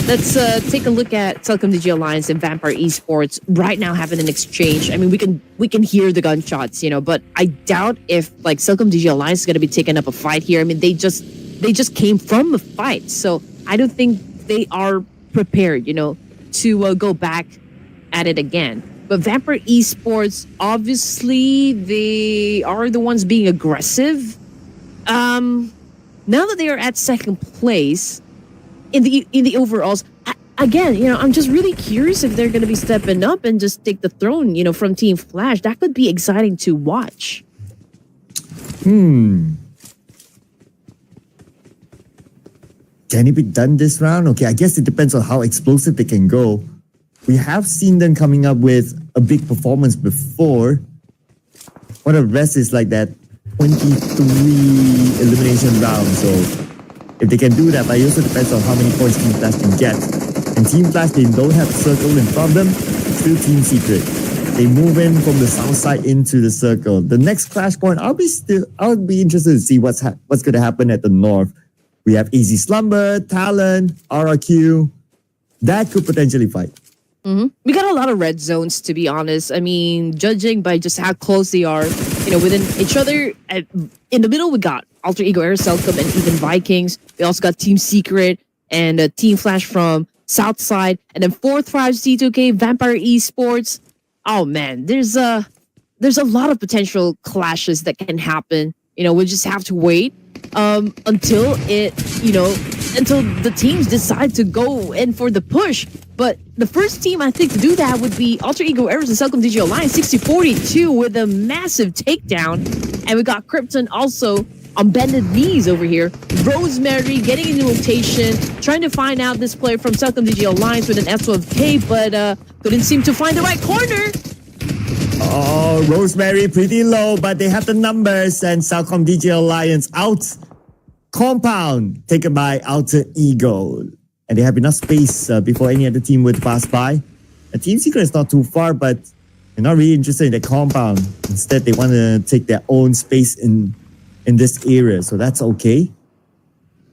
let's take a look at Celcom DJ Alliance and Vampire Esports right now having an exchange. I mean, we can hear the gunshots, but I doubt if like Celcom DJ Alliance is going to be taking up a fight here. I mean, they just came from a fight, so I don't think they are prepared, to go back at it again. But Vampire Esports, obviously, they are the ones being aggressive. Now that they are at second place in the overalls, again, I'm just really curious if they're going to be stepping up and just take the throne, from Team Flash. That could be exciting to watch. Can it be done this round? Okay, I guess it depends on how explosive they can go. We have seen them coming up with a big performance before. What the rest is like that 23 elimination round. So if they can do that, but it also depends on how many points Team Flash can get. And Team Flash, they don't have circle in front of them. Still Team Secret. They move in from the south side into the circle. The next clash point, I'll be interested to see what's going to happen at the north. We have Easy Slumber, Talon, RRQ. That could potentially fight. We got a lot of red zones, to be honest. I mean, judging by just how close they are, within each other. In the middle, we got Alter Ego Air, Celcom, and even Vikings. We also got Team Secret and Team Flash from Southside, and then Fourth Thrives, T2K, Vampire Esports. Oh man, there's a lot of potential clashes that can happen. We'll just have to wait until until the teams decide to go in for the push. But the first team, I think, to do that would be Alter Ego Errors and Celcom Digi Alliance, 60-42 with a massive takedown. And we got Krypton also on bended knees over here. Rosemary getting into rotation, trying to find out this player from Celcom Digi Alliance with an S12K, but couldn't seem to find the right corner. Oh, Rosemary pretty low, but they have the numbers, and Celcom DJ Alliance out. Compound taken by Alter Ego, and they have enough space before any other team would pass by. The Team Secret is not too far, but they're not really interested in the compound. Instead, they want to take their own space in this area, so that's okay.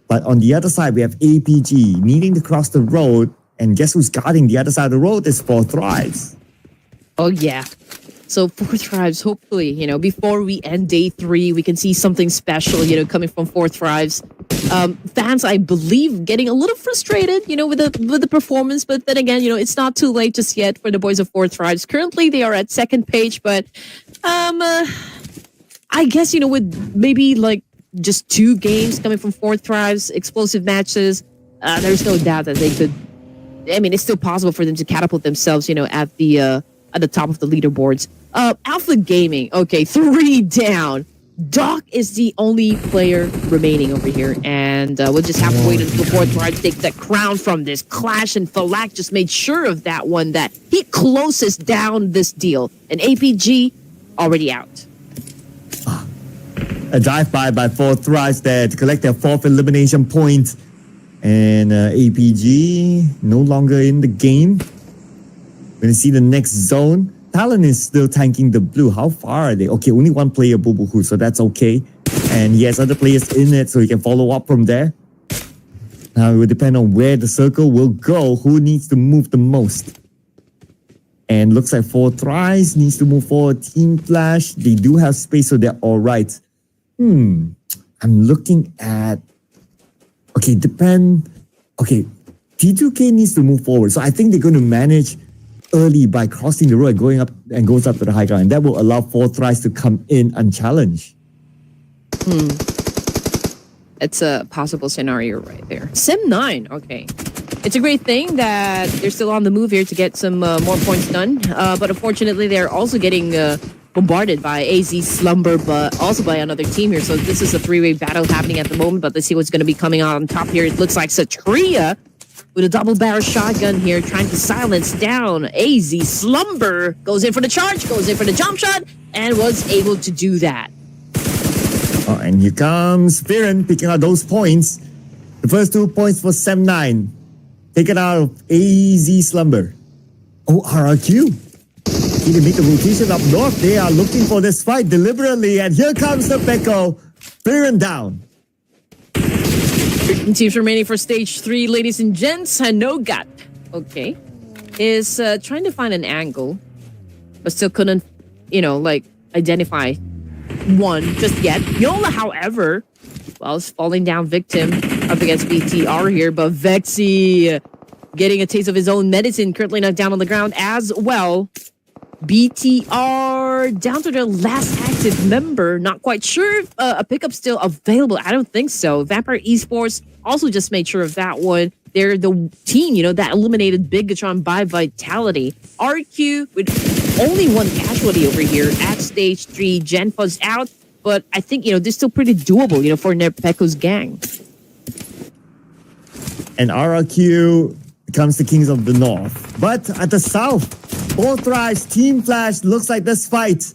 But on the other side, we have APG needing to cross the road, and guess who's guarding the other side of the road is Fourth Thrives. Oh yeah. So Fourth Thrives, hopefully, before we end day 3, we can see something special, coming from Fourth Thrives. Fans, I believe, getting a little frustrated, with the performance, but then again, it's not too late just yet for the boys of Fourth Thrives. Currently, they are at second page, but I guess, with maybe like just 2 games coming from Fourth Thrives, explosive matches, there's no doubt that they could. I mean, it's still possible for them to catapult themselves, at the top of the leaderboards. Alpha Gaming, okay, 3 down. Doc is the only player remaining over here, and we'll just have to wait until Fourth Thrives takes that crown from this clash, and Falak just made sure of that one, that he closest down this deal. And APG already out. A drive-by by Fourth Thrives there to collect their 4th elimination point. And APG no longer in the game. We're going to see the next zone. Talon is still tanking the blue. How far are they? Okay, only 1 player, Boo-Boo-Hoo, so that's okay. And he has other players in it, so he can follow up from there. Now, it will depend on where the circle will go. Who needs to move the most? And looks like Fourth Thrives needs to move forward. Team Flash, they do have space, so they're all right. I'm looking at... Okay, Okay, T2K needs to move forward. So I think they're going to manage early by crossing the road and going up and goes up to the high ground. And that will allow Fourth Thrives to come in unchallenged. It's a possible scenario right there. Sim 9, okay. It's a great thing that they're still on the move here to get some more points done. But unfortunately, they're also getting bombarded by AZ Slumber, but also by another team here. So this is a 3-way battle happening at the moment, but let's see what's going to be coming out on top here. It looks like Satria with a double barrel shotgun here, trying to silence down AZ Slumber. Goes in for the charge, goes in for the jump shot, and was able to do that. Oh, and here comes Viren picking out those points. The first 2 points for Sem9. Taken out of AZ Slumber. Oh, RRQ. They make the rotation up north. They are looking for this fight deliberately, and here comes the Pekko. Viren down. 13 teams remaining for stage 3, ladies and gents. And no gut, okay, is trying to find an angle, but still couldn't, identify one just yet. Yola, however, is falling down victim up against BTR here, but Vexy getting a taste of his own medicine, currently knocked down on the ground as well. BTR down to their last active member. Not quite sure if a pickup still available. I don't think so. Vampire Esports also just made sure of that one. They're the team, that eliminated Bigatron by Vitality. RQ with only 1 casualty over here at stage 3. Genfa's out, but I think, they're still pretty doable, for Pekko's gang. And RRQ becomes the Kings of the North. But at the south, Fourth Thrives, Team Flash, looks like this fight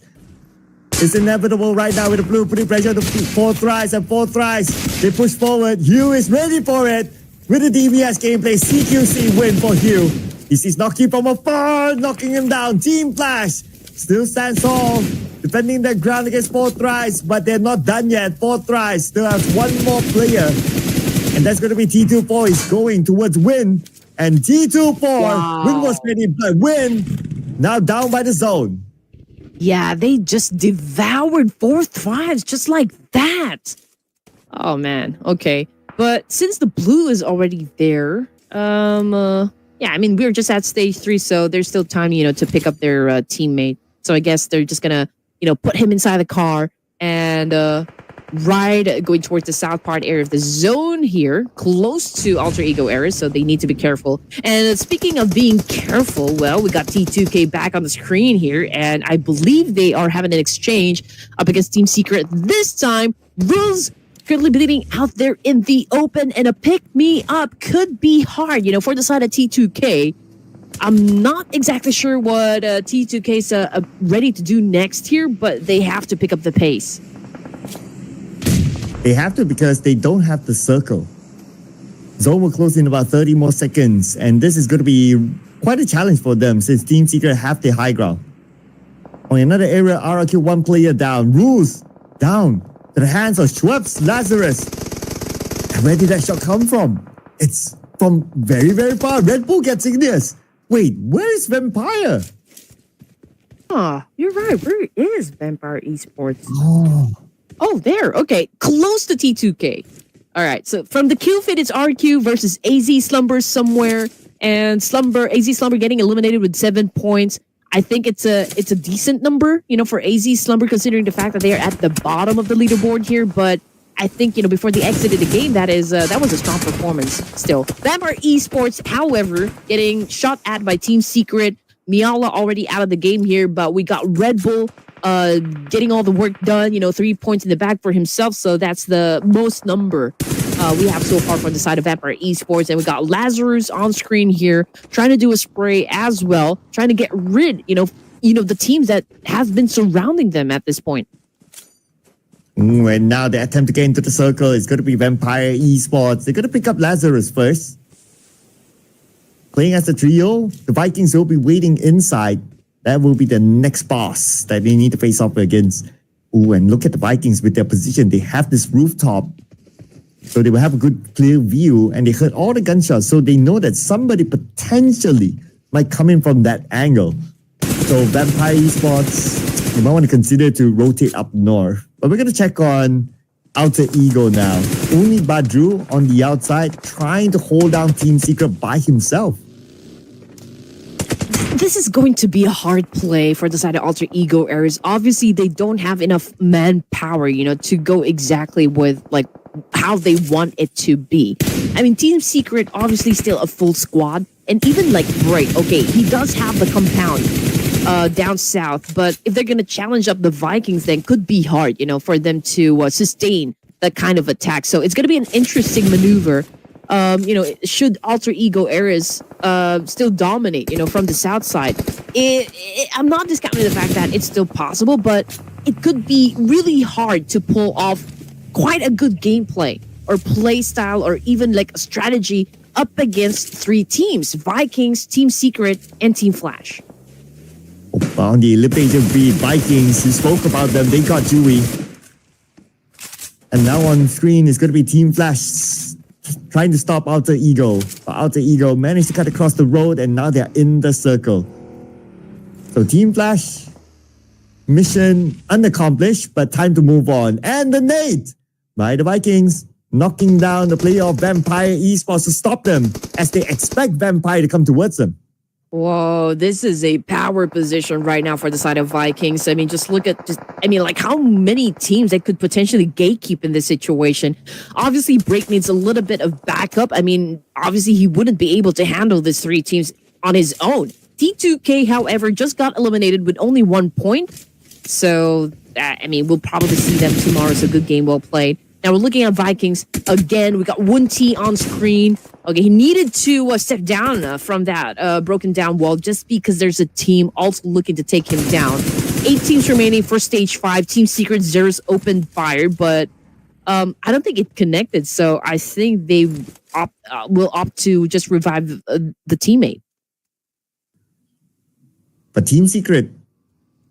is inevitable right now with the blue, putting pressure on the Fourth Thrives, and Fourth Thrives, they push forward. Hugh is ready for it with the DBS gameplay. CQC win for Hugh. He sees Noki from afar, knocking him down. Team Flash still stands tall, defending their ground against Fourth Thrives, but they're not done yet. Fourth Thrives still has 1 more player, and that's going to be T2 Boys going towards Win. And T2-4, Wow. Win was ready, but Win now down by the zone. Yeah, they just devoured Fourth Thrives just like that. Oh, man. Okay. But since the blue is already there, Yeah, I mean, we're just at stage 3, so there's still time, to pick up their teammate. So I guess they're just gonna, put him inside the car and ride going towards the south part area of the zone here, close to Alter Ego area, so they need to be careful. And speaking of being careful, well, we got T2K back on the screen here, and I believe they are having an exchange up against Team Secret. This time, Rules currently bleeding out there in the open, and a pick-me-up could be hard, for the side of T2K. I'm not exactly sure what T2K's ready to do next here, but they have to pick up the pace. They have to because they don't have the circle. Zone will close in about 30 more seconds, and this is going to be quite a challenge for them since Team Secret have the high ground. On another area, RRQ one player down. Rules down to the hands of Schweppes Lazarus. And where did that shot come from? It's from very, very far. Red Bull gets Igneous. Wait, where is Vampire? You're right. Where is Vampire Esports? Oh. Oh, there. Okay. Close to T2K. All right. So from the kill feed, it's RQ versus AZ Slumber somewhere. And AZ Slumber getting eliminated with 7 points. I think it's a decent number, for AZ Slumber, considering the fact that they are at the bottom of the leaderboard here. But I think, before they exited the game, that was a strong performance still. Vampire Esports, however, getting shot at by Team Secret. Miala already out of the game here, but we got Red Bull getting all the work done, 3 points in the bag for himself. So that's the most number we have so far from the side of Vampire Esports. And we got Lazarus on screen here, trying to do a spray as well, trying to get rid, the teams that have been surrounding them at this point. And now the attempt to get into the circle is going to be Vampire Esports. They're going to pick up Lazarus first. Playing as a trio, the Vikings will be waiting inside. That will be the next boss that they need to face off against. Ooh, and look at the Vikings with their position. They have this rooftop. So they will have a good clear view, and they heard all the gunshots. So they know that somebody potentially might come in from that angle. So Vampire Esports, you might want to consider to rotate up north. But we're going to check on Alter Ego now. Only Badru on the outside trying to hold down Team Secret by himself. This is going to be a hard play for the side of Alter Ego Ares. Obviously, they don't have enough manpower, to go exactly with how they want it to be. I mean, Team Secret obviously still a full squad, and even Bright, okay, he does have the compound down south, but if they're gonna challenge up the Vikings, then could be hard, for them to sustain that kind of attack. So it's gonna be an interesting maneuver. Should Alter Ego Ares still dominate, from the south side? I'm not discounting the fact that it's still possible, but it could be really hard to pull off quite a good gameplay or play style or even a strategy up against 3 teams: Vikings, Team Secret, and Team Flash. On the elimination beat, Vikings, you spoke about them, they got Dewey. And now on screen is going to be Team Flash trying to stop Alter Ego. But Alter Ego managed to cut across the road, and now they're in the circle. So Team Flash, mission unaccomplished, but time to move on. And the nade by the Vikings, knocking down the player of Vampire Esports to stop them as they expect Vampire to come towards them. Whoa, this is a power position right now for the side of Vikings. I mean, just look at how many teams that could potentially gatekeep in this situation. Obviously, Break needs a little bit of backup. I mean, obviously, he wouldn't be able to handle these 3 teams on his own. T2K, however, just got eliminated with only 1 point. So, we'll probably see them tomorrow. So, good game, well played. Now we're looking at Vikings again. We got Wunti on screen. Okay, he needed to step down from that broken down wall just because there's a team also looking to take him down. 8 teams remaining for stage 5. Team Secret Zeros opened fire, but I don't think it connected. So I think they will opt to just revive the teammate. But Team Secret,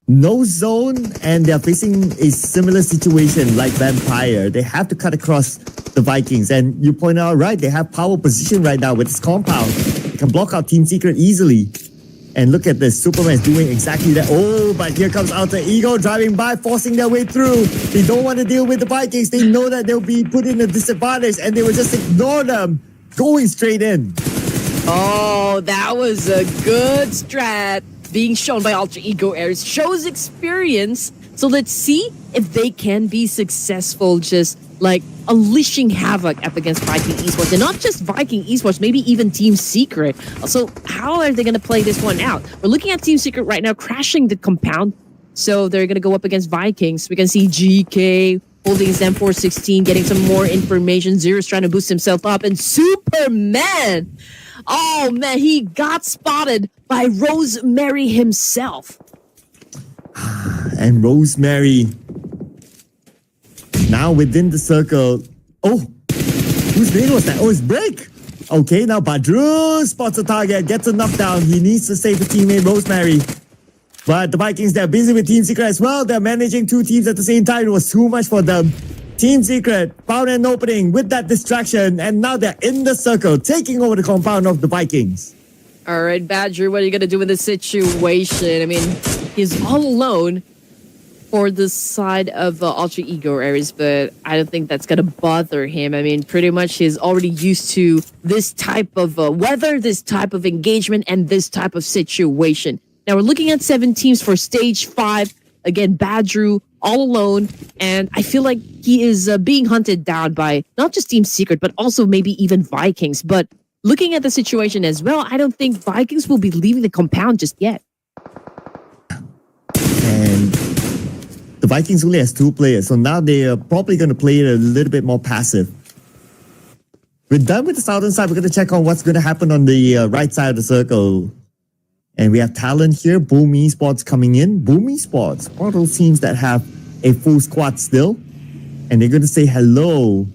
no zone, and they're facing a similar situation like Vampire. They have to cut across the Vikings. And you point out, right, they have power position right now with this compound. They can block out Team Secret easily. And look at this, Superman is doing exactly that. Oh, but here comes Alter Ego driving by, forcing their way through. They don't want to deal with the Vikings. They know that they'll be put in a disadvantage, and they will just ignore them, going straight in. Oh, that was a good strat being shown by Alter Ego Ares. Shows experience. So let's see if they can be successful just like unleashing havoc up against Viking Esports. And not just Viking Esports, maybe even Team Secret. So how are they going to play this one out? We're looking at Team Secret right now crashing the compound. So they're going to go up against Vikings. We can see GK holding his M416, getting some more information. Zero's trying to boost himself up. And Superman! Oh, man, he got spotted by Rosemary himself. And Rosemary now within the circle. Oh, whose name was that? Oh, it's Break. Okay, now Badru spots a target, gets a knockdown. He needs to save his teammate Rosemary. But the Vikings, they're busy with Team Secret as well. They're managing two teams at the same time. It was too much for them. Team Secret found an opening with that distraction, and now they're in the circle, taking over the compound of the Vikings. All right, Badger, what are you going to do in this situation? I mean, he's all alone for the side of Alter Ego Ares, but I don't think that's going to bother him. I mean, pretty much he's already used to this type of weather, this type of engagement, and this type of situation. Now, we're looking at 7 teams for Stage 5. Again, Badru all alone, and I feel like he is being hunted down by not just Team Secret, but also maybe even Vikings. But looking at the situation as well, I don't think Vikings will be leaving the compound just yet. And the Vikings only has 2 players, so now they are probably going to play it a little bit more passive. We're done with the southern side. We're going to check on what's going to happen on the right side of the circle. And we have talent here. Boom Esports coming in. Boom Esports, one of those teams that have a full squad still. And they're going to say hello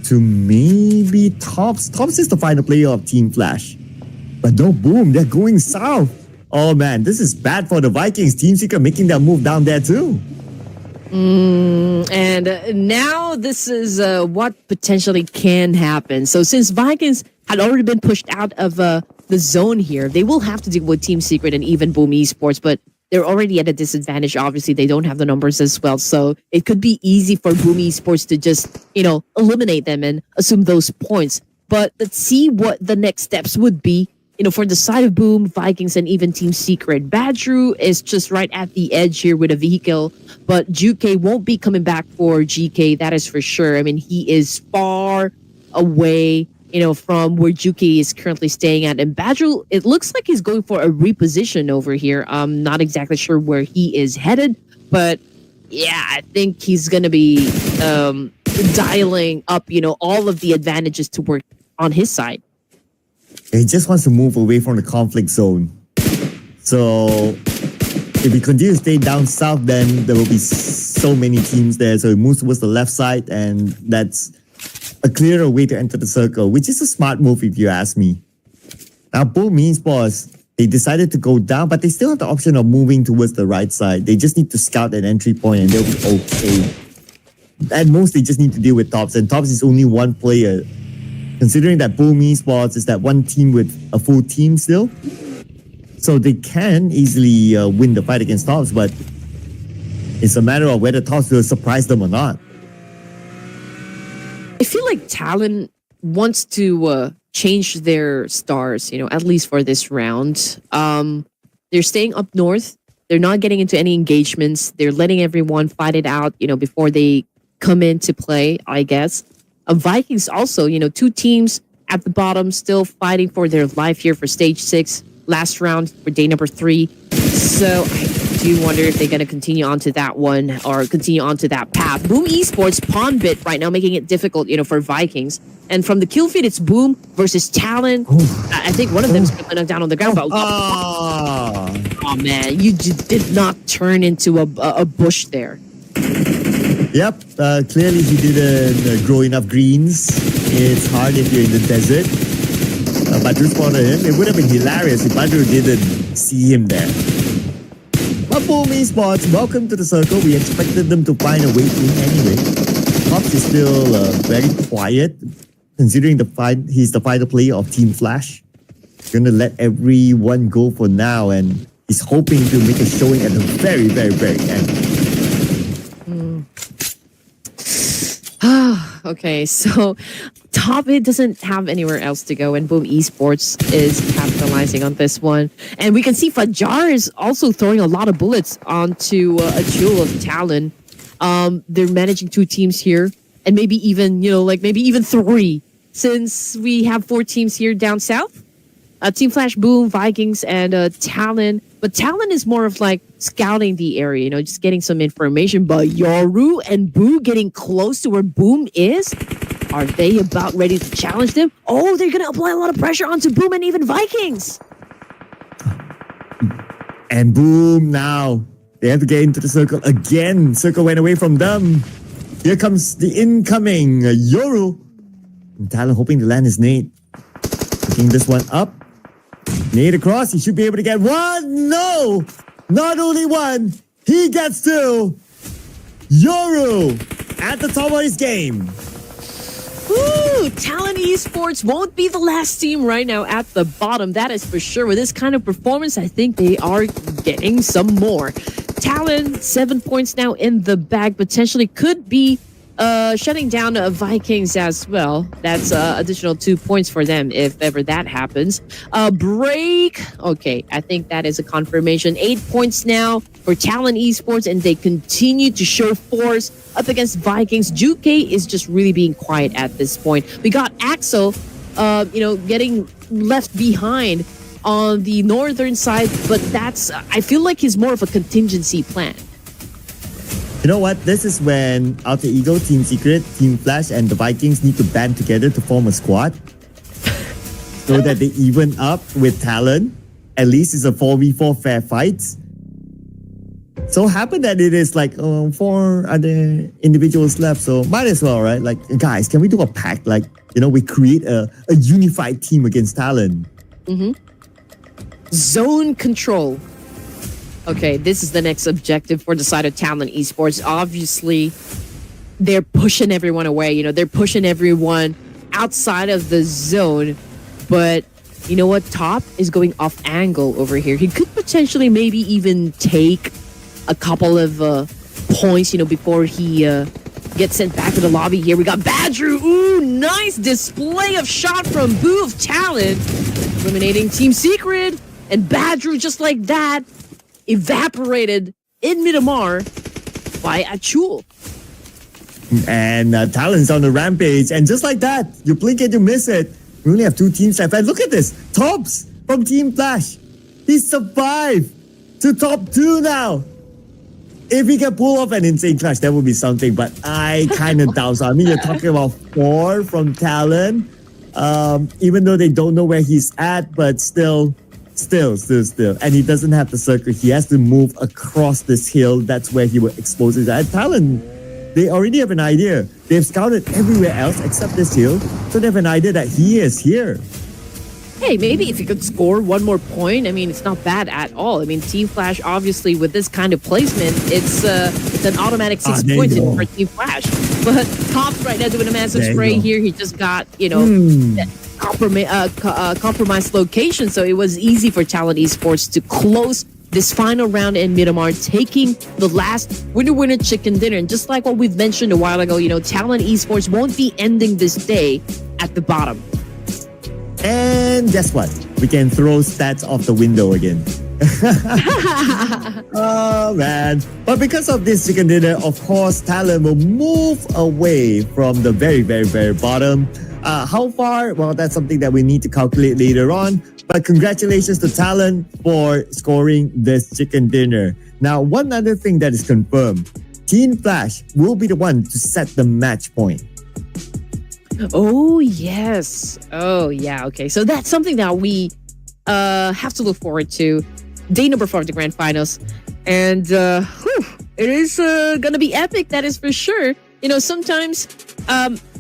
to maybe Tops. Tops is the final player of Team Flash. But no, Boom, they're going south. Oh man, this is bad for the Vikings. Team Secret making their move down there too. And now this is what potentially can happen. So since Vikings had already been pushed out of the zone here, they will have to deal with Team Secret and even Boom Esports, but they're already at a disadvantage. Obviously, they don't have the numbers as well. So it could be easy for Boom Esports to just, eliminate them and assume those points. But let's see what the next steps would be, for the side of Boom, Vikings, and even Team Secret. Badru is just right at the edge here with a vehicle, but GK won't be coming back for GK, that is for sure. I mean, he is far away, from where Juki is currently staying at. And Badru, it looks like he's going for a reposition over here. I'm not exactly sure where he is headed, but yeah, I think he's going to be dialing up, all of the advantages to work on his side. He just wants to move away from the conflict zone. So if he continues to stay down south, then there will be so many teams there. So he moves towards the left side, and that's a clearer way to enter the circle, which is a smart move if you ask me. Now, Boom Esports, they decided to go down, but they still have the option of moving towards the right side. They just need to scout an entry point and they'll be okay. At most, they just need to deal with Tops, and Tops is only one player. Considering that Boom Esports is that one team with a full team still. So they can easily win the fight against Tops, but it's a matter of whether Tops will surprise them or not. I feel like Talon wants to change their stars, at least for this round. They're staying up north. They're not getting into any engagements. They're letting everyone fight it out, before they come into play, I guess. Vikings also, 2 teams at the bottom still fighting for their life here for Stage 6. Last round for day number 3. So I do wonder if they're going to continue on to that one or continue on to that path. Boom Esports pawn bit right now, making it difficult, for Vikings. And from the kill feed, it's Boom versus Talon. I think one of them is going to knock down on the ground. But oh man, you did not turn into a bush there. Yep, clearly he didn't grow enough greens. It's hard if you're in the desert. Badru spotted him. It would have been hilarious if Badru didn't see him there. But Boom Esports, welcome to the circle. We expected them to find a way in anyway. Tops is still very quiet, considering he's the final player of Team Flash. He's going to let everyone go for now, and he's hoping to make a showing at the very, very, very end. Okay, so Top it doesn't have anywhere else to go, and Boom Esports is capitalizing on this one. And we can see Fajar is also throwing a lot of bullets onto a jewel of Talon. They're managing 2 teams here, and maybe even maybe even 3, since we have 4 teams here down south. Team Flash, Boom, Vikings, and Talon. But Talon is more of like scouting the area, just getting some information. But Yoru and Boo getting close to where Boom is. Are they about ready to challenge them? Oh, they're going to apply a lot of pressure onto Boom and even Vikings. And Boom now. They have to get into the circle again. Circle went away from them. Here comes the incoming Yoru. And Talon hoping to land his nade. Picking this one up. Nade across. He should be able to get 1. No! Not only 1. He gets 2. Yoru at the top of his game. Ooh, Talon Esports won't be the last team right now at the bottom. That is for sure. With this kind of performance, I think they are getting some more. Talon, 7 points now in the bag. Potentially could be shutting down Vikings as well. That's additional 2 points for them if ever that happens. Break. Okay, I think that is a confirmation. 8 points now for Talon Esports, and they continue to show force up against Vikings. Juke is just really being quiet at this point. We got Axel, getting left behind on the northern side, but that's, I feel like he's more of a contingency plan. You know what? This is when Alter Ego, Team Secret, Team Flash, and the Vikings need to band together to form a squad. So that they even up with Talon. At least it's a 4v4 fair fights. So happened that it is like 4 other individuals left. So might as well, right? Like, guys, can we do a pact? Like, we create a unified team against Talon. Zone control. Okay, this is the next objective for the side of Talon Esports. Obviously, they're pushing everyone away. They're pushing everyone outside of the zone. But you know what? Top is going off angle over here. He could potentially maybe even take a couple of points, before he gets sent back to the lobby here. We got Badru. Ooh, nice display of shot from Boo of Talon. Eliminating Team Secret. And Badru, just like that, evaporated in Miramar by Achul. And Talon's on the rampage. And just like that, you blink and you miss it. We only have 2 teams left. And look at this. Tops from Team Flash. He survived to top 2 now. If he can pull off an insane clutch, that would be something. But I kind of doubt so. I mean, you're talking about 4 from Talon. Even though they don't know where he's at, but still. And he doesn't have the circle. He has to move across this hill. That's where he will expose his at Talon. They already have an idea. They've scouted everywhere else except this hill. So they have an idea that he is here. Hey, maybe if you could score 1 more point, I mean, it's not bad at all. I mean, Team Flash, obviously, with this kind of placement, it's an automatic 6 points in for Team Flash. But Top's right now doing a massive spray here. He just got, compromised location, so it was easy for Talon Esports to close this final round in Miramar, taking the last winner chicken dinner. And just like what we've mentioned a while ago, Talon Esports won't be ending this day at the bottom. And guess what? We can throw stats off the window again. Oh man. But because of this chicken dinner, of course, Talon will move away from the very, very, very bottom. How far? Well, that's something that we need to calculate later on. But congratulations to Talon for scoring this chicken dinner. Now, one other thing that is confirmed. Team Flash will be the one to set the match point. Oh, yes. Oh, yeah. Okay. So that's something that we have to look forward to. Day number 4 of the grand finals. And it is going to be epic. That is for sure. Sometimes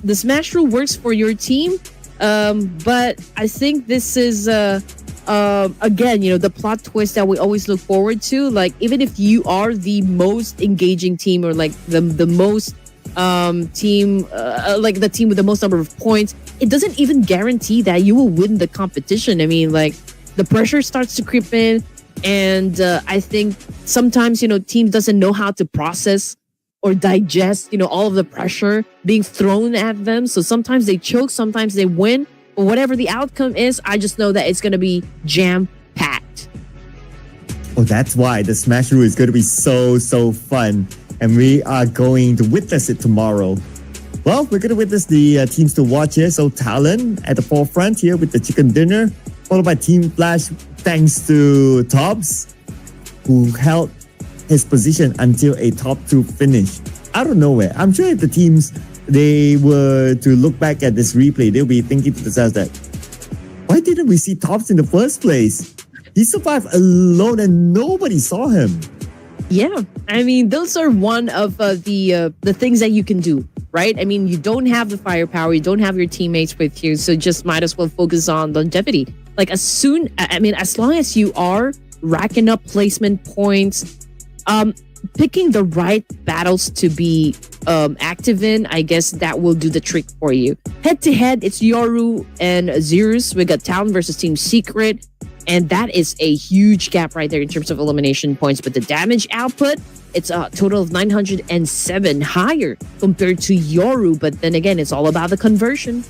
the smash rule works for your team. But I think this is, again, the plot twist that we always look forward to. Like, even if you are the most engaging team or like the most team, like the team with the most number of points, it doesn't even guarantee that you will win the competition. I mean, like, the pressure starts to creep in, and I think sometimes team doesn't know how to process or digest, all of the pressure being thrown at them. So sometimes they choke, sometimes they win. But whatever the outcome is, I just know that it's going to be jam-packed. Oh, that's why the Smash Room is going to be so fun. And we are going to witness it tomorrow. Well, we're going to witness the teams to watch here. So Talon at the forefront here with the chicken dinner, followed by Team Flash, thanks to Tobbs, who held his position until a top 2 finish. Out of nowhere. I'm sure if the teams, they were to look back at this replay, they'll be thinking to themselves that, why didn't we see Tobbs in the first place? He survived alone and nobody saw him. Yeah, I mean, those are one of the things that you can do, right? I mean, you don't have the firepower, you don't have your teammates with you, so just might as well focus on longevity. Like as long as you are racking up placement points, picking the right battles to be active in, I guess that will do the trick for you. Head to head, it's Yoru and Zerus. We got Talon versus Team Secret. And that is a huge gap right there in terms of elimination points. But the damage output, it's a total of 907 higher compared to Yoru. But then again, it's all about the conversion.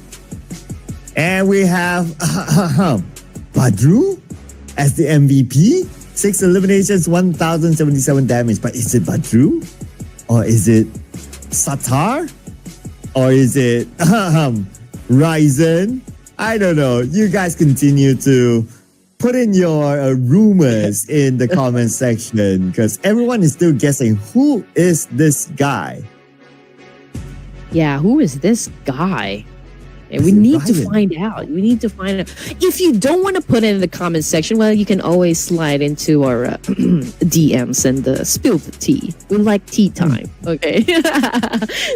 And we have Badru as the MVP. 6 eliminations, 1,077 damage. But is it Badru? Or is it Satar? Or is it Ryzen? I don't know. You guys continue to put in your rumors in the comment section because everyone is still guessing who is this guy. Yeah, who is this guy? And we need to find out. We need to find out. If you don't want to put it in the comment section, well, you can always slide into our DMs and spill the tea. We like tea time, okay?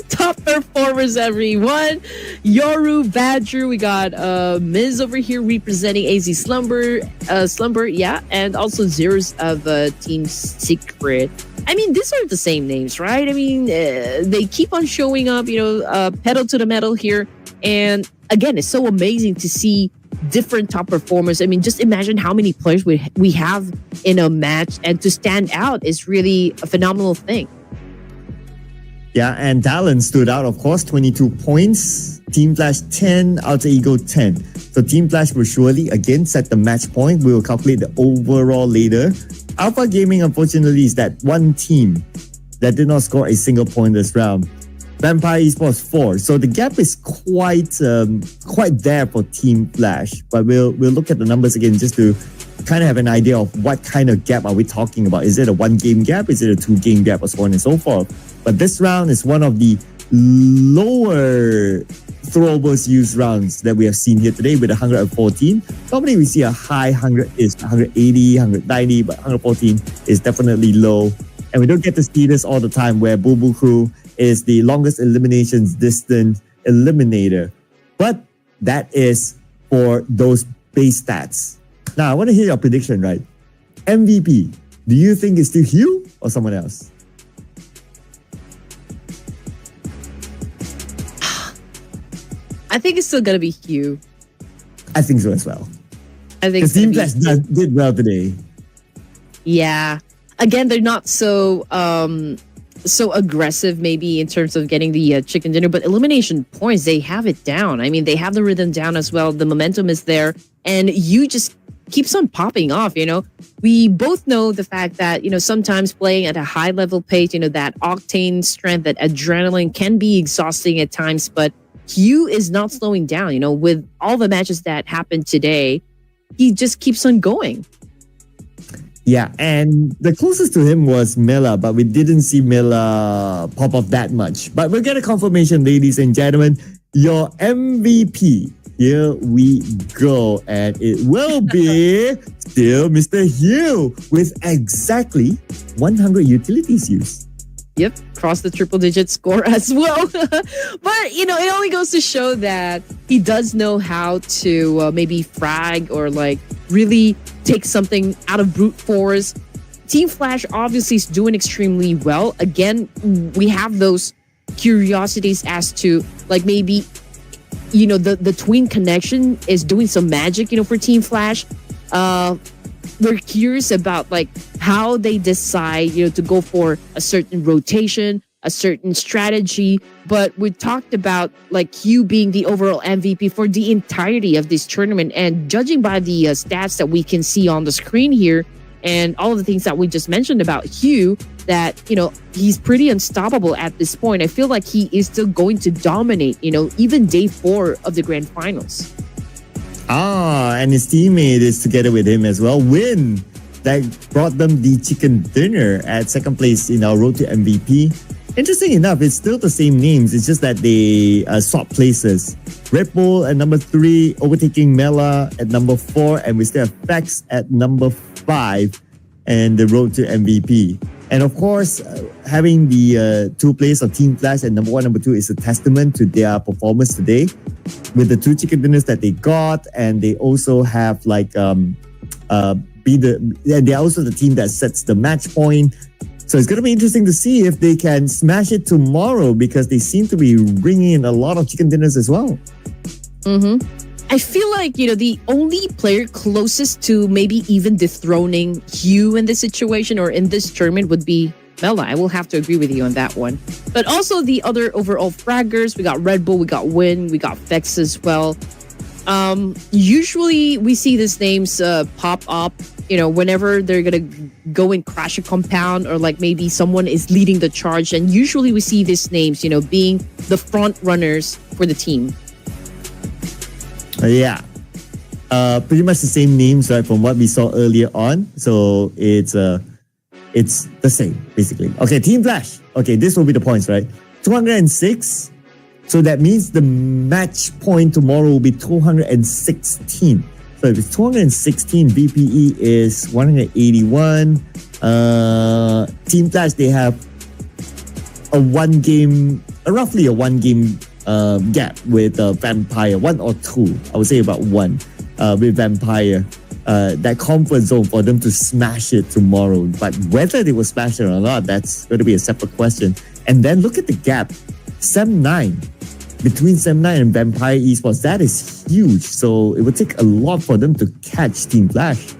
Top performers, everyone. Yoru, Badru. We got Miz over here representing AZ Slumber, yeah, and also Zeros of Team Secret. I mean, these are the same names, right? I mean, they keep on showing up, pedal to the metal here. And again, it's so amazing to see different top performers. I mean, just imagine how many players we have in a match, and to stand out is really a phenomenal thing. Yeah, and Talon stood out, of course, 22 points. Team Flash 10, Alter Ego 10. So Team Flash will surely again set the match point. We will calculate the overall later. Alpha Gaming, unfortunately, is that one team that did not score a single point this round. Vampire Esports 4. So the gap is quite there for Team Flash. But we'll look at the numbers again just to kind of have an idea of what kind of gap are we talking about. Is it a 1-game gap? Is it a 2-game gap? Or so on and so forth. But this round is one of the lower throwables used rounds that we have seen here today with 114. Normally we see a high 100-ish, 180, 190, but 114 is definitely low. And we don't get to see this all the time where Boo Boo Crew is the longest eliminations distance eliminator. But that is for those base stats. Now, I want to hear your prediction, right? MVP, do you think it's still Hugh or someone else? I think it's still going to be Hugh. I think so as well. I think Team Flash did well today. Yeah. Again, they're not so aggressive maybe in terms of getting the chicken dinner, but elimination points, they have it down. I mean, they have the rhythm down as well. The momentum is there, and you just keeps on popping off. We both know the fact that sometimes playing at a high level pace, that octane strength, that adrenaline can be exhausting at times, but Hugh is not slowing down. With all the matches that happened today, he just keeps on going. Yeah, and the closest to him was Miller, but we didn't see Miller pop up that much. But we'll get a confirmation, ladies and gentlemen. Your MVP, here we go. And it will be still Mr. Hugh with exactly 100 utilities used. Yep, cross the triple-digit score as well. But, it only goes to show that he does know how to maybe frag or really take something out of brute force. Team Flash obviously is doing extremely well. Again, we have those curiosities as to maybe, the twin connection is doing some magic, for Team Flash. We're curious about how they decide, to go for a certain rotation, a certain strategy. But we talked about like Hugh being the overall MVP for the entirety of this tournament. And judging by the stats that we can see on the screen here and all of the things that we just mentioned about Hugh, that, you know, he's pretty unstoppable at this point. I feel like he is still going to dominate, you know, even day 4 of the grand finals. And his teammate is together with him as well. Win that brought them the chicken dinner at second place in our road to MVP. Interesting enough, it's still the same names. It's just that they swap places. Red Bull at number 3, overtaking Mela at number 4, and we still have Fax at number 5, and the road to MVP. And of course, having the 2 players of Team Flash at number 1, number 2 is a testament to their performance today with the 2 chicken dinners that they got, and they also have like they're also the team that sets the match point. So it's going to be interesting to see if they can smash it tomorrow, because they seem to be bringing in a lot of chicken dinners as well. I feel like, you know, the only player closest to maybe even dethroning Hugh in this situation or in this tournament would be Mela. I will have to agree with you on that one. But also the other overall fraggers, we got Red Bull, we got Win, we got Vex as well. Usually we see these names pop up, you know, whenever they're gonna go and crash a compound, or like maybe someone is leading the charge, and usually we see these names, you know, being the front runners for the team. Yeah. Pretty much the same names, right, from what we saw earlier on. So it's the same, basically. Okay, Team Flash. Okay, this will be the points, right? 206. So that means the match point tomorrow will be 216. So if it's 216, VPE is 181. Team Flash, they have roughly a one game gap with Vampire, 1 or 2. I would say about 1 with Vampire. That comfort zone for them to smash it tomorrow. But whether they will smash it or not, that's going to be a separate question. And then look at the gap. Sem9. Between Sem9 and Vampire Esports, that is huge. So it would take a lot for them to catch Team Flash.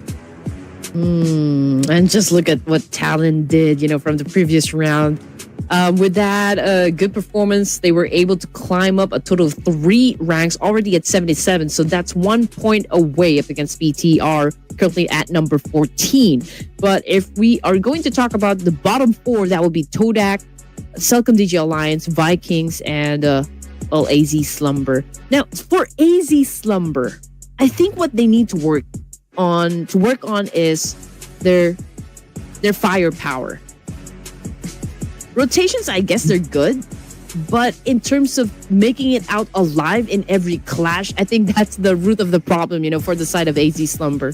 And just look at what Talon did, you know, from the previous round. With that good performance, they were able to climb up a total of 3 ranks, already at 77. So that's 1 point away up against BTR, currently at number 14. But if we are going to talk about the bottom 4, that would be Todak, Celcom DG Alliance, Vikings, and AZ Slumber. Now, for AZ Slumber, I think what they need to work on is their firepower. Rotations, I guess they're good, but in terms of making it out alive in every clash, I think that's the root of the problem, you know, for the side of AZ Slumber.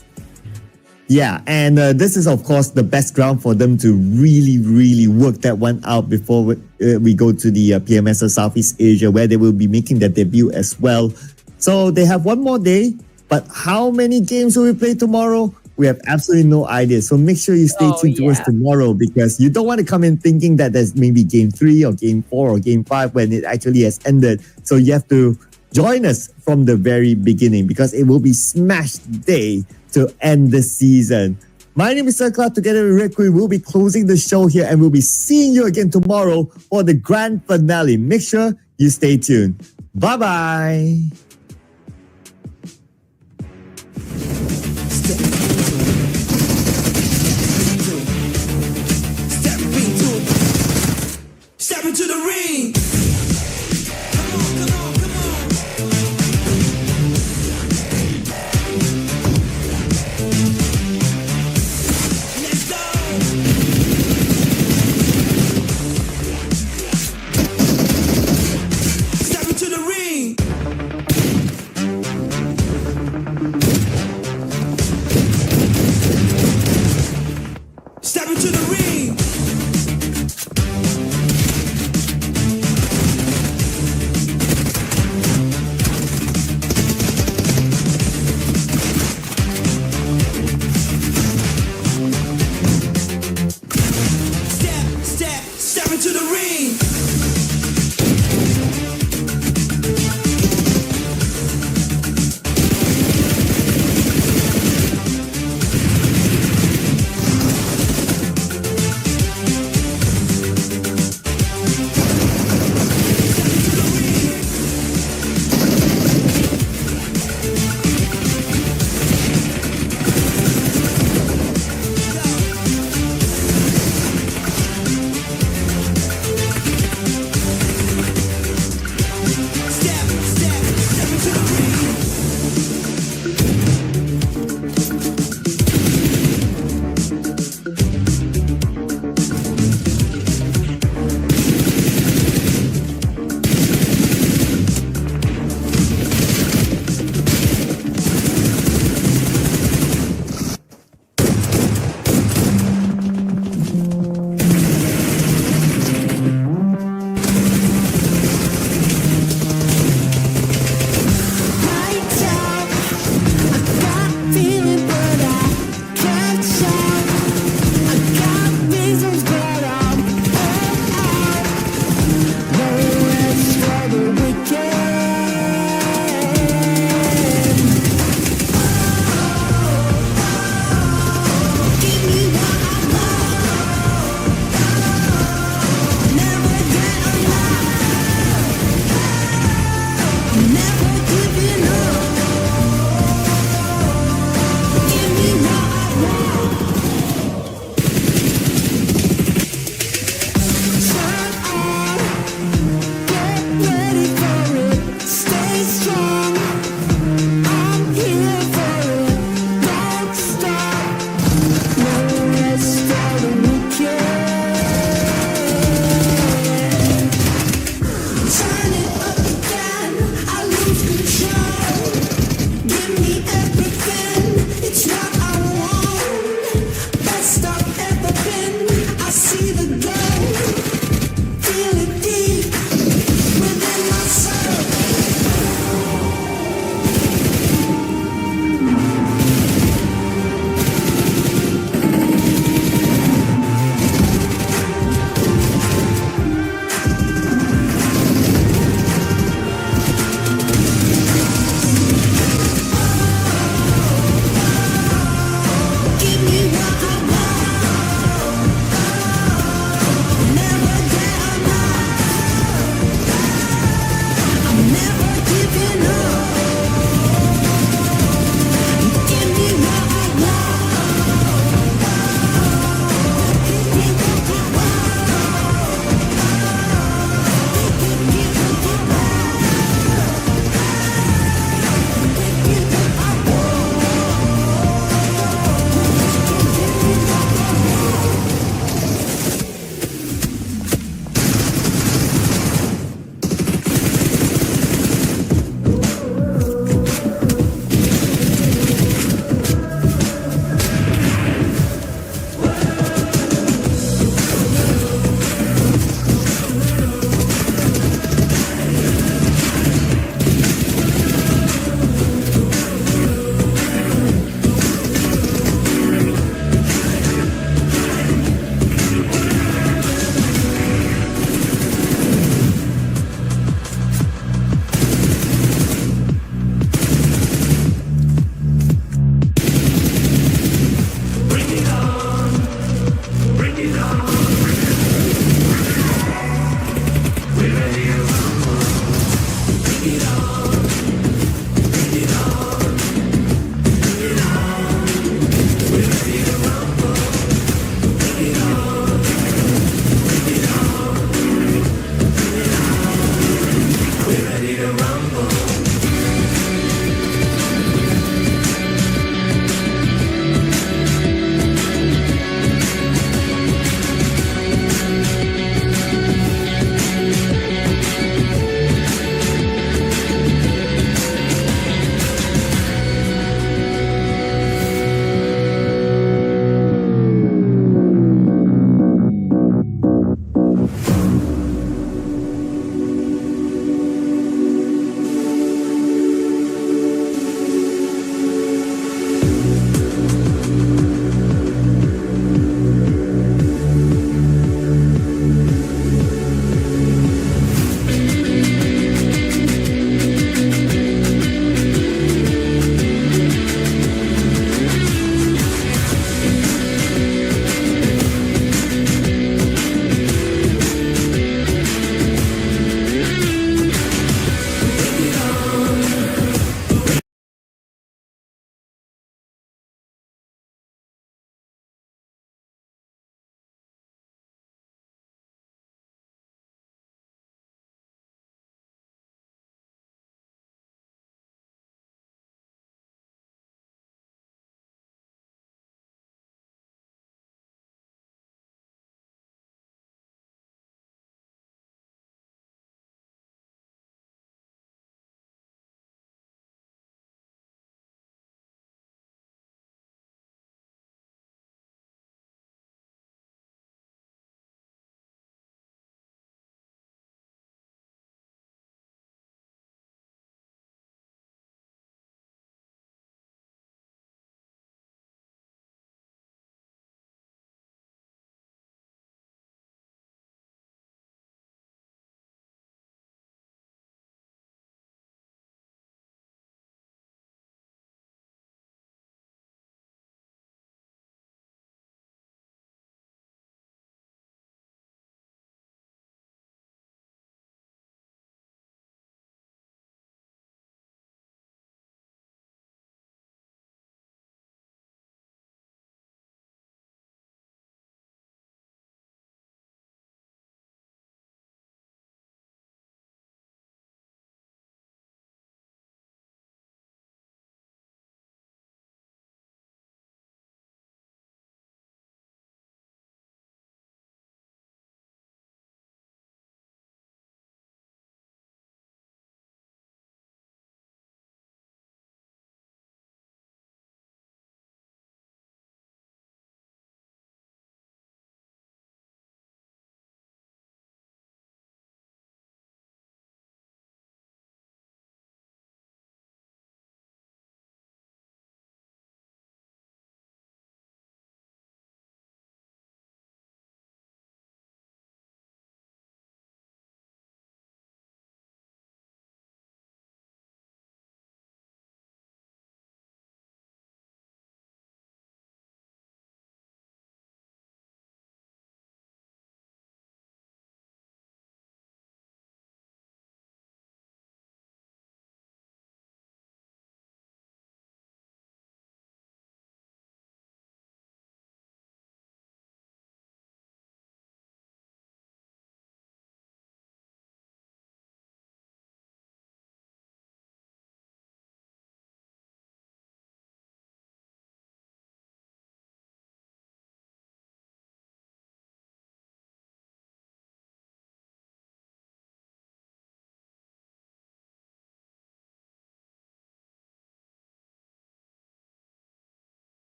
Yeah, and this is, of course, the best ground for them to really, really work that one out before we go to the PMS of Southeast Asia, where they will be making their debut as well. So they have one more day, but how many games will we play tomorrow? We have absolutely no idea. So make sure you stay tuned towards tomorrow, because you don't want to come in thinking that there's maybe game 3 or game 4 or game 5 when it actually has ended. So you have to join us from the very beginning, because it will be smash day to end the season. My name is Sir Cloud. Together with Red Queen, we'll be closing the show here, and we'll be seeing you again tomorrow for the grand finale. Make sure you stay tuned. Bye-bye.